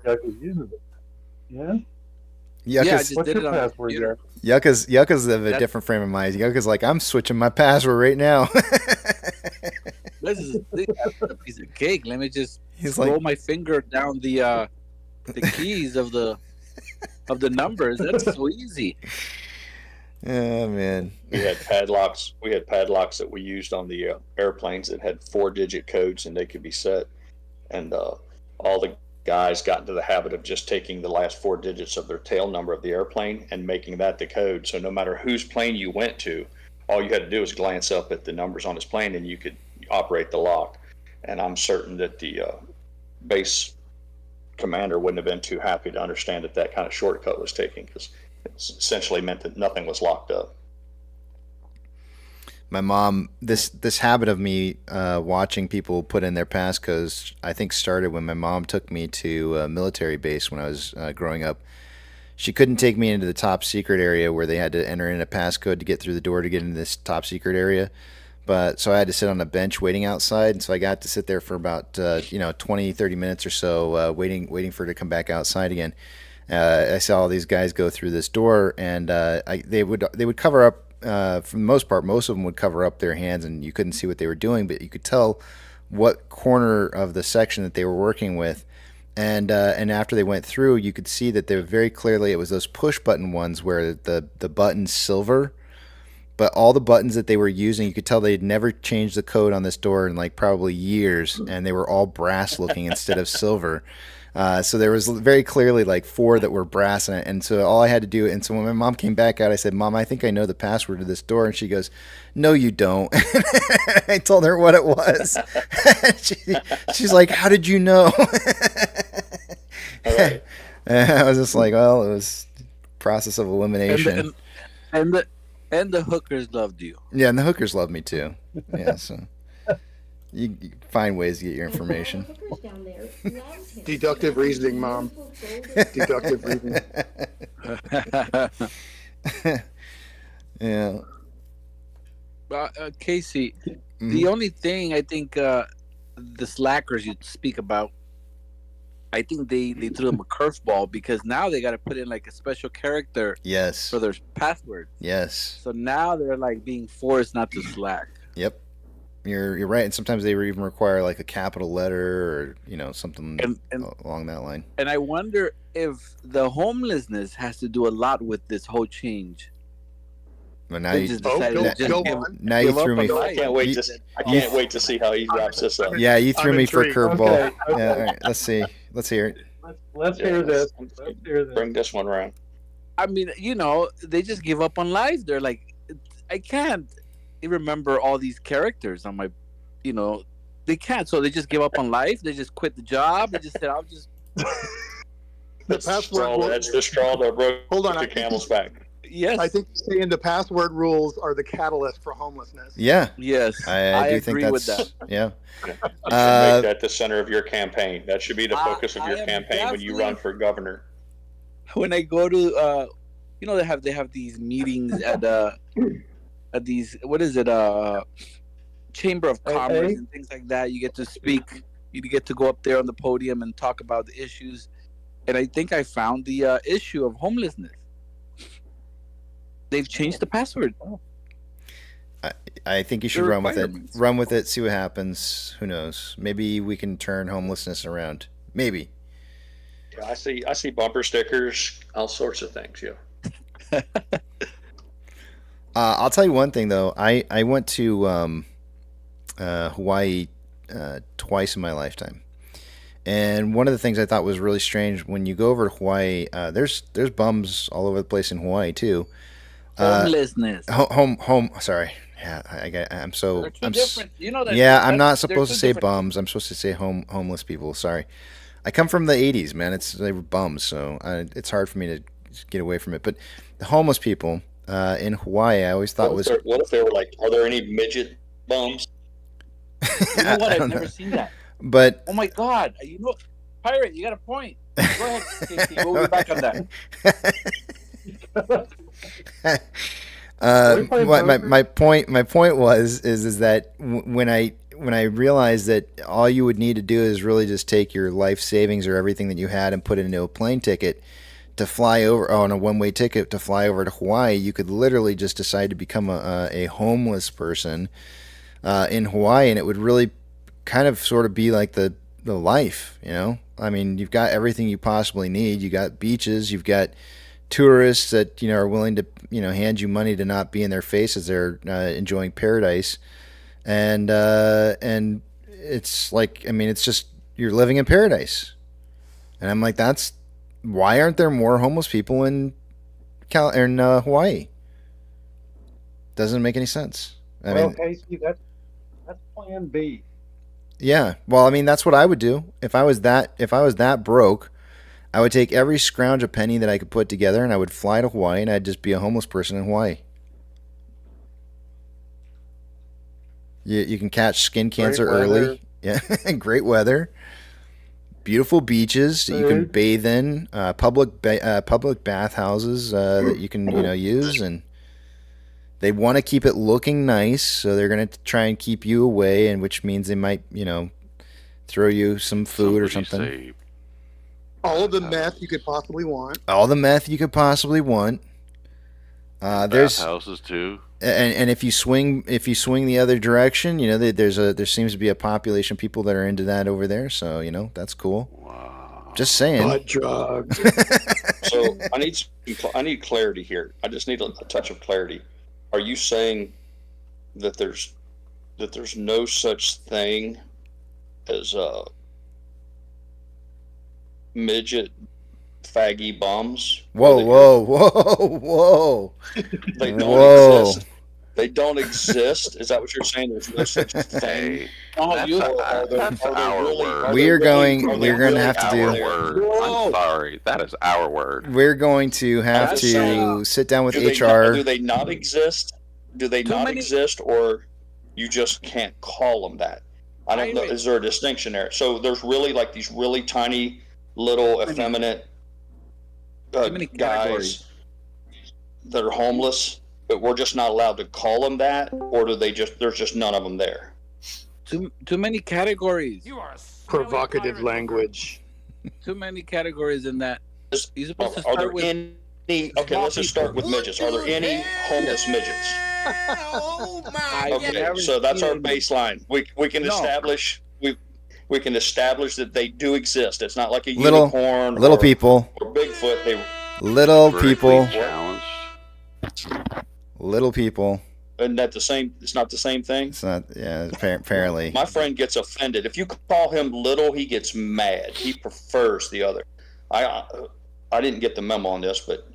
Yeah. Yeah, I just What's did your it on the password, computer. Yucca's of a different frame of mind. Yucca's like, I'm switching my password right now. This is a piece of cake. Let me just He's roll like- my finger down the keys of the numbers. That's so easy. Oh man. We had padlocks. We had padlocks that we used on the airplanes that had 4-digit codes, and they could be set. And all the guys got into the habit of just taking the last 4 digits of their tail number of the airplane and making that the code. So no matter whose plane you went to, all you had to do was glance up at the numbers on his plane, and you could operate the lock. And I'm certain that the base commander wouldn't have been too happy to understand that that kind of shortcut was taken, because it essentially meant that nothing was locked up. My mom, this habit of me watching people put in their passcodes, I think started when my mom took me to a military base when I was growing up. She couldn't take me into the top secret area where they had to enter in a passcode to get through the door to get into this top secret area. But so I had to sit on a bench waiting outside, and so I got to sit there for about 20, 30 minutes or so, waiting for her to come back outside again. I saw all these guys go through this door, and they would cover up. For the most part, most of them would cover up their hands, and you couldn't see what they were doing, but you could tell what corner of the section that they were working with. And after they went through, you could see that they were very clearly, it was those push button ones where the button's silver, but all the buttons that they were using, you could tell they'd never changed the code on this door in like probably years, and they were all brass looking instead of silver. So there was very clearly like 4 that were brass in it. And so all I had to do, and so when my mom came back out, I said, "Mom, I think I know the password to this door." And she goes, "No, you don't." I told her what it was. She's like, "How did you know?" Right. I was just like, well, it was process of elimination. And the hookers loved you. Yeah, and the hookers love me too. Yeah, so you find ways to get your information. Deductive reasoning, Mom. Deductive reasoning. Yeah. Casey, the only thing I think the slackers you speak about, I think they threw them a curveball, because now they got to put in like a special character Yes. for their password. Yes. So now they're like being forced not to slack. Yep. You're right, and sometimes they even require like a capital letter or something along that line. And I wonder if the homelessness has to do a lot with this whole change. But now They you just decided to just now you give threw up me. on I can't wait to see how he wraps this up. Yeah, you threw I'm me for a intrigued. curveball. Okay. Yeah, all right, let's see. Let's hear it. Let's hear this. Let's hear this. Bring this one around. I mean, they just give up on life. They're like, I can't remember all these characters on my, they can't. So they just give up on life. They just quit the job. They just said, I'll just. That's password that's the straw that broke Hold on, the I think camel's back. Yes. I think saying the password rules are the catalyst for homelessness. Yeah. Yes. I do think agree that's with that. yeah. You should make that the center of your campaign. That should be the focus of I your am campaign when you run for governor. When I go to, they have these meetings at these, what is it, Chamber of Commerce and things like that. You get to speak. You get to go up there on the podium and talk about the issues. And I think I found the issue of homelessness. They've changed the password. I think you should The run with it. requirements. Run with it. See what happens. Who knows? Maybe we can turn homelessness around. Maybe. Yeah, I see bumper stickers, all sorts of things. Yeah. I'll tell you one thing though. I went to Hawaii twice in my lifetime, and one of the things I thought was really strange when you go over to Hawaii, there's bums all over the place in Hawaii too. Homelessness. Sorry. Yeah, I'm so. They're two I'm different. You know that. Yeah, I'm not they're supposed to two say different- bums. I'm supposed to say homeless people. Sorry. I come from the '80s, man. They were bums, so it's hard for me to get away from it. But the homeless people in Hawaii, I always thought was. What if they were like, are there any midget bums? You know what? I I've don't never know. seen that. But Oh my God! Pirate, you got a point. Go ahead, Casey. We'll be back on that. my point is that when I realized that all you would need to do is really just take your life savings or everything that you had and put it into a plane ticket to fly over on a one-way ticket to fly over to Hawaii, you could literally just decide to become a homeless person in Hawaii, and it would really kind of sort of be like the life, you know? I mean, you've got everything you possibly need. You got beaches, you've got tourists that, you know, are willing to, you know, hand you money to not be in their face as they're enjoying paradise. And it's like, I mean, it's just, you're living in paradise. And I'm like, why aren't there more homeless people in Hawaii? Doesn't make any sense. I mean, Casey, that's Plan B. yeah. Well, I mean, that's what I would do if I was that broke. I would take every scrounge of penny that I could put together, and I would fly to Hawaii, and I'd just be a homeless person in Hawaii. You can catch skin cancer early. Yeah, great weather. Beautiful beaches that you can bathe in. Public bathhouses that you can, you know, use, and they want to keep it looking nice, so they're going to try and keep you away, and which means they might, you know, throw you some food or something. All of the meth you could possibly want. All the meth you could possibly want. There's houses too. And if you swing the other direction, you know, there seems to be a population of people that are into that over there. So, you know, that's cool. Wow. Just saying. Butt drugs. So I need clarity here. I just need a touch of clarity. Are you saying that there's no such thing as midget faggy bums? Whoa. They don't exist. They don't exist. Is that what you're saying? There's no such thing. That's our word. We're going to have to do. I'm sorry. That is our word. We're going to have to sit down with HR. Do they not exist? Do they not exist, or you just can't call them that? I don't know. Is there a distinction there? So there's really like these really tiny, little, effeminate guys that are homeless, but we're just not allowed to call them that, or do they just? There's just none of them there. Too many categories. You are provocative language. Too many categories in that. You're supposed to Are start there with any? Okay, let's just start with midgets. Are there any homeless midgets? Okay, so that's our baseline. We can establish we can establish that they do exist. It's not like a unicorn, little people, or Bigfoot. Little people. Challenged. Little people. Isn't that the same? It's not the same thing. It's not. Yeah, apparently. My friend gets offended if you call him little. He gets mad. He prefers the other. I didn't get the memo on this, but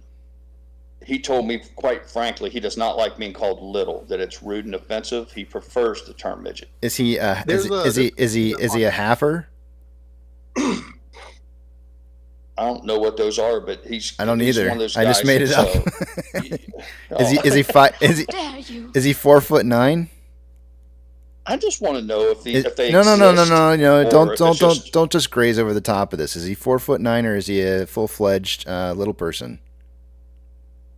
he told me quite frankly he does not like being called little. That it's rude and offensive. He prefers the term midget. Is he? Is he a halfer? I don't know what those are, but he's. I don't either. One of those I just made it up. Is he 4'9"? I just want to know if they no. exist. Don't just graze over the top of this. Is he 4'9" or is he a full-fledged little person?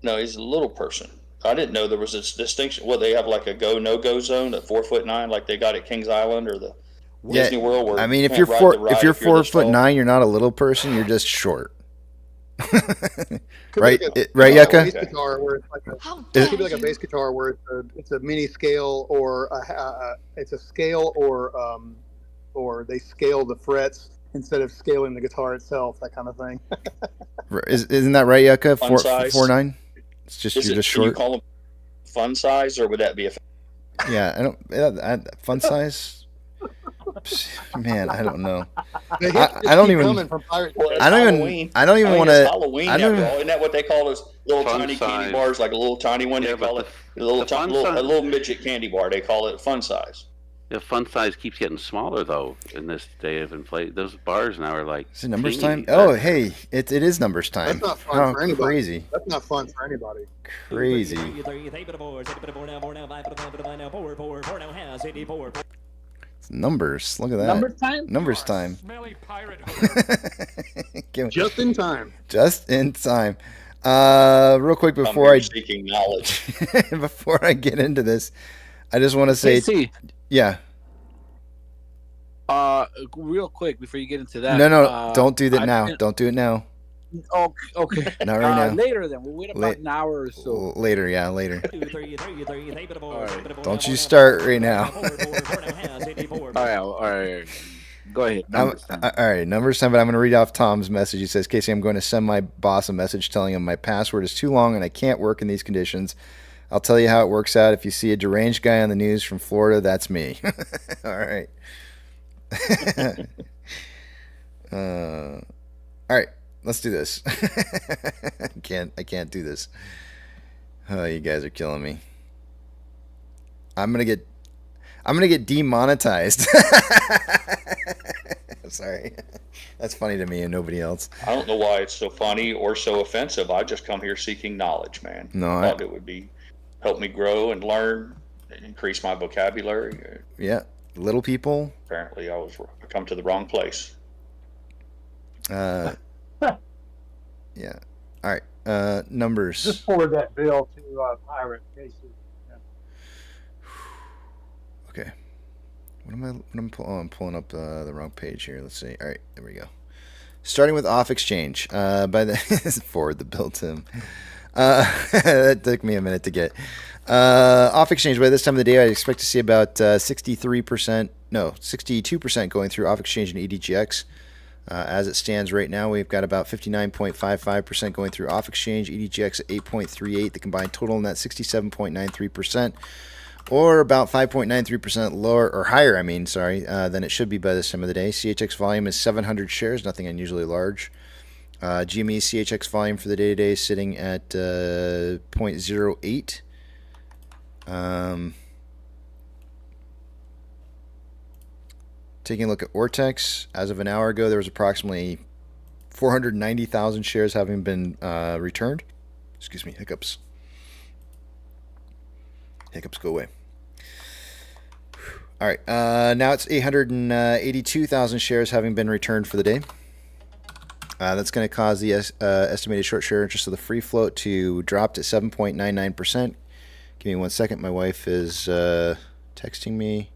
No, he's a little person. I didn't know there was this distinction. Well, they have like a go no go zone at 4'9", like they got at Kings Island or the Disney World. Where I mean, if you're 4'9", you're not a little person. You're just short. Right, right, Yucca? It could be like a bass guitar where it's a mini scale, or it's a scale, or they scale the frets instead of scaling the guitar itself, that kind of thing. Isn't that right, Yucca? 4'9"? It's just you're just short. Can you call them fun size, or would that be a? Yeah, fun size. Man, I don't know. I don't even want to. Halloween, isn't that what they call those little tiny candy bars? Like a little tiny one, they call it a little midget candy bar. They call it fun size. The fun size keeps getting smaller though in this day of inflation. Those bars now are like. Is it numbers time? Oh, hey, it is numbers time. That's not fun for anybody. Crazy. That's not fun for anybody. Crazy. It's numbers. Look at that. Numbers time. Numbers time. Smelly pirate. Just in time. Just in time. Real quick before seeking knowledge. Before I get into this, I just want to say, yeah. Real quick before you get into that. No, don't do that now. Don't do it now. Okay. Not right now. Later then. We'll wait about an hour or so. Later, yeah, later. 2, 3, 3, 3. All right. Don't you start right now. All right. Go ahead. Numbers time. All right, numbers time, but I'm going to read off Tom's message. He says, Casey, I'm going to send my boss a message telling him my password is too long and I can't work in these conditions. I'll tell you how it works out. If you see a deranged guy on the news from Florida, that's me. All right. All right, let's do this. I can't do this. Oh, you guys are killing me. I'm gonna get demonetized. Sorry. That's funny to me and nobody else. I don't know why it's so funny or so offensive. I just come here seeking knowledge, man. No, I thought it would help me grow and learn, and increase my vocabulary. Yeah, little people. Apparently, I come to the wrong place. Yeah. All right. Numbers. Just forward that bill to Pirate Casey. Yeah. Okay. I'm pulling up the wrong page here. Let's see. All right, there we go. Starting with off exchange. Forward the bill to him. That took me a minute to get. Off exchange, by this time of the day, I expect to see about 62% going through off exchange and EDGX. As it stands right now, we've got about 59.55% going through off exchange, EDGX at 8.38. The combined total in that 67.93%, or about 5.93% lower or higher, than it should be by this time of the day. CHX volume is 700 shares, nothing unusually large. GME CHX volume for the day today is sitting at 0.08. Taking a look at Ortex, as of an hour ago, there was approximately 490,000 shares having been returned. Excuse me, hiccups. Hiccups go away. All right, now it's 882,000 shares having been returned for the day. That's going to cause the estimated short share interest of the free float to drop to 7.99%. Give me 1 second. My wife is texting me.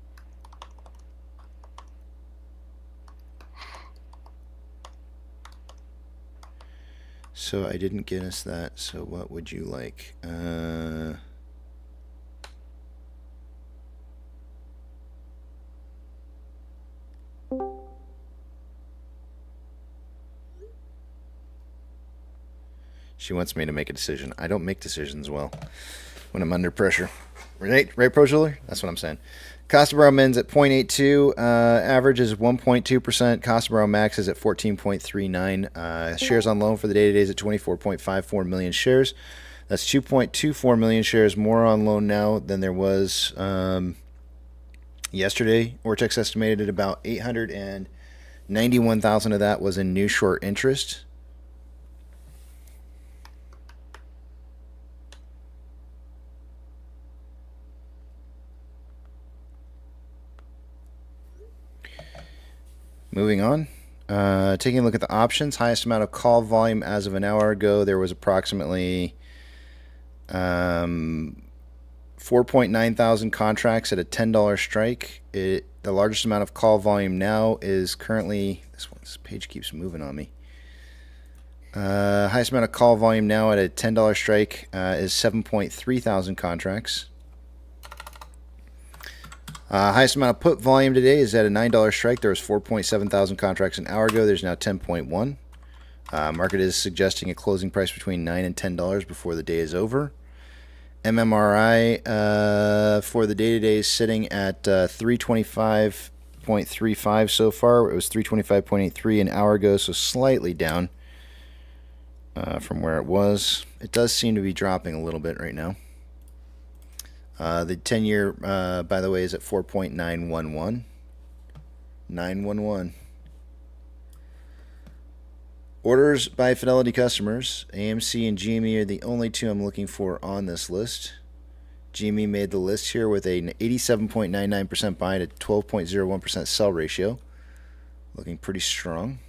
So I didn't get us that. So what would you like? She wants me to make a decision. I don't make decisions well when I'm under pressure. Right, Pro Jeweler? That's what I'm saying. Cost to borrow mins at 0.82. Average is 1.2%. Cost to borrow max is at 14.39. Shares on loan for the day today is at 24.54 million shares. That's 2.24 million shares more on loan now than there was yesterday. Ortex estimated at about 891,000 of that was in new short interest. Moving on, taking a look at the options, highest amount of call volume as of an hour ago, there was approximately 4.9 thousand contracts at a $10 strike. The largest amount of call volume now is currently, this page keeps moving on me. Highest amount of call volume now at a $10 strike is 7.3 thousand contracts. Highest amount of put volume today is at a $9 strike. There was 4.7 thousand contracts an hour ago. There's now 10.1. Market is suggesting a closing price between $9 and $10 before the day is over. MMRI for the day today is sitting at 325.35 so far. It was 325.83 an hour ago, so slightly down from where it was. It does seem to be dropping a little bit right now. The 10-year, by the way, is at 4.911. 911. Orders by Fidelity customers. AMC and GME are the only two I'm looking for on this list. GME made the list here with an 87.99% buy to 12.01% sell ratio. Looking pretty strong.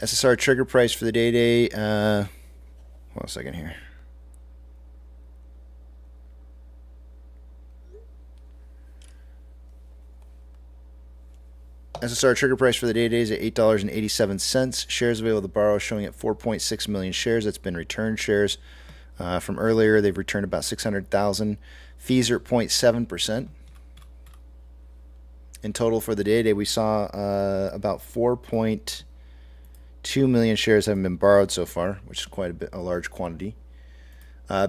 SSR trigger price for the day. Hold on a second here. SSR trigger price for the day is at $8.87. Shares available to borrow showing at 4.6 million shares. That's been returned shares from earlier. They've returned about 600,000. Fees are at 0.7%. In total for the day, we saw about 4.2 million shares haven't been borrowed so far, which is quite a large quantity.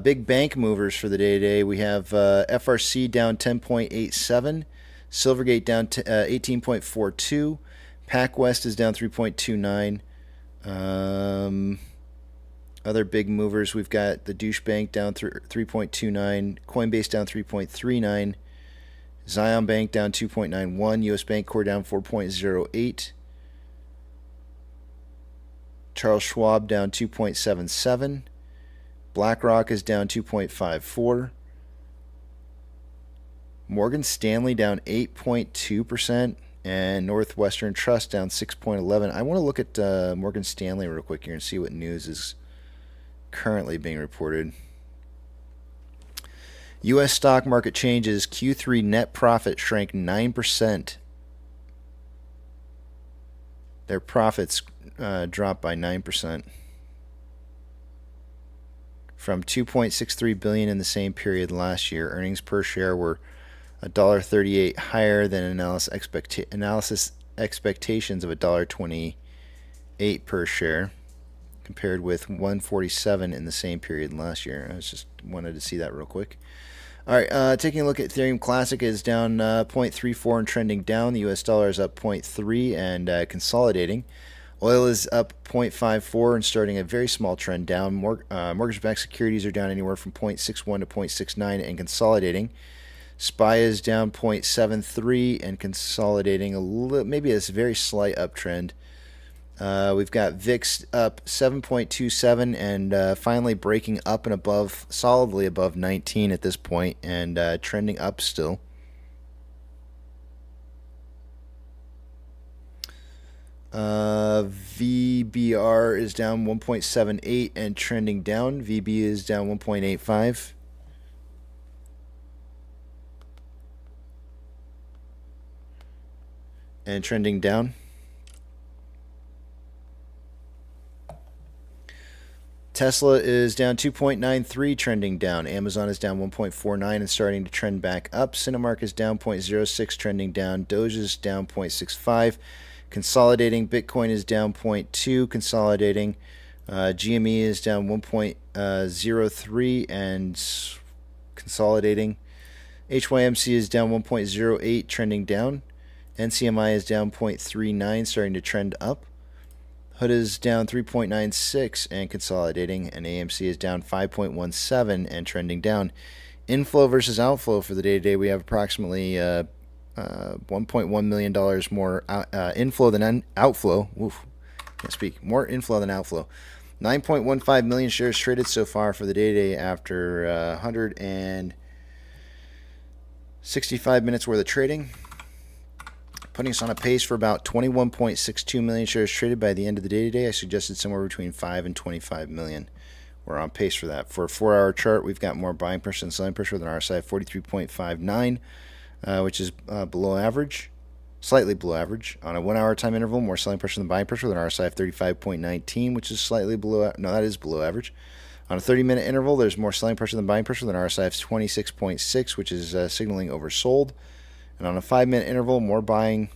Big bank movers for the day. We have FRC down 10.87. Silvergate down 18.42. PacWest is down 3.29. Other big movers, we've got the Douche Bank down 3.29. Coinbase down 3.39. Zion Bank down 2.91. US Bank Core down 4.08. Charles Schwab down 2.77. BlackRock is down 2.54. Morgan Stanley down 8.2%, and Northwestern Trust down 6.11. I want to look at Morgan Stanley real quick here and see what news is currently being reported. U.S. stock market changes. Q3 net profit shrank 9%. Their profits dropped by 9%. From $2.63 billion in the same period last year. Earnings per share were $1.38 higher than analysis expectations of $1.28 per share, compared with $1.47 in the same period last year. I just wanted to see that real quick. All right, taking a look at Ethereum Classic is down 0.34 and trending down. The US dollar is up 0.3 and consolidating. Oil is up 0.54 and starting a very small trend down. Mortgage-backed securities are down anywhere from 0.61 to 0.69 and consolidating. SPY is down 0.73 and consolidating a little, maybe a very slight uptrend. We've got VIX up 7.27 and finally breaking up and above, solidly above 19 at this point, and trending up still. VBR is down 1.78 and trending down. VB is down 1.85. And trending down. Tesla is down 2.93, trending down. Amazon is down 1.49 and starting to trend back up. Cinemark is down 0.06, trending down. Doge is down 0.65, consolidating. Bitcoin is down 0.2, consolidating. GME is down 1.03 and consolidating. HYMC is down 1.08, trending down. NCMI is down 0.39, starting to trend up. HUD is down 3.96 and consolidating, and AMC is down 5.17 and trending down. Inflow versus outflow for the day-to-day, we have approximately $1.1 million more inflow than outflow. Oof, can't speak. More inflow than outflow. 9.15 million shares traded so far for the day-to-day after 165 minutes worth of trading, putting us on a pace for about 21.62 million shares traded by the end of the day today. I suggested somewhere between 5 and 25 million. We're on pace for that. For a 4-hour chart, we've got more buying pressure than selling pressure than RSI 43.59, which is below average, slightly below average. On a 1-hour time interval, more selling pressure than buying pressure than RSI 35.19, which is slightly below. No, that is below average. On a 30-minute interval, there's more selling pressure than buying pressure than RSI 26.6, which is signaling oversold. And on a 5-minute interval, more buying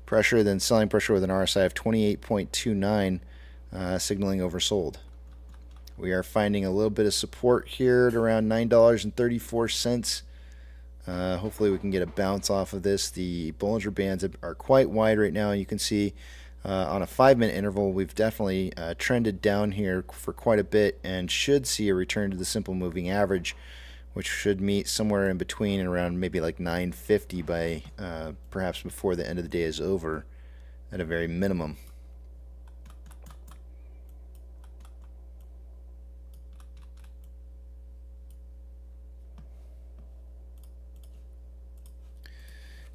pressure than selling pressure with an RSI of 28.29, signaling oversold. We are finding a little bit of support here at around $9.34. Hopefully we can get a bounce off of this. The Bollinger Bands are quite wide right now. You can see on a 5-minute interval, we've definitely trended down here for quite a bit and should see a return to the simple moving average, which should meet somewhere in between and around maybe like 950 by perhaps before the end of the day is over at a very minimum.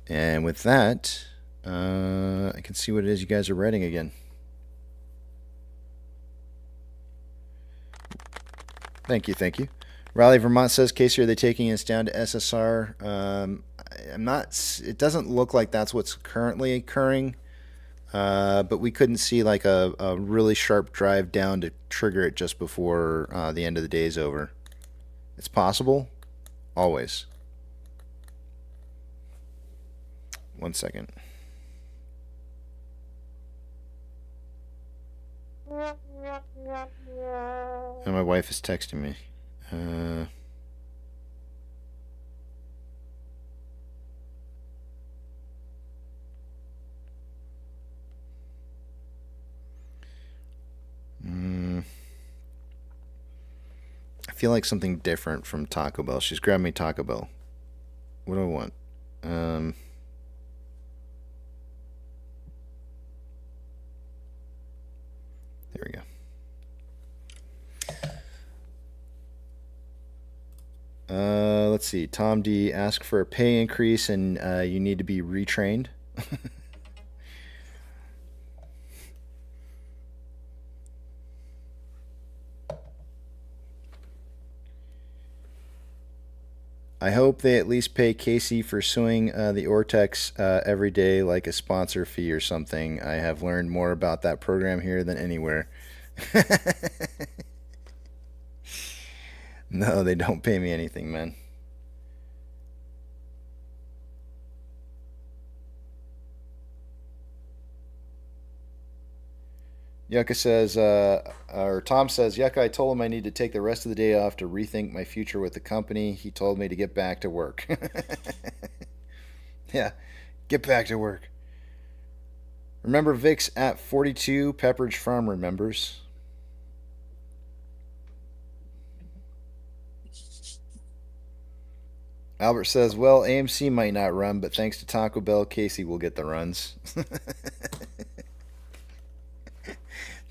And with that, I can see what it is you guys are writing again. Thank you, thank you. Raleigh, Vermont says, Casey, are they taking us down to SSR? I'm not. It doesn't look like that's what's currently occurring. But we couldn't see like a really sharp drive down to trigger it just before the end of the day is over. It's possible. Always. 1 second. And my wife is texting me. I feel like something different from Taco Bell. She's grabbed me Taco Bell. What do I want? There we go. Let's see. Tom D. Ask for a pay increase and you need to be retrained. I hope they at least pay Casey for suing the Ortex every day like a sponsor fee or something. I have learned more about that program here than anywhere. No, they don't pay me anything, man. Yucca says, or Tom says, Yucca, I told him I need to take the rest of the day off to rethink my future with the company. He told me to get back to work. Yeah, get back to work. Remember Vic's at 42, Pepperidge Farm remembers. Albert says, well, AMC might not run, but thanks to Taco Bell, Casey will get the runs.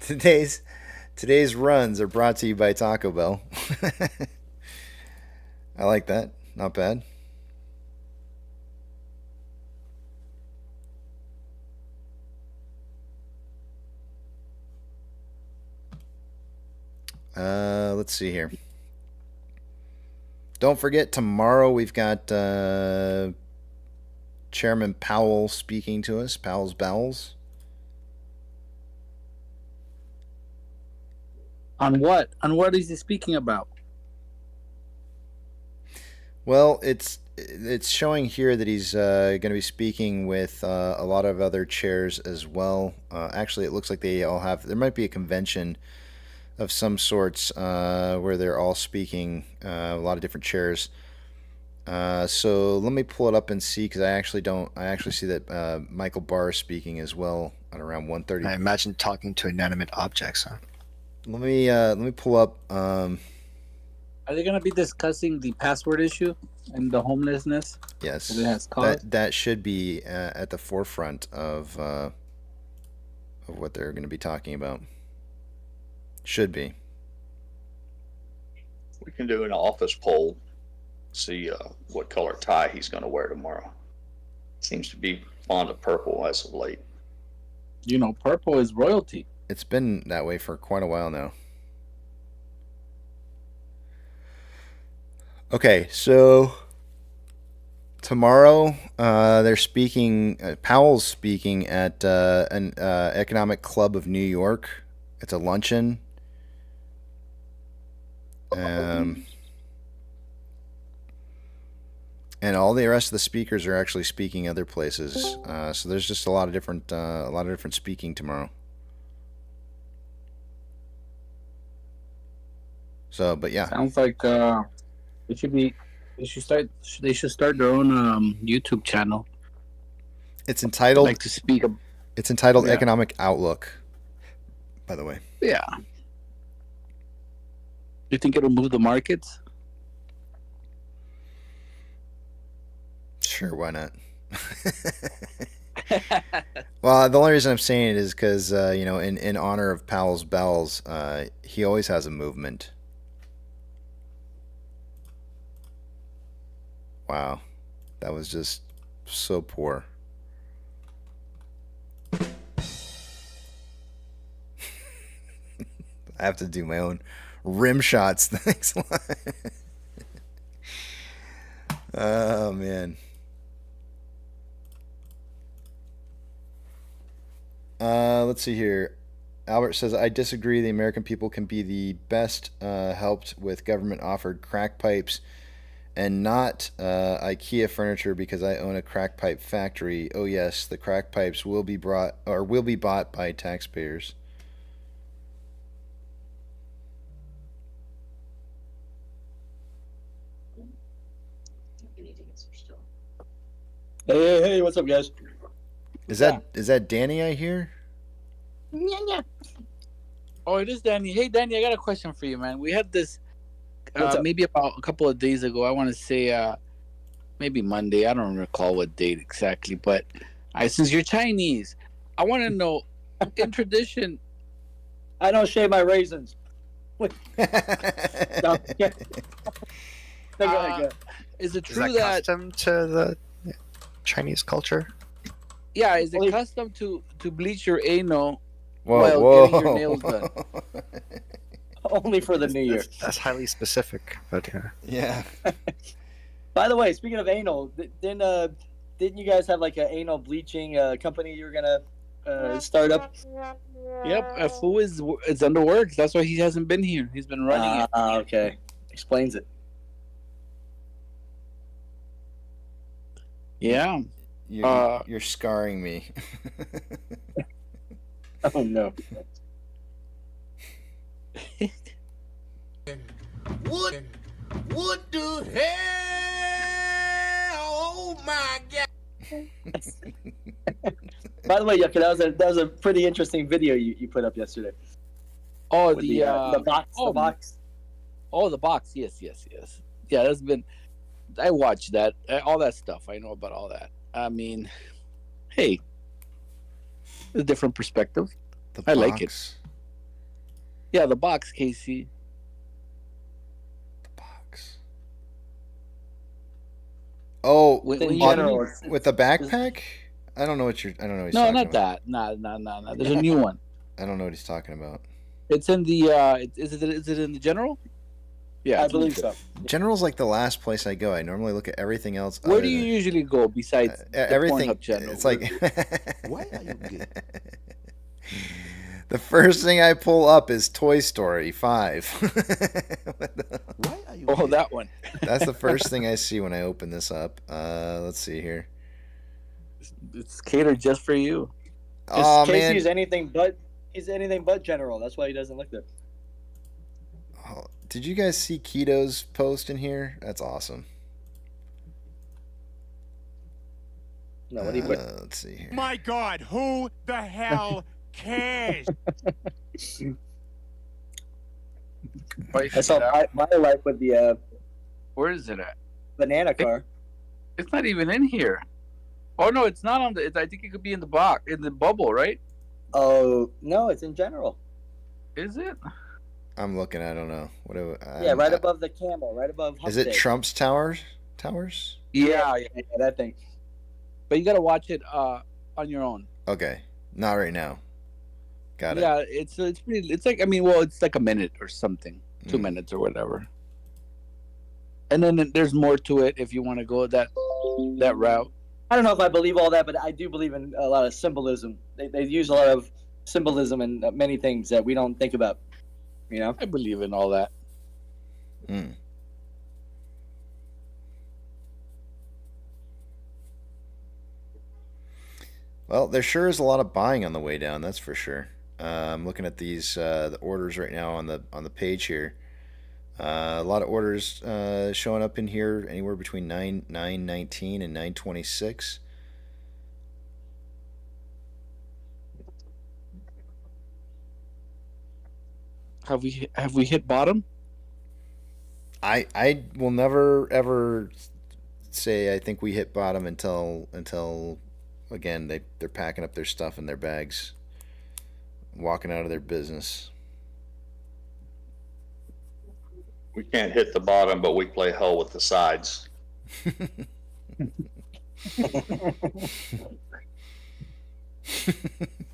Today's runs are brought to you by Taco Bell. I like that. Not bad. Let's see here. Don't forget, tomorrow we've got Chairman Powell speaking to us. Powell's Bowels. On what? On what is he speaking about? Well, it's showing here that he's going to be speaking with a lot of other chairs as well. Actually, it looks like they all have. There might be a convention of some sorts where they're all speaking. A lot of different chairs. So let me pull it up and see, because I actually see that Michael Barr is speaking as well at around 1:30. I imagine talking to inanimate objects, huh? Let me pull up. Are they going to be discussing the password issue and the homelessness? Yes, that it has caused? That should be at the forefront of what they're going to be talking about. Should be. We can do an office poll. See what color tie he's going to wear tomorrow. Seems to be fond of purple as of late. You know, purple is royalty. It's been that way for quite a while now. Okay, so tomorrow they're speaking. Powell's speaking at an Economic Club of New York. It's a luncheon. And all the rest of the speakers are actually speaking other places. So there's just a lot of different speaking tomorrow. So, but yeah, sounds like they should start their own YouTube channel. It's entitled. Like to speak. It's entitled Economic Outlook. By the way. Yeah. You think it'll move the markets? Sure, why not? Well, the only reason I'm saying it is because in honor of Powell's Bells, he always has a movement. Wow, that was just so poor. I have to do my own rim shots. Thanks a lot. Oh man. Let's see here. Albert says, I disagree. The American people can be the best helped with government offered crack pipes and not IKEA furniture because I own a crack pipe factory. Oh yes, the crack pipes will be bought by taxpayers. Hey, what's up, guys? Is that Danny I hear? Yeah. Oh, it is Danny. Hey, Danny, I got a question for you, man. We had this maybe about a couple of days ago. I want to say maybe Monday. I don't recall what date exactly, but since you're Chinese, I want to know in tradition. I don't shave my raisins. Is it true that custom to the Chinese culture? Yeah, is it custom to bleach your anal while getting your nails done? Only for the New Year. That's highly specific, but yeah. By the way, speaking of anal, didn't you guys have like an anal bleaching company you were gonna start up? Yep, Fu is under works. That's why he hasn't been here. He's been running it. Okay, explains it. Yeah. You're scarring me. Oh no. What the hell? Oh my god. By the way, Yucca, that was a pretty interesting video you put up yesterday. Oh, with the box. Oh, the box. Oh, the box. Yes. Yeah, that's been. I watched that. All that stuff. I know about all that. I mean, hey, a different perspective. I like it. Yeah, the box, Casey. The box. Oh, with the backpack? I don't know what he's talking about. No, not that. No. There's a new one. I don't know what he's talking about. It's in the. Is it in the general? Yeah, I believe so. General's like the last place I go. I normally look at everything else. Where do you usually go besides everything? Channel? It's like. Why are you good? The first thing I pull up is Toy Story 5. Why are you good? That one. That's the first thing I see when I open this up. Let's see here. It's catered just for you. Oh Casey man, is anything but general. That's why he doesn't look there. Oh, did you guys see Keto's post in here? That's awesome. No, what do you put? Let's see here. My God, who the hell cares? I saw my life with the Where is it at? banana car. It's not even in here. Oh no, it's not on the. I think it could be in the box, in the bubble, right? Oh no, it's in general. Is it? I'm looking. I don't know. Yeah, right above the camel, right above. Is it Hump Day. Trump's Towers? Towers? Yeah, that thing. But you gotta watch it on your own. Okay, not right now. Got it. Yeah, it's pretty. It's like it's like a minute or something, 2 minutes or whatever. And then there's more to it if you want to go that route. I don't know if I believe all that, but I do believe in a lot of symbolism. They use a lot of symbolism in many things that we don't think about. You know, I believe in all that. Well, there sure is a lot of buying on the way down. That's for sure. I'm looking at these the orders right now on the page here. A lot of orders showing up in here, anywhere between 919 and 926. Have we hit bottom? I will never ever say I think we hit bottom until again they're packing up their stuff in their bags, walking out of their business. We can't hit the bottom, but we play hell with the sides.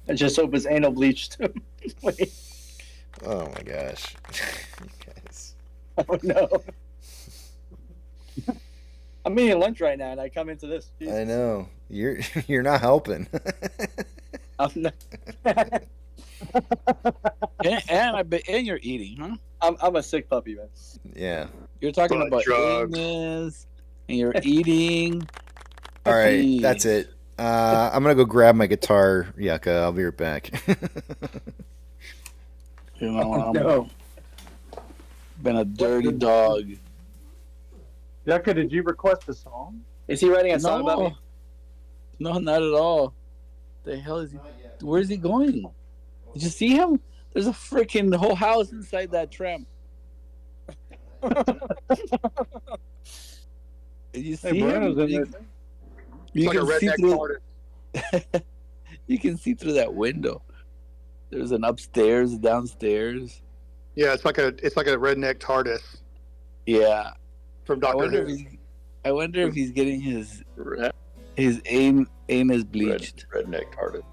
I just hope it's anal bleach too. Wait. Oh my gosh, you guys. Oh no. I'm eating lunch right now, and I come into this. Jesus. I know you're not helping. I'm not. and you're eating, huh? I'm a sick puppy, man. Yeah. You're talking Butt about drugs. illness, and you're eating. All right, Jeez. that's it. I'm gonna go grab my guitar, Yucca. I'll be right back. You know, Oh, no. Been a dirty dog. Yucca, did you request a song? Is he writing a song about me? No, not at all. The hell is he? Where's he going? Did you see him? There's a freaking whole house inside that tramp. Did you see Bruno's him? in there. You It's like a can see redneck through. artist. You can see through that window. There's an upstairs, downstairs. Yeah, it's like a redneck TARDIS Yeah. from I Doctor wonder Who. if he's getting his anus bleached. Redneck artist.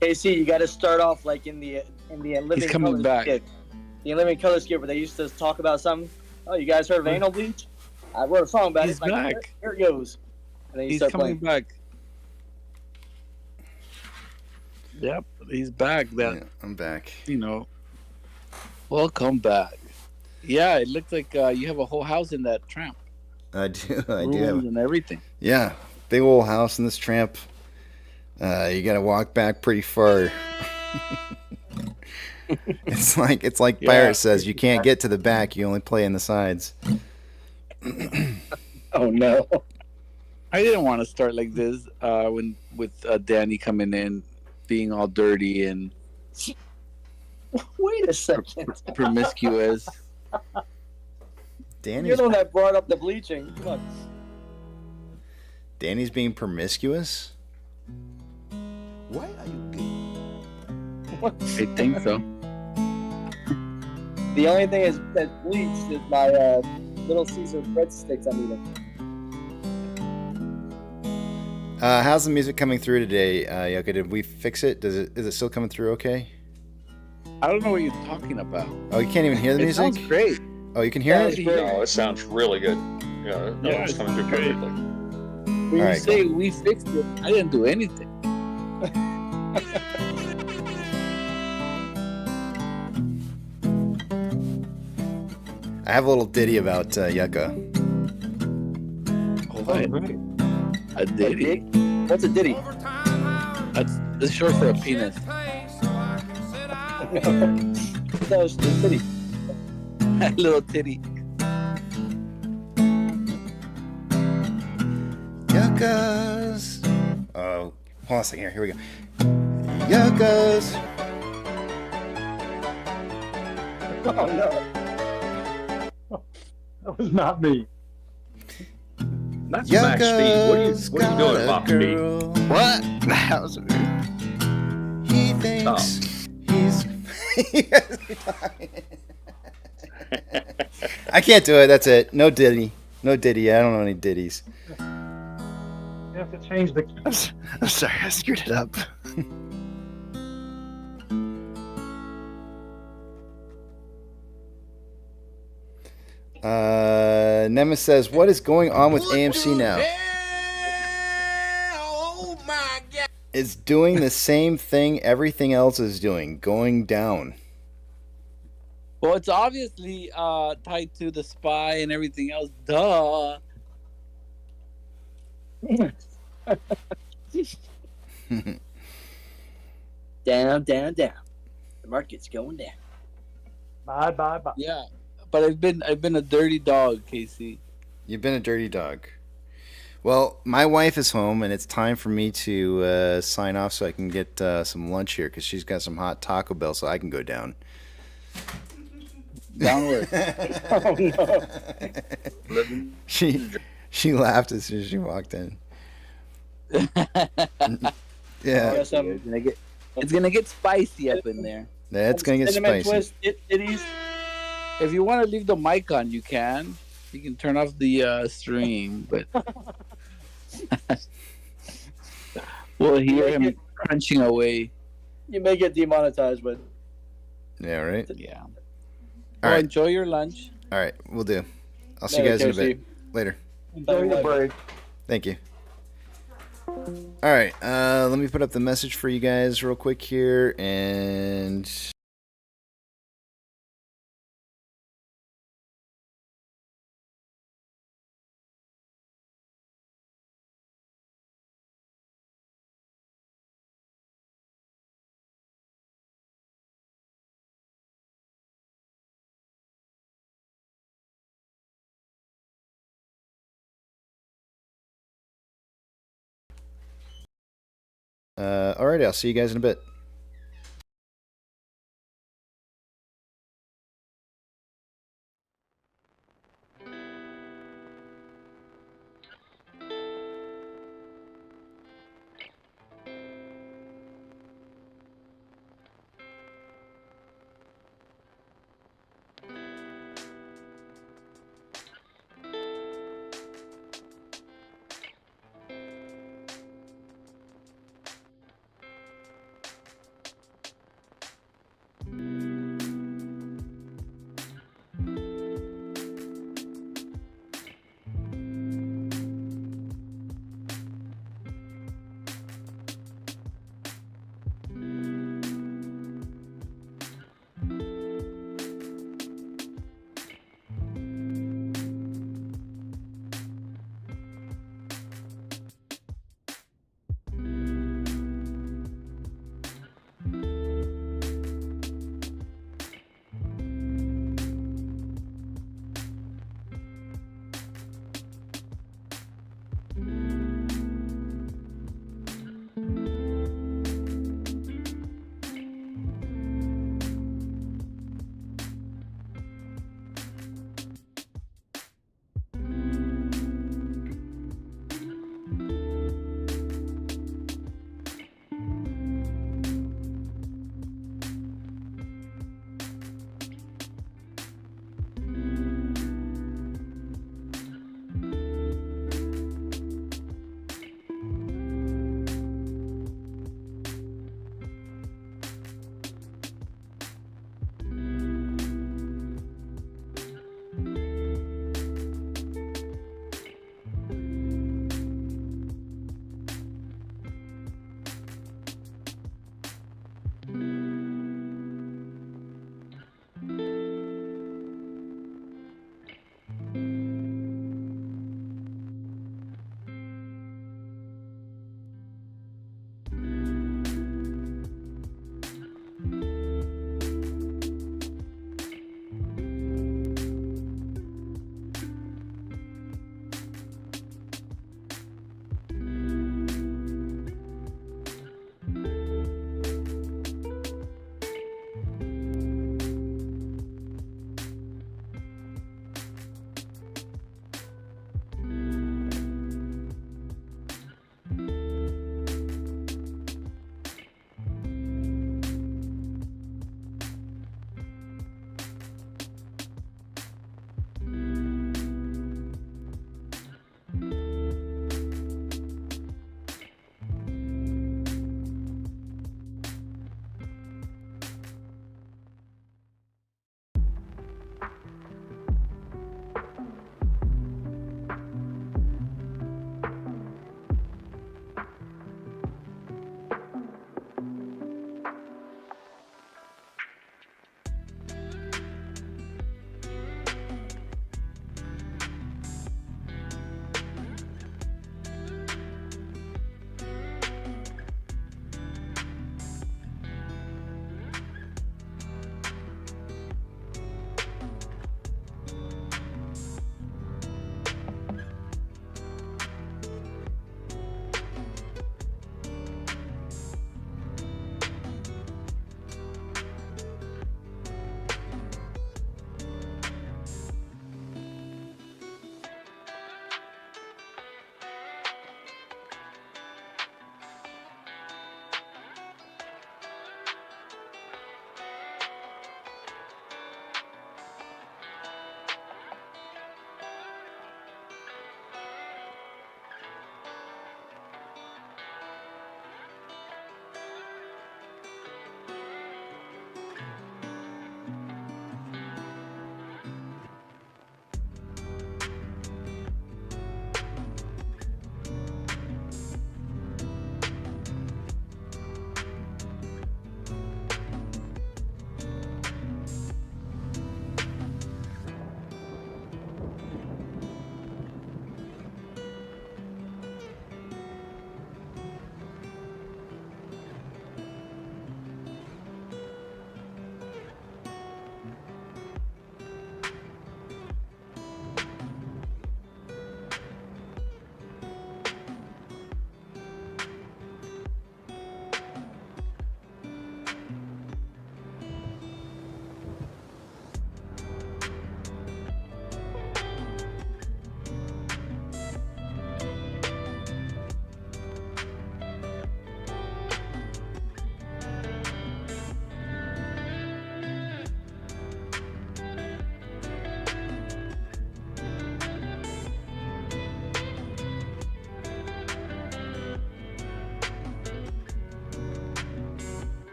KC, you got to start off like in the Living coming Colors back. skit. The Living Colors skit where they used to talk about something. Oh, you guys heard of anal bleach? I wrote a song about He's it. Like, back. Here it goes. And then you He's start coming playing. back. Yep, he's back. Yeah, I'm back. Welcome back. Yeah, it looks like you have a whole house in that tramp. I do. I Rooms do have. and everything. Yeah, big old house in this tramp. You gotta walk back pretty far. It's like Yeah. Pirate says, you can't get to the back. You only play in the sides. Oh no! I didn't want to start like this with Danny coming in, being all dirty and Wait a second. promiscuous. You're the one that brought up the bleaching. Come on. Danny's being promiscuous? Why are you gay? I think so. The only thing is that bleached is my Little Caesar breadsticks I'm eating. How's the music coming through today, Yucca? Did we fix it? Is it still coming through okay? I don't know what you're talking about. Oh, you can't even hear the It music? sounds great. Oh, you can hear it? No, it sounds really good. Yeah, it's coming through great. perfectly. When All you right, say we fixed it, I didn't do anything. I have a little ditty about Yucca. A ditty? What's a ditty? That's short for a penis. That was the ditty. A little titty. Yuccas. Oh, hold on a second here. Here we go. Yuccas. Oh no! That was not me. That's Max Speed. What are you doing, Max Speed? What? That was weird. He thinks he's. I can't do it. That's it. No ditty. No ditty. I don't know any ditties. You have to change the key. I'm sorry, I screwed it up. Nemesis says, "What is going on with AMC now? It's doing the same thing everything else is doing, going down." Well, it's obviously tied to the spy and everything else. Duh. Down, down, down. The market's going down. Bye, bye, bye. Yeah, but I've been a dirty dog, Casey. You've been a dirty dog. Well, my wife is home, and it's time for me to sign off so I can get some lunch here because she's got some hot Taco Bell, so I can go down. Downward. Oh no! She laughed as soon as she walked in. Yeah, It's gonna get spicy up in there. That's gonna get Cinnamon spicy. twist titties. If you want to leave the mic on, you can. You can turn off the stream, but we'll hear him crunching away. You may get demonetized, but Yeah, right. Yeah. All Well, right. enjoy your lunch. All right, we'll do. I'll see you guys in a bit. Later. Enjoy your break. Thank you. All right, let me put up the message for you guys real quick here, and alrighty, I'll see you guys in a bit.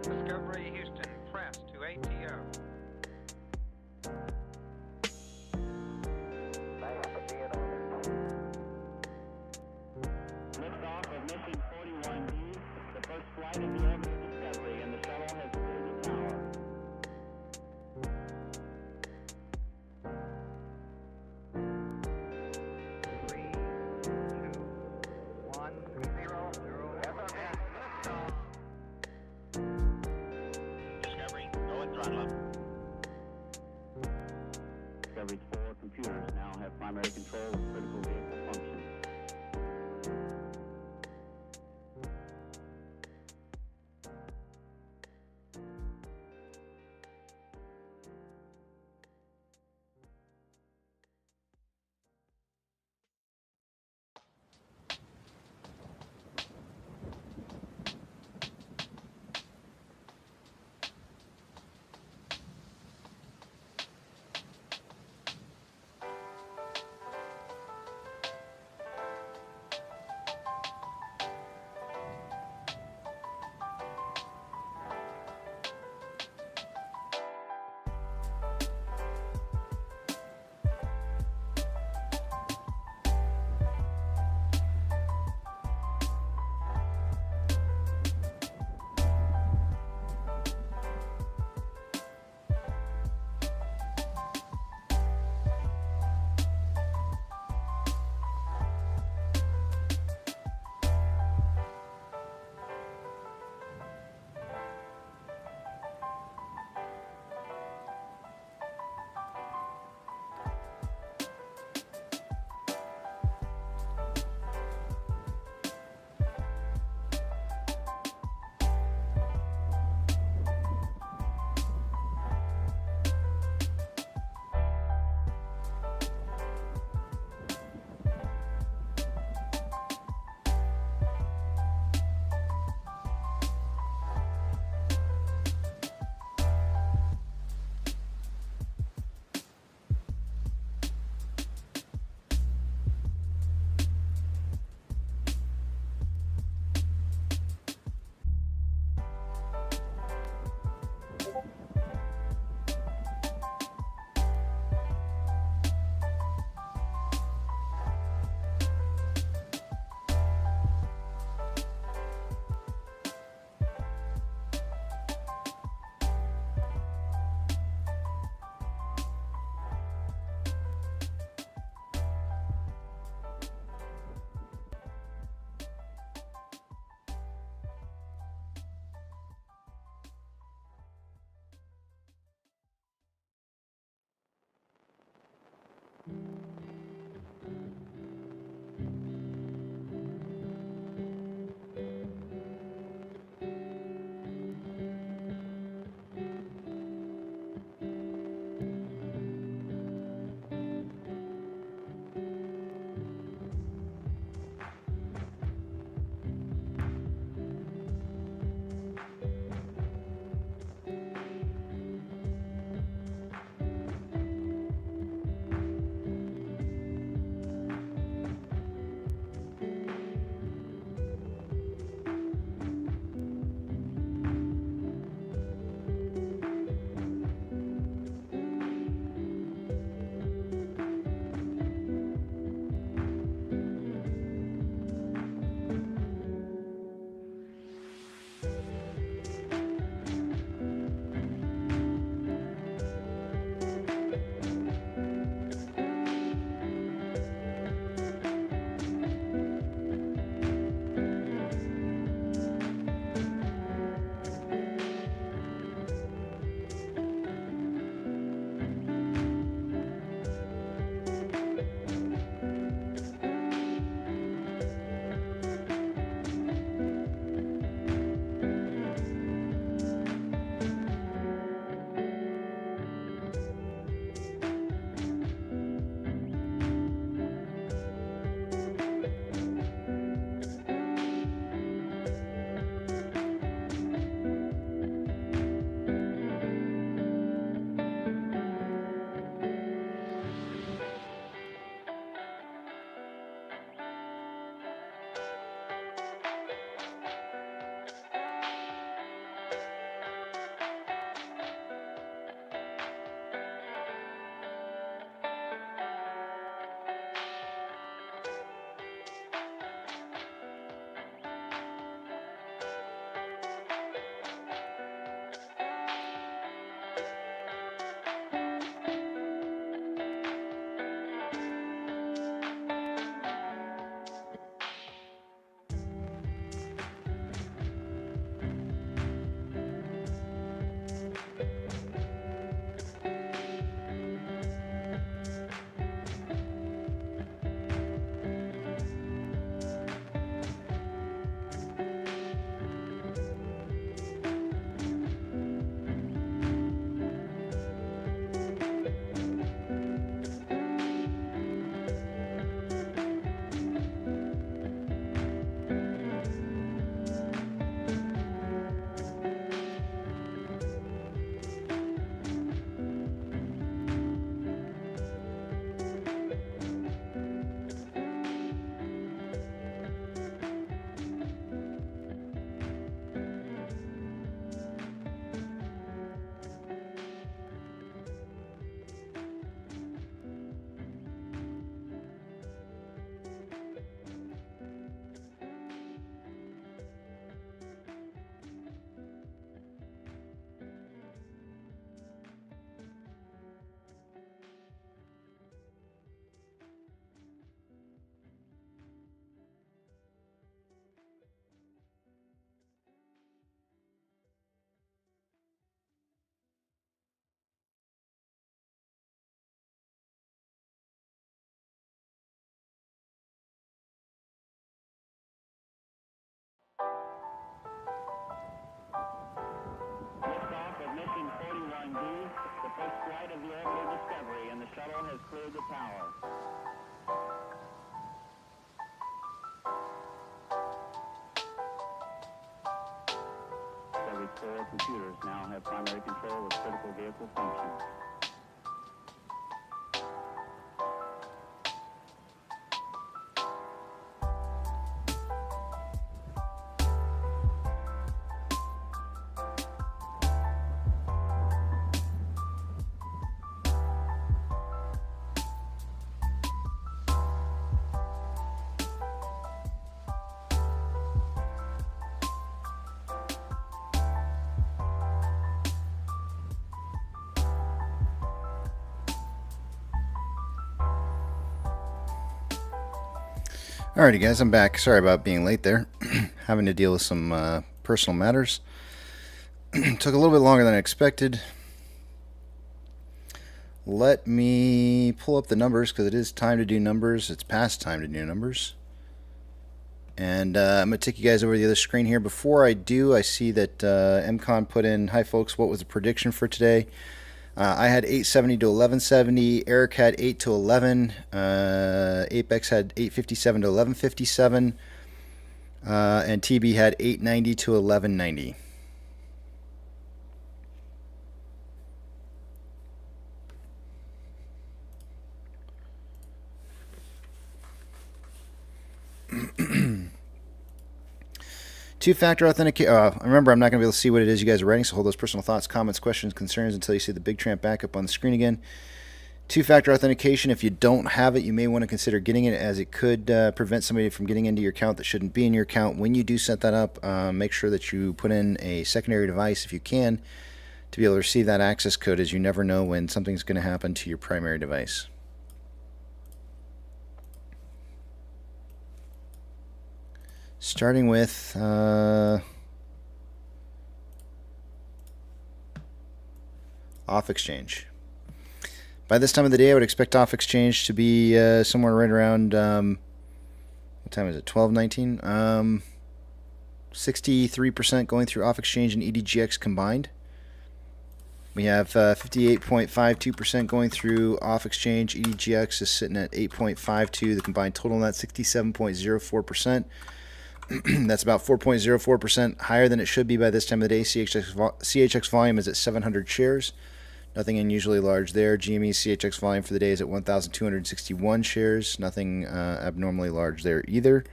Discovery Houston, press to ATO. Liftoff of mission 41D, the first flight of the orbital Discovery, and the shuttle has cleared the tower. Discovery, go and throttle up. Discovery's 4 computers now have primary control of critical vehicle functions. of the orbital Discovery, and the shuttle has cleared the tower. Discovery's core computers now have primary control of critical vehicle functions. Alrighty, guys, I'm back. Sorry about being late there. Having to deal with some personal matters. Took a little bit longer than I expected. Let me pull up the numbers because it is time to do numbers. It's past time to do numbers. And I'm going to take you guys over to the other screen here. Before I do, I see that MCon put in, hi folks, what was the prediction for today? I had 870 to 1170. Eric had 8 to 11. Apex had 857 to 1157. And TB had 890 to 1190. Two-factor authentication. Remember, I'm not going to be able to see what it is you guys are writing, so hold those personal thoughts, comments, questions, concerns until you see the Big Tramp back up on the screen again. Two-factor authentication, if you don't have it, you may want to consider getting it, as it could prevent somebody from getting into your account that shouldn't be in your account. When you do set that up, make sure that you put in a secondary device, if you can, to be able to receive that access code, as you never know when something's going to happen to your primary device. Starting with off exchange. By this time of the day, I would expect off exchange to be somewhere right around what time is it? 12:19. 63% going through off exchange and EDGX combined. We have 58.52% going through off exchange. EDGX is sitting at 8.52. The combined total on that 67.04%. That's about 4.04% higher than it should be by this time of the day. CHX volume is at 700 shares. Nothing unusually large there. GME CHX volume for the day is at 1,261 shares. Nothing abnormally large there either.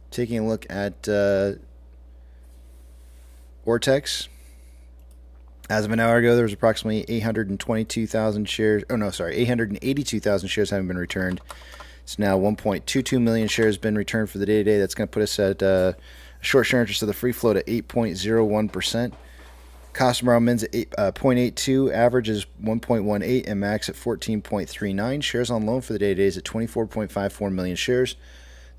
Taking a look at Ortex. As of an hour ago, there was approximately 822,000 shares. Oh, no, sorry. 882,000 shares having been returned. It's now 1.22 million shares been returned for the day today. That's going to put us at short share interest of the free float at 8.01%. Customer mins at 0.82, average is 1.18, and max at 14.39. Shares on loan for the day today is at 24.54 million shares.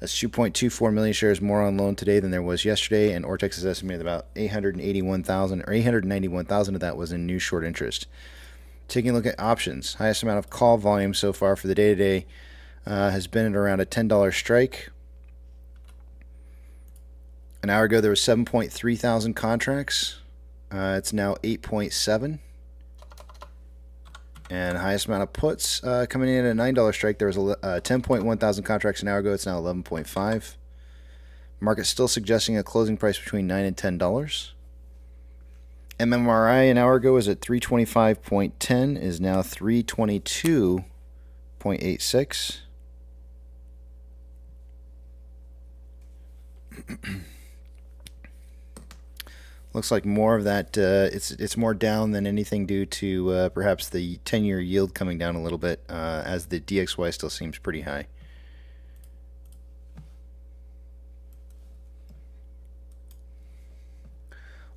That's 2.24 million shares more on loan today than there was yesterday, and Ortex is estimated about 881,000 or 891,000 of that was in new short interest. Taking a look at options, highest amount of call volume so far for the day today has been at around a $10 strike. An hour ago, there was 7.3 thousand contracts. It's now 8.7. And highest amount of puts coming in at a $9 strike. There was 10.1 thousand contracts an hour ago. It's now 11.5. Market still suggesting a closing price between $9 and $10. MMRI an hour ago was at 325.10, is now 322.86. Looks like more of that, it's more down than anything due to perhaps the 10-year yield coming down a little bit, as the DXY still seems pretty high.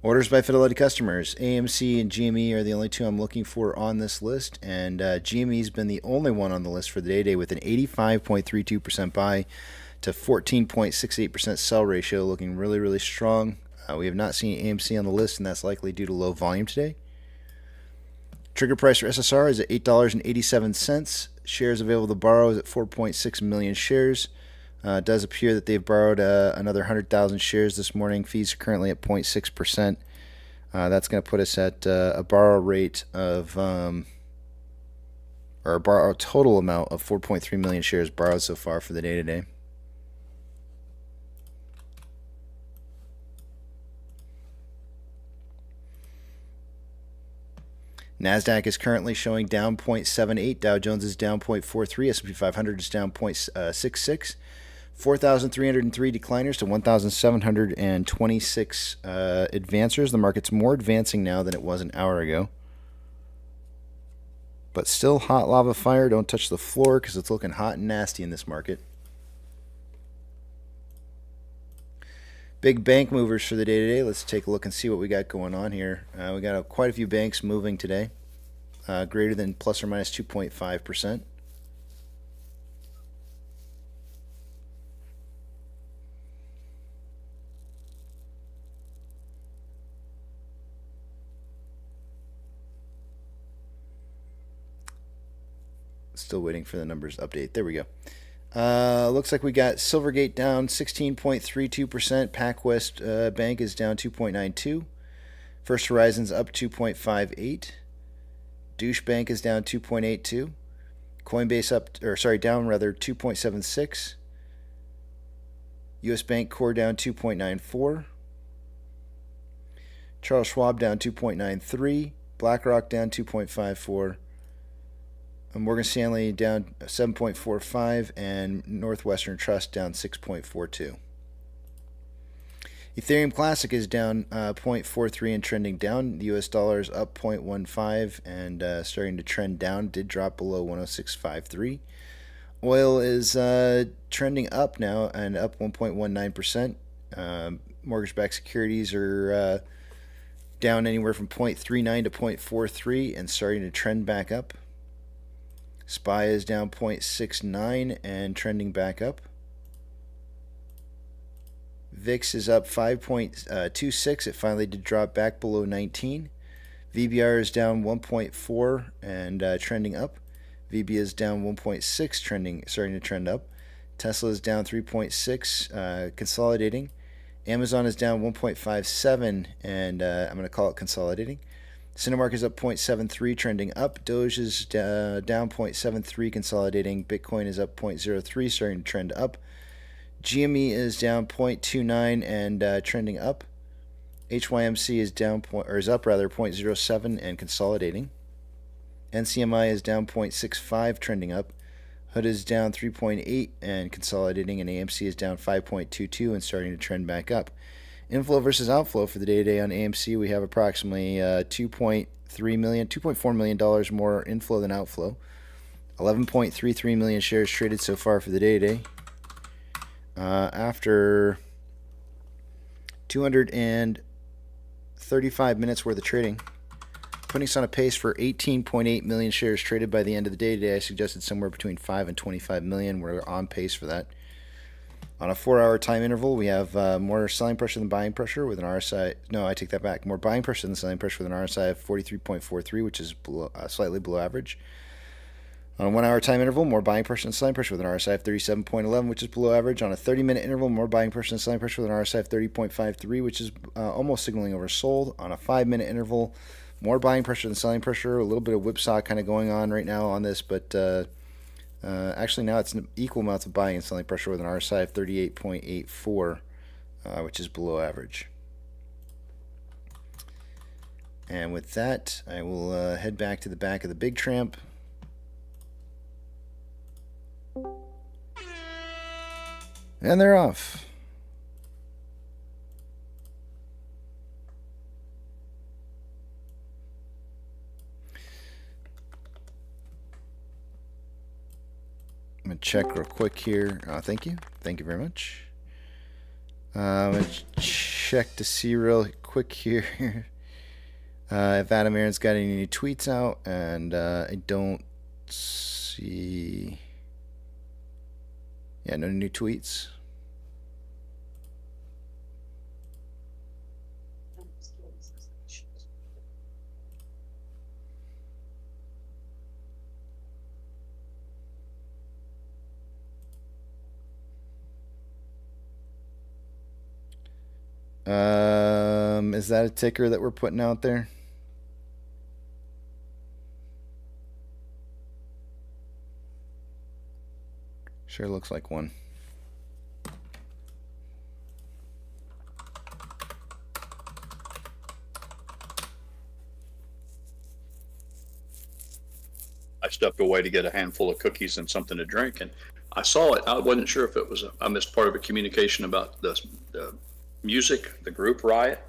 Orders by Fidelity customers. AMC and GME are the only two I'm looking for on this list, and GME's been the only one on the list for the day with an 85.32% buy to 14.68% sell ratio, looking really, really strong. We have not seen AMC on the list, and that's likely due to low volume today. Trigger price for SSR is at $8.87. Shares available to borrow is at 4.6 million shares. It does appear that they've borrowed another 100,000 shares this morning. Fees are currently at 0.6%. That's going to put us at a borrow rate of or a total amount of 4.3 million shares borrowed so far for the day today. NASDAQ is currently showing down 0.78. Dow Jones is down 0.43. S&P 500 is down 0.66. 4,303 decliners to 1,726 advancers. The market's more advancing now than it was an hour ago. But still hot lava fire. Don't touch the floor because it's looking hot and nasty in this market. Big bank movers for the day today. Let's take a look and see what we got going on here. We got quite a few banks moving today, greater than plus or minus 2.5%. Still waiting for the numbers update. There we go. Looks like we got Silvergate down 16.32%. PacWest Bank is down 2.92%. First Horizon's up 2.58%. Douche Bank is down 2.82%. Coinbase down 2.76%. US Bank Core down 2.94%. Charles Schwab down 2.93%. BlackRock down 2.54%. Morgan Stanley down 7.45%, and Northwestern Trust down 6.42%. Ethereum Classic is down 0.43% and trending down. The US dollar is up 0.15% and starting to trend down. Did drop below 106.53. Oil is trending up now and up 1.19%. Mortgage-backed securities are down anywhere from 0.39 to 0.43 and starting to trend back up. SPY is down 0.69 and trending back up. VIX is up 5.26. It finally did drop back below 19. VBR is down 1.4 and trending up. VB is down 1.6, starting to trend up. Tesla is down 3.6, consolidating. Amazon is down 1.57 and I'm going to call it consolidating. Cinemark is up 0.73, trending up. Doge is down 0.73, consolidating. Bitcoin is up 0.03, starting to trend up. GME is down 0.29 and trending up. HYMC is up 0.07 and consolidating. NCMI is down 0.65, trending up. HUD is down 3.8 and consolidating, and AMC is down 5.22 and starting to trend back up. Inflow versus outflow for the day-to-day on AMC, we have approximately $2.4 million more inflow than outflow. 11.33 million shares traded so far for the day-to-day. After 235 minutes worth of trading, putting us on a pace for 18.8 million shares traded by the end of the day today. I suggested somewhere between 5 and 25 million. We're on pace for that. On a 4-hour time interval, we have more selling pressure than buying pressure with an RSI. No, I take that back. More buying pressure than selling pressure with an RSI of 43.43, which is slightly below average. On a 1-hour time interval, more buying pressure than selling pressure with an RSI of 37.11, which is below average. On a 30-minute interval, more buying pressure than selling pressure with an RSI of 30.53, which is almost signaling oversold. On a 5-minute interval, more buying pressure than selling pressure. A little bit of whipsaw kind of going on right now on this, but actually now it's an equal amount of buying and selling pressure with an RSI of 38.84, which is below average. And with that, I will head back to the back of the Big Tramp. And they're off. I'm going to check real quick here. Thank you. Thank you very much. I'm going to check to see real quick here if Adam Aaron's got any new tweets out, and I don't see... Yeah, no new tweets. Is that a ticker that we're putting out there? Sure looks like one. I stepped away to get a handful of cookies and something to drink, and I saw it. I wasn't sure if it was I missed part of a communication about the music, the group Riot,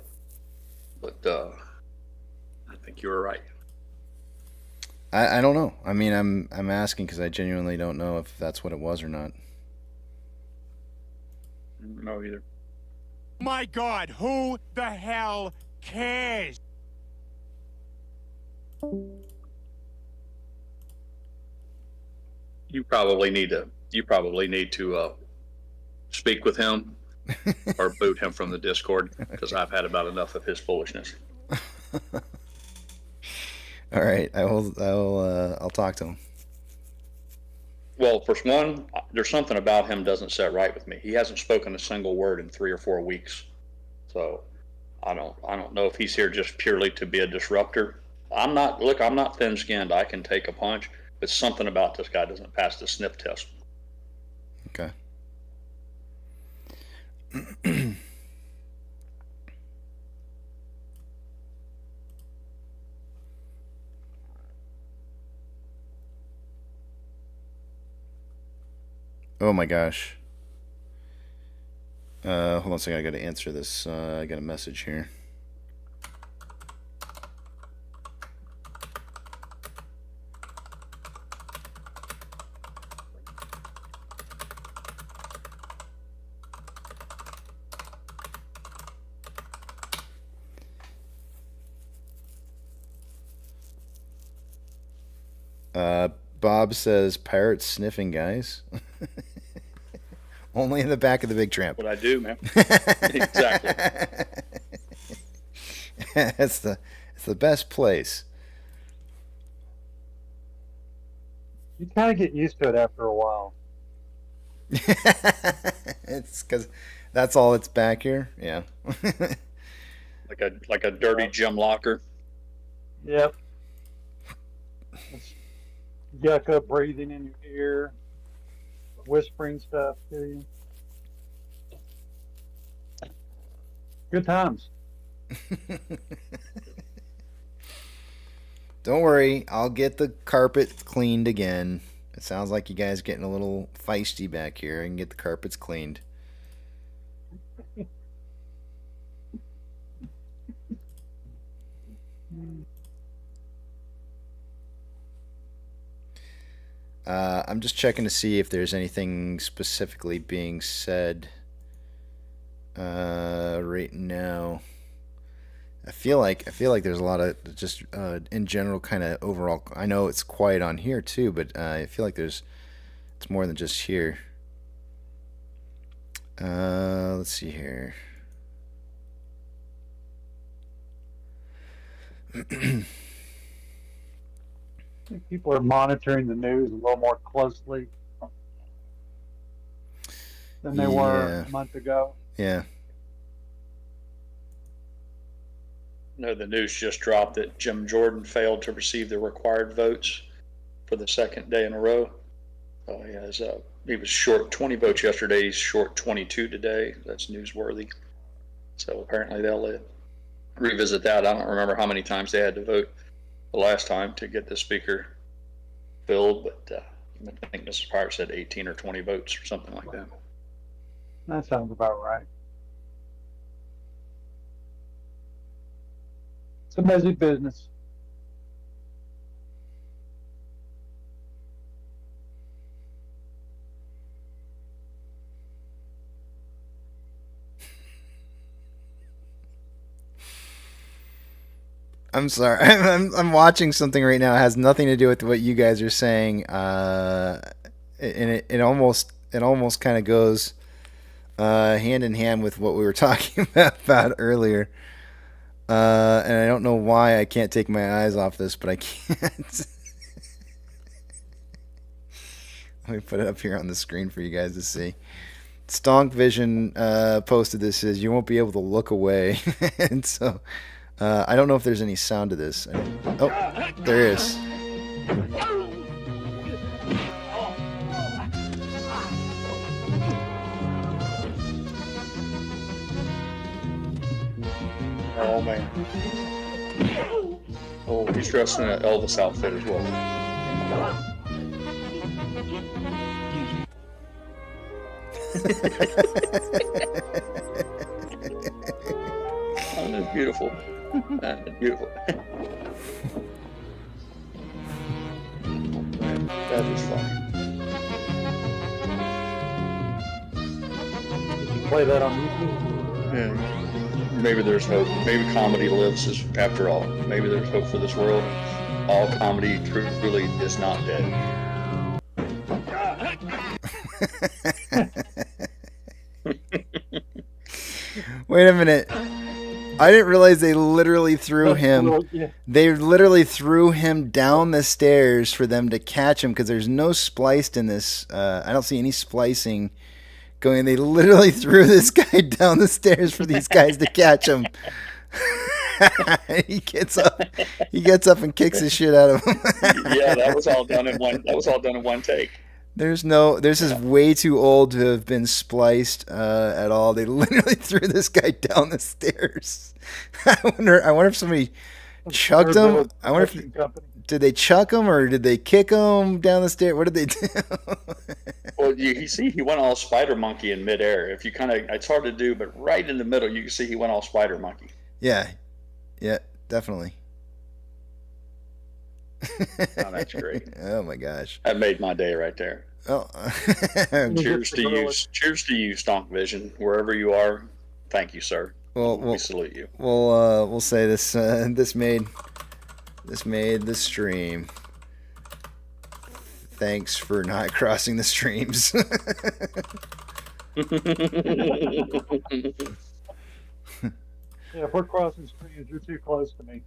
but I think you were right. I don't know. I mean, I'm asking because I genuinely don't know if that's what it was or not. No, either. My God, who the hell cares? You probably need to speak with him or boot him from the Discord, because I've had about enough of his foolishness. All right, I'll talk to him. Well, for one, there's something about him doesn't set right with me. He hasn't spoken a single word in 3 or 4 weeks, so I don't know if he's here just purely to be a disruptor. I'm not thin-skinned. I can take a punch, but something about this guy doesn't pass the sniff test. Okay. Oh my gosh. Hold on a second, I gotta answer this. I got a message here. Bob says pirates sniffing guys. Only in the back of the big tramp. What I do, man. Exactly. it's the best place. You kind of get used to it after a while. It's because that's all that's back here. Yeah. like a dirty gym locker. Yep. It's yucca breathing in your ear, whispering stuff to you. Good times. Don't worry, I'll get the carpet cleaned again. It sounds like you guys getting a little feisty back here. I can get the carpets cleaned. I'm just checking to see if there's anything specifically being said right now. I feel like there's a lot of just in general kind of overall. I know it's quiet on here too, but I feel like it's more than just here. Let's see here. I think people are monitoring the news a little more closely than they were a month ago. Yeah. No, the news just dropped that Jim Jordan failed to receive the required votes for the second day in a row. He was short 20 votes yesterday. He's short 22 today. That's newsworthy. So apparently they'll revisit that. I don't remember how many times they had to vote the last time to get the speaker filled, but I think Mrs. Pryor said 18 or 20 votes or something like that. That sounds about right. It's a busy business. I'm sorry. I'm watching something right now. It has nothing to do with what you guys are saying. And it almost kind of goes hand in hand with what we were talking about earlier. And I don't know why I can't take my eyes off this, but I can't. Let me put it up here on the screen for you guys to see. Stonk Vision posted this, says you won't be able to look away. And so I don't know if there's any sound to this. Oh, there is. Oh man. Oh, he's dressed in an Elvis outfit as well. Oh, that's beautiful. That is beautiful. That is funny. Did you play that on YouTube? Yeah. Maybe there's hope. Maybe comedy lives after all. Maybe there's hope for this world. All comedy truly is not dead. Wait a minute. I didn't realize they literally threw him. They literally threw him down the stairs for them to catch him because there's no spliced in this. I don't see any splicing going. They literally threw this guy down the stairs for these guys to catch him. He gets up. He gets up and kicks the shit out of him. Yeah, that was all done in one. That was all done in one take. This is way too old to have been spliced at all. They literally threw this guy down the stairs. I wonder if somebody chucked him. I wonder if did they chuck him or did they kick him down the stairs? What did they do? Well, you see, he went all spider monkey in midair. If you it's hard to do, but right in the middle, you can see he went all spider monkey. Yeah, definitely. Oh, that's great. Oh my gosh. That made my day right there. Oh. Cheers to you. Cheers to you, Stonk Vision. Wherever you are, thank you, sir. Well, we salute you. We'll say this this made the stream. Thanks for not crossing the streams. Yeah, if we're crossing streams, you're too close to me.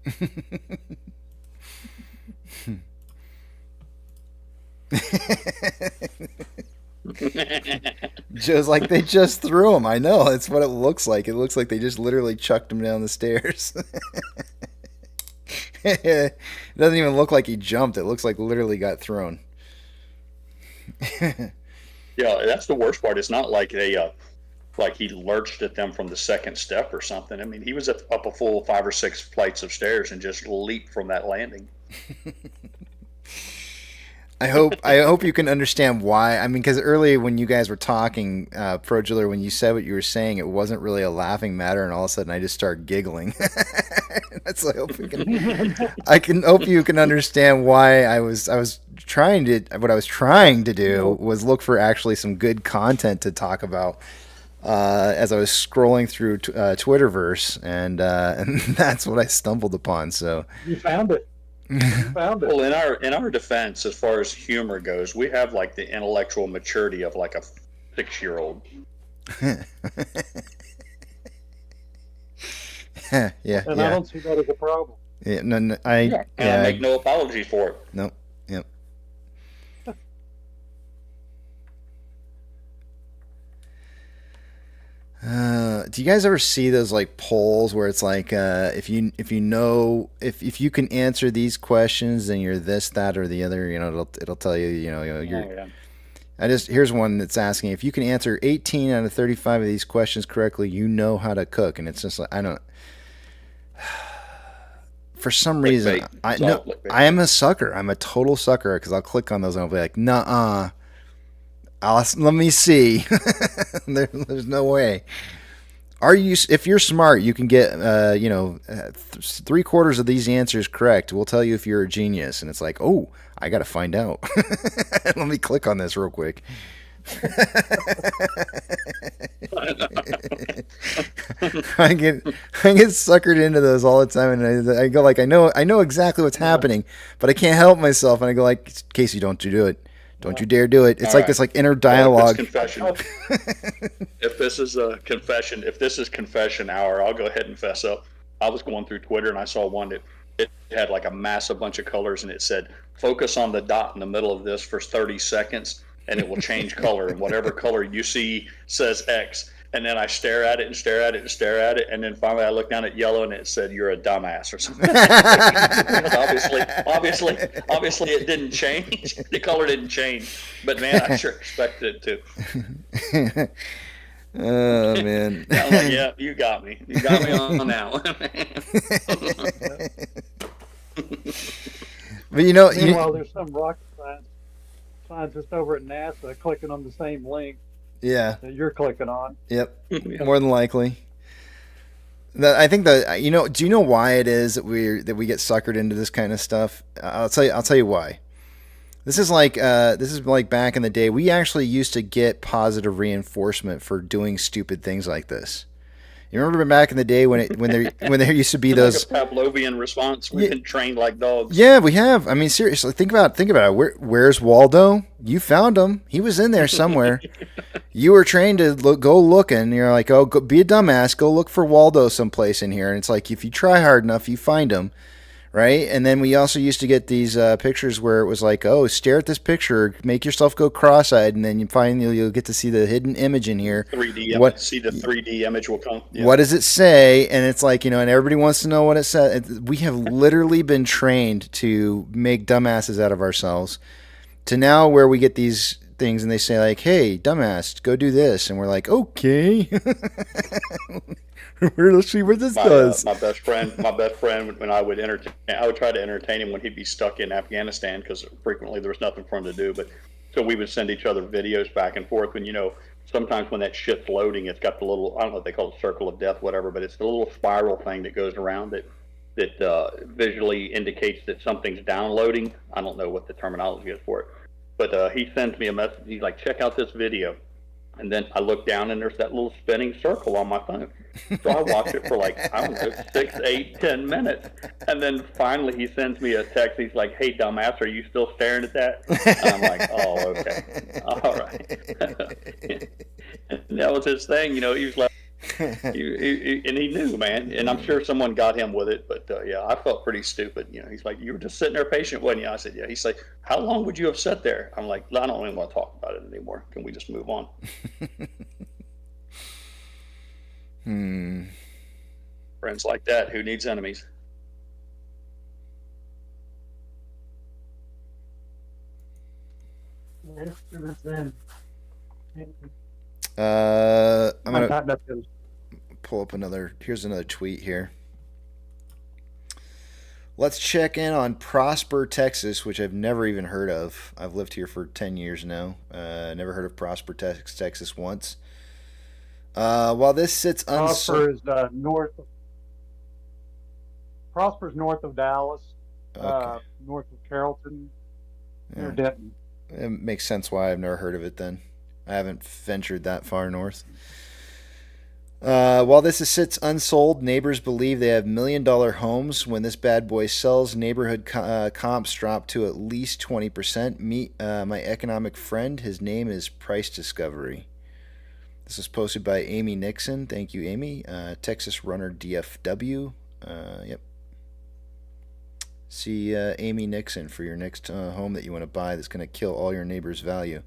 Joe's like, they just threw him. I know. It's what it looks like. It looks like they just literally chucked him down the stairs. It doesn't even look like he jumped. It looks like literally got thrown. Yeah, that's the worst part. It's not like like he lurched at them from the second step or something. I mean, he was up a full 5 or 6 flights of stairs and just leaped from that landing. I hope you can understand why. I mean, because earlier when you guys were talking, Projular, when you said what you were saying, it wasn't really a laughing matter, and all of a sudden I just started giggling. That's I hope we can. Hope you can understand why I was trying to. What I was trying to do was look for actually some good content to talk about. As I was scrolling through Twitterverse, and that's what I stumbled upon. So you found it. Found it. Well, in our defense, as far as humor goes, we have like the intellectual maturity of like a 6-year-old. Yeah. And I don't see that as a problem. Yeah, no, I make no apology for it. No. Yep. Do you guys ever see those like polls where it's like if you can answer these questions, then you're this, that, or the other? You know, it'll tell you. You're. Yeah. Here's one that's asking if you can answer 18 out of 35 of these questions correctly, you know how to cook, and it's just like I don't. For some reason, I am a sucker. I'm a total sucker because I'll click on those and I'll be like, nuh-uh. Let me see. There's no way. If you're smart, you can get 3/4 of these answers correct. We'll tell you if you're a genius. And it's like, oh, I got to find out. Let me click on this real quick. I get suckered into those all the time, and I go like, I know exactly what's happening, but I can't help myself. And I go like, Casey, don't you do it. Don't you dare do it. It's all like this like inner dialogue. Confession. If this is confession hour, I'll go ahead and fess up. I was going through Twitter and I saw one that it had like a massive bunch of colors and it said, focus on the dot in the middle of this for 30 seconds and it will change color. And whatever color you see says X. And then I stare at it and stare at it and stare at it. And then finally I look down at yellow and it said, you're a dumbass or something. obviously it didn't change. The color didn't change. But man, I sure expected it to. Oh man. I'm like, yeah, you got me. You got me on that one. But you know, meanwhile, there's some rocket scientist over at NASA clicking on the same link yeah. that you're clicking on. Yep. More than likely. I think that do you know why it is that we get suckered into this kind of stuff? I'll tell you why. This is like back in the day. We actually used to get positive reinforcement for doing stupid things like this. You remember back in the day when there used to be those like a Pavlovian response. We've been trained like dogs. Yeah, we have. I mean, seriously, think about it. Where's Waldo? You found him. He was in there somewhere. You were trained to go looking. You're like, oh, go, be a dumbass. Go look for Waldo someplace in here. And it's like, if you try hard enough, you find him. Right? And then we also used to get these pictures where it was like, oh, stare at this picture, make yourself go cross-eyed, and then you'll get to see the hidden image in here. 3D. See the 3D image will come. Yeah. What does it say? And it's like, and everybody wants to know what it says. We have literally been trained to make dumbasses out of ourselves to now where we get these things and they say like, hey, dumbass, go do this. And we're like, okay. Let's see what this does. My best friend, when I would try to entertain him when he'd be stuck in Afghanistan because frequently there was nothing for him to do. But so we would send each other videos back and forth. When sometimes when that shit's loading, it's got the little, I don't know what they call it, circle of death, whatever. But it's the little spiral thing that goes around that visually indicates that something's downloading. I don't know what the terminology is for it. But he sends me a message. He's like, check out this video. And then I look down and there's that little spinning circle on my phone. So I watch it for like, I don't know, 6, 8, 10 minutes. And then finally he sends me a text. He's like, hey, dumbass, are you still staring at that? And I'm like, oh, okay. All right. And that was his thing. He was like, and he knew, man. And I'm sure someone got him with it. But yeah, I felt pretty stupid. He's like, you were just sitting there patient, wasn't you? I said, yeah. He's like, how long would you have sat there? I'm like, I don't even want to talk about it anymore. Can we just move on? Friends like that, who needs enemies? I'm gonna pull up here's another tweet here. Let's check in on Prosper, Texas, which I've never even heard of. I've lived here for 10 years now. Never heard of Prosper, Texas once. While this sits Prosper is Prosper's north of Dallas, north of Carrollton, near Denton. It makes sense why I've never heard of it then. I haven't ventured that far north. While this sits unsold, neighbors believe they have $1 million homes. When this bad boy sells, neighborhood comps drop to at least 20%. Meet my economic friend. His name is Price Discovery. This is posted by Amy Nixon. Thank you, Amy. Texas Runner DFW. Yep. See Amy Nixon for your next home that you want to buy that's going to kill all your neighbors' value.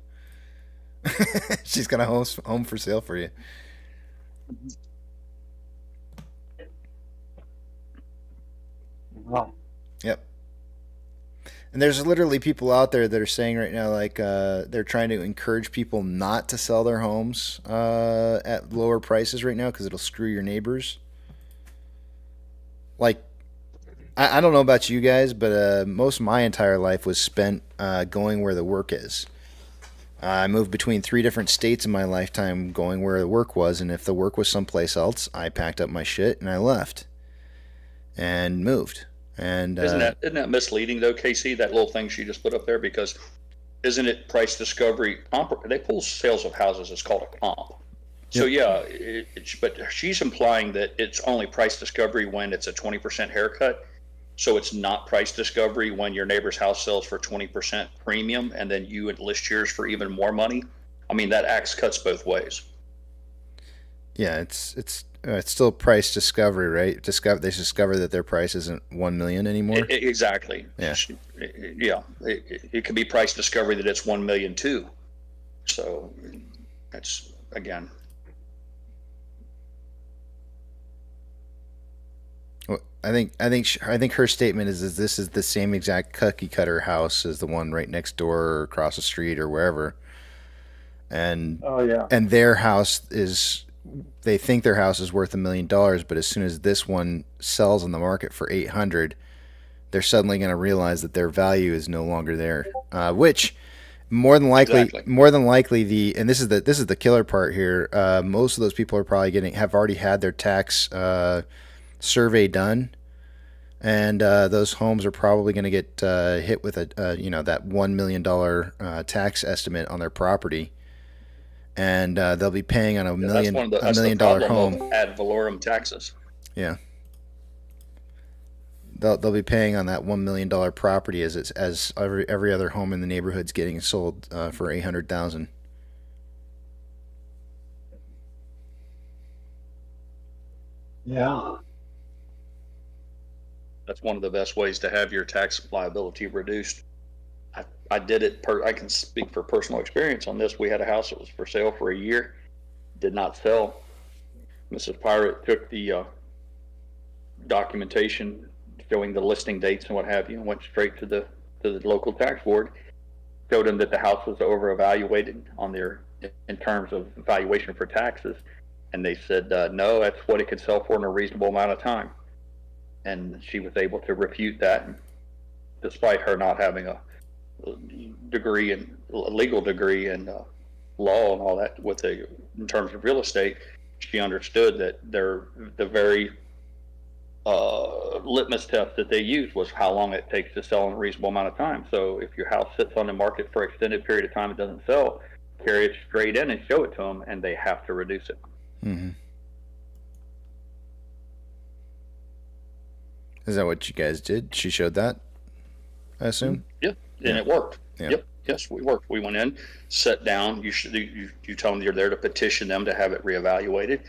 She's got a home for sale for you. Wow. Yep. And there's literally people out there that are saying right now, like, they're trying to encourage people not to sell their homes at lower prices right now because it'll screw your neighbors. Like, I don't know about you guys, but most of my entire life was spent going where the work is. I moved between 3 different states in my lifetime going where the work was, and if the work was someplace else, I packed up my shit and I left and moved. And isn't that misleading though, Casey? That little thing she just put up there, because isn't it price discovery? They pull sales of houses. It's called a comp. So yeah, but she's implying that it's only price discovery when it's a 20% haircut. So it's not price discovery when your neighbor's house sells for 20% premium and then you list yours for even more money. I mean, that axe cuts both ways. Yeah, it's still price discovery, right? They discover that their price isn't 1 million anymore. Exactly. Yeah. Yeah. It could be price discovery that it's 1 million too. So that's again. I think her statement is this is the same exact cookie cutter house as the one right next door or across the street or wherever. and their house is, they think their house is worth $1 million, but as soon as this one sells on the market for 800, they're suddenly going to realize that their value is no longer there. Which more than likely, and this is the killer part here. Most of those people are probably have already had their tax survey done, and those homes are probably going to get hit with that $1 million tax estimate on their property, and they'll be paying on a $1 million home. Ad valorem taxes. Yeah. They'll be paying on that $1 million property as every other home in the neighborhood's getting sold for $800,000. Yeah. That's one of the best ways to have your tax liability reduced. I did it. I can speak for personal experience on this. We had a house that was for sale for a year, did not sell. Mrs. Pirate took the documentation showing the listing dates and what have you, and went straight to the local tax board. Showed them that the house was over evaluated in terms of valuation for taxes, and they said no, that's what it could sell for in a reasonable amount of time. And she was able to refute that, despite her not having a legal degree in law and all that. In terms of real estate, she understood that the very litmus test that they used was how long it takes to sell in a reasonable amount of time. So if your house sits on the market for an extended period of time, it doesn't sell, carry it straight in and show it to them, and they have to reduce it. Mm-hmm. Is that what you guys did? She showed that, I assume? Yeah, and it worked. Yeah. Yep. Yes, we worked. We went in, sat down. You tell them you're there to petition them to have it reevaluated,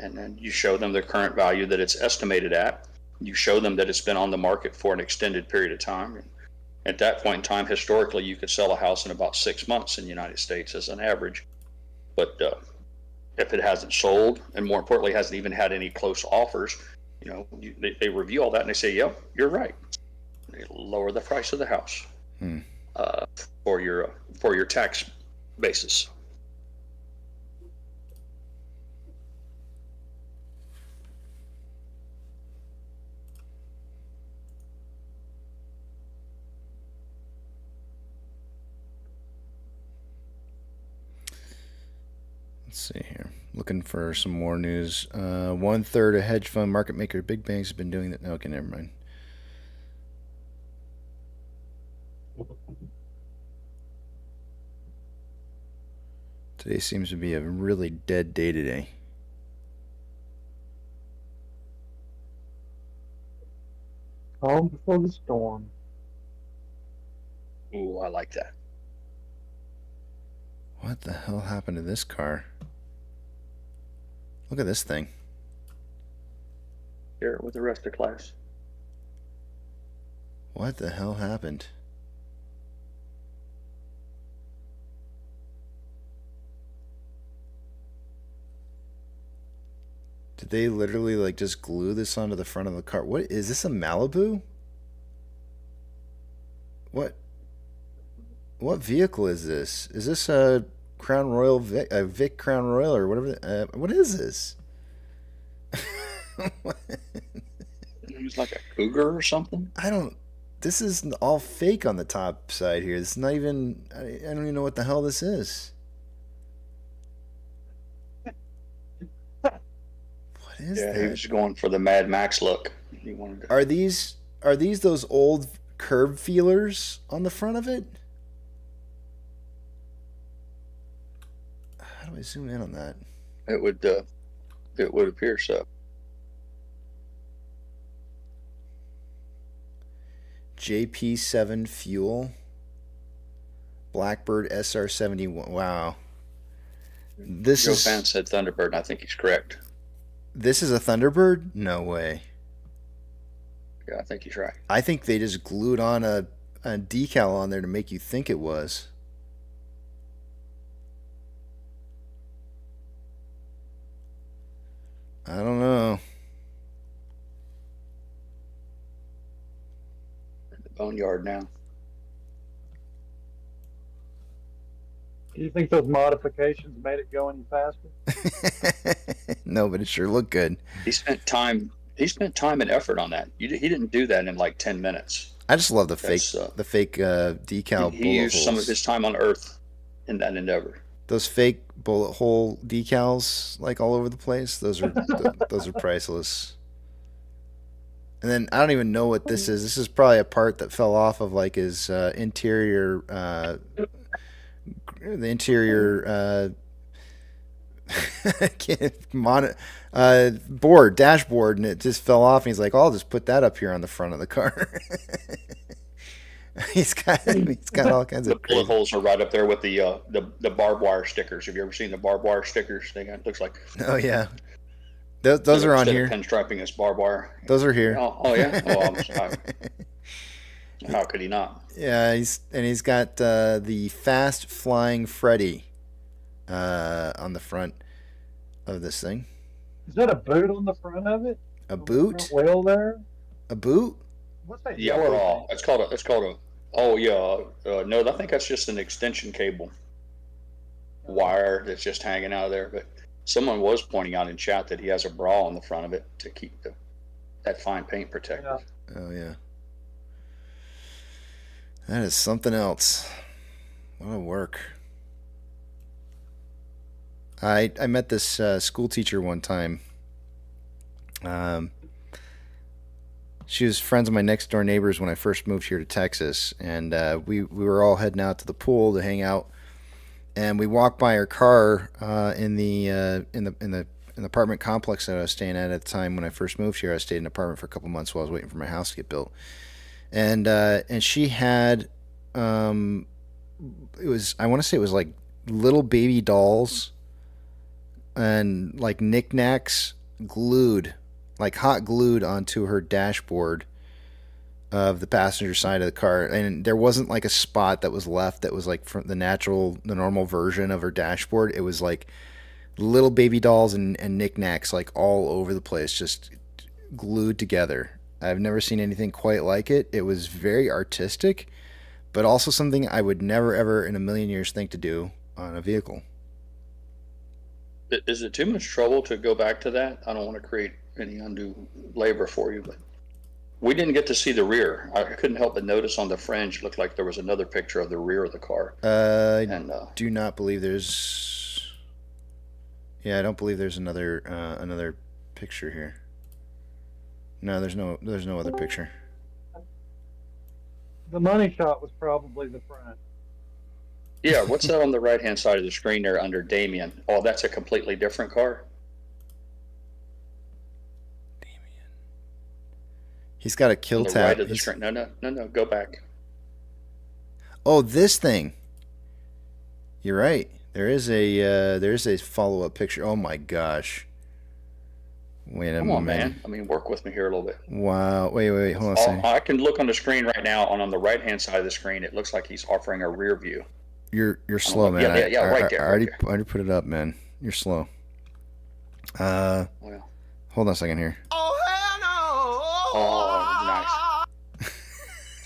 and then you show them the current value that it's estimated at. You show them that it's been on the market for an extended period of time. And at that point in time, historically, you could sell a house in about 6 months in the United States as an average. But if it hasn't sold, and more importantly, hasn't even had any close offers, they review all that and they say, "Yep, you're right." They lower the price of the house for your tax basis. Let's see here. Looking for some more news. 1/3 of hedge fund market maker big banks have been doing that. Okay, never mind. Today seems to be a really dead day today. Calm before the storm. Ooh, I like that. What the hell happened to this car? Look at this thing. Share it with the rest of class. What the hell happened? Did they literally just glue this onto the front of the car? What is this, a Malibu? What vehicle is this? Is this a Crown Royal Vic Crown Royal or whatever? What is this? It's like a Cougar or something. This is all fake on the top side here. It's not even. I don't even know what the hell this is. What is that? He was going for the Mad Max look. Are these those old curb feelers on the front of it? How do I zoom in on that? It would appear so. JP7 fuel. Blackbird SR71. Wow. Joe Fan said Thunderbird, and I think he's correct. This is a Thunderbird? No way. Yeah, I think he's right. I think they just glued on a decal on there to make you think it was. I don't know. The boneyard now. you think those modifications made it go any faster? No, but it sure looked good. He spent time and effort on that. He didn't do that in like 10 minutes. I just love the fake decal He bullet used holes. some of his time on Earth in that endeavor. Those fake bullet hole decals, like all over the place. Those are those are priceless. And then I don't even know what this is. This is probably a part that fell off of like his interior, the interior dashboard, and it just fell off. And he's like, "Oh, I'll just put that up here on the front of the car." he's got all kinds of. The bullet holes are right up there with the barbed wire stickers. Have you ever seen the barbed wire stickers? It looks like. Oh yeah. Those are on here. Pinstriping is barbed wire. Those are here. Oh yeah. Oh, how could he not? Yeah, he's got the Fast Flying Freddy on the front of this thing. Is that a boot on the front of it? A boot? Wheel there? A boot? What's that? Yeah, bra. It's called a. Oh yeah. No, I think that's just an extension cable wire that's just hanging out of there. But someone was pointing out in chat that he has a bra on the front of it to keep that fine paint protected. Yeah. Oh yeah. That is something else. What a work. I met this school teacher one time. She was friends with my next door neighbors when I first moved here to Texas, and we were all heading out to the pool to hang out. And we walked by her car in the apartment complex that I was staying at the time when I first moved here. I stayed in an apartment for a couple months while I was waiting for my house to get built. And she had I want to say it was like little baby dolls and like knickknacks glued, like hot glued onto her dashboard of the passenger side of the car. And there wasn't like a spot that was left that was like from the normal version of her dashboard. It was like little baby dolls and knickknacks like all over the place, just glued together. I've never seen anything quite like it. It was very artistic, but also something I would never, ever in a million years think to do on a vehicle. Is it too much trouble to go back to that? I don't want to create any undue labor for you, but we didn't get to see the rear. I couldn't help but notice on the fringe, it looked like there was another picture of the rear of the car. I do not believe there's... Yeah, I don't believe there's another picture here. No, there's no other picture. The money shot was probably the front. Yeah, what's that on the right-hand side of the screen there under Damien? Oh, that's a completely different car? He's got a kill tab. Right of the screen. No, go back. Oh, this thing. You're right. There is a follow-up picture. Oh my gosh. Wait a minute. Come on, man. I mean, work with me here a little bit. Wow. Wait. Hold on a second. I can look on the screen right now, and on the right-hand side of the screen, it looks like he's offering a rear view. You're slow, man. Yeah, right there. I already put it up, man. You're slow. Well. Hold on a second here. Oh,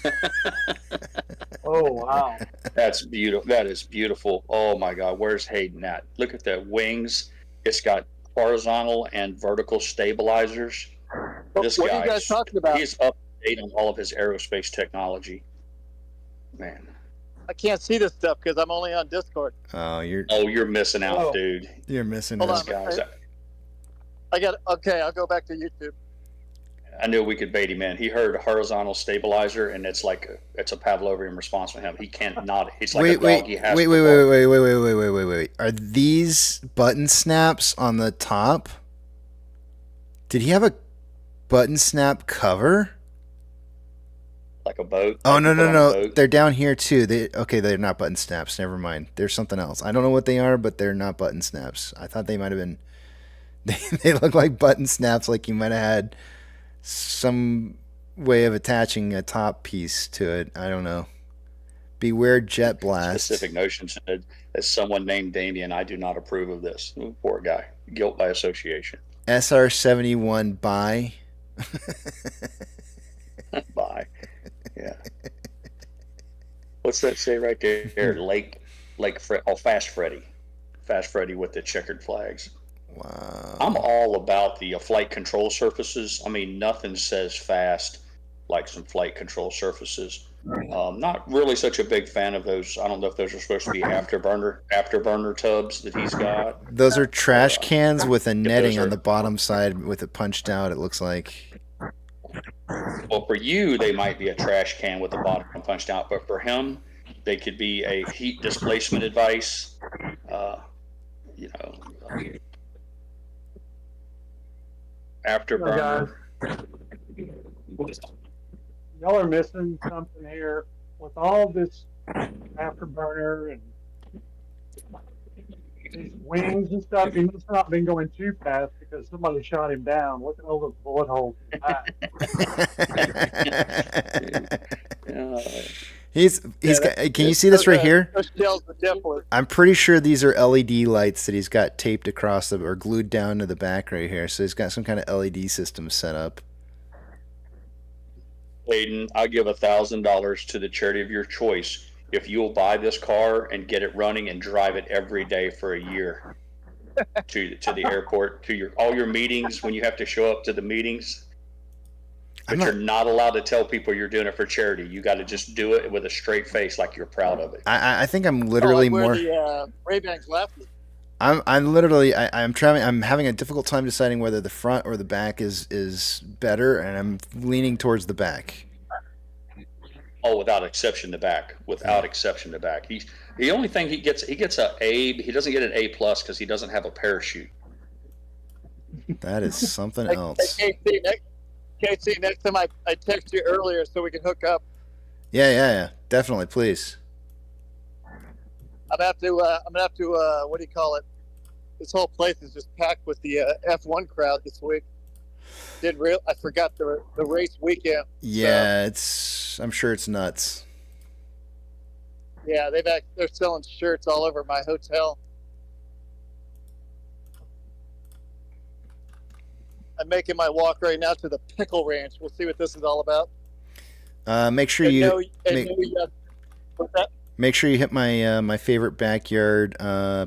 nice. Oh, wow. That's beautiful. That is beautiful. Oh, my God. Where's Hayden at? Look at the wings. It's got horizontal and vertical stabilizers. This what are you guys talking about? He's up to date on all of his aerospace technology. Man. I can't see this stuff because I'm only on Discord. Oh, you're missing out, dude. You're missing Hold out. on, okay, I'll go back to YouTube. I knew we could bait him in. He heard a horizontal stabilizer, and it's like it's a Pavlovian response from him. He can't not. It's like a dog. He has Wait. Are these button snaps on the top? Did he have a button snap cover? Like a boat? Oh, no. They're down here, too. They're not button snaps. Never mind. There's something else. I don't know what they are, but they're not button snaps. I thought they might have been... They look like button snaps, like you might have had some way of attaching a top piece to it. I don't know. Beware jet blast. Specific notion said, as someone named Damien, I do not approve of this. Ooh, poor guy. Guilt by association. SR-71 by... Bye. Yeah. What's that say right there? Lake Fast Freddy with the checkered flags. Wow. I'm all about the flight control surfaces. I mean, nothing says fast like some flight control surfaces. Not really such a big fan of those. I don't know if those are supposed to be afterburner tubs that he's got. Those are trash cans with a netting on the bottom side with it punched out, it looks like. Well, for you, they might be a trash can with the bottom punched out, but for him, they could be a heat displacement device. Afterburner. Y'all are missing something here with all this afterburner and these wings and stuff. He must not been going too fast because somebody shot him down. Look at all those bullet holes in his back. Can you see this right here? The I'm pretty sure these are LED lights that he's got taped across or glued down to the back right here. So he's got some kind of LED system set up. Hayden, I'll give $1,000 to the charity of your choice if you'll buy this car and get it running and drive it every day for a year to the airport, to all your meetings when you have to show up to the meetings. But you're not allowed to tell people you're doing it for charity. You got to just do it with a straight face, like you're proud of it. I think I'm literally more. The Ray-Bans left. I'm literally I'm having a difficult time deciding whether the front or the back is better, and I'm leaning towards the back. Oh, without exception, the back. Without exception, the back. He's the only thing he gets a A. He doesn't get an A+ because he doesn't have a parachute. That is something else. KC, next time I text you earlier so we can hook up. Yeah, definitely, please. I'm gonna have to. What do you call it? This whole place is just packed with the F1 crowd this week. I forgot the race weekend. Yeah, I'm sure it's nuts. Yeah, they're selling shirts all over my hotel. I'm making my walk right now to the Pickle Ranch. We'll see what this is all about. Make sure you make sure you hit my my favorite backyard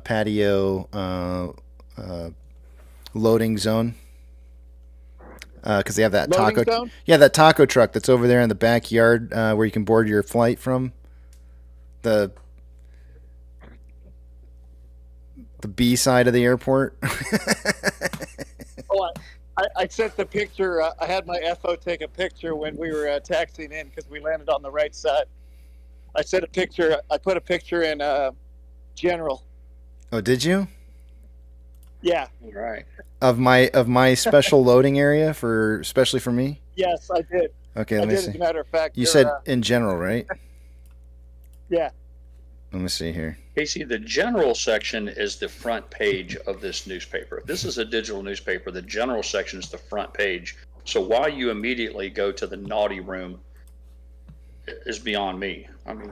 patio loading zone. Because they have that loading taco. Zone? Yeah, that taco truck that's over there in the backyard where you can board your flight from. The B side of the airport. Oh, I sent the picture. I had my FO take a picture when we were taxiing in because we landed on the right side. I sent a picture. I put a picture in General. Oh, did you? Yeah. Right. Of my special loading area especially for me. Yes, I did. Okay, let me see. As a matter of fact, you said in general, right? Yeah. Let me see here. Casey, the general section is the front page of this newspaper. This is a digital newspaper. The general section is the front page. So why you immediately go to the naughty room is beyond me. I mean,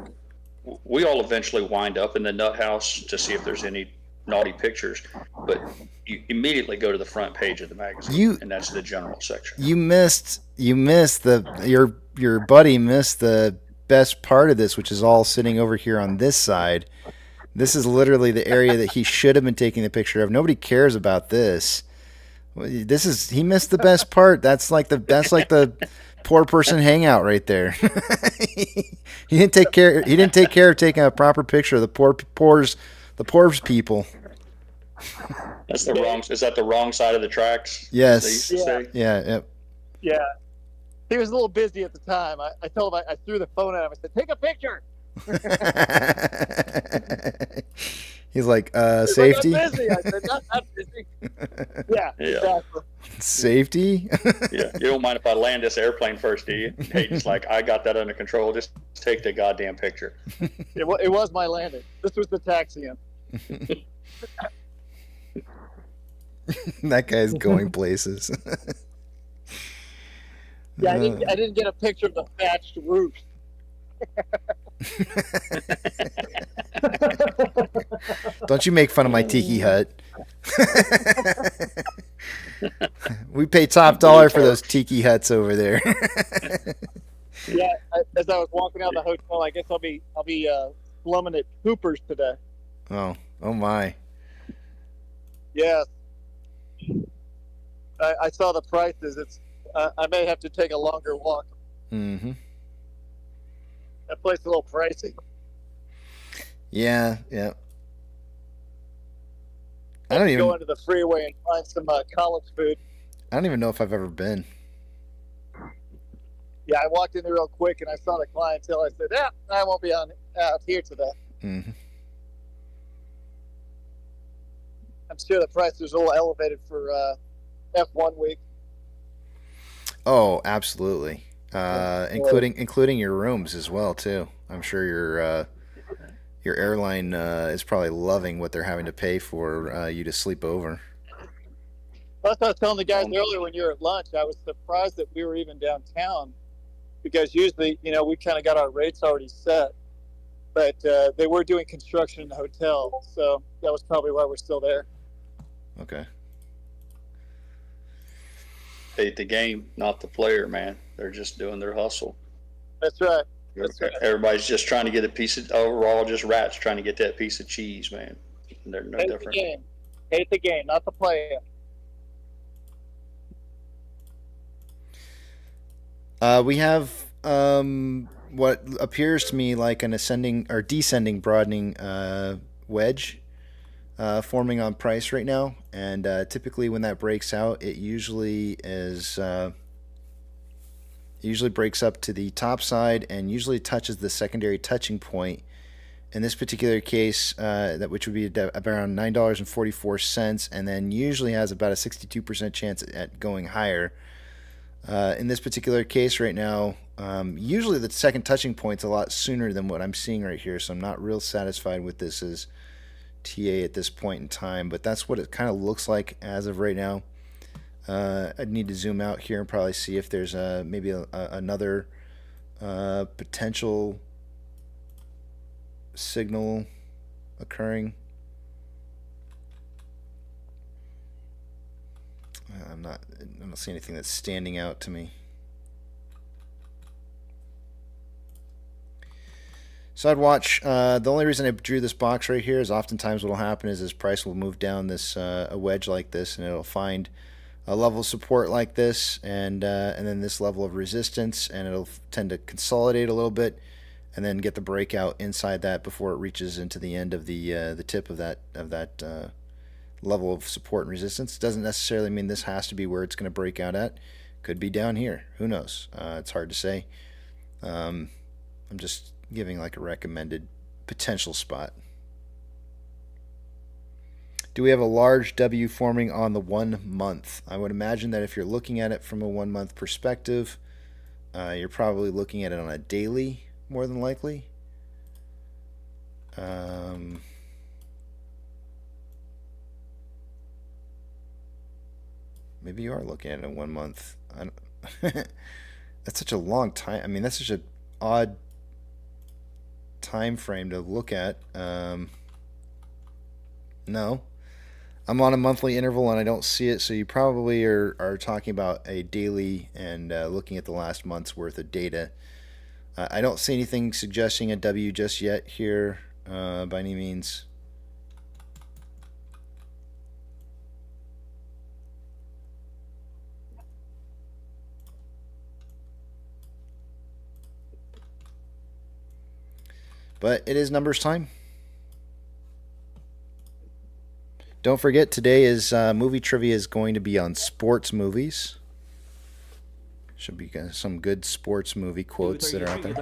we all eventually wind up in the nut house to see if there's any naughty pictures, but you immediately go to the front page of the magazine, and that's the general section. You missed your buddy missed the best part of this, which is all sitting over here on this side. This is literally the area that he should have been taking the picture of. Nobody cares about this. He missed the best part. That's like the poor person hangout right there. He didn't take care of taking a proper picture of the poor people. That's the wrong. Is that the wrong side of the tracks? Yes. Yeah. Yep. Yeah. He was a little busy at the time. I told him, I threw the phone at him. I said, "Take a picture." He's like, safety. Like, I'm busy. I said, not busy. Yeah, exactly. Safety. Yeah, you don't mind if I land this airplane first, do you? Hey, just like I got that under control. Just take the goddamn picture. It was my landing. This was the taxiing. That guy's going places. Yeah, I didn't get a picture of the thatched roof. Don't you make fun of my tiki hut. We pay top dollar for those tiki huts over there. Yeah, as I was walking out of the hotel, I guess I'll be slumming at Cooper's today. Oh my. Yes. I saw the prices. It's I may have to take a longer walk. Mm-hmm. That place is a little pricey. Yeah. I I don't have to even. go into the freeway and find some college food. I don't even know if I've ever been. Yeah, I walked in there real quick and I saw the clientele. I said, "Yeah, I won't be out here today." Mm-hmm. I'm sure the price is a little elevated for F1 week. Oh, absolutely. Including your rooms as well too. I'm sure your airline is probably loving what they're having to pay for you to sleep over. That's what I was telling the guys earlier when you were at lunch. I was surprised that we were even downtown, because usually, we kind of got our rates already set, but they were doing construction in the hotel, so that was probably why we're still there. Okay. Hate the game, not the player, man. They're just doing their hustle. That's right. Everybody's just trying to get a piece of, overall, just rats trying to get that piece of cheese, man. They're no different. Hate the game, not the player. We have what appears to me like an ascending or descending broadening wedge forming on price right now, and typically when that breaks out, it usually breaks up to the top side and usually touches the secondary touching point. In this particular case, which would be around $9.44, and then usually has about a 62% chance at going higher. In this particular case right now, usually the second touching point's a lot sooner than what I'm seeing right here, so I'm not real satisfied with this as TA at this point in time, but that's what it kind of looks like as of right now. I'd need to zoom out here and probably see if there's maybe another potential signal occurring. I don't see anything that's standing out to me. So I'd watch. The only reason I drew this box right here is oftentimes what will happen is this price will move down this a wedge like this, and it'll find a level of support like this, and then this level of resistance, and it'll tend to consolidate a little bit, and then get the breakout inside that before it reaches into the end of the tip of that level of support and resistance. Doesn't necessarily mean this has to be where it's going to break out at. Could be down here. Who knows? It's hard to say. I'm just giving like a recommended potential spot. Do we have a large W forming on the 1 month? I would imagine that if you're looking at it from a 1 month perspective, you're probably looking at it on a daily more than likely. Maybe you are looking at it in 1 month. That's such a long time. I mean, that's such an odd time frame to look at. No. I'm on a monthly interval and I don't see it, so you probably are talking about a daily and looking at the last month's worth of data. I don't see anything suggesting a W just yet here by any means. But it is numbers time. Don't forget, today is movie trivia is going to be on sports movies. Should be some good sports movie quotes that are out there.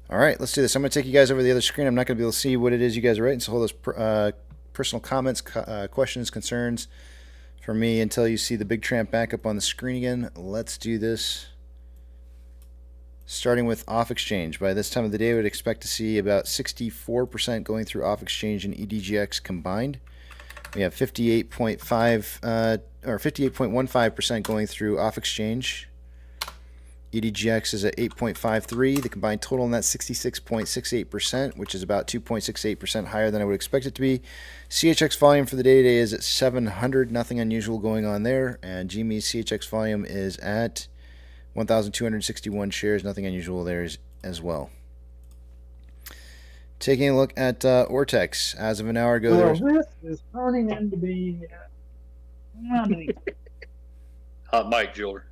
All right, let's do this. I'm going to take you guys over the other screen. I'm not going to be able to see what it is you guys are writing, so hold those personal comments, questions, concerns for me until you see the big tramp back up on the screen again. Let's do this. Starting with off exchange. By this time of the day, we would expect to see about 64% going through off exchange and EDGX combined. We have 58.15% going through off exchange. EDGX is at 8.53. The combined total on that 66.68%, which is about 2.68% higher than I would expect it to be. CHX volume for the day today is at 700. Nothing unusual going on there. And GME's CHX volume is at 1,261 shares. Nothing unusual there as well. Taking a look at Ortex. As of an hour ago, Well, this is turning into be. Mike Jeweler.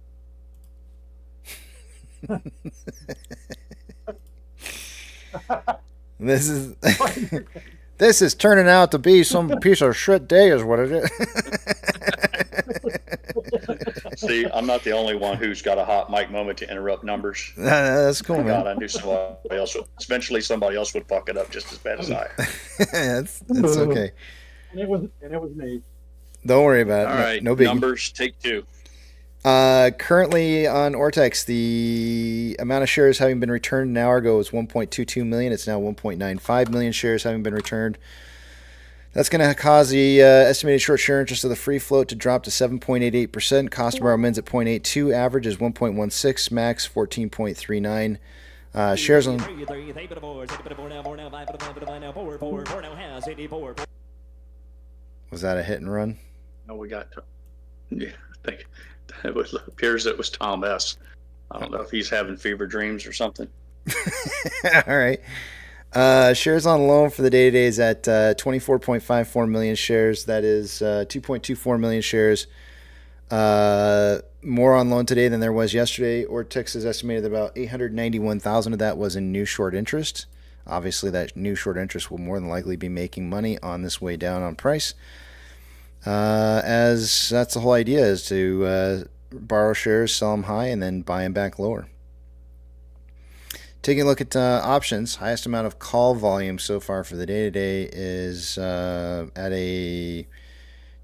This is turning out to be some piece of shit day, is what it is. See, I'm not the only one who's got a hot mic moment to interrupt numbers. That's cool, man. God, I knew somebody else would. Eventually, somebody else would fuck it up just as bad as I. It's okay. And it was me. Don't worry about it. All right, no biggie. Numbers, take two. Currently on Ortex, the amount of shares having been returned an hour ago was 1.22 million. It's now 1.95 million shares having been returned. That's going to cause the estimated short share interest of the free float to drop to 7.88%. Cost to borrow mins at 0.82. Average is 1.16. Max 14.39. Shares on. Was that a hit and run? No, we got. Yeah, I think it appears it was Tom S. I don't know if he's having fever dreams or something. All right. Shares on loan for the day today is at 24.54 million shares. That is 2.24 million shares. More on loan today than there was yesterday. Ortex is estimated that about 891,000 of that was in new short interest. Obviously, that new short interest will more than likely be making money on this way down on price. As that's the whole idea, is to borrow shares, sell them high, and then buy them back lower. Taking a look at options, highest amount of call volume so far for the day today is at a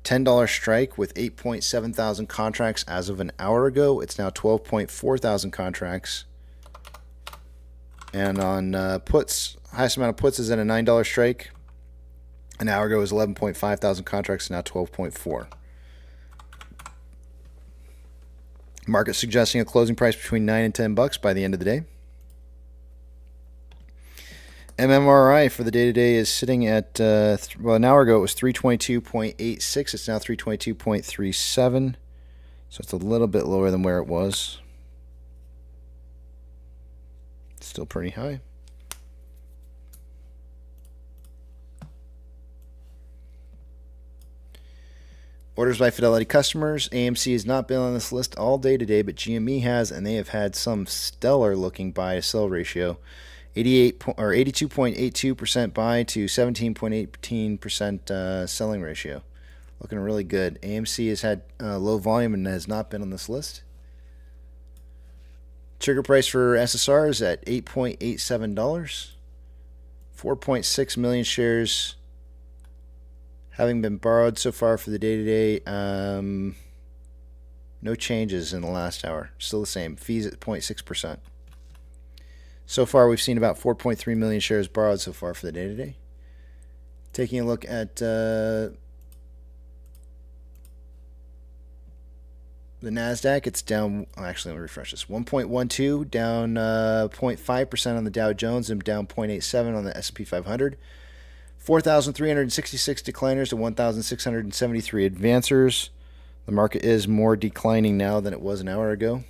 $10 strike with 8.7 thousand contracts as of an hour ago. It's now 12.4 thousand contracts. And on puts, highest amount of puts is at a $9 strike. An hour ago was 11.5 thousand contracts, now 12.4. Market suggesting a closing price between $9 and $10 by the end of the day. MMRI for the day today is sitting at, well, an hour ago it was 322.86. It's now 322.37. So it's a little bit lower than where it was. Still pretty high. Orders by Fidelity customers. AMC has not been on this list all day today, but GME has, and they have had some stellar looking buy to sell ratio. 82.82% buy to 17.18% selling ratio. Looking really good. AMC has had low volume and has not been on this list. Trigger price for SSR is at $8.87. 4.6 million shares having been borrowed so far for the day today. No changes in the last hour. Still the same. Fees at 0.6%. So far, we've seen about 4.3 million shares borrowed so far for the day today. Taking a look at the NASDAQ, it's down, actually, let me refresh this. 1.12, down 0.5% on the Dow Jones and down 0.87 on the S&P 500. 4,366 decliners to 1,673 advancers. The market is more declining now than it was an hour ago.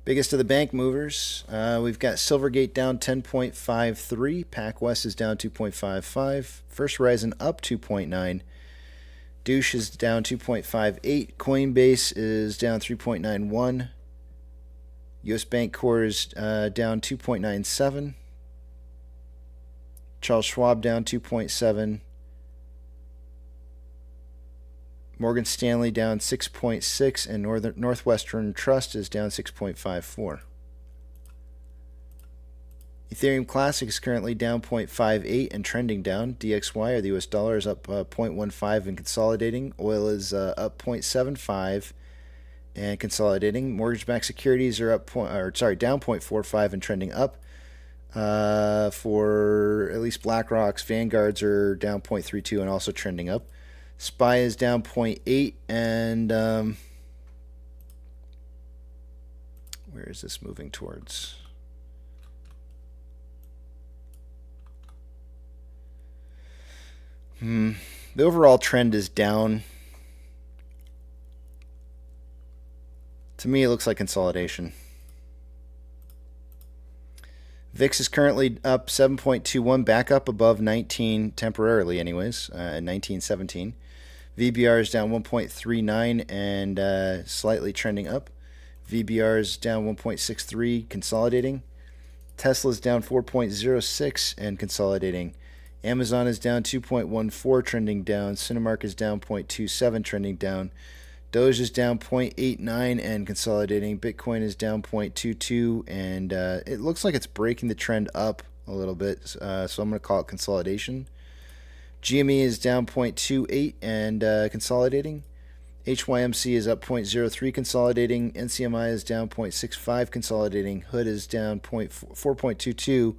Biggest of the bank movers, we've got Silvergate down 10.53, PacWest is down 2.55, First Horizon up 2.9, Douche is down 2.58, Coinbase is down 3.91, US Bank Corp is down 2.97, Charles Schwab down 2.7, Morgan Stanley down 6.6, and Northwestern Trust is down 6.54. Ethereum Classic is currently down 0.58 and trending down. DXY, or the US dollar, is up 0.15 and consolidating. Oil is up 0.75 and consolidating. Mortgage-backed securities are down 0.45 and trending up. For at least BlackRock's Vanguards are down 0.32 and also trending up. SPY is down 0.8 and where is this moving towards? The overall trend is down. To me, it looks like consolidation. VIX is currently up 7.21, back up above 19 temporarily anyways, at 1917. VBR is down 1.39 and slightly trending up. VBR is down 1.63, consolidating. Tesla's down 4.06 and consolidating. Amazon is down 2.14, trending down. Cinemark is down 0.27, trending down. Doge is down 0.89 and consolidating. Bitcoin is down 0.22 and it looks like it's breaking the trend up a little bit. So I'm going to call it consolidation. GME is down 0.28 and consolidating. HYMC is up 0.03 consolidating. NCMI is down 0.65 consolidating. Hood is down 4.22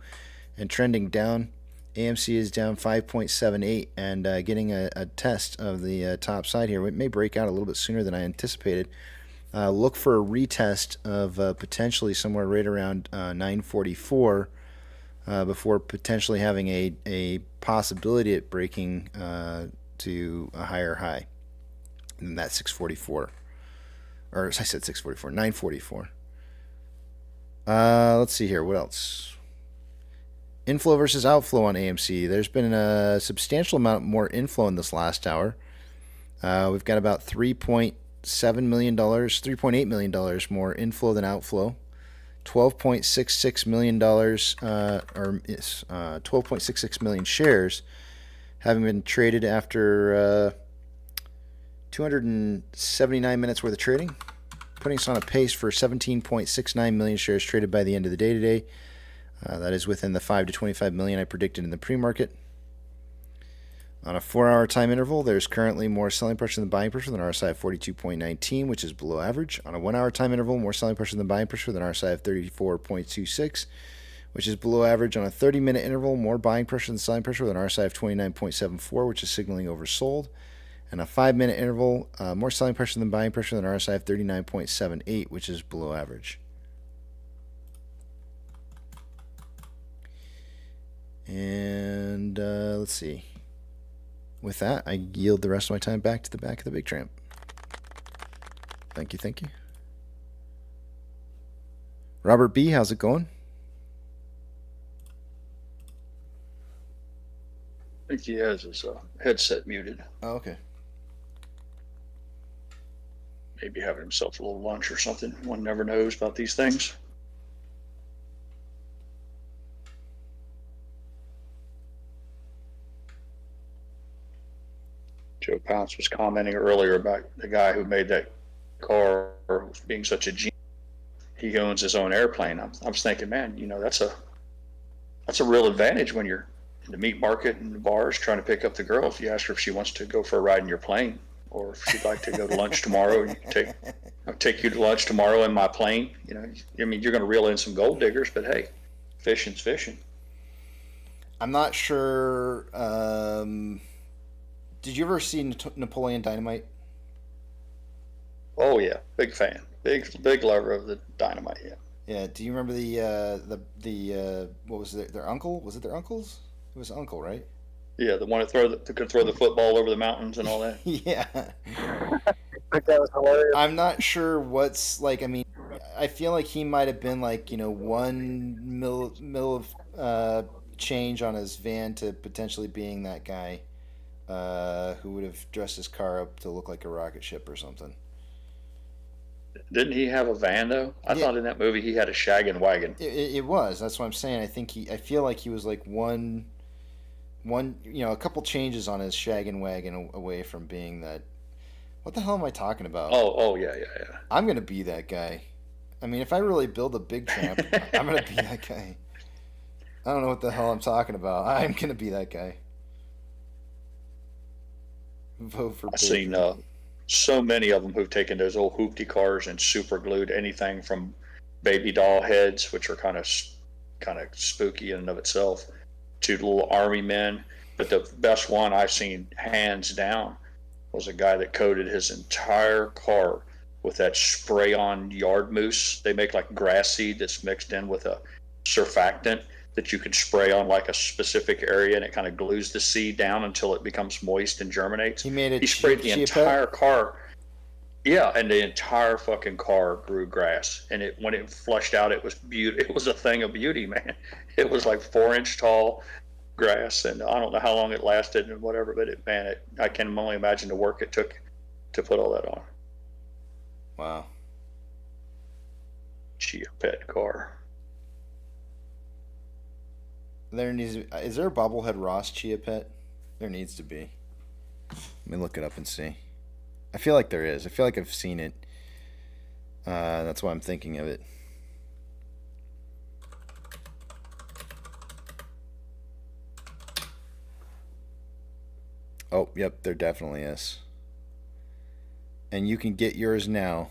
and trending down. AMC is down 5.78 and getting a test of the top side here. It may break out a little bit sooner than I anticipated. Look for a retest of potentially somewhere right around 944 before potentially having a possibility at breaking to a higher high than that 644. Or I said 644, 944. Let's see here. What else? Inflow versus outflow on AMC. There's been a substantial amount more inflow in this last hour. We've got about $3.7 million, $3.8 million more inflow than outflow. $12.66 million, 12.66 million shares having been traded after 279 minutes worth of trading, putting us on a pace for 17.69 million shares traded by the end of the day today. That is within the 5 to 25 million I predicted in the pre-market. On a 4-hour time interval, there's currently more selling pressure than buying pressure than RSI of 42.19, which is below average. On a 1-hour time interval, more selling pressure than buying pressure than RSI of 34.26, which is below average. On a 30-minute interval, more buying pressure than selling pressure with an RSI of 29.74, which is signaling oversold. And a 5-minute interval, more selling pressure than buying pressure than RSI of 39.78, which is below average. And let's see. With that, I yield the rest of my time back to the back of the big tramp. Thank you, thank you. Robert B., how's it going? I think he has his headset muted. Oh, okay. Maybe having himself a little lunch or something. One never knows about these things. Joe Pounce was commenting earlier about the guy who made that car being such a genius. He owns his own airplane. I was thinking, man, you know, that's a real advantage when you're in the meat market and the bars trying to pick up the girl. If you ask her if she wants to go for a ride in your plane, or if she'd like to go to lunch tomorrow, and I'll take you to lunch tomorrow in my plane. You know, I mean, you're going to reel in some gold diggers, but hey, fishing's fishing. I'm not sure. Did you ever see Napoleon Dynamite? Oh yeah, big fan, big lover of the Dynamite. Yeah. Yeah. Do you remember the what was their uncle? Was it their uncles? It was uncle, right? Yeah, the one that could throw the football over the mountains and all that. Yeah. I think that was hilarious. I'm not sure what's like. I mean, I feel like he might have been like, you know, 1 mil of change on his van to potentially being that guy who would have dressed his car up to look like a rocket ship or something. Didn't he have a van though? I thought in that movie he had a shaggin' wagon. It was. That's what I'm saying. I feel like he was like one, you know, a couple changes on his shaggin' wagon away from being that. What the hell am I talking about? Oh yeah. I'm gonna be that guy. I mean, if I really build a big tramp, I'm gonna be that guy. I don't know what the hell I'm talking about. I'm gonna be that guy. Vote for. I've seen so many of them who've taken those old hoopty cars and super glued anything from baby doll heads, which are kind of kind of spooky in and of itself. Two little army men. But the best one I've seen, hands down, was a guy that coated his entire car with that spray-on yard mousse. They make like grass seed that's mixed in with a surfactant that you can spray on like a specific area, and it kind of glues the seed down until it becomes moist and germinates. He sprayed the entire car. Yeah, and the entire fucking car grew grass, and when it flushed out, it was beauty. It was a thing of beauty, man. It was like 4-inch tall grass, and I don't know how long it lasted and whatever, but I can only imagine the work it took to put all that on. Wow. Chia Pet car. Is there a bobblehead Ross Chia Pet? There needs to be. Let me look it up and see. I feel like there is. I feel like I've seen it. That's why I'm thinking of it. Oh, yep, there definitely is. And you can get yours now,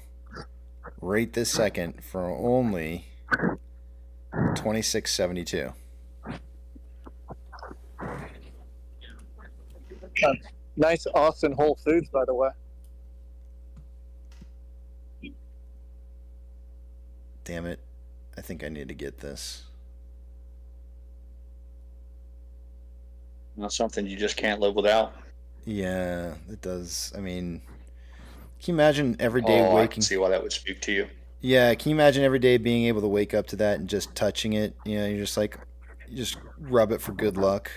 right this second, for only $26.72. Nice Austin Whole Foods, by the way. Damn it. I think I need to get this. Not something you just can't live without. Yeah, it does. I mean, can you imagine every day waking... I can see why that would speak to you. Yeah, can you imagine every day being able to wake up to that and just touching it? You know, you're just like, you just rub it for good luck.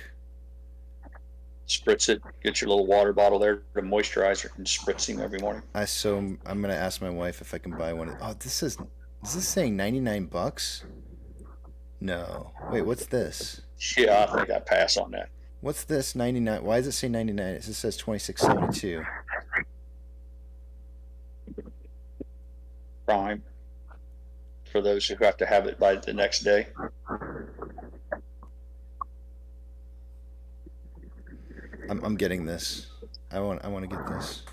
Spritz it. Get your little water bottle there to moisturize it and spritzing every morning. I'm gonna ask my wife if I can buy one. Oh, is this saying $99? No. Wait, what's this? Yeah, I think I pass on that. What's this 99? Why does it say 99? It just says 26.72. Prime. For those who have to have it by the next day. I'm getting this. I want to get this.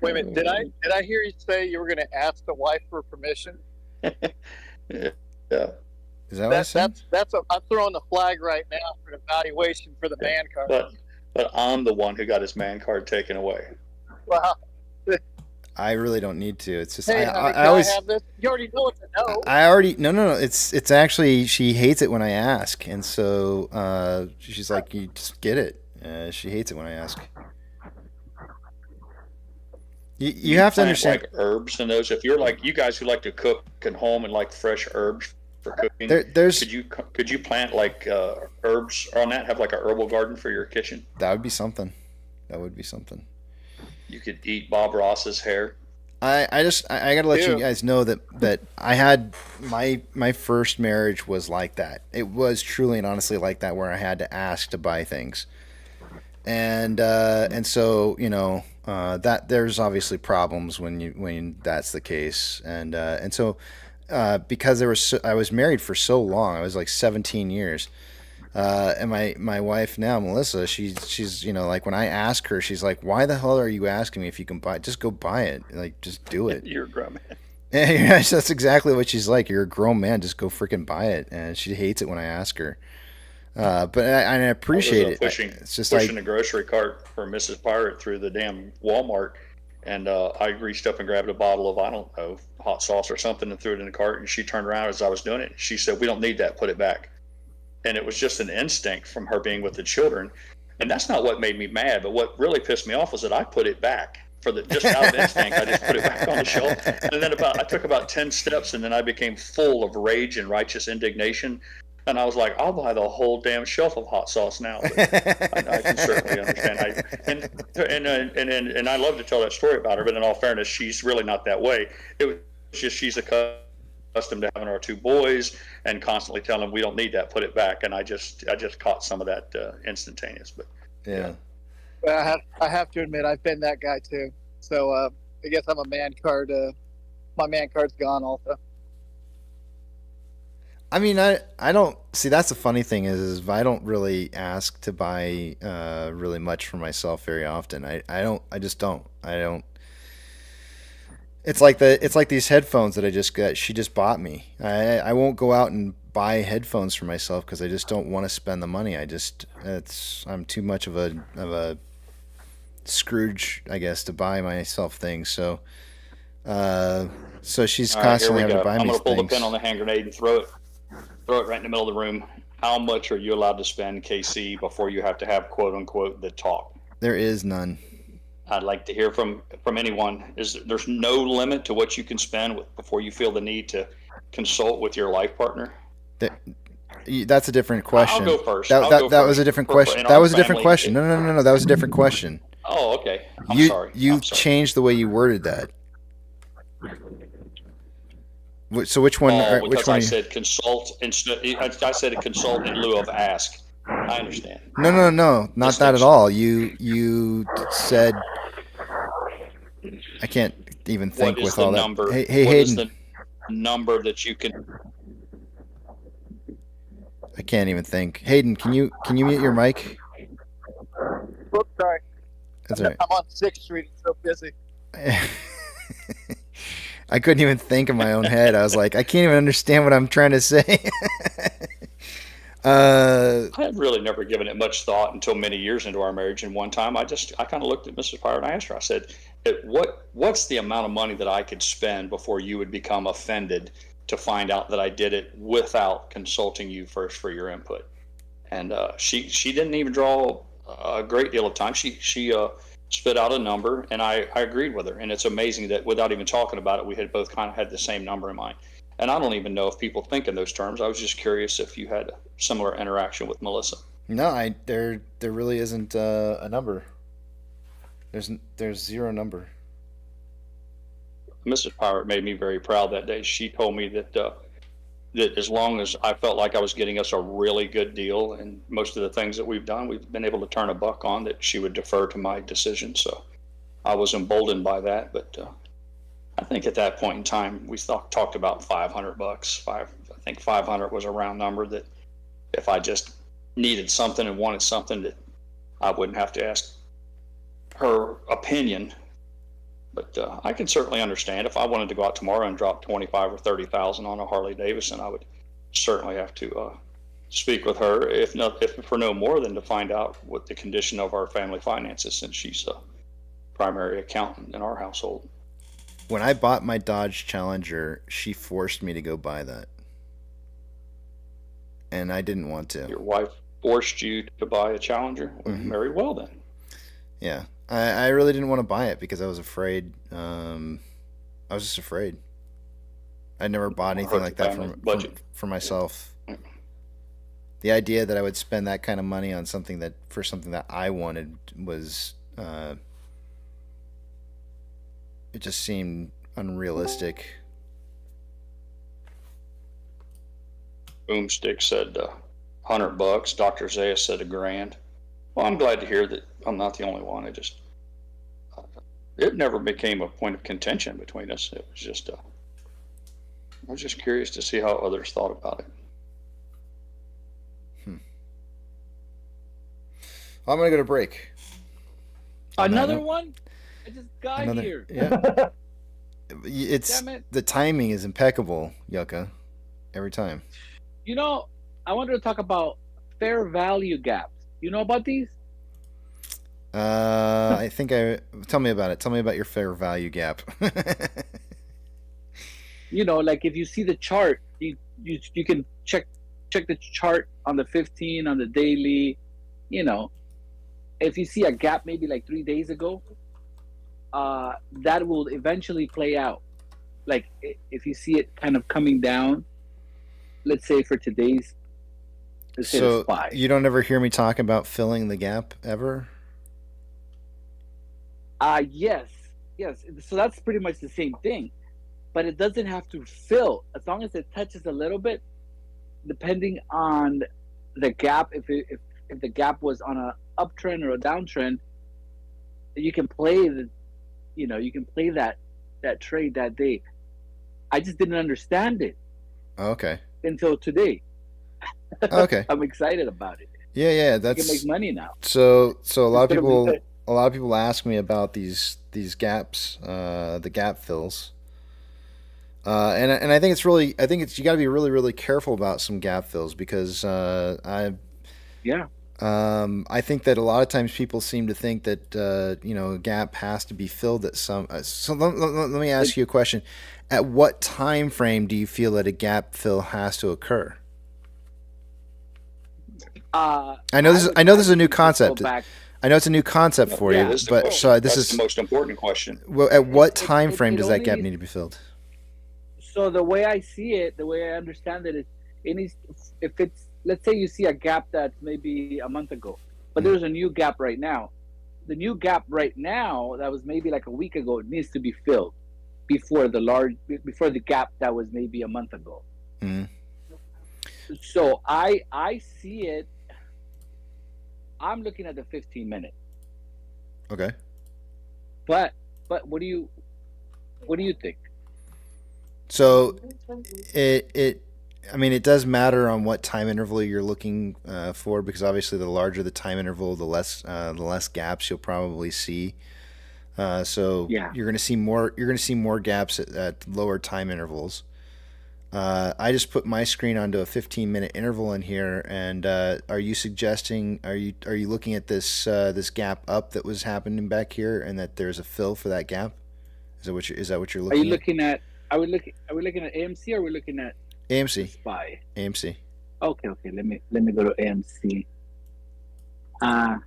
Wait a minute. Did I hear you say you were going to ask the wife for permission? Yeah. Is that what I said? I'm throwing the flag right now for an evaluation for the man card. But I'm the one who got his man card taken away. Wow. I really don't need to. It's just Hey, I always have this? You already know what to know. I already no. It's actually she hates it when I ask, and so she's like, you just get it. She hates it when I ask. You have to understand, like herbs and those. If you're like you guys who like to cook at home and like fresh herbs for cooking, could you plant like herbs on that? Have like a herbal garden for your kitchen? That would be something. You could eat Bob Ross's hair. I gotta let you guys know that I had my first marriage was like that. It was truly and honestly like that, where I had to ask to buy things, and so that there's obviously problems when that's the case, and so because I was married for so long, I was like 17 years. And my wife now, Melissa, she's like, when I ask her, she's like, why the hell are you asking me if you can buy it? Just go buy it. Like, just do it. You're a grown man. Yeah, that's exactly what she's like. You're a grown man. Just go freaking buy it. And she hates it when I ask her. But I appreciate it. It's just pushing the grocery cart for Mrs. Pirate through the damn Walmart. And I reached up and grabbed a bottle of, I don't know, hot sauce or something and threw it in the cart. And she turned around as I was doing it. She said, we don't need that. Put it back. And it was just an instinct from her being with the children. And that's not what made me mad. But what really pissed me off was that I put it back just out of instinct. I just put it back on the shelf. And then I took about 10 steps, and then I became full of rage and righteous indignation. And I was like, I'll buy the whole damn shelf of hot sauce now. But I can certainly understand. And I love to tell that story about her, but in all fairness, she's really not that way. It was just she's accustomed to having our two boys and constantly telling them we don't need that, put it back. And I just caught some of that instantaneous. But yeah. Well, I have to admit I've been that guy too. So I guess I'm a man card. My man card's gone also. I mean, I don't see. That's the funny thing is I don't really ask to buy really much for myself very often. I just don't. It's like these headphones that I just got. She just bought me. I won't go out and buy headphones for myself because I just don't want to spend the money. I'm too much of a Scrooge, I guess, to buy myself things. So she's All right, constantly here we having go. to buy I'm me going to pull the things. pin on the hand grenade and throw it right in the middle of the room. How much are you allowed to spend, KC, before you have to have quote unquote the talk? There is none. I'd like to hear from anyone. There's no limit to what you can spend before you feel the need to consult with your life partner? That's a different question. I'll go first. That was a different question. That was a different question. No. That was a different question. Oh, okay. I'm sorry. You changed the way you worded that. So which one? Because which one? I said consult instead. I said consult in lieu of ask. I understand. No, not that at all. You said. I can't even think with all that. Number? Hey, what Hayden. Is the number that you can? I can't even think. Hayden, can you mute your mic? Oops, sorry. That's all right. I'm on 6th Street. It's so busy. I couldn't even think in my own head. I was like, I can't even understand what I'm trying to say. I had really never given it much thought until many years into our marriage. And one time I kind of looked at Mrs. Pirate and I asked her, I said, what's the amount of money that I could spend before you would become offended to find out that I did it without consulting you first for your input? And she didn't even draw a great deal of time. She spit out a number, and I agreed with her. And it's amazing that without even talking about it, we had both kind of had the same number in mind. And I don't even know if people think in those terms. I was just curious if you had a similar interaction with Melissa. No, there really isn't a number. There's zero number. Mrs. Pirate made me very proud that day. She told me that that as long as I felt like I was getting us a really good deal, and most of the things that we've done, we've been able to turn a buck on, that she would defer to my decision. So I was emboldened by that. But I think at that point in time, we talked about $500. I think 500 was a round number that if I just needed something and wanted something, that I wouldn't have to ask her opinion. But I can certainly understand if I wanted to go out tomorrow and drop 25 or 30,000 on a Harley Davidson, I would certainly have to speak with her, if for no more than to find out what the condition of our family finances, since she's a primary accountant in our household. When I bought my Dodge Challenger, she forced me to go buy that. And I didn't want to. Your wife forced you to buy a Challenger? Mm-hmm. Very well then. Yeah. I really didn't want to buy it because I was afraid. I was just afraid. I never bought anything like that for myself. The idea that I would spend that kind of money on something that I wanted was it just seemed unrealistic. Boomstick said $100. Dr. Zaya said $1,000. Well, I'm glad to hear that I'm not the only one. It never became a point of contention between us. It was just I was just curious to see how others thought about it. I'm gonna go to break. Another one? I just got here. Yeah. The timing is impeccable, Yucca. Every time. You know, I wanted to talk about fair value gaps. You know about these? I think tell me about it. Tell me about your fair value gap. You know, like if you see the chart, you can check the chart on the 15, on the daily. You know, if you see a gap maybe like 3 days ago, that will eventually play out. Like if you see it kind of coming down, let's say for today's. So you don't ever hear me talk about filling the gap ever? Yes. So that's pretty much the same thing, but it doesn't have to fill as long as it touches a little bit, depending on the gap. If the gap was on a uptrend or a downtrend, you can play that trade that day. I just didn't understand it. Okay. Until today. Okay. I'm excited about it. Yeah, you can make money now. So a lot of people ask me about these gaps, the gap fills, And I think it's really, you got to be really, really careful about some gap fills because I think that a lot of times people seem to think that a gap has to be filled at some. So let me ask you a question: at what time frame do you feel that a gap fill has to occur? I know this is a new concept. I know it's a new concept for you, but that's the most important question. Well, at what time frame does that gap need to be filled? So the way I see it, the way I understand it is, it needs, if it's, let's say you see a gap that's maybe a month ago, but there's a new gap right now. The new gap right now that was maybe like a week ago, it needs to be filled before the gap that was maybe a month ago. Mm-hmm. So I see it. I'm looking at the 15-minute. Okay. But what do you think? So it does matter on what time interval you're looking for, because obviously the larger the time interval, the less gaps you'll probably see. You're going to see more gaps at lower time intervals. I just put my screen onto a 15-minute interval in here, and are you suggesting? Are you looking at this gap up that was happening back here, and that there's a fill for that gap? Is that what you're looking? Are you looking at? Are we looking at AMC, or are we looking at AMC? Spy. AMC. Okay. Let me go to AMC. AMC.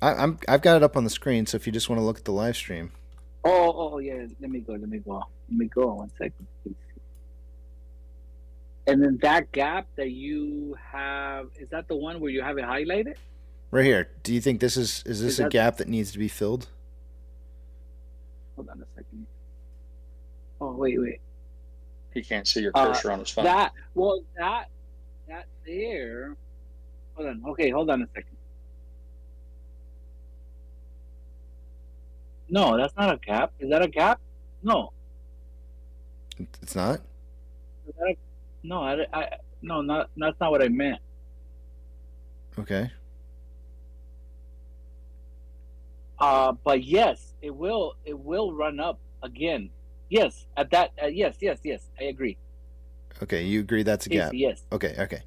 I've got it up on the screen, so if you just want to look at the live stream. Oh yeah. Let me go. 1 second, please. And then that gap that you have, is that the one where you have it highlighted? Right here. Do you think this is a gap that needs to be filled? Hold on a second. Oh wait. He can't see your cursor on his phone. That there. Hold on. Okay, hold on a second. No, that's not a gap. Is that a gap? No. It's not? Is that no, that's not what I meant. Okay. But yes, it will run up again. Yes, at that. Yes, I agree. Okay, you agree that's a gap. Yes. Okay.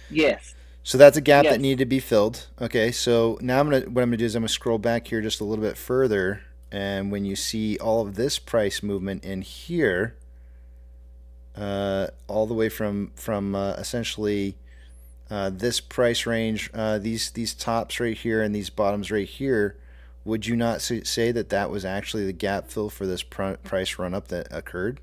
Yes. So that's a gap that needed to be filled. Okay, so now what I'm gonna do is I'm gonna scroll back here just a little bit further, and when you see all of this price movement in here, all the way from essentially this price range, these tops right here and these bottoms right here, would you not say that was actually the gap fill for this price run up that occurred?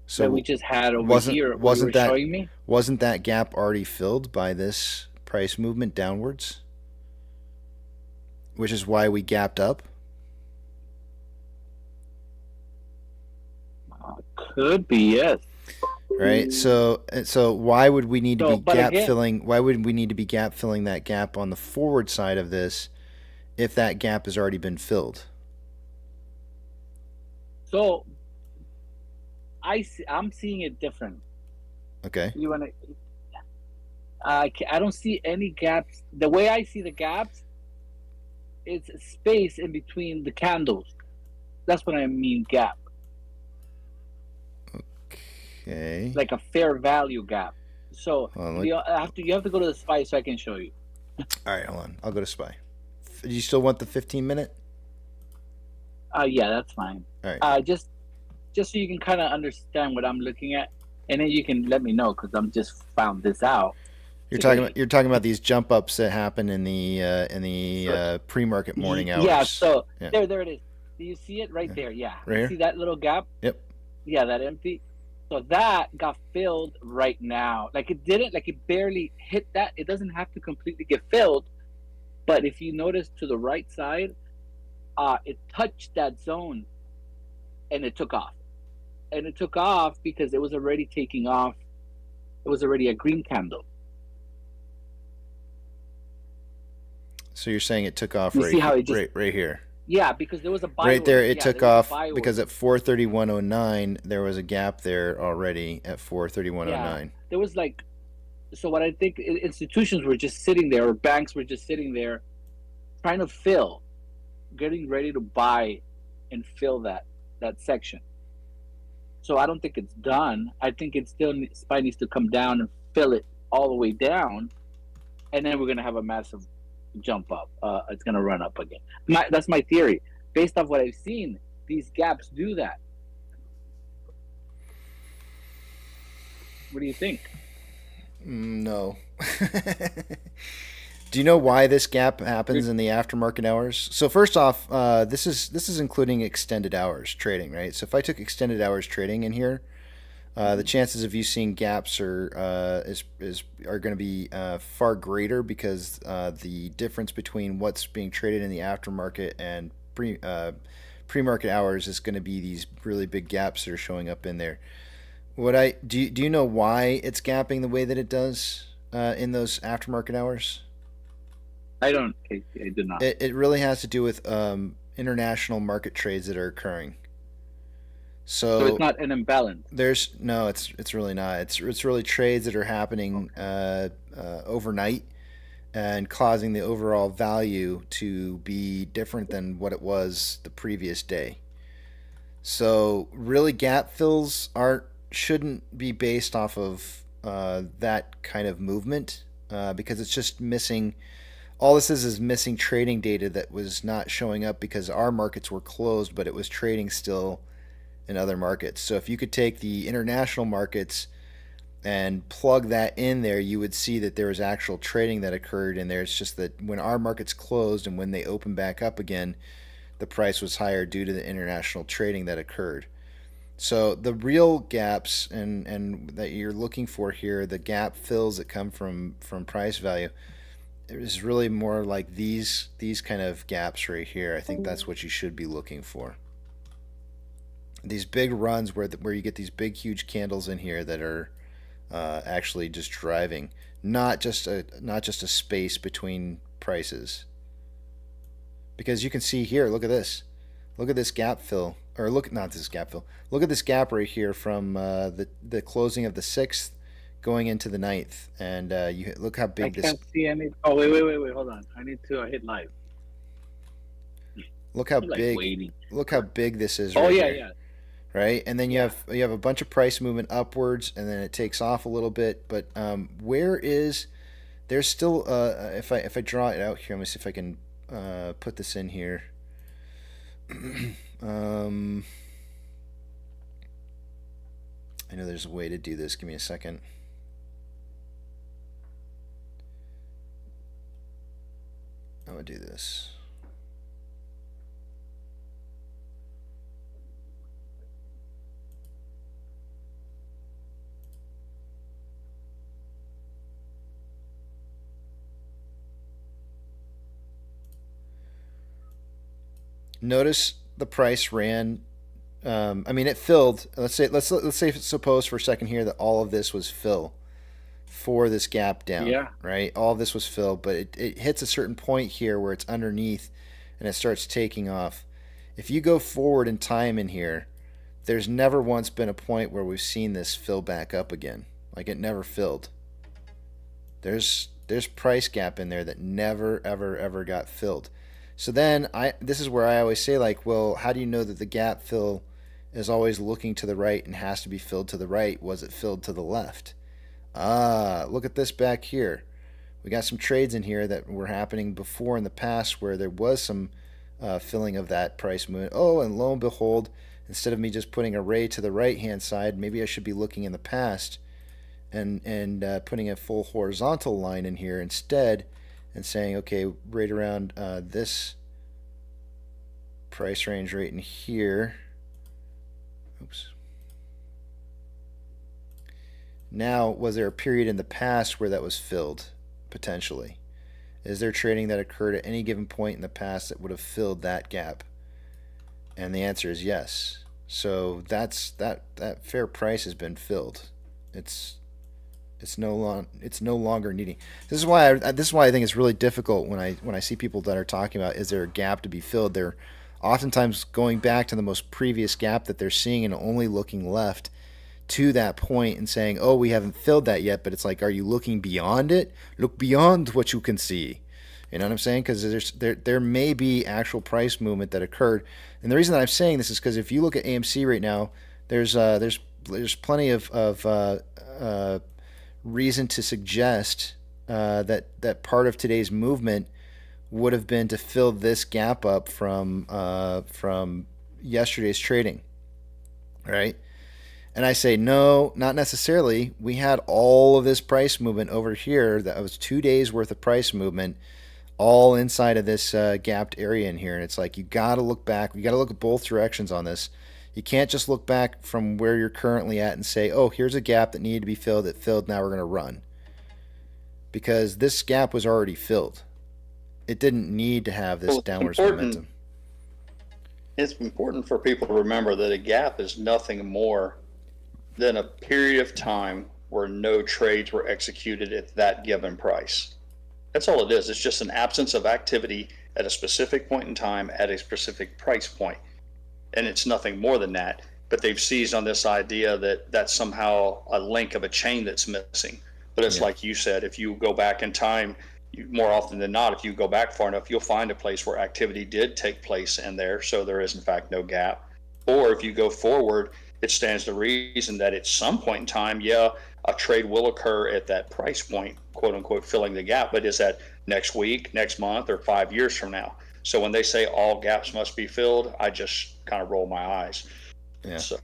So that we just had over here. Wasn't that showing me? Wasn't that gap already filled by this price movement downwards? Which is why we gapped up. Could be, yes. Right. So why would we need to be gap filling? Why would we need to be gap filling that gap on the forward side of this if that gap has already been filled? So I'm seeing it different. Okay. You want to? I don't see any gaps. The way I see the gaps, it's space in between the candles. That's what I mean, gap. Okay. Like a fair value gap. So you have to go to the SPY so I can show you. All right, hold on. I'll go to SPY. Do you still want the 15-minute? Yeah, that's fine. All right. Just so you can kind of understand what I'm looking at, and then you can let me know because I'm just found this out. You're talking about these jump ups that happen in the pre-market morning hours. Yeah. So there it is. Do you see it right there? Yeah. Right here? See that little gap? Yep. Yeah, that empty. So that got filled right now. Like it barely hit that. It doesn't have to completely get filled. But if you notice to the right side, it touched that zone and it took off. And it took off because it was already taking off. It was already a green candle. So you're saying it took off right here? Yeah, because there was a buy Right there, order. it Yeah, took there was a off buy because order. at 431.09 there was a gap there already at 431.09. Yeah, there was like, so what I think institutions were just sitting there, or banks were just sitting there, trying to fill, getting ready to buy, and fill that section. So I don't think it's done. I think it still SPY needs to come down and fill it all the way down, and then we're gonna have a massive jump up. It's gonna run up again. That's my theory. Based off what I've seen, these gaps do that. What do you think? No. Do you know why this gap happens in the aftermarket hours? So first off, this is including extended hours trading, right? So if I took extended hours trading in here, the chances of you seeing gaps are going to be far greater because the difference between what's being traded in the aftermarket and pre-market hours is going to be these really big gaps that are showing up in there. Do you know why it's gapping the way that it does in those aftermarket hours? I don't. I do not. It really has to do with international market trades that are occurring. So it's not an imbalance. It's really not. It's really trades that are happening overnight and causing the overall value to be different than what it was the previous day. So really, gap fills shouldn't be based off of that kind of movement because it's just missing. All this is missing trading data that was not showing up because our markets were closed, but it was trading still in other markets. So if you could take the international markets and plug that in there, you would see that there was actual trading that occurred in there. It's just that when our markets closed and when they opened back up again, the price was higher due to the international trading that occurred. So the real gaps and that you're looking for here, the gap fills that come from price value, is really more like these kind of gaps right here. I think that's what you should be looking for. These big runs where you get these big huge candles in here that are actually just driving, not just a space between prices. Because you can see here, look at this gap fill, or look at this gap right here from the closing of the 6th going into the 9th, and you look how big this. I can't see any. Oh wait, hold on. I need to hit live. Look how big. Look how big this is. Oh right yeah, here. yeah. Right, and then you have a bunch of price movement upwards, and then it takes off a little bit. But there's still if I draw it out here, let me see if I can put this in here. I know there's a way to do this. Give me a second. I'm gonna do this. Notice the price ran. It filled. Let's say suppose for a second here that all of this was fill for this gap down. Yeah. Right. All of this was fill, but it hits a certain point here where it's underneath, and it starts taking off. If you go forward in time in here, there's never once been a point where we've seen this fill back up again. Like it never filled. There's price gap in there that never ever got filled. So then this is where I always say, like, well, how do you know that the gap fill is always looking to the right and has to be filled to the right? Was it filled to the left? Look at this back here. We got some trades in here that were happening before in the past where there was some filling of that price movement. Oh, and lo and behold, instead of me just putting a ray to the right-hand side, maybe I should be looking in the past and putting a full horizontal line in here instead, and saying, okay, right around this price range right in here. Oops. Now, was there a period in the past where that was filled, potentially? Is there trading that occurred at any given point in the past that would have filled that gap? And the answer is yes. So that fair price has been filled. It's It's no longer needing. This is why I think it's really difficult when I see people that are talking about is there a gap to be filled. They're oftentimes going back to the most previous gap that they're seeing and only looking left to that point and saying, "Oh, we haven't filled that yet." But it's like, are you looking beyond it? Look beyond what you can see. You know what I'm saying? Because there may be actual price movement that occurred, and the reason that I'm saying this is because if you look at AMC right now, there's plenty of reason to suggest that part of today's movement would have been to fill this gap up from yesterday's trading, right? And I say no, not necessarily. We had all of this price movement over here. That was 2 days worth of price movement, all inside of this gapped area in here. And it's like you got to look back. You got to look at both directions on this. You can't just look back from where you're currently at and say, oh, here's a gap that needed to be filled. It filled. Now we're going to run. Because this gap was already filled. It didn't need to have this downwards momentum. It's important for people to remember that a gap is nothing more than a period of time where no trades were executed at that given price. That's all it is. It's just an absence of activity at a specific point in time at a specific price point. And it's nothing more than that. But they've seized on this idea that that's somehow a link of a chain that's missing. But it's like you said, if you go back in time, more often than not, if you go back far enough, you'll find a place where activity did take place in there. So there is, in fact, no gap. Or if you go forward, it stands to reason that at some point in time, a trade will occur at that price point, quote unquote, filling the gap. But is that next week, next month, or 5 years from now? So when they say all gaps must be filled, I just kind of roll my eyes. Yeah. So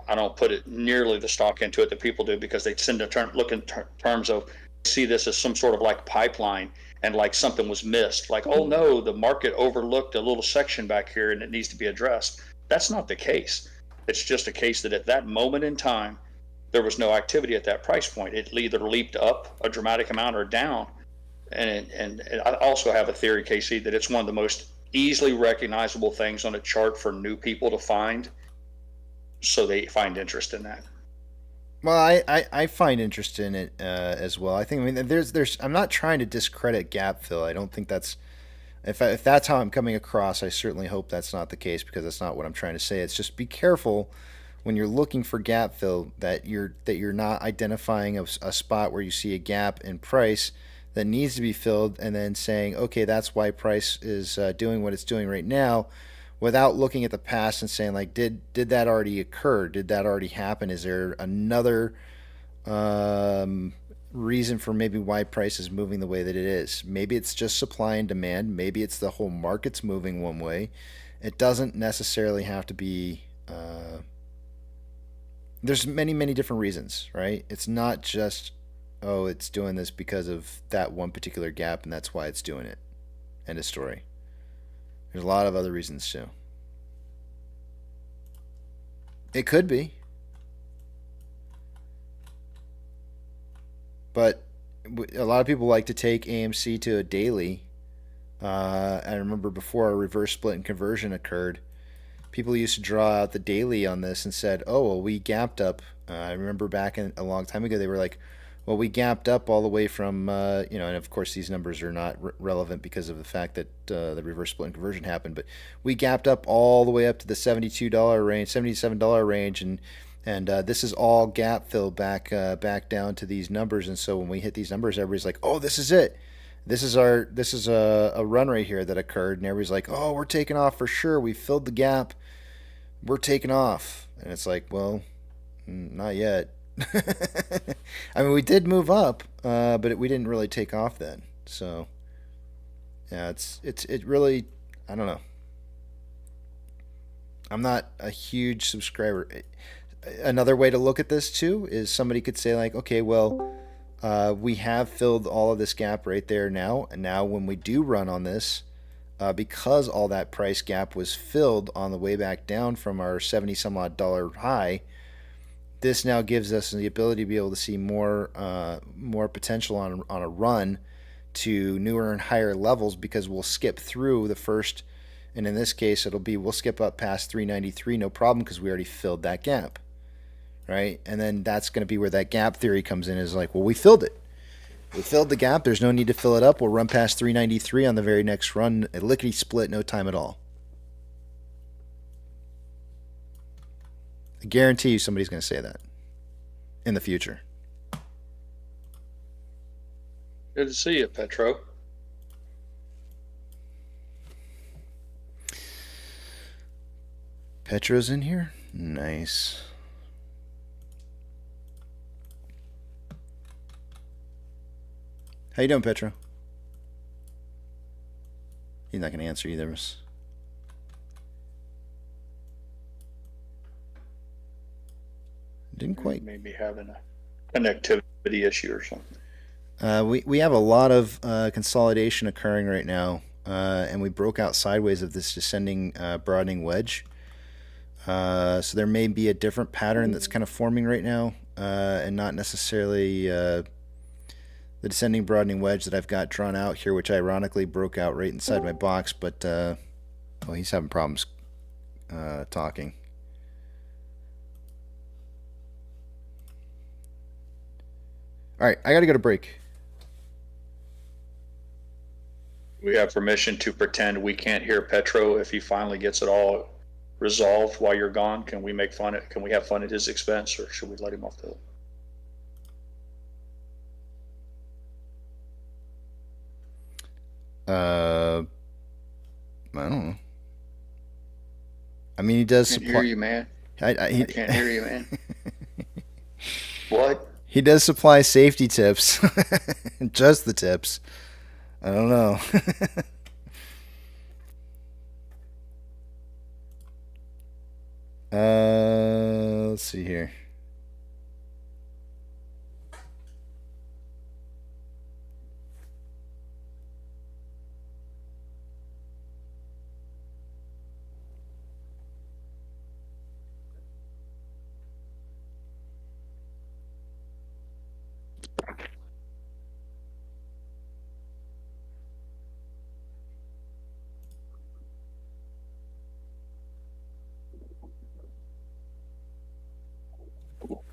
I don't put it nearly the stock into it that people do, because they tend to look in terms of see this as some sort of like pipeline and like something was missed. Like, oh no, the market overlooked a little section back here and it needs to be addressed. That's not the case. It's just a case that at that moment in time, there was no activity at that price point. It either leaped up a dramatic amount or down. And I also have a theory, Casey, that it's one of the most easily recognizable things on a chart for new people to find. So they find interest in that. Well, I find interest in it as well. I mean, there's. I'm not trying to discredit gap fill. I don't think that's. If that's how I'm coming across, I certainly hope that's not the case, because that's not what I'm trying to say. It's just be careful when you're looking for gap fill that you're not identifying a spot where you see a gap in price that needs to be filled and then saying, okay, that's why price is doing what it's doing right now, without looking at the past and saying, like, did that already occur? Did that already happen? Is there another reason for maybe why price is moving the way that it is? Maybe it's just supply and demand. Maybe it's the whole market's moving one way. It doesn't necessarily have to be. There's many different reasons, right? It's not just, oh, it's doing this because of that one particular gap and that's why it's doing it. End of story. There's a lot of other reasons too. It could be. But a lot of people like to take AMC to a daily. I remember before a reverse split and conversion occurred, people used to draw out the daily on this and said, oh, well, we gapped up. I remember back a long time ago, they were like, well, we gapped up all the way from, and of course these numbers are not relevant because of the fact that the reverse split and conversion happened, but we gapped up all the way up to the $72 range, $77 range, and this is all gap fill back down to these numbers. And so when we hit these numbers, everybody's like, oh, this is it. This is a run right here that occurred, and everybody's like, oh, we're taking off for sure. We filled the gap. We're taking off. And it's like, well, not yet. I mean, we did move up, but we didn't really take off then. So, yeah, it really, I don't know. I'm not a huge subscriber. Another way to look at this too is somebody could say like, okay, well, we have filled all of this gap right there now, and now when we do run on this, because all that price gap was filled on the way back down from our 70 some odd dollar high, this now gives us the ability to be able to see more potential on a run to newer and higher levels, because we'll skip through the first, and in this case we'll skip up past 393 no problem, because we already filled that gap, right? And then that's going to be where that gap theory comes in, is like, well, we filled it. We filled the gap. There's no need to fill it up. We'll run past 393 on the very next run. A lickety split, no time at all. I guarantee you somebody's going to say that in the future. Good to see you, Petro. Petro's in here? Nice. How you doing, Petro? He's not going to answer either of us. Didn't quite. Maybe having a connectivity issue or something. We have a lot of consolidation occurring right now, and we broke out sideways of this descending broadening wedge. So there may be a different pattern that's kind of forming right now, and not necessarily the descending broadening wedge that I've got drawn out here, which ironically broke out right inside my box. But well, he's having problems talking. All right, I got to go to break. We have permission to pretend we can't hear Petro if he finally gets it all resolved while you're gone. Can we make fun? Can we have fun at his expense, or should we let him off the hook? I don't know. I mean, he does Can't supply. hear you, man. I can't hear you, man. What? He does supply safety tips, just the tips. I don't know. Let's see here.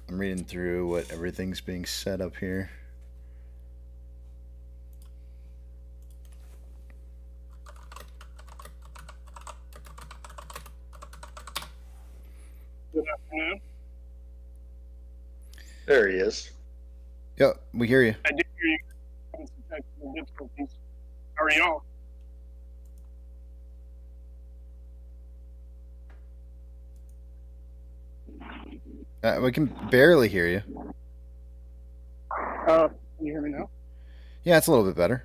I'm reading through what everything's being set up here. Good afternoon. There he is. Yep, we hear you. I did hear you having some technical difficulties. How are y'all? We can barely hear you. Can you hear me now? Yeah, it's a little bit better.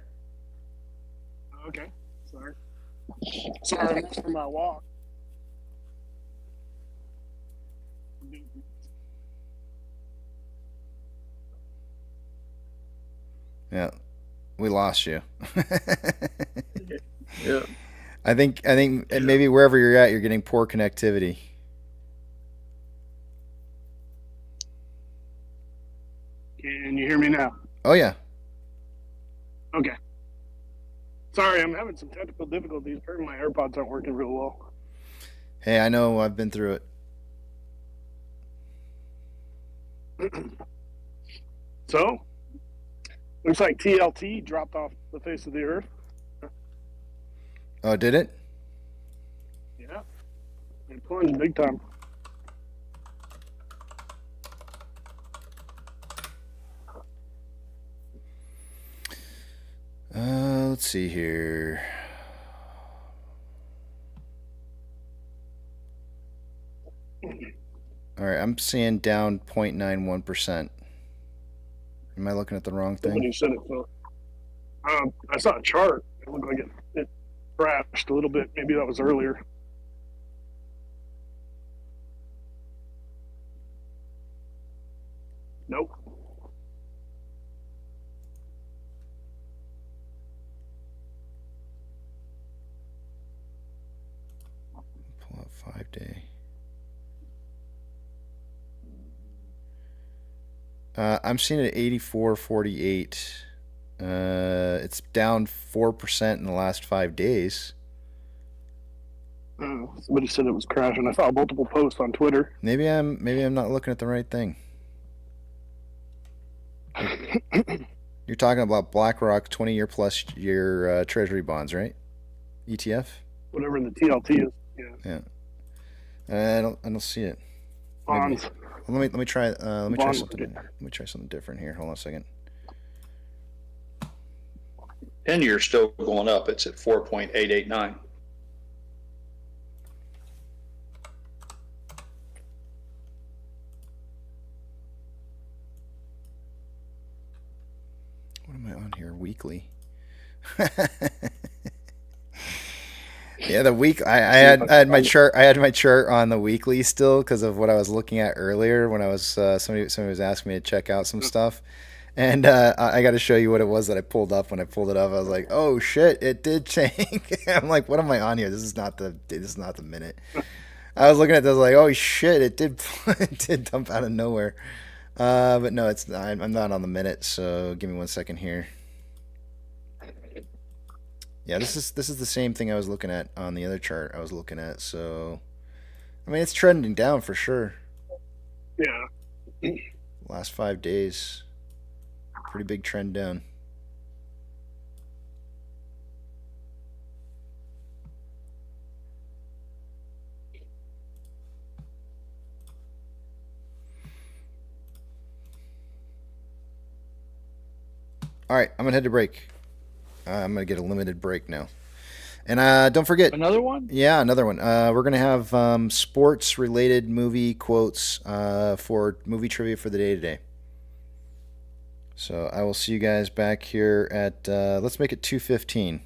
Okay. Sorry. Sorry for my walk. Yeah, we lost you. Yeah. I think maybe wherever you're at, you're getting poor connectivity. Can you hear me now? Oh yeah. Okay. Sorry, I'm having some technical difficulties. Apparently my AirPods aren't working real well. Hey, I know. I've been through it. So, looks like TLT dropped off the face of the earth. Oh, did it? Yeah. It plunged big time. Let's see here. All right, I'm seeing down 0.91%. Am I looking at the wrong thing? Somebody said it. So, I saw a chart. It looked like it crashed a little bit. Maybe that was earlier. Nope. Pull up 5-day. I'm seeing it at 84.48. It's down 4% in the last 5 days. Somebody said it was crashing. I saw multiple posts on Twitter. Maybe I'm not looking at the right thing. You're talking about BlackRock 20-year plus year Treasury bonds, right? ETF. Whatever the TLT is. Yeah. I don't see it. Bonds. Well, let me try. Let me try Bond something. market. Let me try something different here. Hold on a second. 10-year still going up. It's at 4.889. What am I on here? Weekly. Yeah, the week I had my chart. I had my chart on the weekly still because of what I was looking at earlier when I was somebody was asking me to check out some stuff, and I got to show you what it was that I pulled up. When I pulled it up, I was like, "Oh shit, it did change." I'm like, "What am I on here? This is not the minute." I was looking at this like, "Oh shit, it did it did dump out of nowhere," but no, it's not, I'm not on the minute. So give me 1 second here. Yeah, this is the same thing I was looking at on the other chart I was looking at. So, I mean, it's trending down for sure. Yeah. Last 5 days, pretty big trend down. All right, I'm gonna head to break. I'm gonna get a limited break now. And don't forget another one. Yeah, another one. We're gonna have sports-related movie quotes for movie trivia for the day today. So I will see you guys back here at let's make it 2:15.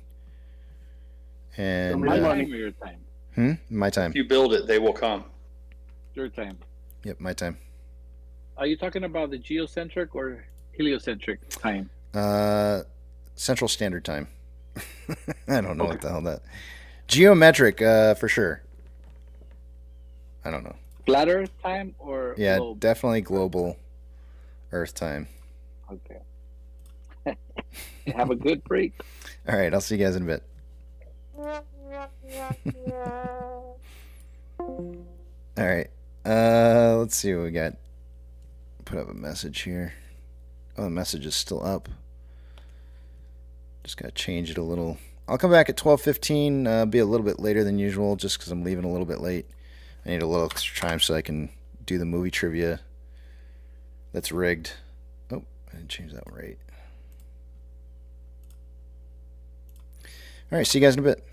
And my time or your time? My time. If you build it, they will come. Your time. Yep, my time. Are you talking about the geocentric or heliocentric time? Central Standard Time. I don't know what the hell that. Geometric, for sure. I don't know. Flat Earth time or yeah, globe? Definitely global Earth time. Okay. Have a good break. All right, I'll see you guys in a bit. All right. Let's see what we got. Put up a message here. Oh, the message is still up. Just gotta change it a little. I'll come back at 12:15. Be a little bit later than usual, just because I'm leaving a little bit late. I need a little extra time so I can do the movie trivia. That's rigged. Oh, I didn't change that right. All right, see you guys in a bit.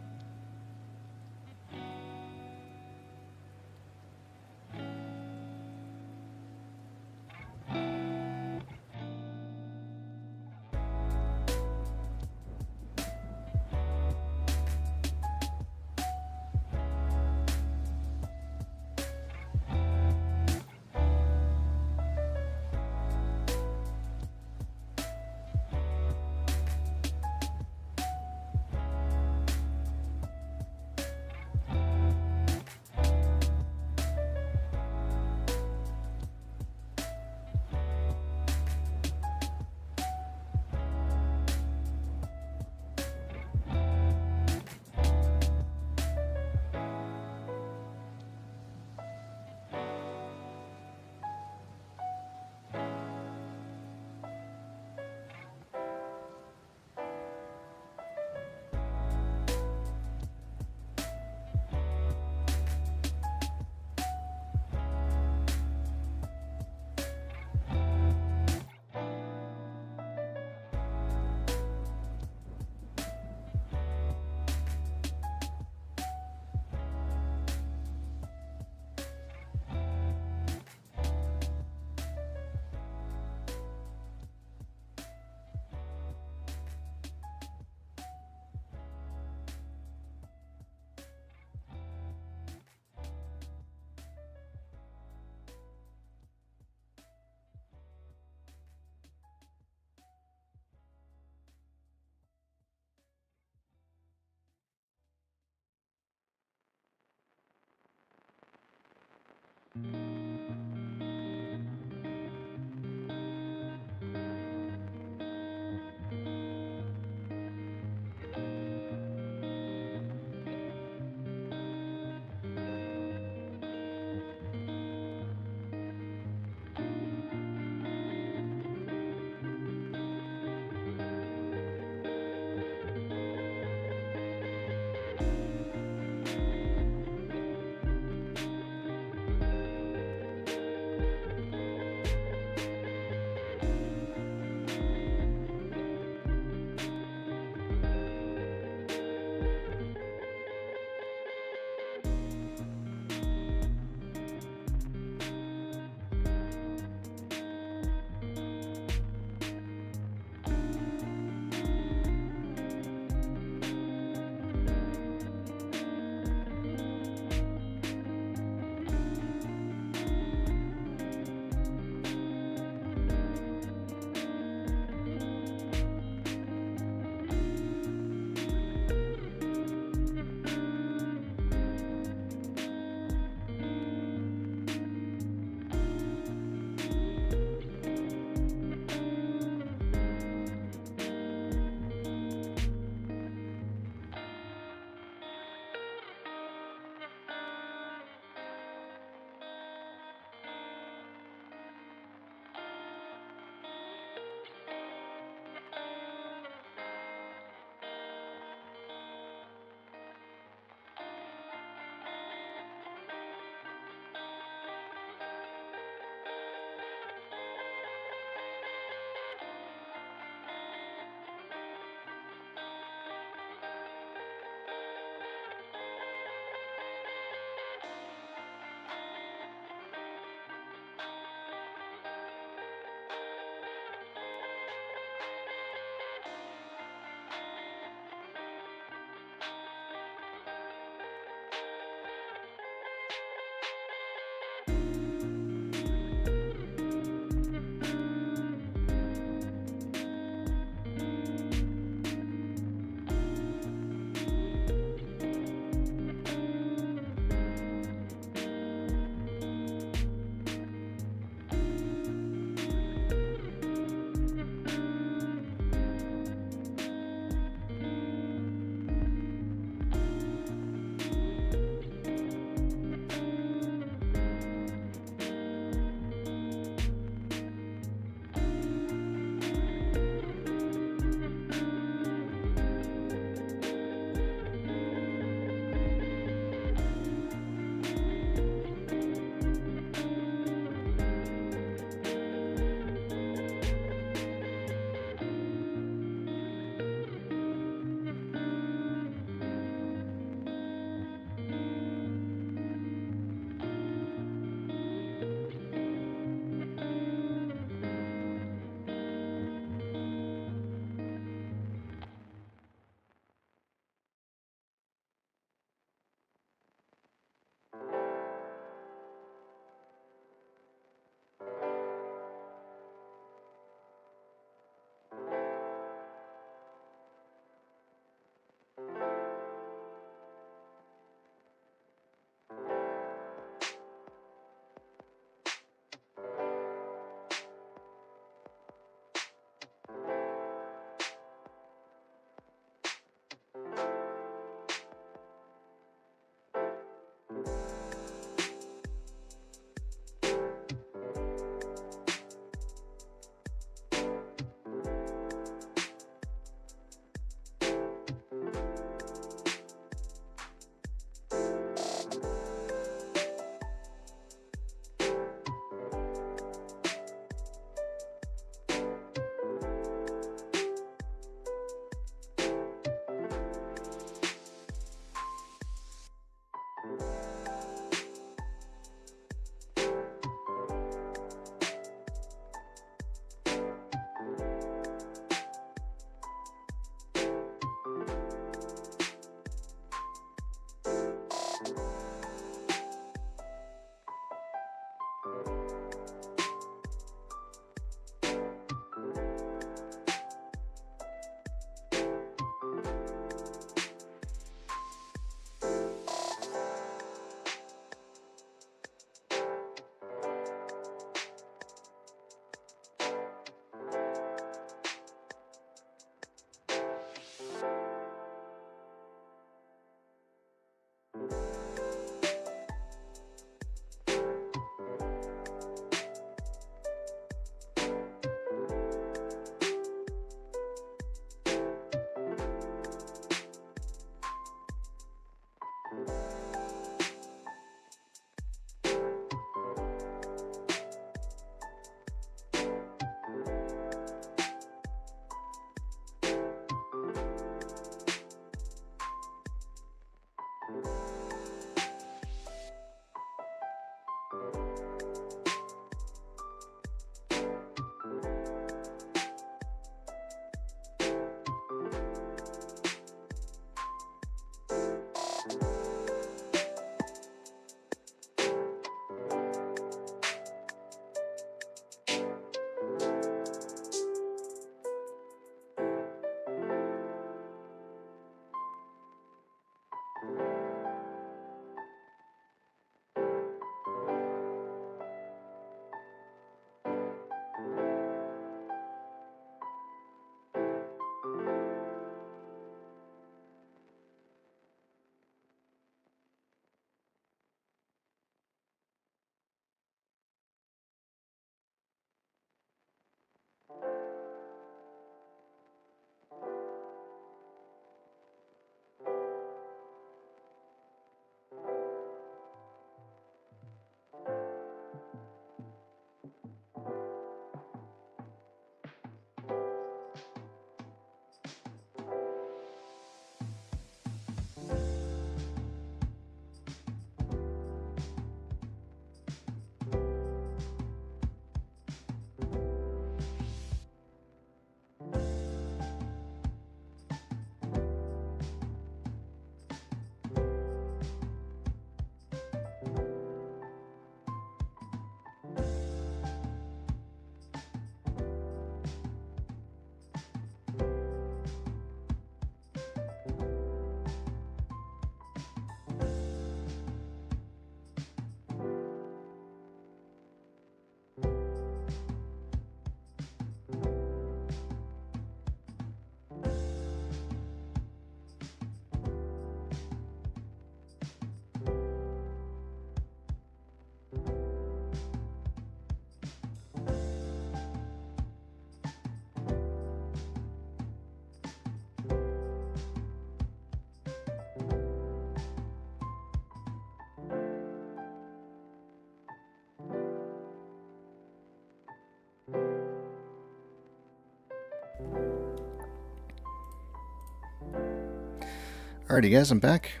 Alrighty, guys, I'm back.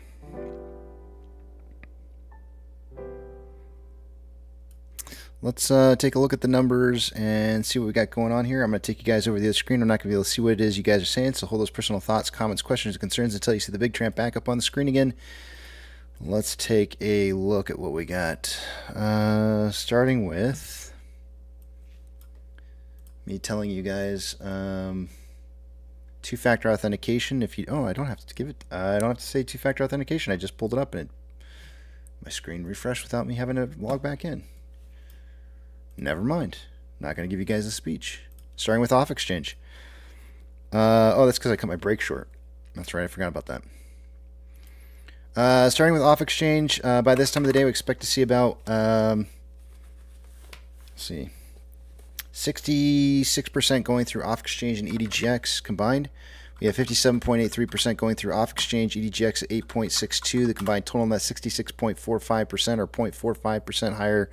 Let's take a look at the numbers and see what we got going on here. I'm going to take you guys over the other screen. I'm not going to be able to see what it is you guys are saying, so hold those personal thoughts, comments, questions, and concerns until you see the big tramp back up on the screen again. Let's take a look at what we got. Starting with me telling you guys two-factor authentication. If you, I don't have to give it. I don't have to say two-factor authentication. I just pulled it up and my screen refreshed without me having to log back in. Never mind. Not going to give you guys a speech. Starting with off exchange. That's because I cut my break short. That's right. I forgot about that. Starting with off exchange. By this time of the day, we expect to see about 66% going through off exchange and EDGX combined. We have 57.83% going through off exchange, EDGX at 8.62. The combined total on that 66.45% or 0.45% higher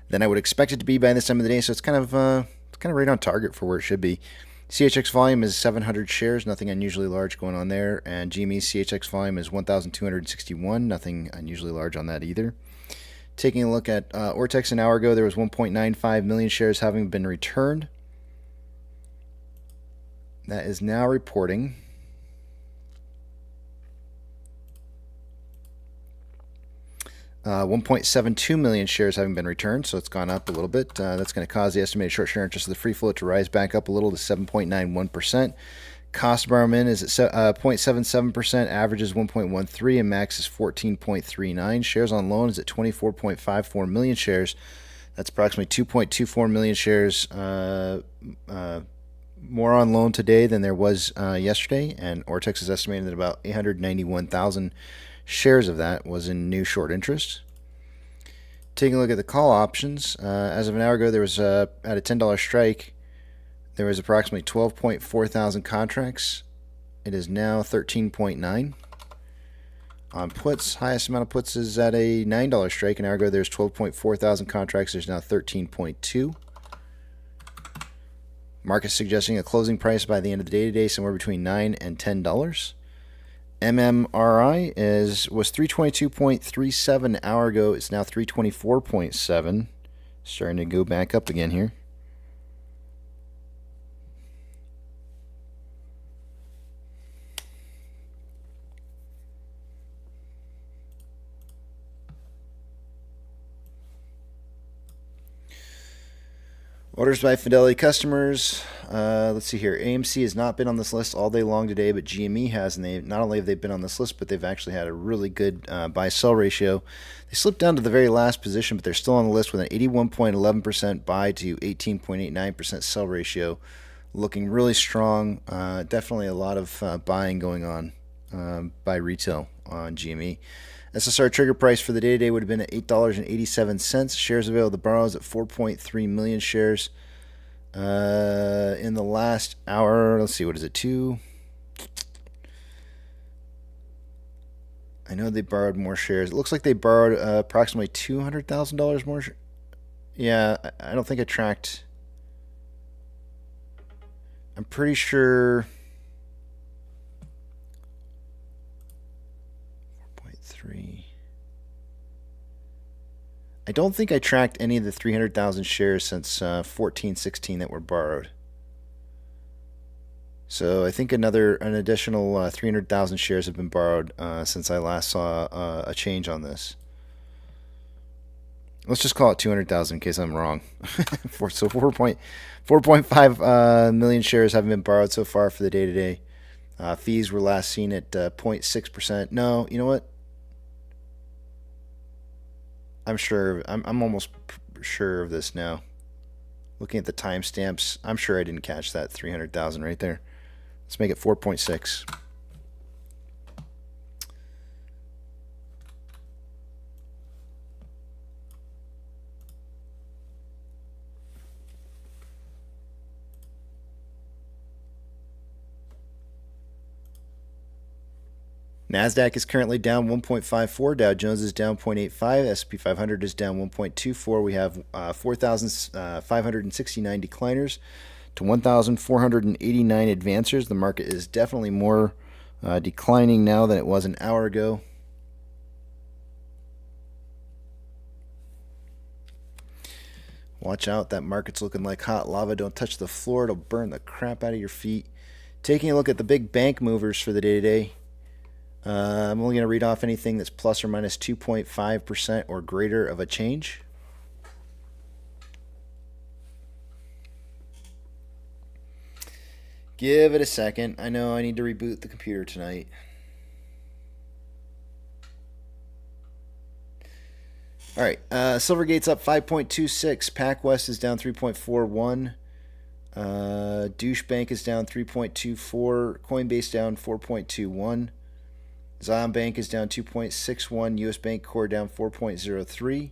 than I would expect it to be by this time of the day. So it's kind of right on target for where it should be. CHX volume is 700 shares, nothing unusually large going on there. And GME's CHX volume is 1,261, nothing unusually large on that either. Taking a look at Ortex an hour ago, there was 1.95 million shares having been returned. That is now reporting 1.72 million shares having been returned, so it's gone up a little bit. That's going to cause the estimated short share interest of the free float to rise back up a little to 7.91%. Cost to borrow min is at 0.77%, average is 1.13, and max is 14.39. Shares on loan is at 24.54 million shares. That's approximately 2.24 million shares more on loan today than there was yesterday, and Ortex is estimating that about 891,000 shares of that was in new short interest. Taking a look at the call options, as of an hour ago, there was at a $10 strike, there was approximately 12.4 thousand contracts. It is now 13.9. On puts, highest amount of puts is at a $9 strike. An hour ago, there's 12.4 thousand contracts. There's now 13.2. Market suggesting a closing price by the end of the day today somewhere between $9 and $10. MMRI was 322.37 an hour ago. It's now 324.7. Starting to go back up again here. Orders by Fidelity customers. Let's see here. AMC has not been on this list all day long today, but GME has, and they not only have they been on this list, but they've actually had a really good buy-sell ratio. They slipped down to the very last position, but they're still on the list with an 81.11% buy to 18.89% sell ratio, looking really strong. Definitely a lot of buying going on by retail on GME. SSR trigger price for the day-to-day would have been at $8.87. Shares available to borrow is at 4.3 million shares. In the last hour, let's see, what is it, 2? I know they borrowed more shares. It looks like they borrowed approximately $200,000 more. Yeah, I don't think I tracked. I'm pretty sure. 4.3. I don't think I tracked any of the 300,000 shares since 14/16 that were borrowed. So I think an additional 300,000 shares have been borrowed since I last saw a change on this. Let's just call it 200,000 in case I'm wrong. So 4.5 million shares haven't been borrowed so far for the day-to-day. Fees were last seen at 0.6%. No, you know what? I'm sure. I'm almost sure of this now. Looking at the timestamps, I'm sure I didn't catch that 300,000 right there. Let's make it 4.6. NASDAQ is currently down 1.54. Dow Jones is down 0.85. S&P 500 is down 1.24. We have 4,569 decliners to 1,489 advancers. The market is definitely more declining now than it was an hour ago. Watch out. That market's looking like hot lava. Don't touch the floor. It'll burn the crap out of your feet. Taking a look at the big bank movers for the day today. I'm only going to read off anything that's plus or minus 2.5% or greater of a change. Give it a second. I know I need to reboot the computer tonight. All right. Silvergate's up 5.26. PacWest is down 3.41. Douche Bank is down 3.24. Coinbase down 4.21. Zion Bank is down 2.61. US Bank Core down 4.03.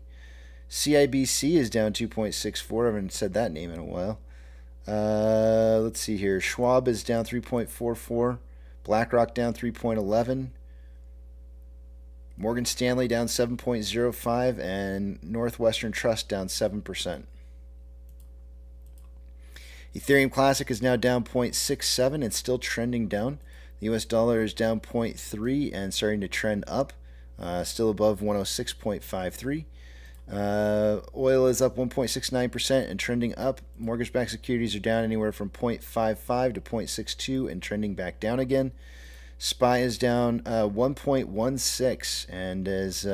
CIBC is down 2.64. I haven't said that name in a while. Let's see here. Schwab is down 3.44. BlackRock down 3.11. Morgan Stanley down 7.05. And Northwestern Trust down 7%. Ethereum Classic is now down 0.67 and still trending down. The US dollar is down 0.3 and starting to trend up, still above 106.53. Oil is up 1.69% and trending up. Mortgage-backed securities are down anywhere from 0.55 to 0.62 and trending back down again. SPY is down 1.16 and as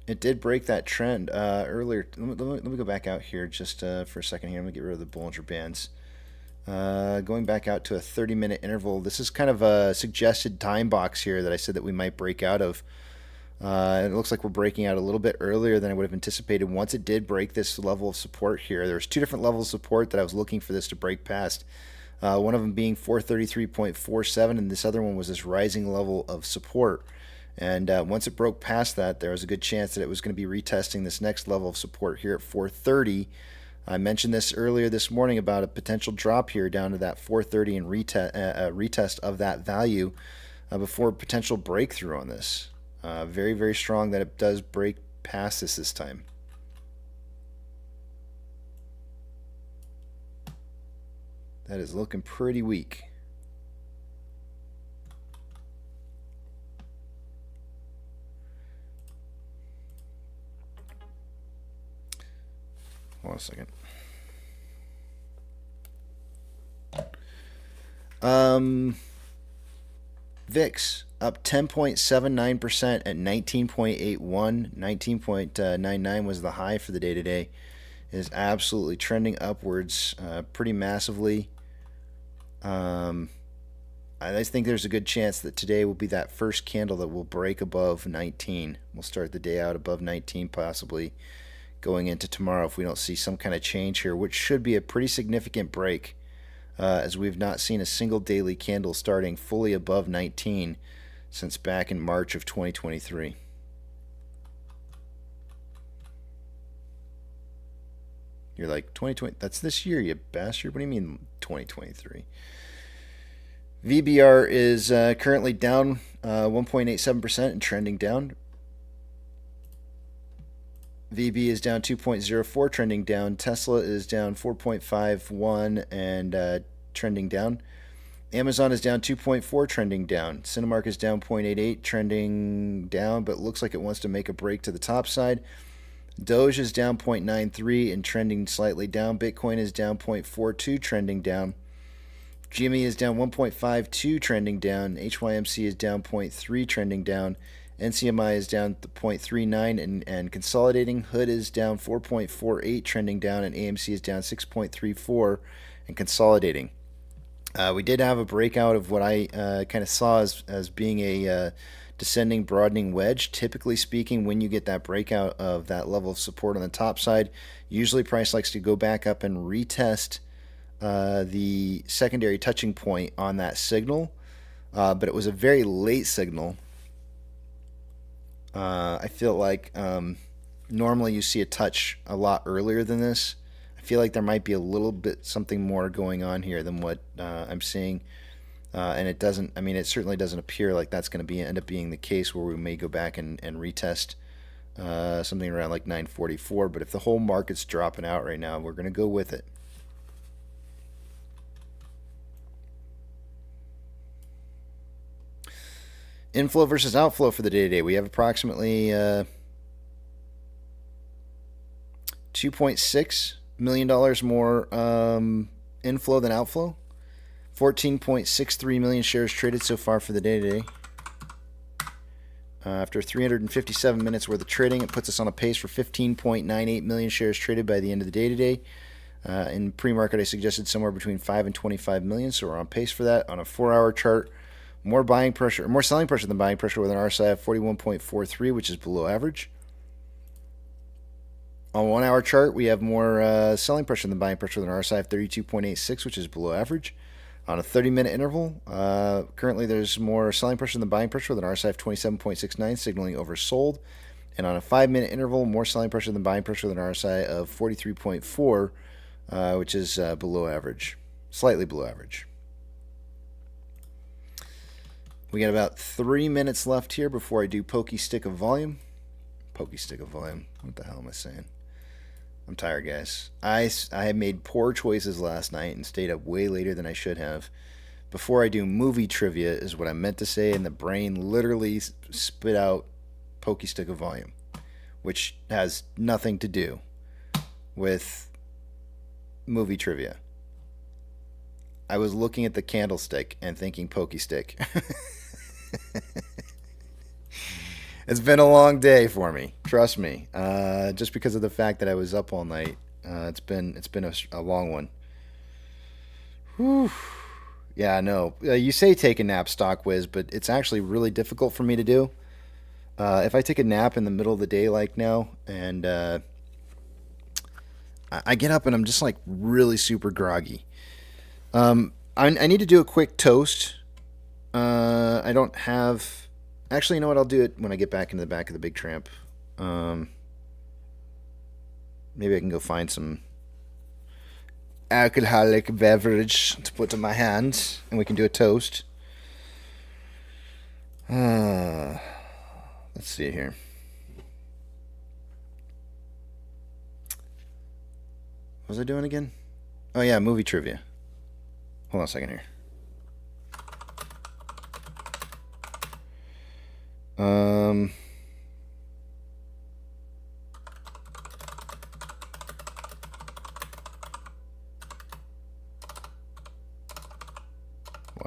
it did break that trend earlier. Let me go back out here just for a second here. I'm going to get rid of the Bollinger Bands. Going back out to a 30-minute interval. This is kind of a suggested time box here that I said that we might break out of. It looks like we're breaking out a little bit earlier than I would have anticipated. Once it did break this level of support here, there's two different levels of support that I was looking for this to break past. One of them being 433.47, and this other one was this rising level of support. And once it broke past that, there was a good chance that it was going to be retesting this next level of support here at 430. I mentioned this earlier this morning about a potential drop here down to that 430 and retest of that value before potential breakthrough on this. Very, very strong that it does break past this time. That is looking pretty weak. Hold on a second. VIX up 10.79% at 19.81. 19.99 was the high for the day today. is absolutely trending upwards pretty massively. I just think there's a good chance that today will be that first candle that will break above 19. We'll start the day out above 19, possibly going into tomorrow if we don't see some kind of change here, which should be a pretty significant break, as we've not seen a single daily candle starting fully above 19 since back in March of 2023. You're like, 2020, that's this year, you bastard. What do you mean 2023? VBR is currently down 1.87% and trending down. VB is down 2.04, trending down. Tesla is down 4.51 and trending down. Amazon is down 2.4, trending down. Cinemark is down 0.88, trending down, but looks like it wants to make a break to the top side. Doge is down 0.93 and trending slightly down. Bitcoin is down 0.42, trending down. GME is down 1.52, trending down. HYMC is down 0.3, trending down. NCMI is down 0.39 and consolidating. Hood is down 4.48, trending down, and AMC is down 6.34 and consolidating. We did have a breakout of what I kind of saw as being a descending broadening wedge. Typically speaking, when you get that breakout of that level of support on the top side, usually price likes to go back up and retest the secondary touching point on that signal, but it was a very late signal. I feel like normally you see a touch a lot earlier than this. I feel like there might be a little bit something more going on here than what I'm seeing, and it doesn't. I mean, it certainly doesn't appear like that's going to end up being the case where we may go back and retest something around like 944. But if the whole market's dropping out right now, we're going to go with it. Inflow versus outflow for the day today. We have approximately $2.6 million more inflow than outflow. 14.63 million shares traded so far for the day today. After 357 minutes worth of trading, it puts us on a pace for 15.98 million shares traded by the end of the day today. In pre-market, I suggested somewhere between 5 and 25 million, so we're on pace for that. On a 4-hour chart, more selling pressure than buying pressure with an RSI of 41.43, which is below average. On a 1-hour chart, we have more selling pressure than buying pressure with an RSI of 32.86, which is below average. On a 30-minute interval, currently there's more selling pressure than buying pressure with an RSI of 27.69, signaling oversold. And on a 5-minute interval, more selling pressure than buying pressure with an RSI of 43.4, which is below average, slightly below average. We got about 3 minutes left here before I do pokey stick of volume. Pokey stick of volume. What the hell am I saying? I'm tired, guys. I had made poor choices last night and stayed up way later than I should have. Before I do movie trivia is what I meant to say, and the brain literally spit out pokey stick of volume, which has nothing to do with movie trivia. I was looking at the candlestick and thinking pokey stick. It's been a long day for me, trust me. Just because of the fact that I was up all night, it's been a long one. Whew. Yeah, no. You say take a nap, Stock Whiz, but it's actually really difficult for me to do. If I take a nap in the middle of the day like now, and I get up and I'm just like really super groggy. I need to do a quick toast. I don't have... Actually, you know what? I'll do it when I get back into the back of the big tramp. Maybe I can go find some alcoholic beverage to put in my hand, and we can do a toast. Let's see here. What was I doing again? Oh yeah, movie trivia. Hold on a second here.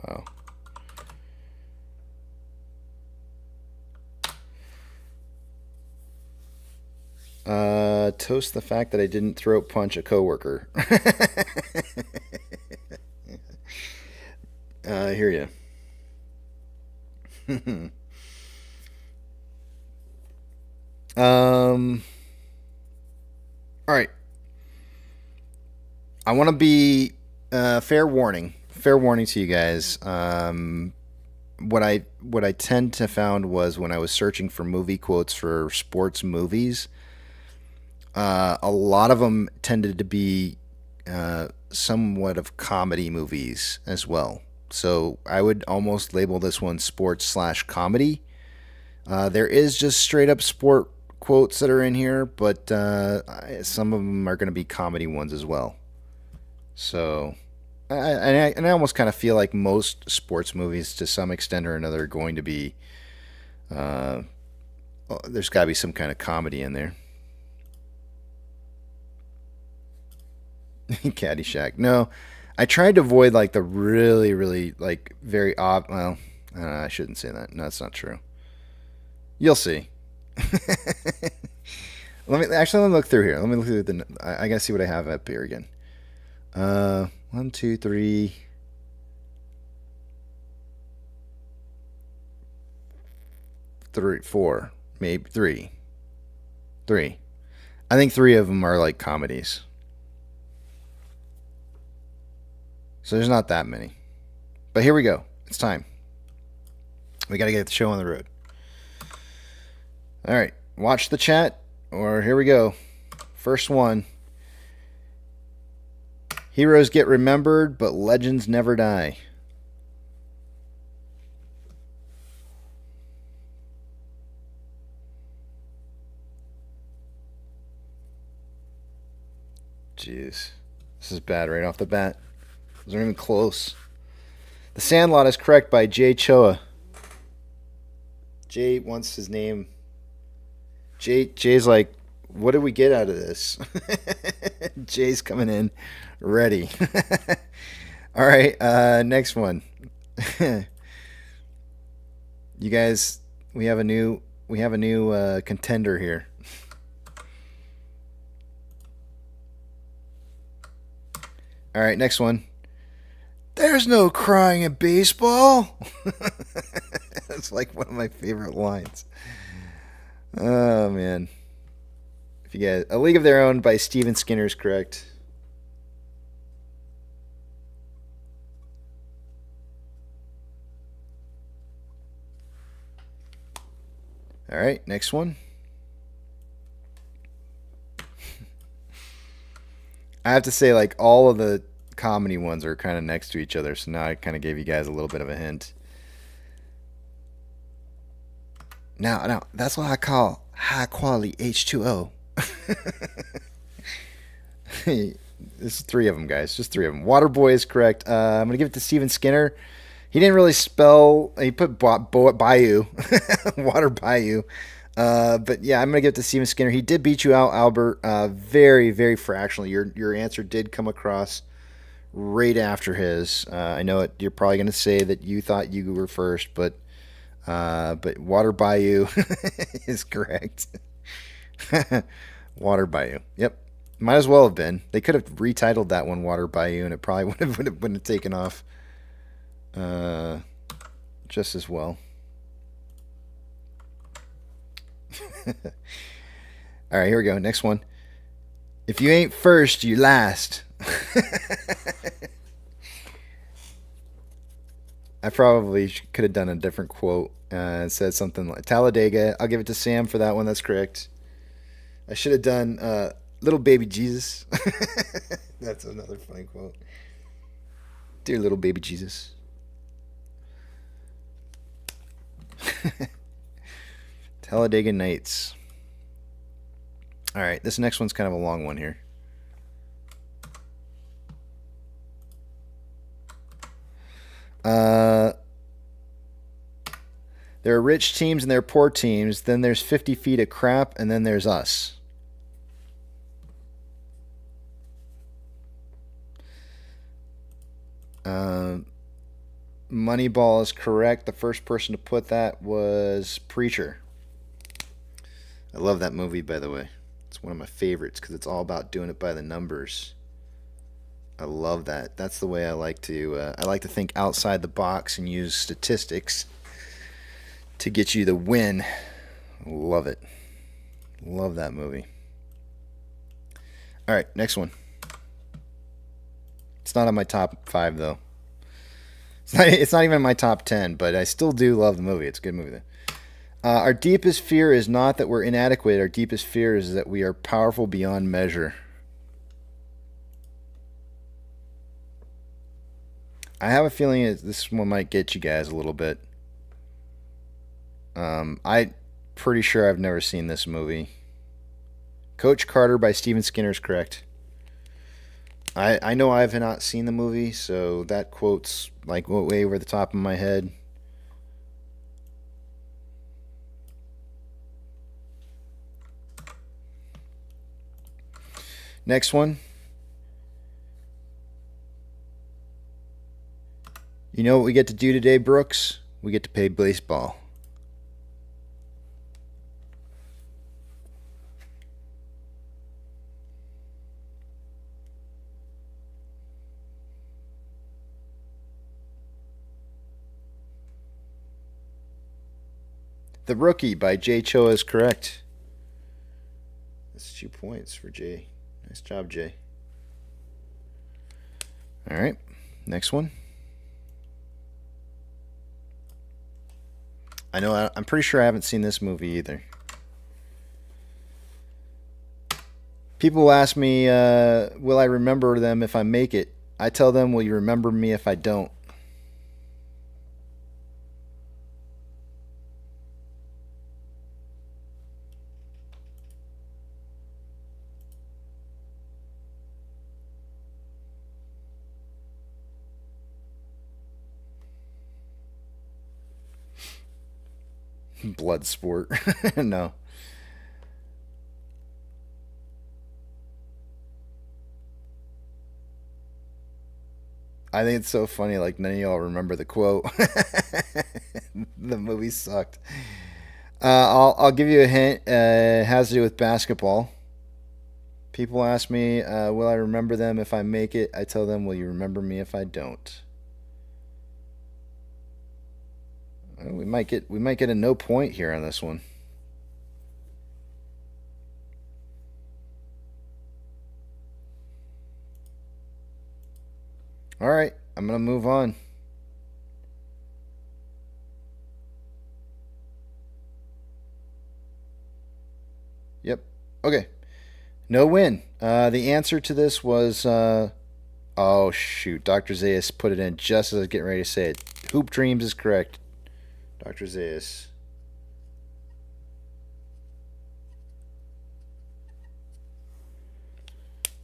Wow. toast the fact that I didn't throat punch a coworker. I hear you. All right. I want to be fair warning to you guys. What I tend to found was when I was searching for movie quotes for sports movies, a lot of them tended to be somewhat of comedy movies as well. So I would almost label this one sports/comedy. There is just straight up sport quotes that are in here, but some of them are going to be comedy ones as well. So, I almost kind of feel like most sports movies, to some extent or another, are going to be. There's got to be some kind of comedy in there. Caddyshack. No, I tried to avoid like the really, really like very odd. Well, I shouldn't say that. No, that's not true. You'll see. Let me look through here. Let me look through I gotta see what I have up here again. 1, 2, 3. 3, 4, maybe 3. I think 3 of them are like comedies. So there's not that many. But here we go. It's time. We got to get the show on the road. All right. Watch the chat, or here we go. First one. Heroes get remembered, but legends never die. Jeez. This is bad right off the bat. Those aren't even close. The Sandlot is correct by Jay Choa. Jay wants his name. Jay's like, what did we get out of this? Jay's coming in ready. All right, next one. You guys, we have a new contender here. All right, next one. There's no crying in baseball. That's like one of my favorite lines. Oh, man. If you guys, A League of Their Own by Steven Skinner is correct. All right, next one. I have to say, like, all of the comedy ones are kind of next to each other, so now I kind of gave you guys a little bit of a hint. Now, that's what I call high-quality H2O. This is 3 of them, guys. Just 3 of them. Waterboy is correct. I'm going to give it to Steven Skinner. He didn't really spell... He put Bayou. Water Bayou. But yeah, I'm going to give it to Steven Skinner. He did beat you out, Albert. Very, very fractionally. Your answer did come across right after his. I know you're probably going to say that you thought you were first, but Water Bayou is correct. Water Bayou. Yep. Might as well have been. They could have retitled that one Water Bayou, and it probably wouldn't have taken off just as well. All right, here we go. Next one. If you ain't first, you last. I probably could have done a different quote. Said something like Talladega. I'll give it to Sam for that one. That's correct. I should have done Little Baby Jesus. That's another funny quote. Dear little baby Jesus. Talladega Nights. All right, this next one's kind of a long one here. There are rich teams and there are poor teams. Then there's 50 feet of crap, and then there's us. Moneyball is correct. The first person to put that was Preacher. I love that movie, by the way. It's one of my favorites because it's all about doing it by the numbers. I love that. That's the way I like to think outside the box and use statistics to get you the win. Love it. Love that movie. All right, next one. It's not on my top 5 though. It's not even in my top 10, but I still do love the movie. It's a good movie though. Our deepest fear is not that we're inadequate. Our deepest fear is that we are powerful beyond measure. I have a feeling this one might get you guys a little bit. I'm pretty sure I've never seen this movie. Coach Carter by Steven Skinner is correct. I know I have not seen the movie, so that quote's like way over the top of my head. Next one. You know what we get to do today, Brooks? We get to play baseball. The Rookie by Jay Cho is correct. That's 2 points for Jay. Nice job, Jay. All right, next one. I'm pretty sure I haven't seen this movie either. People ask me, will I remember them if I make it? I tell them, will you remember me if I don't? Blood sport. No. I think it's so funny, like none of y'all remember the quote. The movie sucked. I'll give you a hint. It has to do with basketball. People ask me, will I remember them if I make it? I tell them, will you remember me if I don't? We might get a no point here on this one. All right, I'm going to move on. Yep. Okay. No win. The answer to this was oh shoot, Dr. Zayas put it in just as I was getting ready to say it. Hoop Dreams is correct. Dr. Zayas.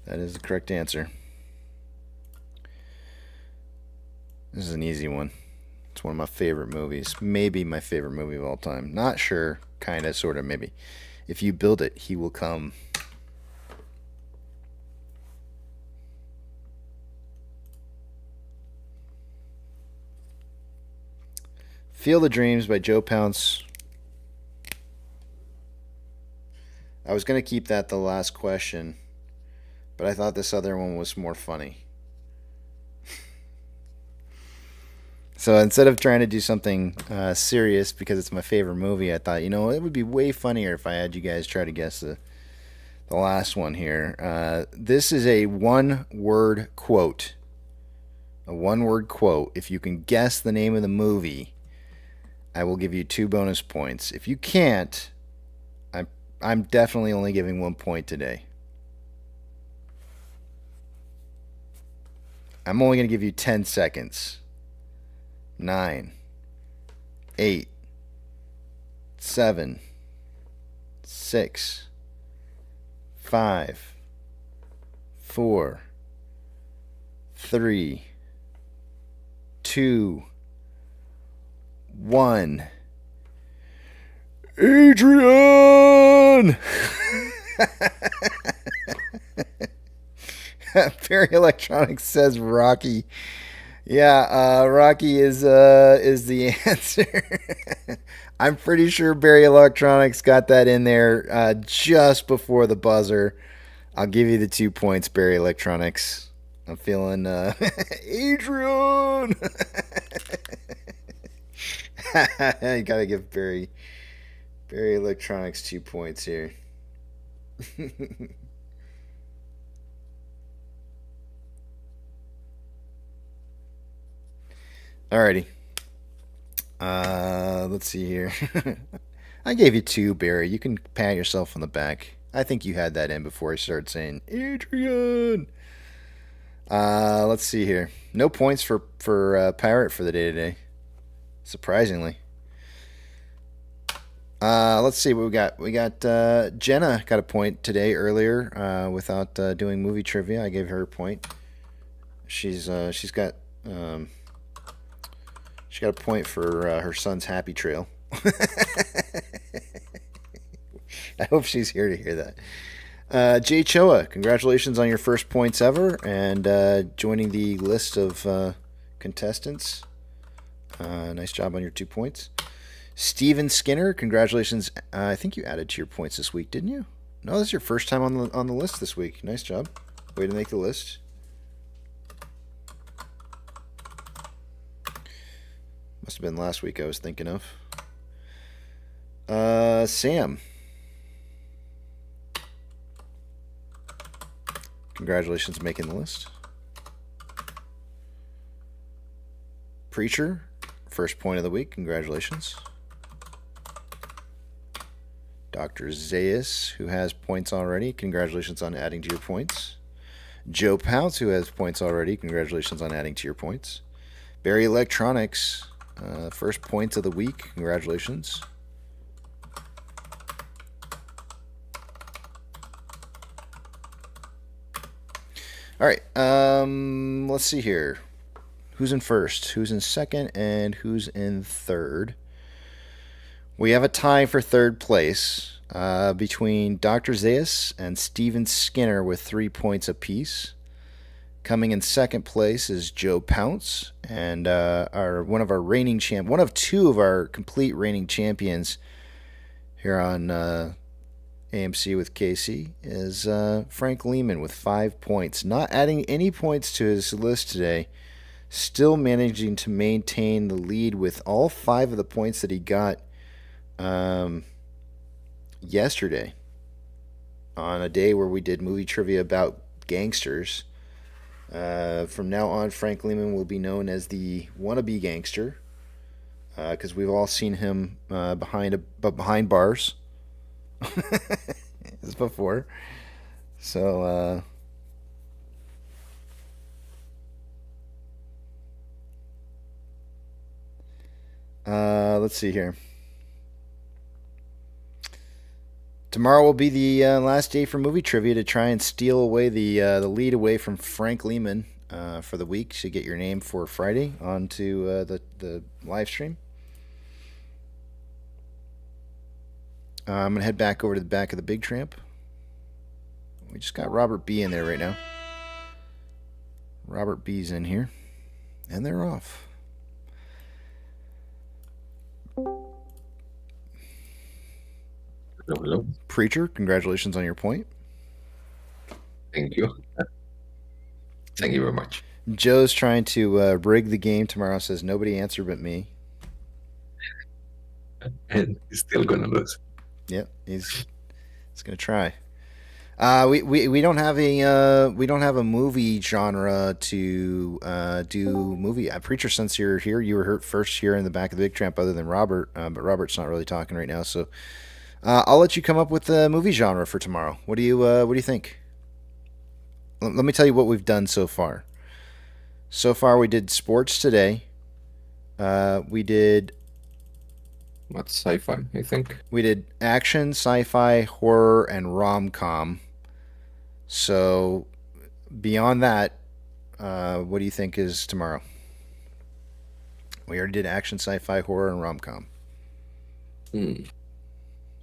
That is the correct answer. This is an easy one. It's one of my favorite movies. Maybe my favorite movie of all time. Not sure. Kinda, sorta, maybe. If you build it, he will come. Field of Dreams by Joe Pounce. I was going to keep that the last question, but I thought this other one was more funny. So instead of trying to do something serious because it's my favorite movie, I thought, it would be way funnier if I had you guys try to guess the last one here. This is a one-word quote. A one-word quote. If you can guess the name of the movie, I will give you 2 bonus points. If you can't, I'm definitely only giving 1 point today. I'm only going to give you 10 seconds. 9, 8, 7, 6, 5, 4, 3, 2, 1. Adrian! Perry Electronics says Rocky. Yeah, Rocky is the answer. I'm pretty sure Barry Electronics got that in there just before the buzzer. I'll give you the 2 points, Barry Electronics. I'm feeling Adrian. You gotta give Barry Electronics 2 points here. Alrighty. Let's see here. I gave you 2, Barry. You can pat yourself on the back. I think you had that in before I started saying Adrian. Let's see here. No points for Parrot for the day today. Surprisingly. Let's see what we got. We got Jenna got a point today earlier without doing movie trivia. I gave her a point. She's got she got a point for her son's Happy Trail. I hope she's here to hear that. Jay Choa, congratulations on your first points ever and joining the list of contestants. Nice job on your 2 points. Steven Skinner, congratulations. I think you added to your points this week, didn't you? No, this is your first time on the list this week. Nice job. Way to make the list. Must have been last week I was thinking of. Sam. Congratulations on making the list. Preacher, first point of the week. Congratulations. Dr. Zayas, who has points already. Congratulations on adding to your points. Joe Pounce, who has points already. Congratulations on adding to your points. Barry Electronics, first points of the week. Congratulations. All right, let's see here. Who's in first? Who's in second? And who's in third? We have a tie for third place between Dr. Zayas and Steven Skinner with 3 points apiece. Coming in second place is Joe Pounce, and one of 2 of our complete reigning champions here on AMC with KC is Frank Lehman with 5 points. Not adding any points to his list today. Still managing to maintain the lead with all 5 of the points that he got yesterday on a day where we did movie trivia about gangsters. From now on, Frank Lehman will be known as the wannabe gangster because we've all seen him behind bars as before. So let's see here. Tomorrow will be the last day for movie trivia to try and steal away the lead away from Frank Lehman for the week to get your name for Friday onto the live stream. I'm going to head back over to the back of the Big Tramp. We just got Robert B in there right now. Robert B's in here. And they're off. Hello. Preacher, congratulations on your point. Thank you. Thank you very much. Joe's trying to rig the game tomorrow. Says nobody answered but me. And he's still gonna lose. Yep, he's gonna try. We don't have a movie genre to do movie. Preacher, since you're here, you were first here in the back of the Big Tramp, other than Robert. But Robert's not really talking right now, so I'll let you come up with the movie genre for tomorrow. What do you think? Let me tell you what we've done so far. So far, we did sports today. We did. What's sci-fi? I think we did action, sci-fi, horror, and rom-com. So, beyond that, what do you think is tomorrow? We already did action, sci-fi, horror, and rom-com.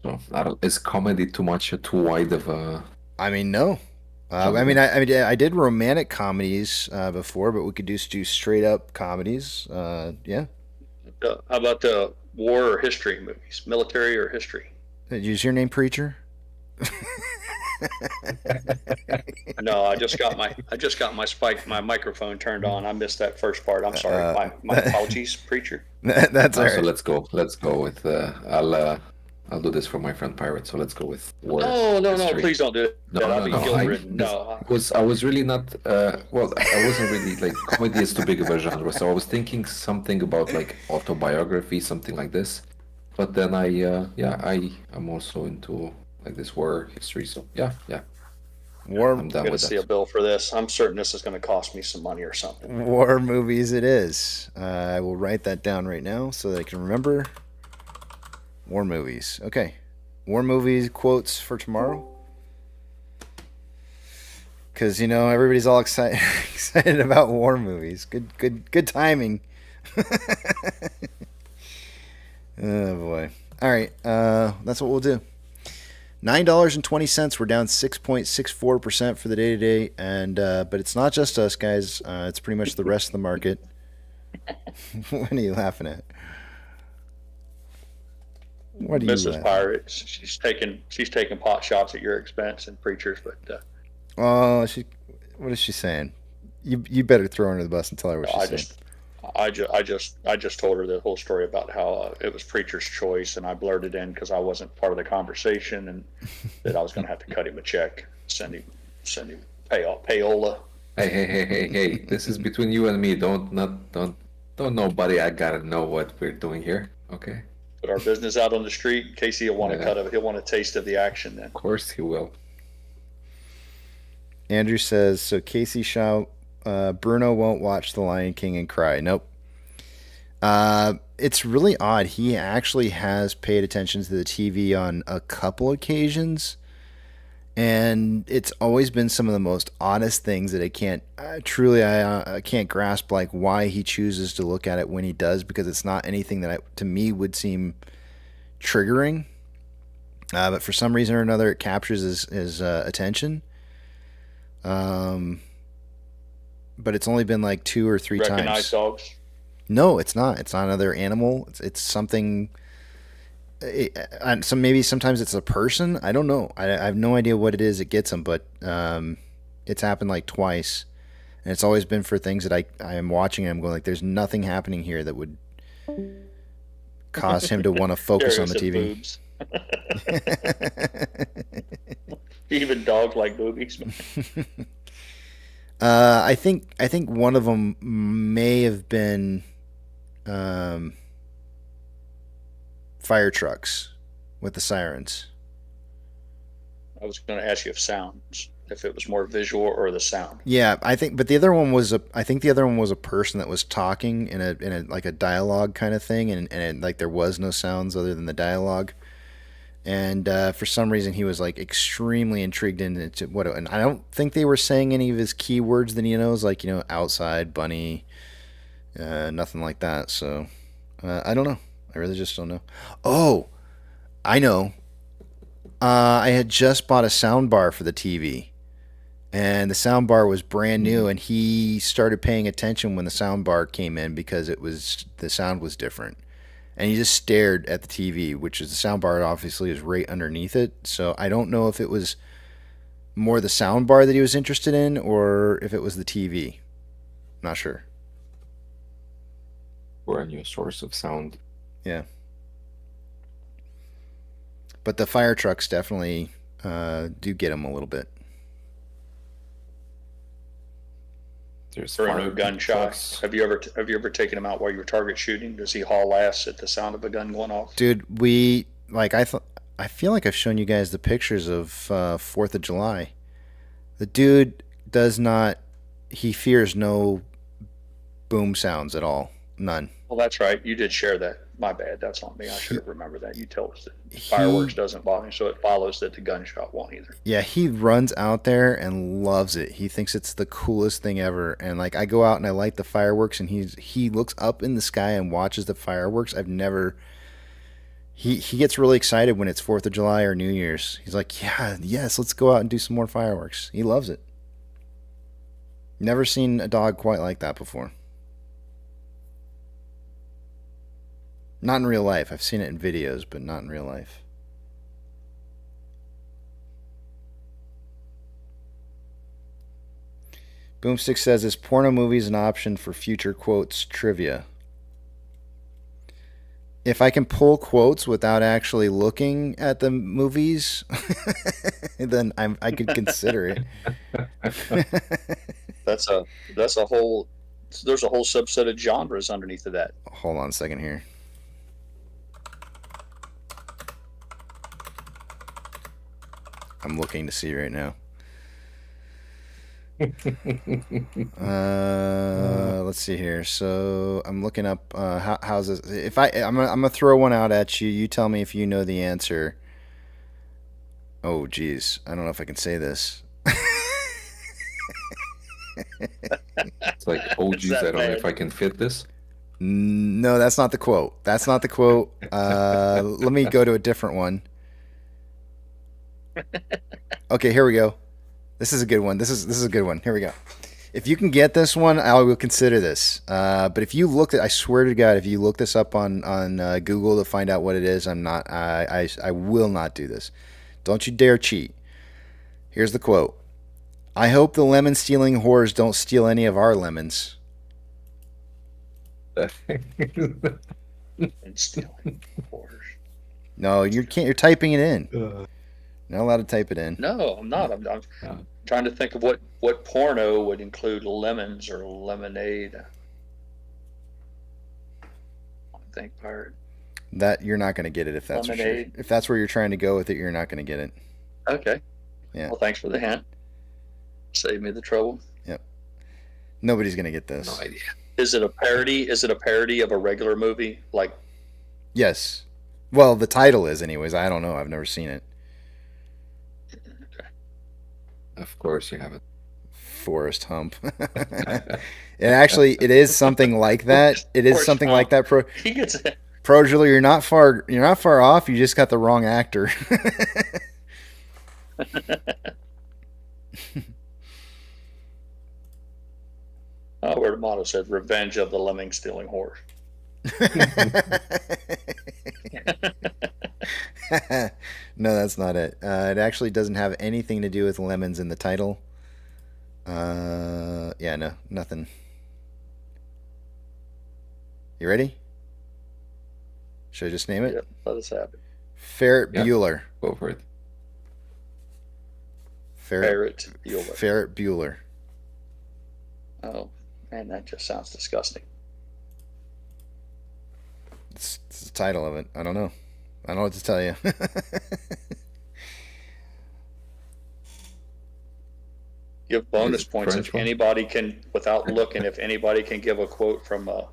So is comedy too much, too wide of a? I mean, no. I mean, I did romantic comedies before, but we could just do straight up comedies. Yeah. How about war or history movies, military or history? Is your name Preacher? No, I just got my microphone turned on. I missed that first part. I'm sorry. My apologies, Preacher. That's all right. So let's go with. I'll do this for my friend Pirate. So let's go with war. No, history. please don't do it. I'll be guilt-ridden. No. I was really not. Well, I wasn't really like comedy is too big of a genre. So I was thinking something about like autobiography, something like this. But then I'm also into like this war history. So yeah. War. I'm I'm done going to with see that. a bill for this. I'm certain this is going to cost me some money or something. War movies it is. I will write that down right now so that I can remember. War movies. Okay. War movies quotes for tomorrow. Because, everybody's all excited about war movies. Good timing. Oh, boy. All right. That's what we'll do. $9.20. We're down 6.64% for the day today. But it's not just us, guys. It's pretty much the rest of the market. What are you laughing at? What are you Mrs. laughing? Pirate, she's taking pot shots at your expense and Preachers, but Oh, what is she saying? You better throw her under the bus and tell her what she's saying. I just told her the whole story about how it was Preacher's choice, and I blurted in because I wasn't part of the conversation, and that I was going to have to cut him a check, send him payola. Hey! This is between you and me. Don't nobody. I gotta know what we're doing here. Okay. Put our business out on the street. Casey will want he'll want a taste of the action then. Of course he will. Andrew says, so Casey Shaw, Bruno won't watch The Lion King and cry. Nope. It's really odd. He actually has paid attention to the TV on a couple occasions, and it's always been some of the most honest things that I can't I can't grasp, like why he chooses to look at it when he does, because it's not anything that to me would seem triggering. But for some reason or another, it captures his attention. But it's only been like 2 or 3 times. Recognize dogs? No, it's not. It's not another animal. It's something. Maybe sometimes it's a person. I don't know. I have no idea what it is that gets him, but it's happened like twice, and it's always been for things that I am watching and I'm going like, there's nothing happening here that would cause him to want to focus on the TV. Even dogs like boobies. I think one of them may have been fire trucks with the sirens. I was going to ask you if it was more visual or the sound. Yeah, but the other one was a person that was talking in a like a dialogue kind of thing, and like there was no sounds other than the dialogue. And for some reason, he was like extremely intrigued into what. And I don't think they were saying any of his keywords that he knows, like outside, bunny, nothing like that. So I don't know. I really just don't know. Oh, I know. I had just bought a sound bar for the TV, and the sound bar was brand new. And he started paying attention when the sound bar came in because the sound was different. And he just stared at the TV, which is the soundbar obviously is right underneath it. So I don't know if it was more the soundbar that he was interested in or if it was the TV. Not sure. Or a new source of sound. Yeah. But the fire trucks definitely do get him a little bit. There's no gunshots. Have you ever taken him out while you were target shooting? Does he haul ass at the sound of a gun going off? Dude, I feel like I've shown you guys the pictures of 4th of July. The dude he fears no boom sounds at all. None. Well, that's right. You did share that. My bad. That's on me. I should have remembered that. You told us that fireworks doesn't bother me, so it follows that the gunshot won't either. Yeah, he runs out there and loves it. He thinks it's the coolest thing ever. And like I go out and I light the fireworks, and he looks up in the sky and watches the fireworks. He gets really excited when it's 4th of July or New Year's. He's like, yeah, yes, let's go out and do some more fireworks. He loves it. Never seen a dog quite like that before. Not in real life. I've seen it in videos, but not in real life. Boomstick says, is porno movies an option for future quotes trivia? If I can pull quotes without actually looking at the movies, then I could consider it. There's a whole subset of genres underneath of that. Hold on a second here. I'm looking to see right now. Let's see here. So I'm looking up how's this. If I'm gonna throw one out at you. You tell me if you know the answer. Oh, geez, I don't know if I can say this. It's like, oh, geez, I don't know if I can fit this. No, that's not the quote. That's not the quote. Let me go to a different one. Okay, here we go. This is a good one. This is a good one. Here we go. If you can get this one, I will consider this. But if you look at, I swear to God, if you look this up on Google to find out what it is, I'm not. I will not do this. Don't you dare cheat. Here's the quote. I hope the lemon stealing whores don't steal any of our lemons. Stealing whores. No, you can't. You're typing it in. Not allowed to type it in. No, I'm not. I'm trying to think of what porno would include lemons or lemonade. I think pirate. That you're not going to get it if that's if that's where you're trying to go with it. You're not going to get it. Okay. Yeah. Well, thanks for the hint. Save me the trouble. Yep. Nobody's going to get this. No idea. Is it a parody? Is it a parody of a regular movie? Like. Yes. Well, the title is, anyways. I don't know. I've never seen it. Of course you haven't. Forest Hump. It is something like that. It is something like that. He gets it. Pro Driller, you're not far off. You just got the wrong actor. Where the motto said, "Revenge of the lemming stealing horse." No, that's not it. It actually doesn't have anything to do with lemons in the title. Yeah, no, nothing. You ready? Should I just name it? Yep, let us have it. Ferret Bueller. Go for it. Ferret Bueller. Ferret Bueller. Oh, man, that just sounds disgusting. It's the title of it. I don't know. I don't know what to tell you. Give bonus points if anybody can, without looking, if anybody can give a quote from what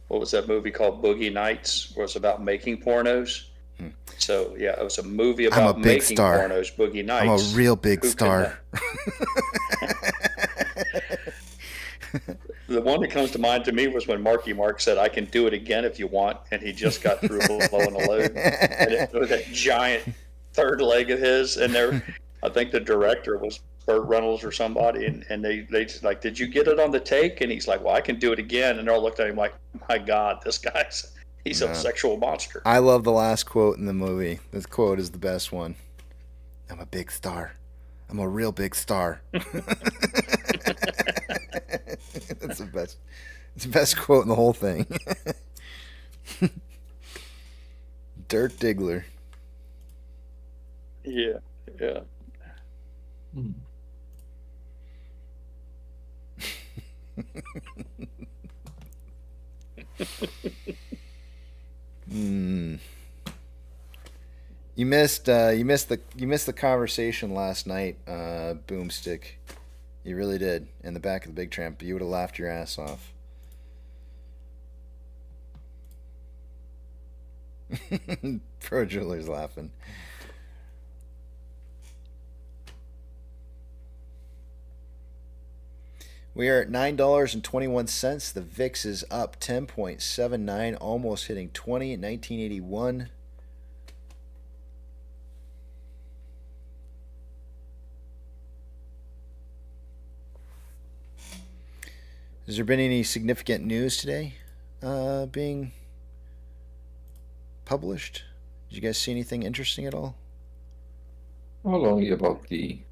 was that movie called Boogie Nights, where it's about making pornos. So yeah, it was a movie about making pornos. Boogie Nights. I'm a real big star. The one that comes to mind to me was when Marky Mark said, "I can do it again if you want," and he just got through blowing a load. And it was that giant third leg of his, and there, I think the director was Burt Reynolds or somebody, and they just like, "Did you get it on the take?" And he's like, "Well, I can do it again." And they all looked at him like, "My God, this guy's he's a sexual monster." I love the last quote in the movie. This quote is the best one. I'm a big star. I'm a real big star. That's the best. It's the best quote in the whole thing. Dirk Diggler. Yeah, yeah. You missed the conversation last night, Boomstick. You really did. In the back of the Big Tramp, you would have laughed your ass off. Pro Driller's laughing. We are at $9.21. The VIX is up 10.79, almost hitting 20 in 1981. Has there been any significant news today being published? Did you guys see anything interesting at all? Well, only about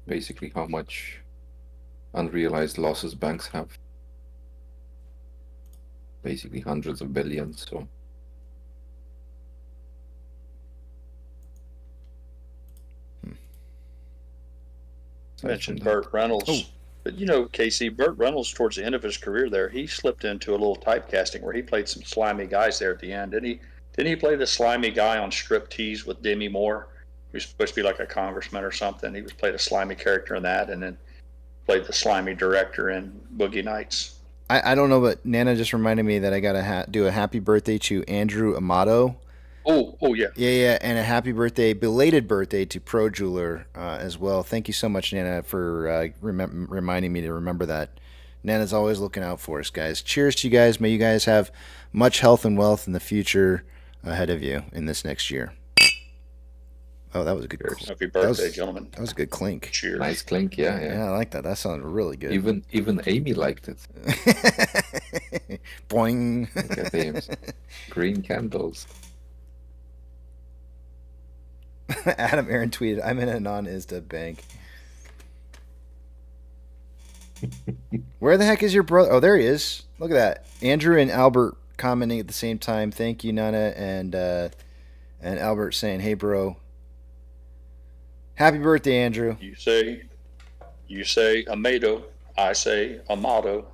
basically how much unrealized losses banks have. Basically hundreds of billions, so. Mentioned Burt Reynolds. But you know, Casey, Burt Reynolds, towards the end of his career there, he slipped into a little typecasting where he played some slimy guys there at the end. Didn't he play the slimy guy on Striptease with Demi Moore? He was supposed to be like a congressman or something. He played a slimy character in that, and then played the slimy director in Boogie Nights. I don't know, but Nana just reminded me that I gotta do a happy birthday to Andrew Amato. Oh yeah. Yeah, and a belated birthday to Pro Jeweler as well. Thank you so much, Nana, for reminding me to remember that. Nana's always looking out for us, guys. Cheers to you guys. May you guys have much health and wealth in the future ahead of you in this next year. Oh, that was a good. Happy birthday, gentlemen. That was a good clink. Cheers. Nice clink, yeah. Yeah, I like that. That sounded really good. Even Amy liked it. Boing. Look at Ames. Green candles. Adam Aaron tweeted, "I'm in a non-ISDA bank." Where the heck is your brother? Oh, there he is. Look at that. Andrew and Albert commenting at the same time. Thank you, Nana, and Albert saying, "Hey, bro. Happy birthday, Andrew." You say Amato, I say Amato.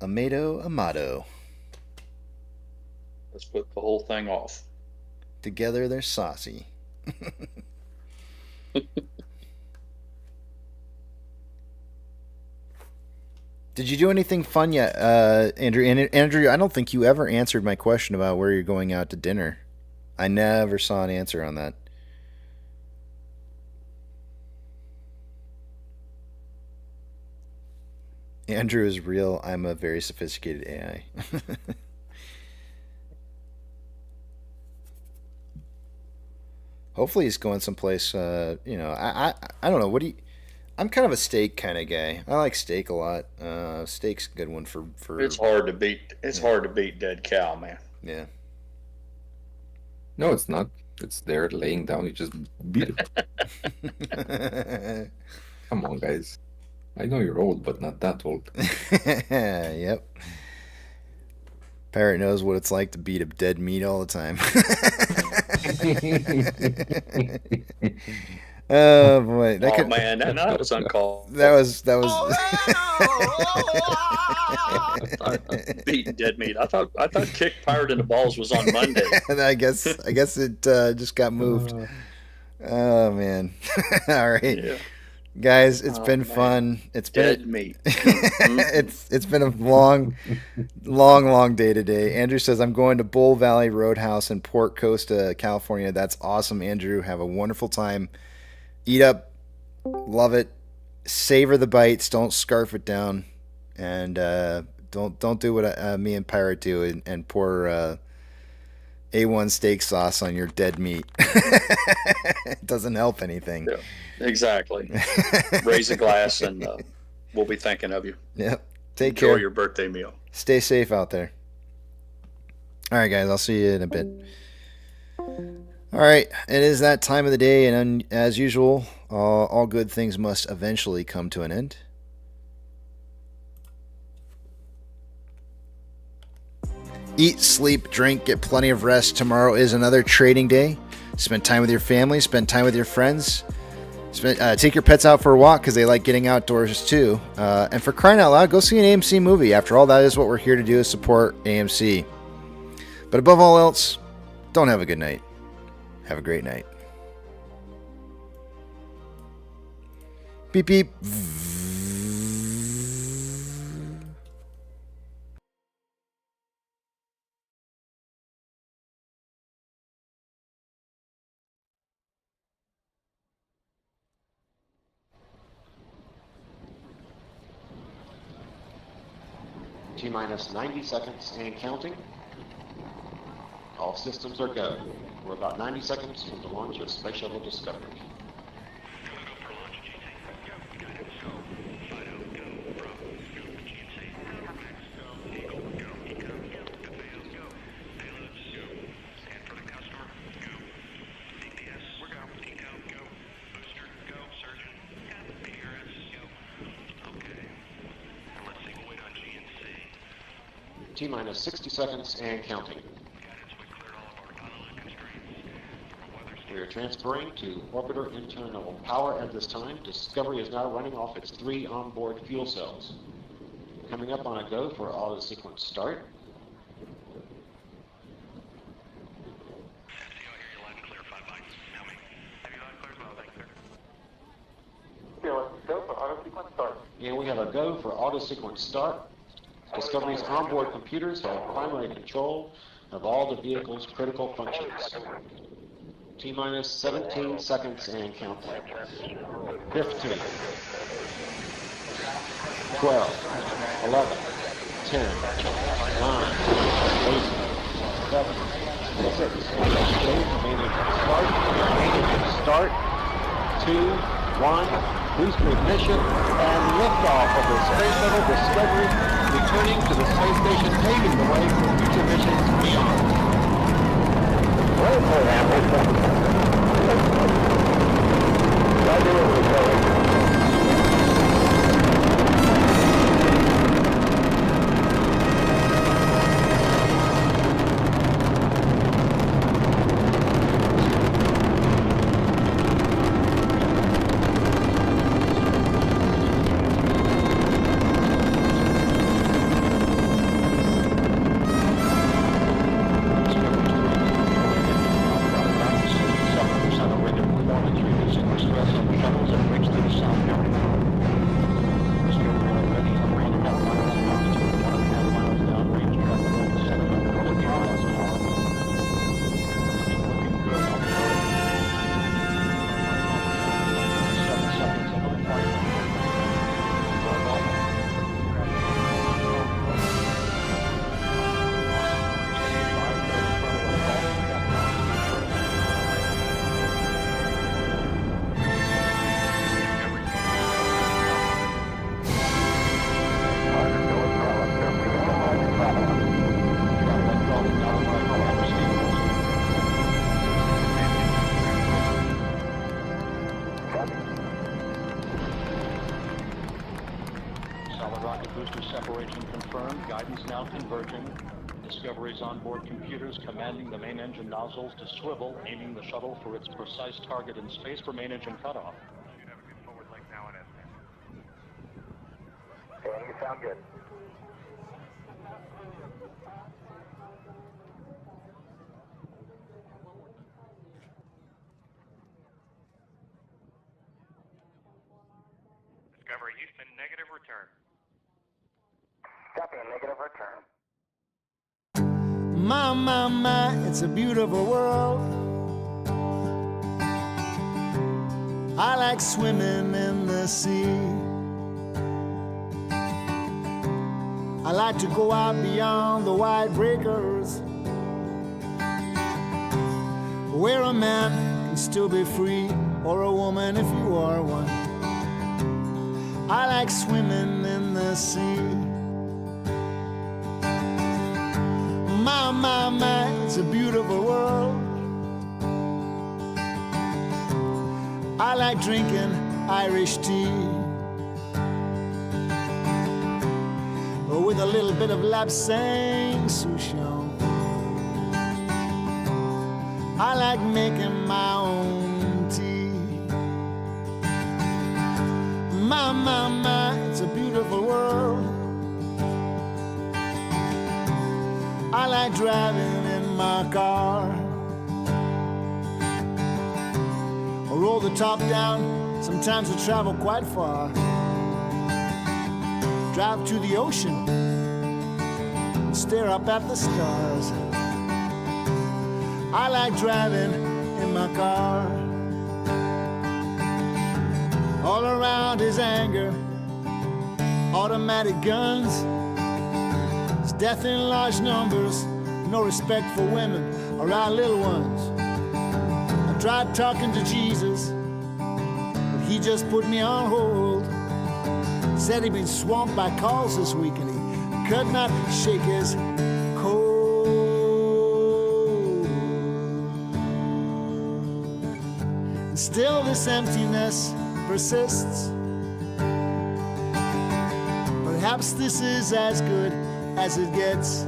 Amato. Let's put the whole thing off. Together they're saucy. Did you do anything fun yet, Andrew? Andrew, I don't think you ever answered my question about where you're going out to dinner. I never saw an answer on that. Andrew is real. I'm a very sophisticated AI. Hopefully he's going someplace. I don't know. I'm kind of a steak kind of guy. I like steak a lot. Steak's a good one for. It's hard to beat. It's hard to beat dead cow, man. Yeah. No, it's not. It's there laying down. You just beat it. Come on, guys. I know you're old, but not that old. Yep. Parrot knows what it's like to beat a dead meat all the time. Oh boy! Man, that was uncalled. That was. Beating dead meat. I thought Kick Pirate in the Balls was on Monday. I guess it just got moved. Oh man! All right, yeah. Guys, it's been fun. It's been dead meat. it's been a long day today. Andrew says I'm going to Bull Valley Roadhouse in Port Costa, California. That's awesome, Andrew. Have a wonderful time. Eat up, love it, savor the bites. Don't scarf it down, and don't do what me and Pirate do and pour A1 steak sauce on your dead meat. It doesn't help anything. Yeah, exactly. Raise a glass, and we'll be thinking of you. Yep. Take care. care. Enjoy your birthday meal. Stay safe out there. All right, guys. I'll see you in a bit. All right, it is that time of the day, and as usual, all good things must eventually come to an end. Eat, sleep, drink, get plenty of rest. Tomorrow is another trading day. Spend time with your family, spend time with your friends. Take your pets out for a walk because they like getting outdoors too. And for crying out loud, go see an AMC movie. After all, that is what we're here to do, is support AMC. But above all else, don't have a good night. Have a great night. Beep, beep. T-minus 90 seconds and counting. All systems are go. We're about 90 seconds from the launch of Space Shuttle Discovery. T-minus 60 seconds and counting. We are transferring to orbiter internal power at this time. Discovery is now running off its 3 onboard fuel cells. Coming up on a go for auto sequence start. And we have a go for auto sequence start. Discovery's onboard computers have primary control of all the vehicle's critical functions. T-minus 17 seconds and counting. 15, 12, 11, 10, 9, 8, 7, 6, start, 2, 1, booster ignition, and liftoff of the Space Shuttle Discovery, returning to the space station, paving the way for future missions beyond. Discovery's onboard computers commanding the main engine nozzles to swivel, aiming the shuttle for its precise target in space for main engine cutoff. Should have a good forward leg now in estimate. You sound good. Discovery Houston, negative return. Copy, a negative return. My, it's a beautiful world. I like swimming in the sea. I like to go out beyond the wide breakers, where a man can still be free, or a woman if you are one. I like swimming in the sea. My, it's a beautiful world. I like drinking Irish tea, with a little bit of lapsang souchong. I like making my own tea. My, it's a beautiful world. I like driving in my car. I roll the top down, sometimes I travel quite far. Drive to the ocean, and stare up at the stars. I like driving in my car. All around is anger, automatic guns. Death in large numbers, no respect for women or our little ones. I tried talking to Jesus, but he just put me on hold. Said he'd been swamped by calls this week and he could not shake his cold. And still this emptiness persists. Perhaps this is as good as it gets.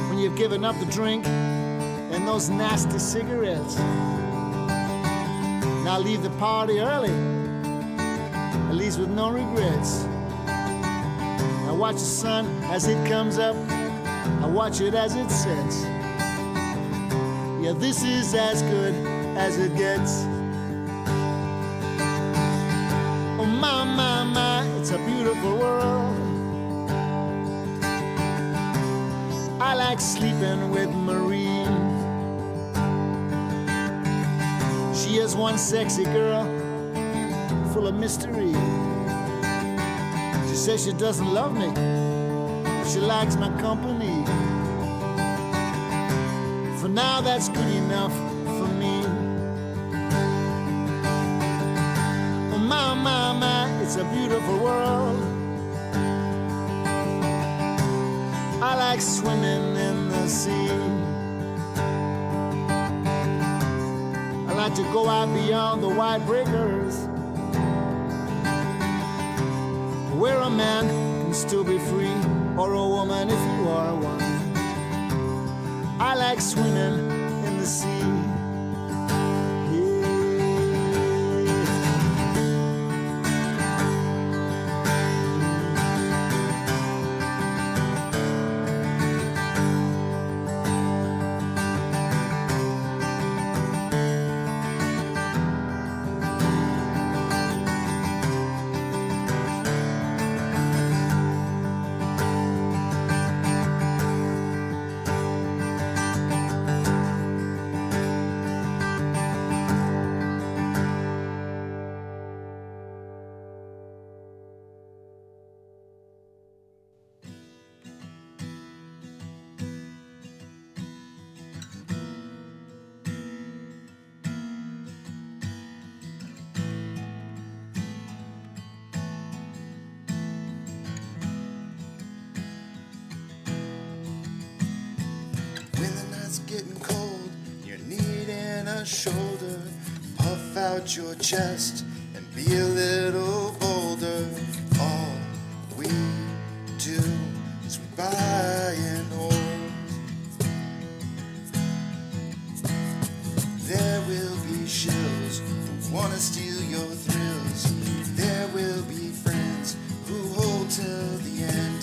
When you've given up the drink and those nasty cigarettes. Now leave the party early, at least with no regrets. I watch the sun as it comes up, I watch it as it sets. Yeah, this is as good as it gets. Oh my, my, my, it's a beautiful world. I like sleeping with Marie. She is one sexy girl, full of mystery. She says she doesn't love me, she likes my company. For now that's good enough for me. Oh my, my, my, it's a beautiful world. I like swimming in the sea. I like to go out beyond the wide breakers, where a man can still be free, or a woman if you are one. I like swimming in the sea. Getting cold, you're needing a shoulder. Puff out your chest and be a little bolder. All we do is we buy and hold. There will be shills who wanna steal your thrills. There will be friends who hold till the end.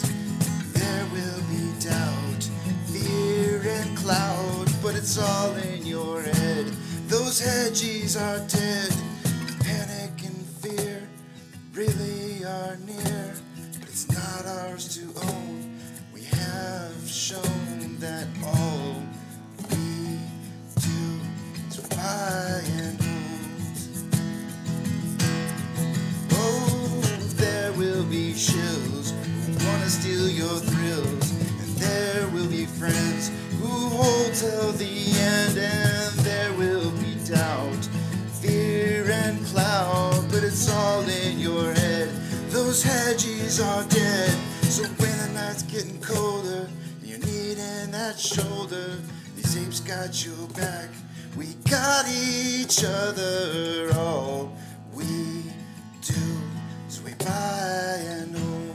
There will be doubt, fear and cloud, but it's all in your head. Those hedgies are dead. Panic and fear really are near, but it's not ours to own. We have shown that all we do is buy and hold. Oh, there will be shills who wanna steal your thrills, and there will be friends who hold till the end, and there will be doubt, fear and cloud, but it's all in your head. Those hedgies are dead. So when the night's getting colder, you're needing that shoulder, these apes got your back, we got each other. All we do is we buy and hold.